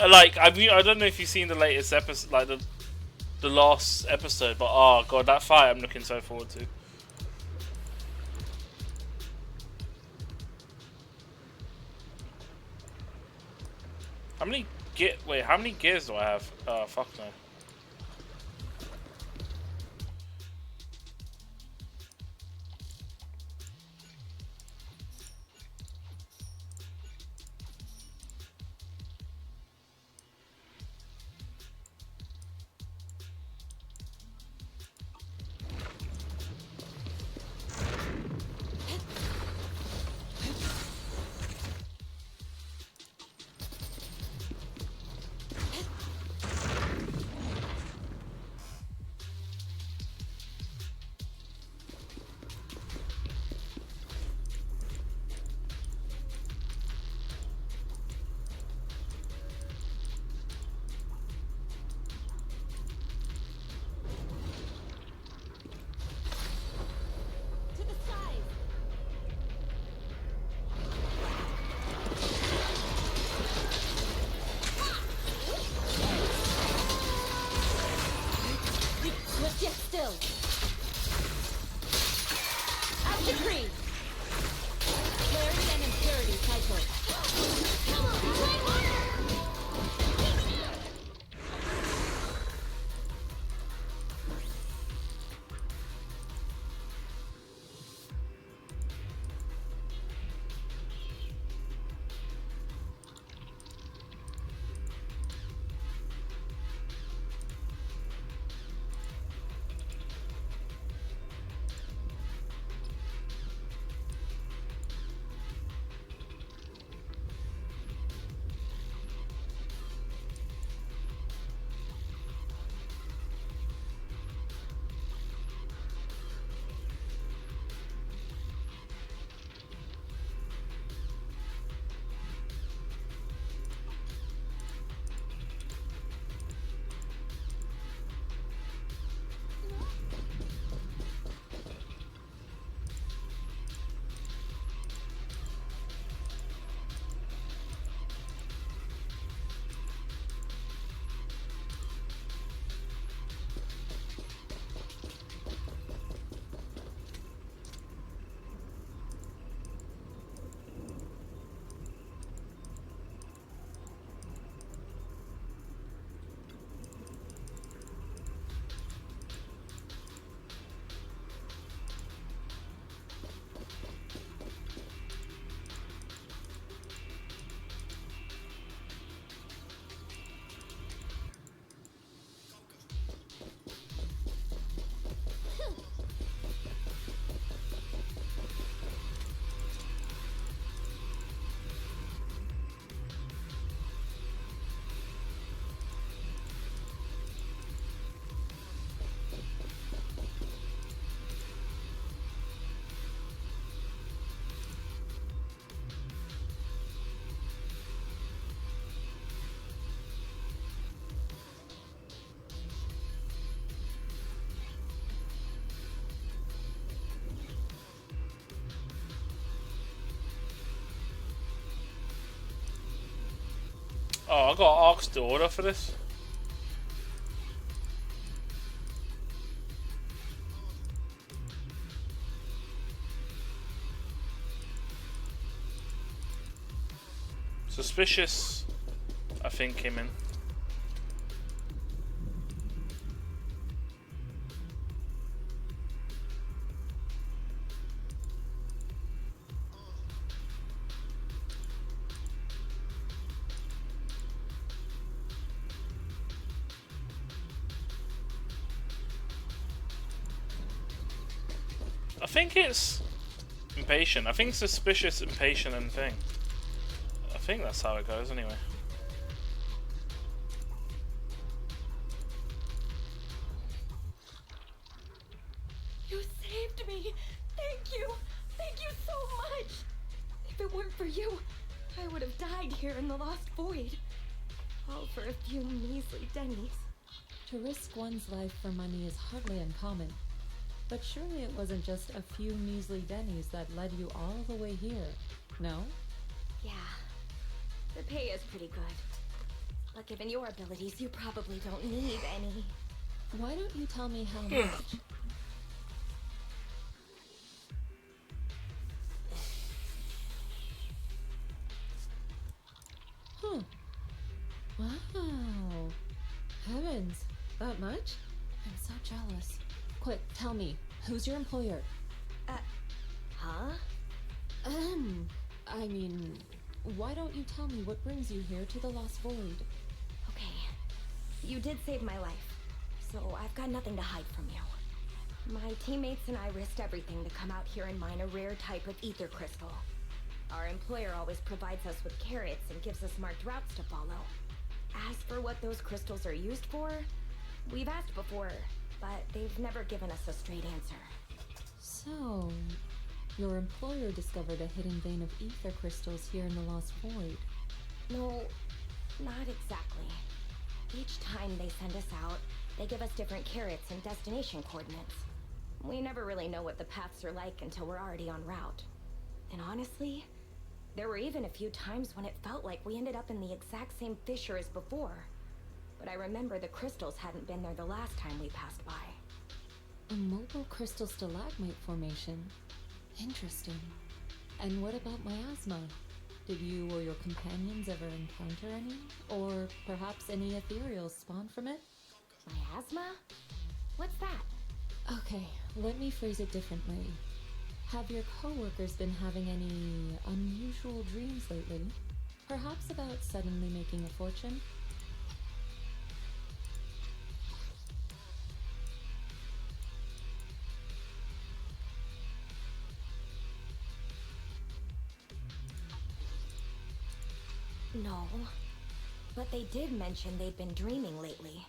Like I don't know if you've seen the latest episode, like the last episode, but oh god, that fight I'm looking so forward to. How many gears do I have? Oh fuck no. Oh, I got asked to order for this. Suspicious, I think, came in. I think it's impatient. I think suspicious, impatient, and thing. I think that's how it goes anyway. You saved me! Thank you! Thank you so much! If it weren't for you, I would have died here in the Lost Void. All for a few measly dennies. To risk one's life for money is hardly uncommon. But surely it wasn't just a few measly dennies that led you all the way here, no? Yeah. The pay is pretty good. But given your abilities, you probably don't need any. Why don't you tell me how much? Huh. Wow. Heavens, that much? I'm so jealous. Quick, tell me, who's your employer? Huh? I mean, why don't you tell me what brings you here to the Lost Void? Okay. You did save my life, so I've got nothing to hide from you. My teammates and I risked everything to come out here and mine a rare type of ether crystal. Our employer always provides us with carrots and gives us marked routes to follow. As for what those crystals are used for, we've asked before, but they've never given us a straight answer. So, your employer discovered a hidden vein of ether crystals here in the Lost Void. No, not exactly. Each time they send us out, they give us different carrots and destination coordinates. We never really know what the paths are like until we're already en route. And honestly, there were even a few times when it felt like we ended up in the exact same fissure as before. But I remember the crystals hadn't been there the last time we passed by. A mobile crystal stalagmite formation. Interesting. And what about miasma? Did you or your companions ever encounter any? Or perhaps any ethereals spawn from it? Miasma? What's that? Okay, let me phrase it differently. Have your coworkers been having any unusual dreams lately? Perhaps about suddenly making a fortune? No, but they did mention they'd been dreaming lately.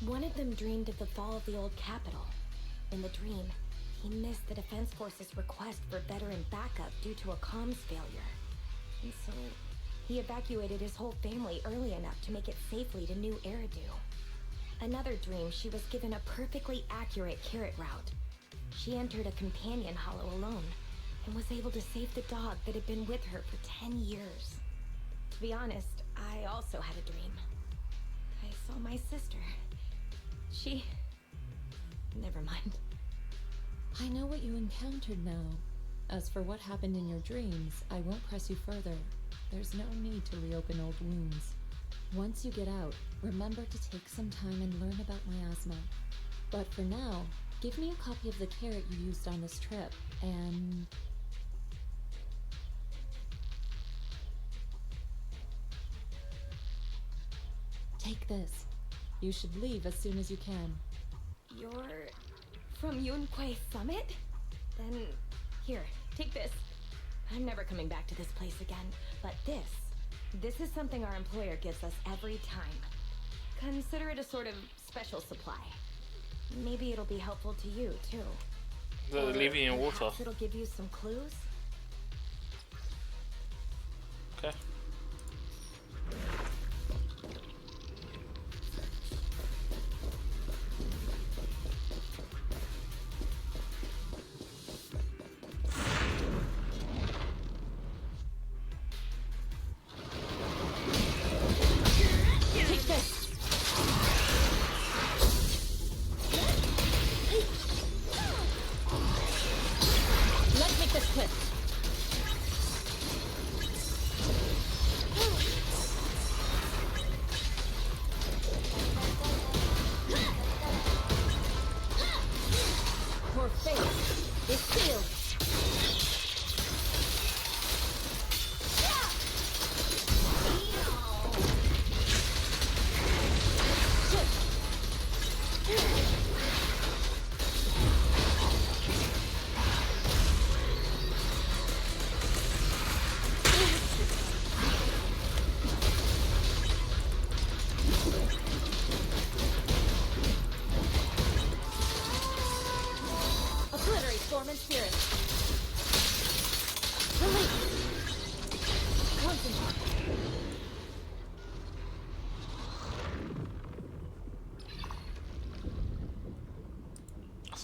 One of them dreamed of the fall of the old capital. In the dream, he missed the Defense Force's request for veteran backup due to a comms failure. And so, he evacuated his whole family early enough to make it safely to New Eridu. Another dream, she was given a perfectly accurate carrot route. She entered a companion hollow alone, and was able to save the dog that had been with her for 10 years. To be honest, I also had a dream. I saw my sister. She... Never mind. I know what you encountered now. As for what happened in your dreams, I won't press you further. There's no need to reopen old wounds. Once you get out, remember to take some time and learn about miasma. But for now, give me a copy of the carrot you used on this trip, and... Take this. You should leave as soon as you can. You're... from Yunquei Summit? Then... here, take this. I'm never coming back to this place again, but this is something our employer gives us every time. Consider it a sort of special supply. Maybe it'll be helpful to you, too. They're leaving you in water. Perhaps it'll give you some clues? Okay.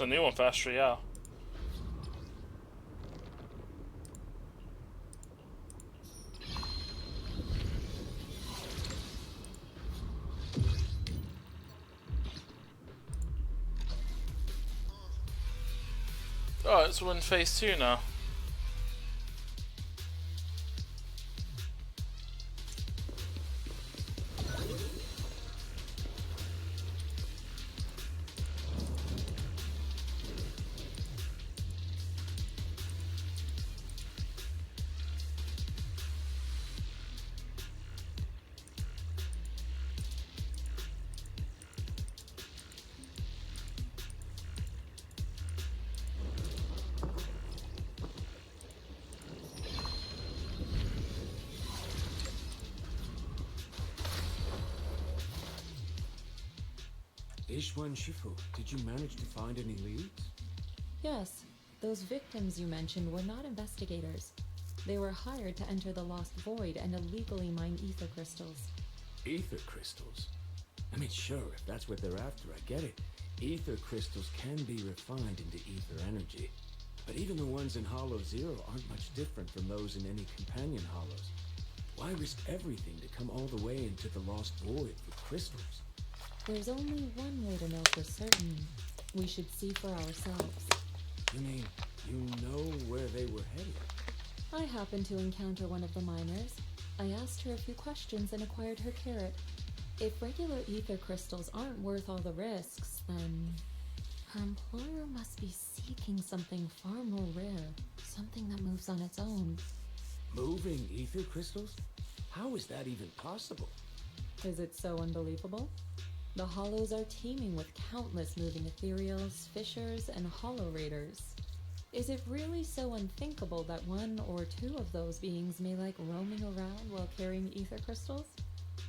It's a new one for Astriel. Alright, so we're in phase 2 now. Ishwan Shifu, did you manage to find any leads? Yes, those victims you mentioned were not investigators. They were hired to enter the Lost Void and illegally mine ether crystals. Ether crystals? I mean, sure, if that's what they're after, I get it. Ether crystals can be refined into ether energy. But even the ones in Hollow Zero aren't much different from those in any companion hollows. Why risk everything to come all the way into the Lost Void for crystals? There's only one way to know for certain. We should see for ourselves. You mean, you know where they were headed? I happened to encounter one of the miners. I asked her a few questions and acquired her carrot. If regular ether crystals aren't worth all the risks, then her employer must be seeking something far more rare. Something that moves on its own. Moving ether crystals? How is that even possible? Is it so unbelievable? The Hollows are teeming with countless moving ethereals, fissures, and hollow raiders. Is it really so unthinkable that one or two of those beings may like roaming around while carrying ether crystals?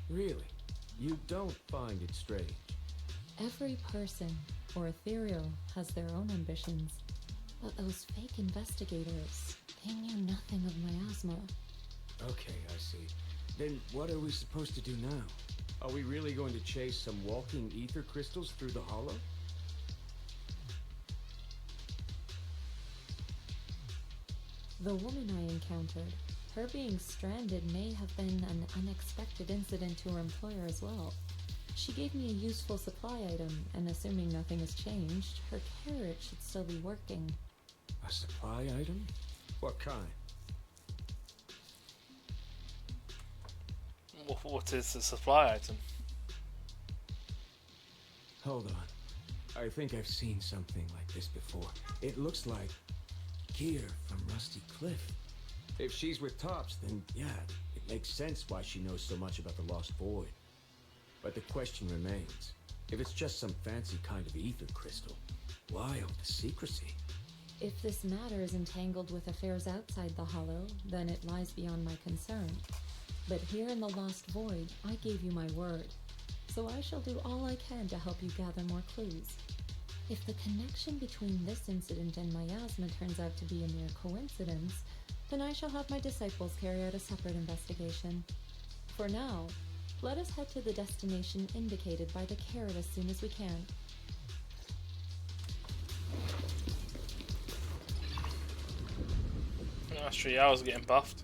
Really? You don't find it strange? Every person, or ethereal, has their own ambitions. But those fake investigators, they knew nothing of miasma. Okay, I see. Then what are we supposed to do now? Are we really going to chase some walking ether crystals through the hollow? The woman I encountered, her being stranded may have been an unexpected incident to her employer as well. She gave me a useful supply item, and assuming nothing has changed, her carrot should still be working. A supply item? What kind? What is the supply item? Hold on. I think I've seen something like this before. It looks like gear from Rusty Cliff. If she's with Tops, then yeah, it makes sense why she knows so much about the Lost Void. But the question remains, if it's just some fancy kind of ether crystal, why all the secrecy? If this matter is entangled with affairs outside the Hollow, then it lies beyond my concern. But here in the Lost Void, I gave you my word, so I shall do all I can to help you gather more clues. If the connection between this incident and miasma turns out to be a mere coincidence, then I shall have my disciples carry out a separate investigation. For now, let us head to the destination indicated by the carrot as soon as we can. Astriel's getting buffed.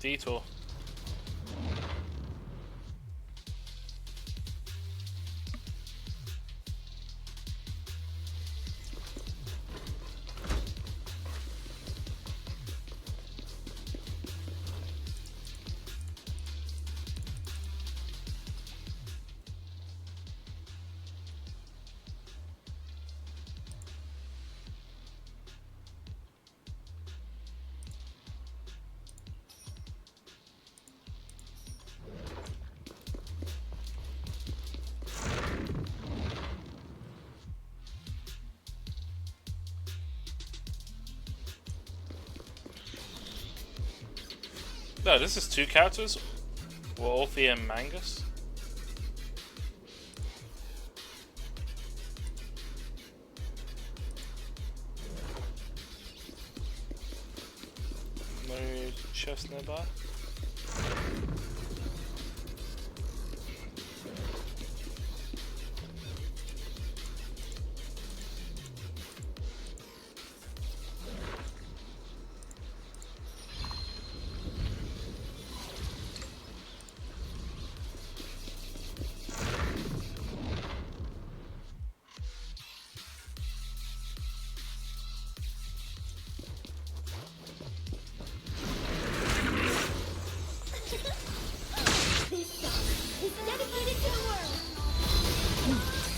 Detour. No, this is two characters. Wolfie and Mangus. No chest nearby.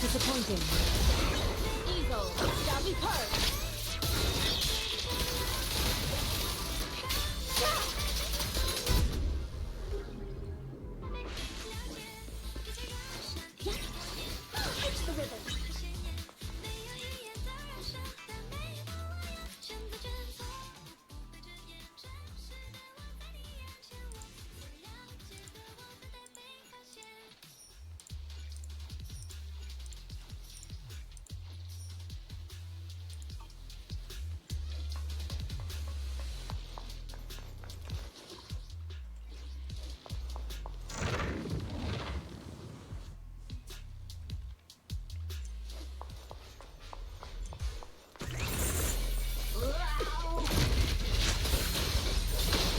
Disappointing. Eagle, shall be purged. Catch the rhythm.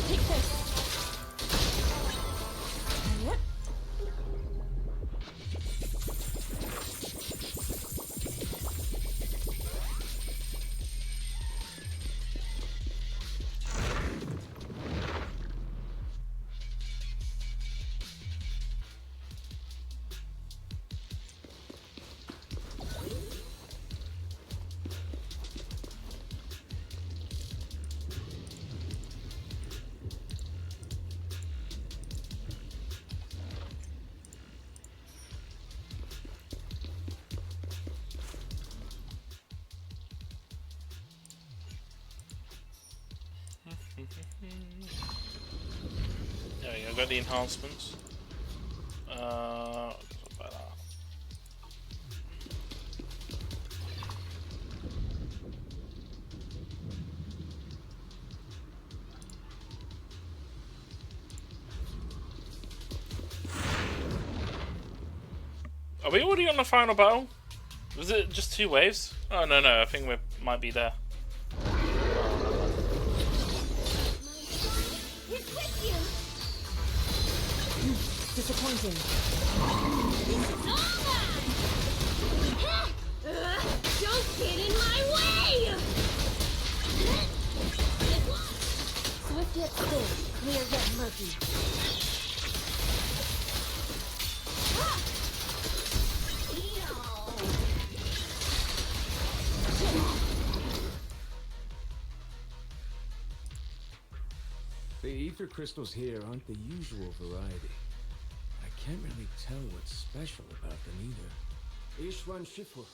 Take this. Yep. There we go, got the enhancements. About that. Are we already on the final battle? Was it just 2 waves? Oh no, I think we might be there. Disappointing. Don't get in my way! Swift yet still, clear yet murky. The ether crystals here aren't the usual variety. I can't really tell what's special about them either. Ishwan Shifu,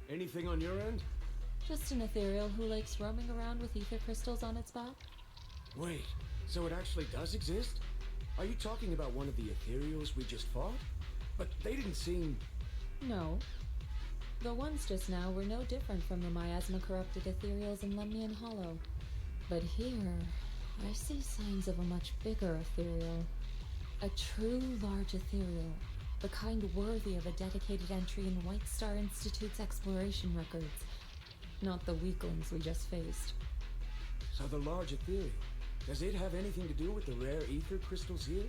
anything on your end? Just an ethereal who likes roaming around with ether crystals on its back. Wait, so it actually does exist? Are you talking about one of the ethereals we just fought? But they didn't seem... No. The ones just now were no different from the miasma-corrupted ethereals in Lemnian Hollow. But here, I see signs of a much bigger ethereal. A true large ethereal. The kind worthy of a dedicated entry in White Star Institute's exploration records. Not the weaklings we just faced. So the large ethereal, does it have anything to do with the rare ether crystals here?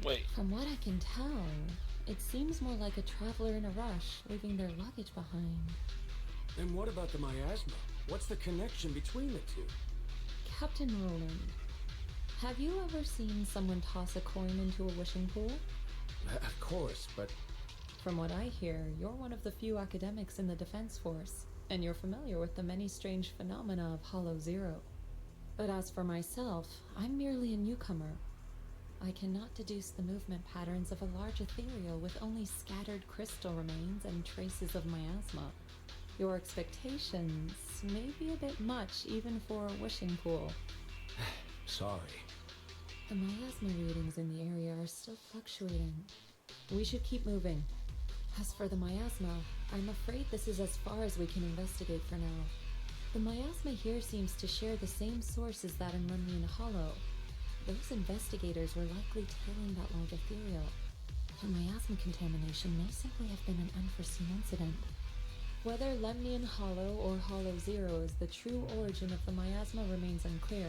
Wait. From what I can tell, it seems more like a traveler in a rush, leaving their luggage behind. Then what about the miasma? What's the connection between the two? Captain Roland, have you ever seen someone toss a coin into a wishing pool? Of course, but... From what I hear, you're one of the few academics in the Defense Force, and you're familiar with the many strange phenomena of Hollow Zero. But as for myself, I'm merely a newcomer. I cannot deduce the movement patterns of a large ethereal with only scattered crystal remains and traces of miasma. Your expectations may be a bit much even for a wishing pool. Sorry. The miasma readings in the area are still fluctuating. We should keep moving. As for the miasma, I'm afraid this is as far as we can investigate for now. The miasma here seems to share the same source as that in Lemnian Hollow. Those investigators were likely tailing that large ethereal. The miasma contamination may simply have been an unforeseen incident. Whether Lemnian Hollow or Hollow Zero is the true origin of the miasma remains unclear,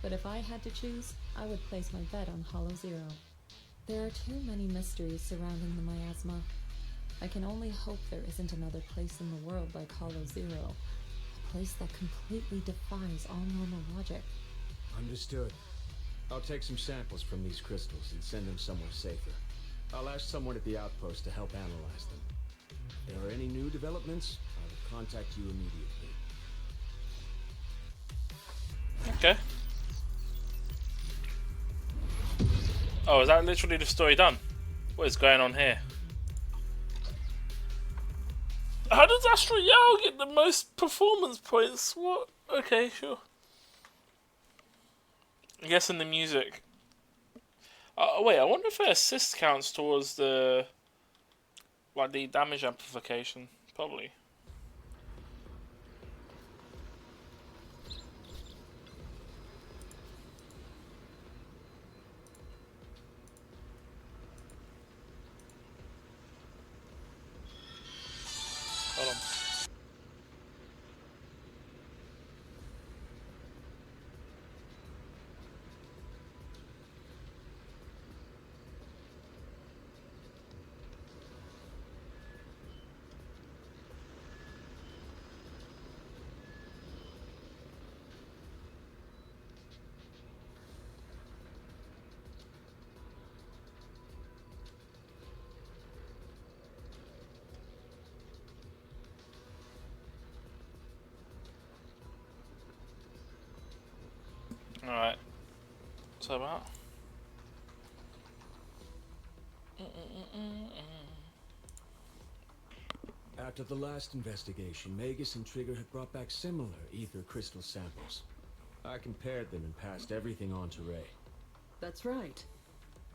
but if I had to choose, I would place my bet on Hollow Zero. There are too many mysteries surrounding the miasma. I can only hope there isn't another place in the world like Hollow Zero, a place that completely defies all normal logic. Understood. I'll take some samples from these crystals and send them somewhere safer. I'll ask someone at the outpost to help analyze them. If there are any new developments, I will contact you immediately. Okay. Oh, is that literally the story done? What is going on here? How does Astral Yao get the most performance points? What? Okay, sure. I'm guessing the music. Wait, I wonder if her assist counts towards the... like the damage amplification. Probably. Hold on. Alright. So about. After the last investigation, Magus and Trigger had brought back similar ether crystal samples. I compared them and passed everything on to Ray. That's right.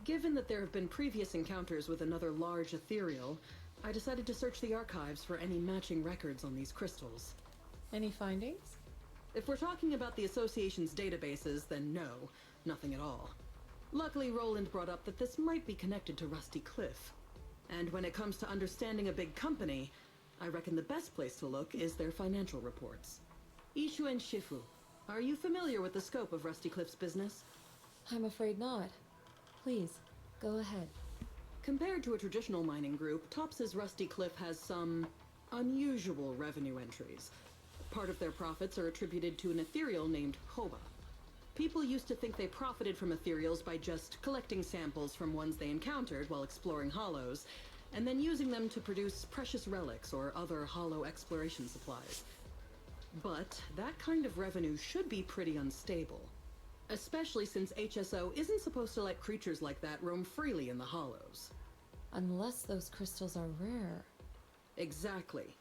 Given that there have been previous encounters with another large ethereal, I decided to search the archives for any matching records on these crystals. Any findings? If we're talking about the Association's databases, then no, nothing at all. Luckily, Roland brought up that this might be connected to Rusty Cliff. And when it comes to understanding a big company, I reckon the best place to look is their financial reports. Ishu and Shifu, are you familiar with the scope of Rusty Cliff's business? I'm afraid not. Please, go ahead. Compared to a traditional mining group, Tops's Rusty Cliff has some unusual revenue entries. Part of their profits are attributed to an ethereal named Hoba. People used to think they profited from ethereals by just collecting samples from ones they encountered while exploring hollows, and then using them to produce precious relics or other hollow exploration supplies. But that kind of revenue should be pretty unstable, especially since HSO isn't supposed to let creatures like that roam freely in the hollows. Unless those crystals are rare. Exactly.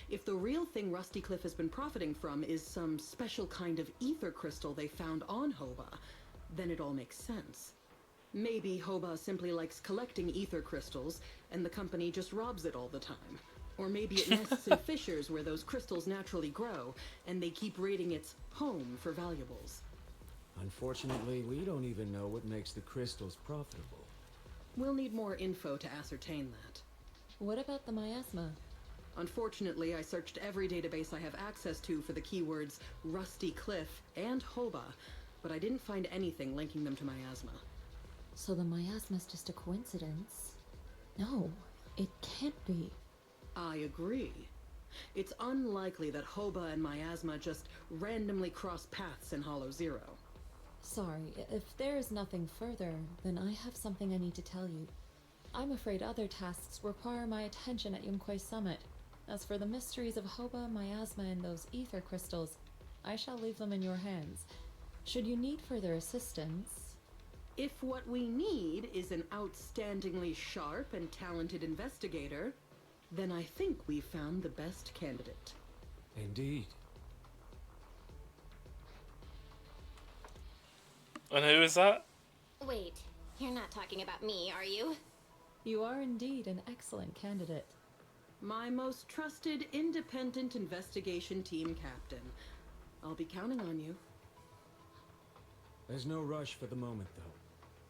If the real thing Rusty Cliff has been profiting from is some special kind of ether crystal they found on Hoba, then it all makes sense. Maybe Hoba simply likes collecting ether crystals, and the company just robs it all the time. Or maybe it nests in fissures where those crystals naturally grow, and they keep raiding its home for valuables. Unfortunately, we don't even know what makes the crystals profitable. We'll need more info to ascertain that. What about the miasma? Unfortunately, I searched every database I have access to for the keywords Rusty Cliff and Hoba, but I didn't find anything linking them to miasma. So the miasma's just a coincidence? No, it can't be. I agree. It's unlikely that Hoba and miasma just randomly cross paths in Hollow Zero. Sorry, if there is nothing further, then I have something I need to tell you. I'm afraid other tasks require my attention at Yunquay Summit. As for the mysteries of Hoba, miasma, and those ether crystals, I shall leave them in your hands. Should you need further assistance... If what we need is an outstandingly sharp and talented investigator, then I think we've found the best candidate. Indeed. And who is that? Wait, you're not talking about me, are you? You are indeed an excellent candidate. My most trusted independent investigation team captain. I'll be counting on you. There's no rush for the moment, though.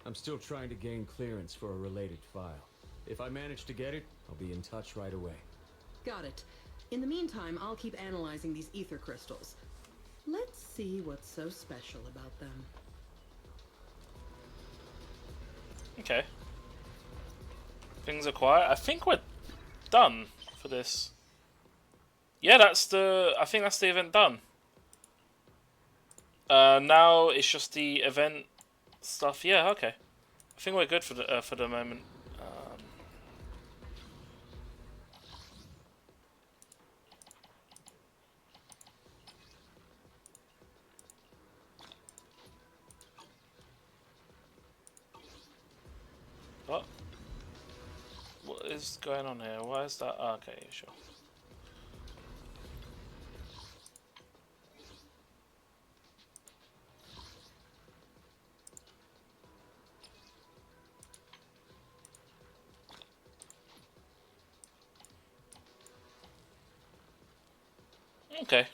I'm still trying to gain clearance for a related file. If I manage to get it, I'll be in touch right away. Got it. In the meantime, I'll keep analyzing these ether crystals. Let's see what's so special about them. Okay. Things are quiet. I think we're done for this. Yeah, I think that's the event done. Now it's just the event stuff. Yeah, okay. I think we're good for the moment. What? What is going on here? Why is that? Oh, okay, sure. Okay.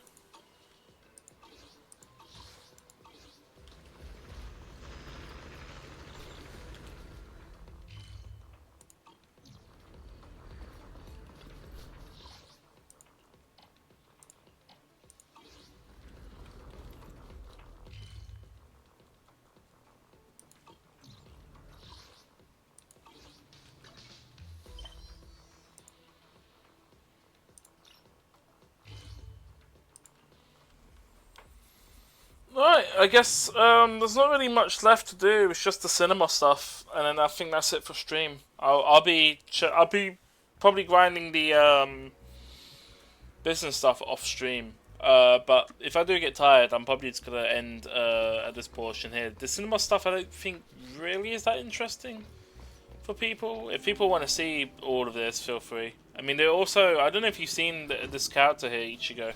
Right, I guess there's not really much left to do. It's just the cinema stuff, and then I think that's it for stream. I'll be probably grinding the business stuff off stream. But if I do get tired, I'm probably just gonna end at this portion here. The cinema stuff I don't think really is that interesting for people. If people want to see all of this, feel free. I mean, they also, I don't know if you've seen this character here, Ichigo.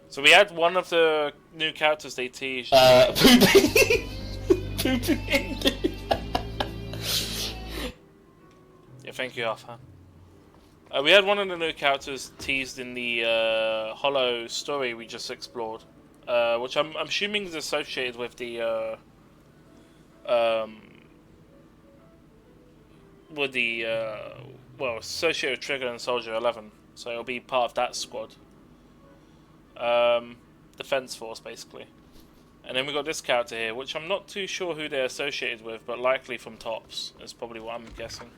So we had one of the new characters they teased. Pooping. Yeah, thank you, Arthur. We had one of the new characters teased in the Hollow story we just explored, which I'm assuming is associated with the well, associated with Trigger and Soldier 11, so it'll be part of that squad. Defense Force, basically. And then we got this character here, which I'm not too sure who they're associated with, but likely from Tops, is probably what I'm guessing.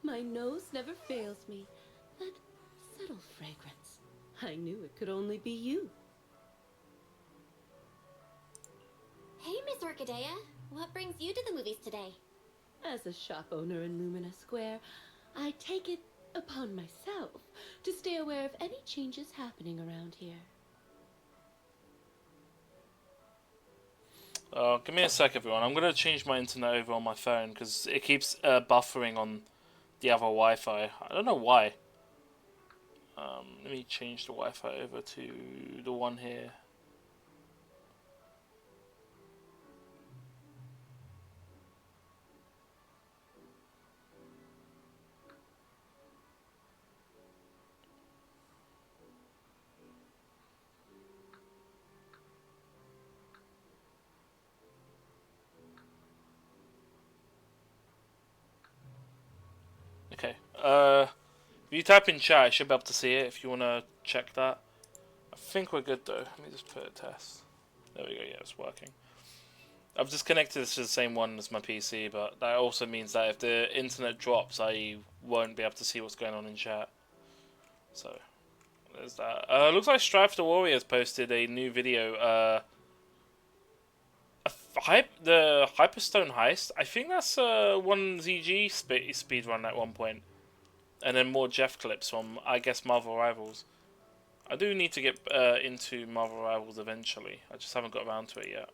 My nose never fails me. That subtle fragrance. I knew it could only be you. Hey, Miss Orchidea. What brings you to the movies today? As a shop owner in Lumina Square, I take it upon myself to stay aware of any changes happening around here. Give me a sec, everyone. I'm going to change my internet over on my phone because it keeps buffering on the other Wi-Fi. I don't know why. Let me change the Wi-Fi over to the one here. Okay. If you type in chat, I should be able to see it if you want to check that. I think we're good though. Let me just put a test. There we go, yeah, it's working. I've just connected this to the same one as my PC, but that also means that if the internet drops, I won't be able to see what's going on in chat. So, there's that. Looks like Strive the Warriors posted a new video. The Hyperstone Heist. I think that's one ZG speedrun at one point. And then more Jeff clips from, I guess, Marvel Rivals. I do need to get into Marvel Rivals eventually. I just haven't got around to it yet.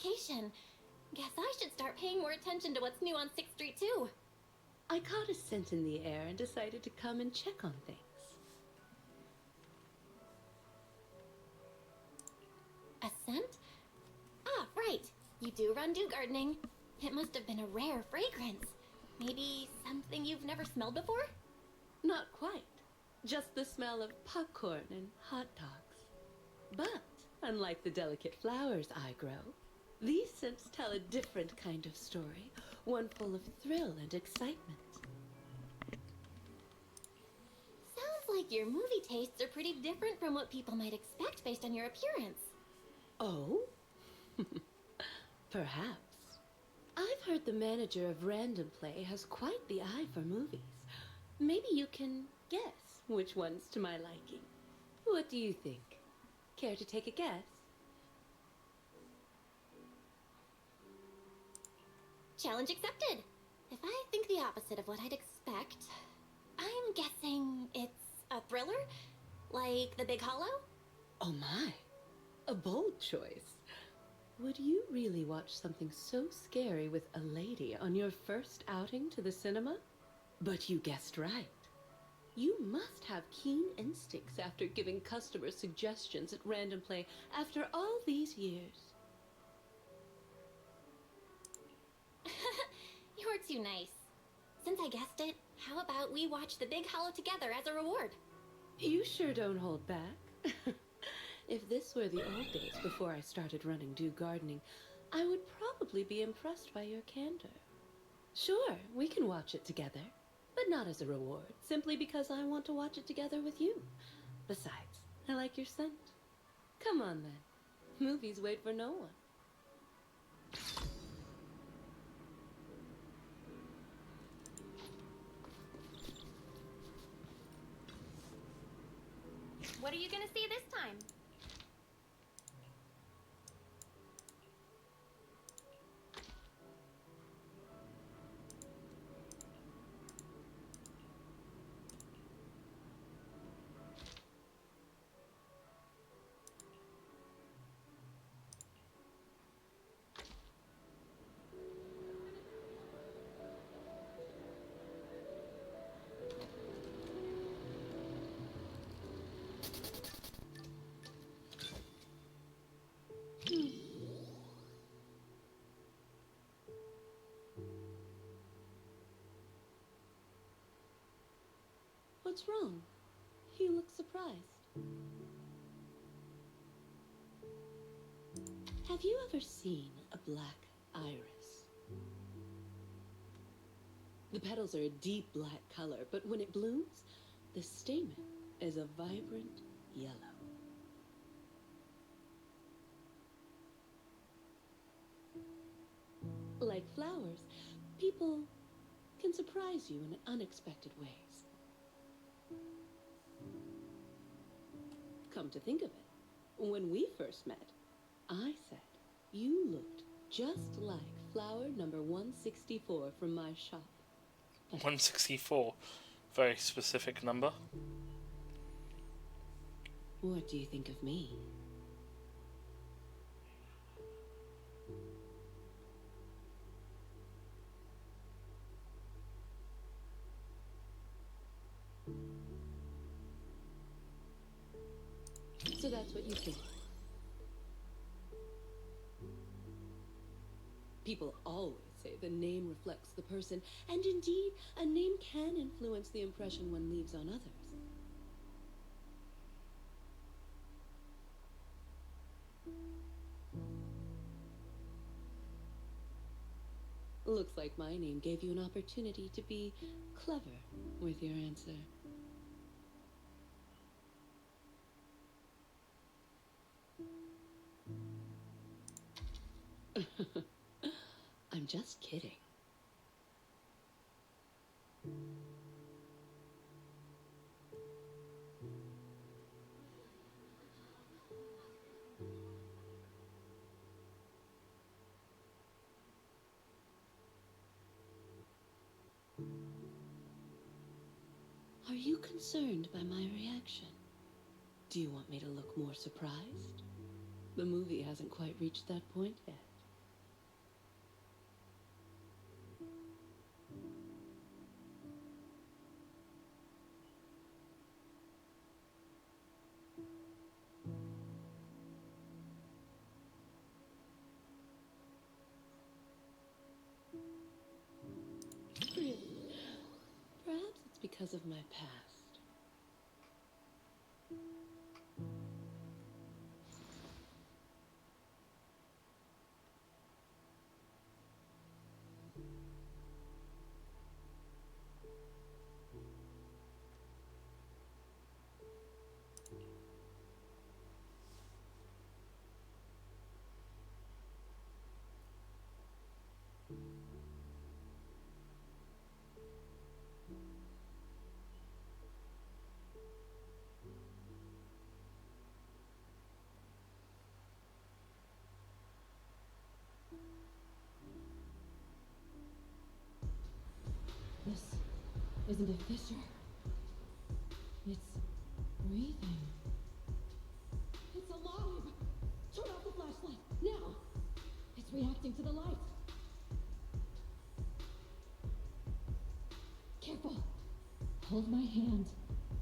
vacation. Guess I should start paying more attention to what's new on 6th Street, too. I caught a scent in the air and decided to come and check on things. A scent? Ah, right. You do run dew gardening. It must have been a rare fragrance. Maybe something you've never smelled before? Not quite. Just the smell of popcorn and hot dogs. But, unlike the delicate flowers I grow, these scents tell a different kind of story, one full of thrill and excitement. Sounds like your movie tastes are pretty different from what people might expect based on your appearance. Oh? Perhaps. I've heard the manager of Random Play has quite the eye for movies. Maybe you can guess which one's to my liking. What do you think? Care to take a guess? Challenge accepted. If I think the opposite of what I'd expect, I'm guessing it's a thriller? Like The Big Hollow? Oh my, a bold choice. Would you really watch something so scary with a lady on your first outing to the cinema? But you guessed right. You must have keen instincts after giving customers suggestions at Random Play after all these years. You're too nice. Since I guessed it, how about we watch The Big Hollow together as a reward? You sure don't hold back. If this were the old days before I started running dew gardening, I would probably be impressed by your candor. Sure, we can watch it together, but not as a reward, simply because I want to watch it together with you. Besides, I like your scent. Come on then. Movies wait for no one. What are you gonna see this time? What's wrong? You look surprised. Have you ever seen a black iris? The petals are a deep black color, but when it blooms, the stamen is a vibrant yellow. Like flowers, people can surprise you in unexpected ways. Come to think of it, when we first met, I said you looked just like flower number 164 from my shop. 164. Very specific number. What do you think of me? So that's what you think. People always say the name reflects the person, and indeed, a name can influence the impression one leaves on others. Looks like my name gave you an opportunity to be clever with your answer. I'm just kidding. Are you concerned by my reaction? Do you want me to look more surprised? The movie hasn't quite reached that point yet. because of my past. This isn't a fissure. It's breathing. It's alive! Turn off the flashlight, now! It's reacting to the light. Careful. Hold my hand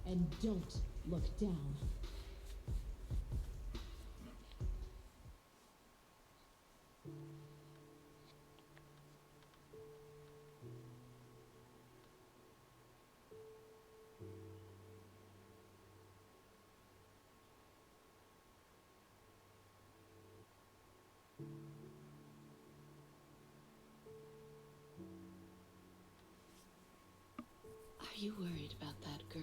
and don't look down. Are you worried about that girl?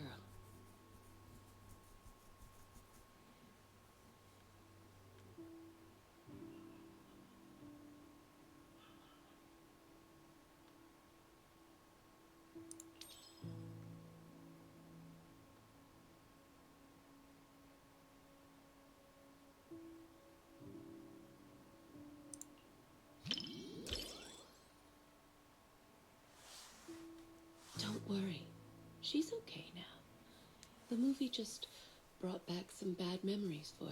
Don't worry. She's okay now. The movie just brought back some bad memories for her.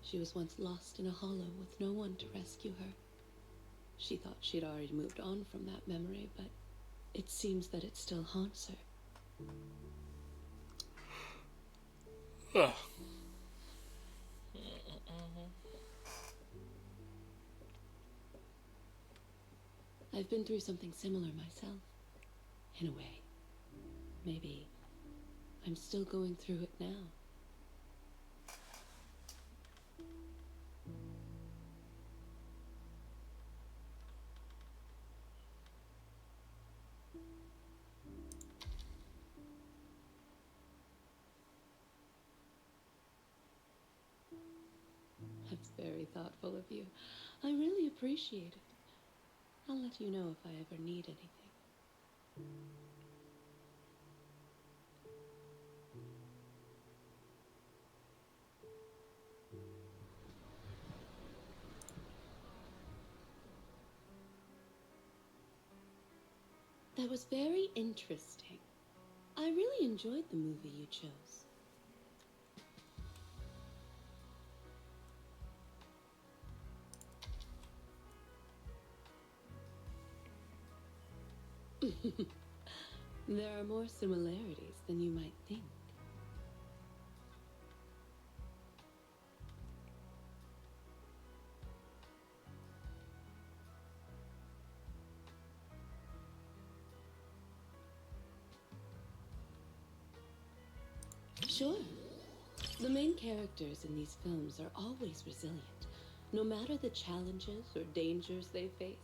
She was once lost in a hollow with no one to rescue her. She thought she'd already moved on from that memory, but it seems that it still haunts her. I've been through something similar myself, in a way. Maybe I'm still going through it now. That's very thoughtful of you. I really appreciate it. I'll let you know if I ever need anything. That was very interesting. I really enjoyed the movie you chose. There are more similarities than you might think. Sure. The main characters in these films are always resilient. No matter the challenges or dangers they face,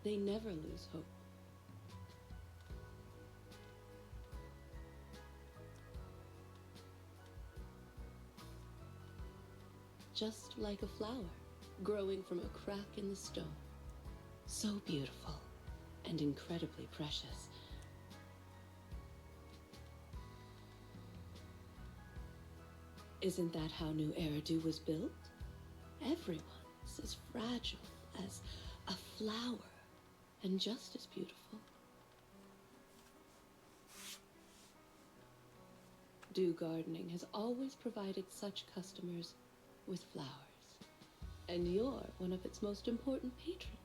they never lose hope. Just like a flower growing from a crack in the stone. So beautiful and incredibly precious. Isn't that how New Eridu was built? Everyone's as fragile as a flower and just as beautiful. Dew Gardening has always provided such customers with flowers, and you're one of its most important patrons.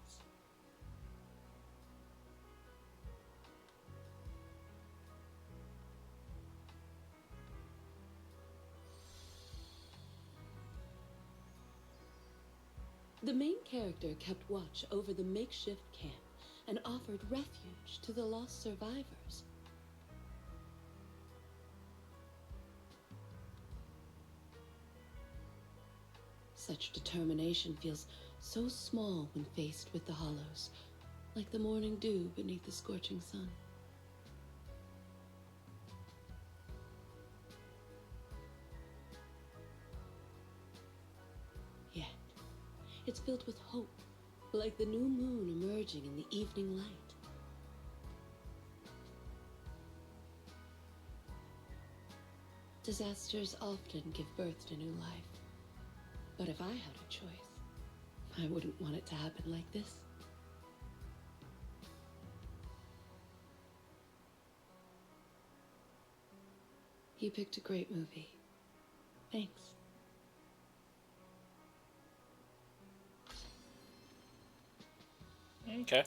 The main character kept watch over the makeshift camp and offered refuge to the lost survivors. Such determination feels so small when faced with the Hollows, like the morning dew beneath the scorching sun. Yet, it's filled with hope, like the new moon emerging in the evening light. Disasters often give birth to new life. But if I had a choice, I wouldn't want it to happen like this. You picked a great movie. Thanks. Okay.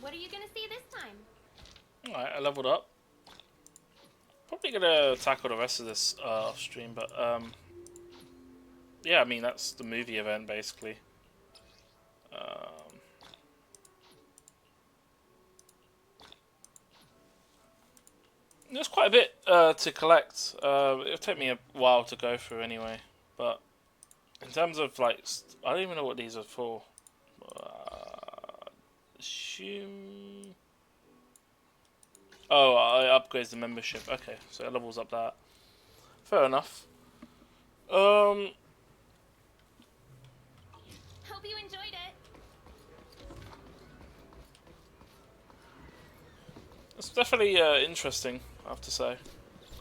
What are you gonna see this time? Alright, I leveled up. Probably gonna tackle the rest of this off stream, but yeah, I mean that's the movie event basically. There's quite a bit to collect. It'll take me a while to go through anyway, but in terms of like, I don't even know what these are for. Assume. Oh, I upgrades the membership. Okay, so it levels up that. Fair enough. Hope you enjoyed it. It's definitely interesting, I have to say.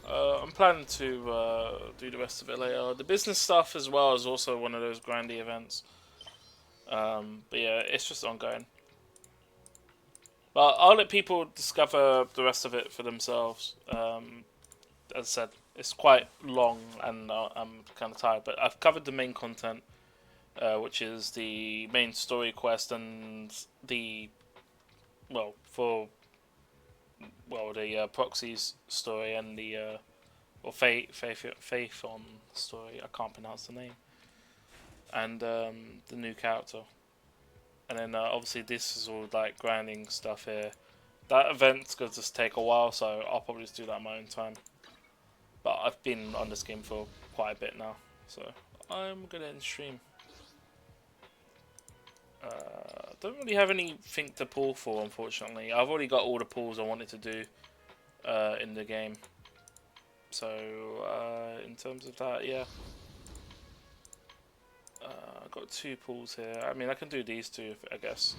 I'm planning to do the rest of it later. The business stuff as well is also one of those grindy events. But yeah, it's just ongoing. But I'll let people discover the rest of it for themselves. As I said, it's quite long and I'm kind of tired. But I've covered the main content, which is the main story quest and the, the Proxy's story and the, Phaethon story. I can't pronounce the name. And the new character. And then obviously this is all like grinding stuff here. That event's going to just take a while, so I'll probably just do that on my own time. But I've been on this game for quite a bit now, so I'm going to end stream. Don't really have anything to pull for, unfortunately. I've already got all the pulls I wanted to do in the game. So in terms of that, yeah. I've got 2 pulls here. I mean, I can do these 2, I guess.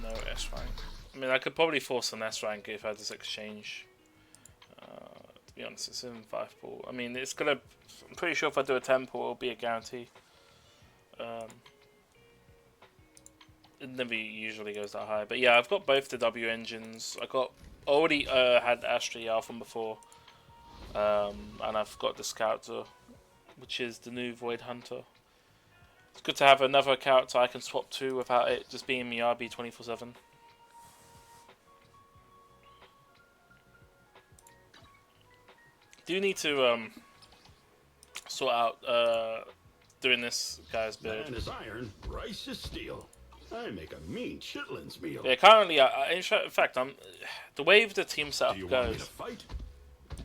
No S rank. I mean, I could probably force an S rank if I had this exchange. To be honest, it's in 5 pull. I mean, it's gonna. I'm pretty sure if I do a 10 pull, it'll be a guarantee. It never usually goes that high, but yeah, I've got both the W engines. I already had Astra Yar from before. And I've got this character, which is the new Void Hunter. It's good to have another character I can swap to without it just being Miyabi 24/7. Do need to sort out doing this guy's build. Man is iron, rice is steel. I make a mean chitlins meal. Yeah, currently, in fact, the way the team setup Do you goes. want me to fight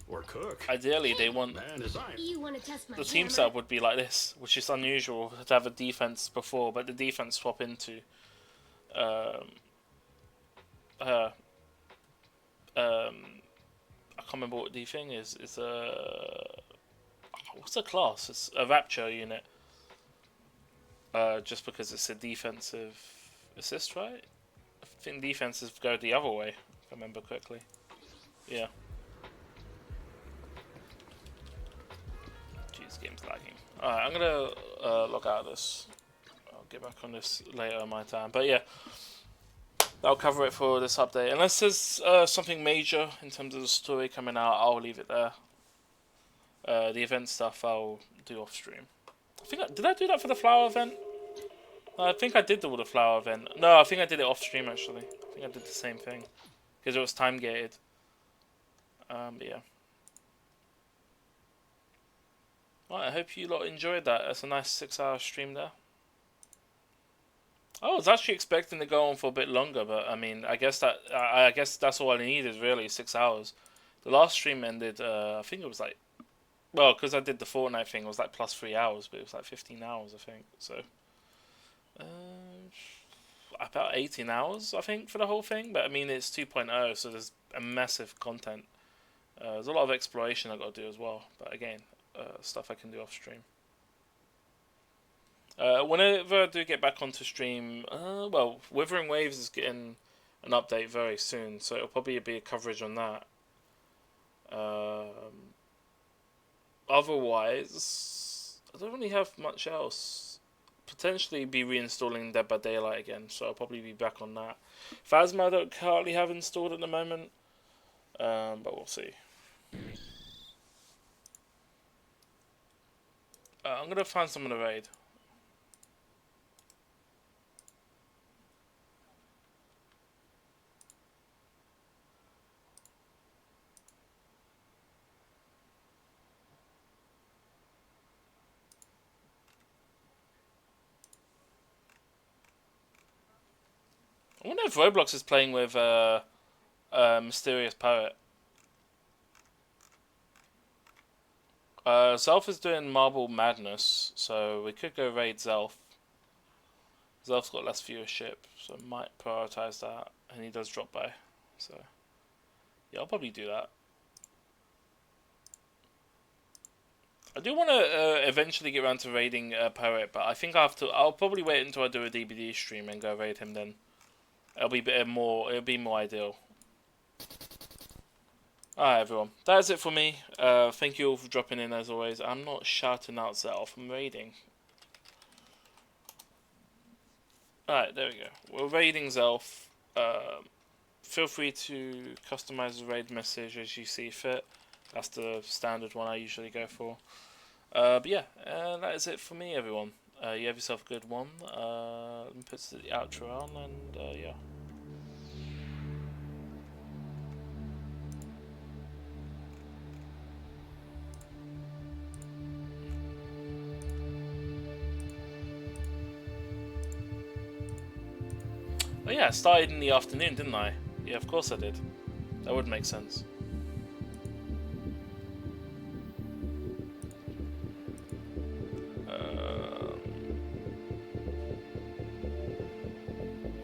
or cook? Ideally, they want Man is iron. You want to test my the team hammer? setup would be like this, which is unusual to have a defense before, but the defense swap into I can't remember what the thing is. It's what's the class? It's a Rapture unit. Just because it's a defensive assist, right? I think defenses go the other way, if I remember correctly. Yeah. Jeez, game's lagging. Alright, I'm gonna log out of this. I'll get back on this later in my time. But yeah, that'll cover it for this update. Unless there's something major in terms of the story coming out, I'll leave it there. The event stuff I'll do off stream. Did I do that for the flower event? I think I did do the flower event. No, I think I did it off stream actually. I think I did the same thing because it was time gated. But yeah. Right, I hope you lot enjoyed that. That's a nice 6-hour stream there. I was actually expecting to go on for a bit longer, but I mean, I guess that's all I needed really, 6 hours. The last stream ended. I think it was like. Well, because I did the Fortnite thing, it was like plus 3 hours, but it was like 15 hours, I think. So, about 18 hours, I think, for the whole thing. But I mean, it's 2.0, so there's a massive content. There's a lot of exploration I got to do as well. But again, stuff I can do off stream. Whenever I do get back onto stream, well, Withering Waves is getting an update very soon, so it'll probably be a coverage on that. Otherwise, I don't really have much else. Potentially be reinstalling Dead by Daylight again, so I'll probably be back on that. Phasma I don't currently have installed at the moment, but we'll see. I'm gonna find someone to raid. I wonder if Roblox is playing with Mysterious Poet. Zelf is doing Marble Madness, so we could go raid Zelf. Zelf's got less viewership, so I might prioritize that, and he does drop by, so yeah, I'll probably do that. I do want to eventually get around to raiding Poet, but I think I'll probably wait until I do a DBD stream and go raid him then. It'll be more ideal. Alright everyone, that is it for me. Thank you all for dropping in as always. I'm not shouting out Zelf, I'm raiding. Alright, there we go. We're raiding Zelf. Feel free to customize the raid message as you see fit. That's the standard one I usually go for. But yeah, that is it for me everyone. You have yourself a good one. Let me put the outro on and yeah. Oh yeah, I started in the afternoon, didn't I? Yeah, of course I did. That would make sense.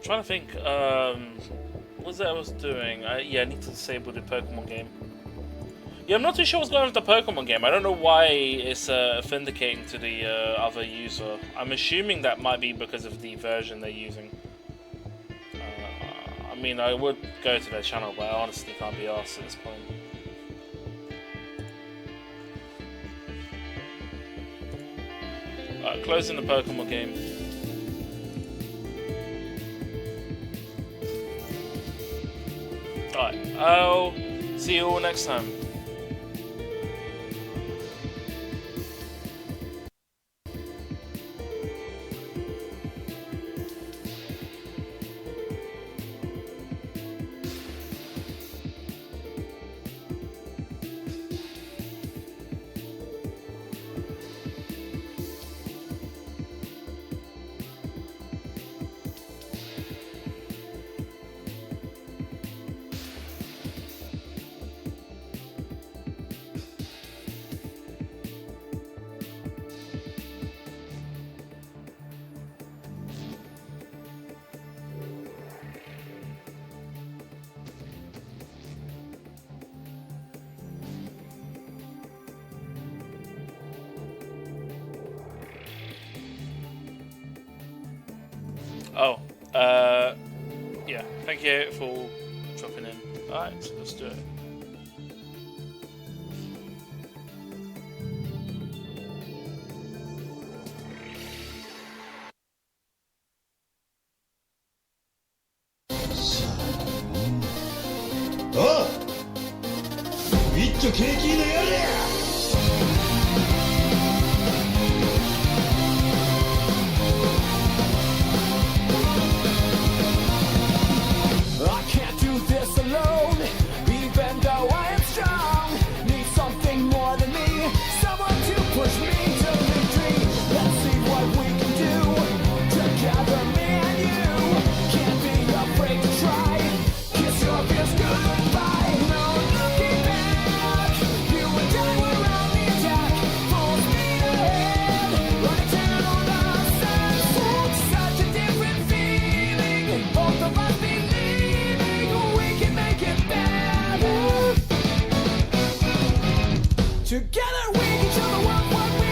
Trying to think, what was that I was doing? Yeah, I need to disable the Pokemon game. Yeah, I'm not too sure what's going on with the Pokemon game. I don't know why it's authenticating to the other user. I'm assuming that might be because of the version they're using. I mean, I would go to their channel, but I honestly can't be arsed at this point. Alright, closing the Pokemon game. Alright, I'll see you all next time. Yeah, thank you for dropping in. Alright, so let's do it. Oh! 一丁景気いいのやれや! I can't do this alone, even though I am strong. Need something more than me, someone to push me to victory. Let's see what we can do together, me and you. Can't be afraid to try. Kiss your fears goodbye. No looking back. You and I were on the attack, full speed ahead, running to the sunset. Such a different feeling. Both of us believing we can make it better. Together we can show the world what we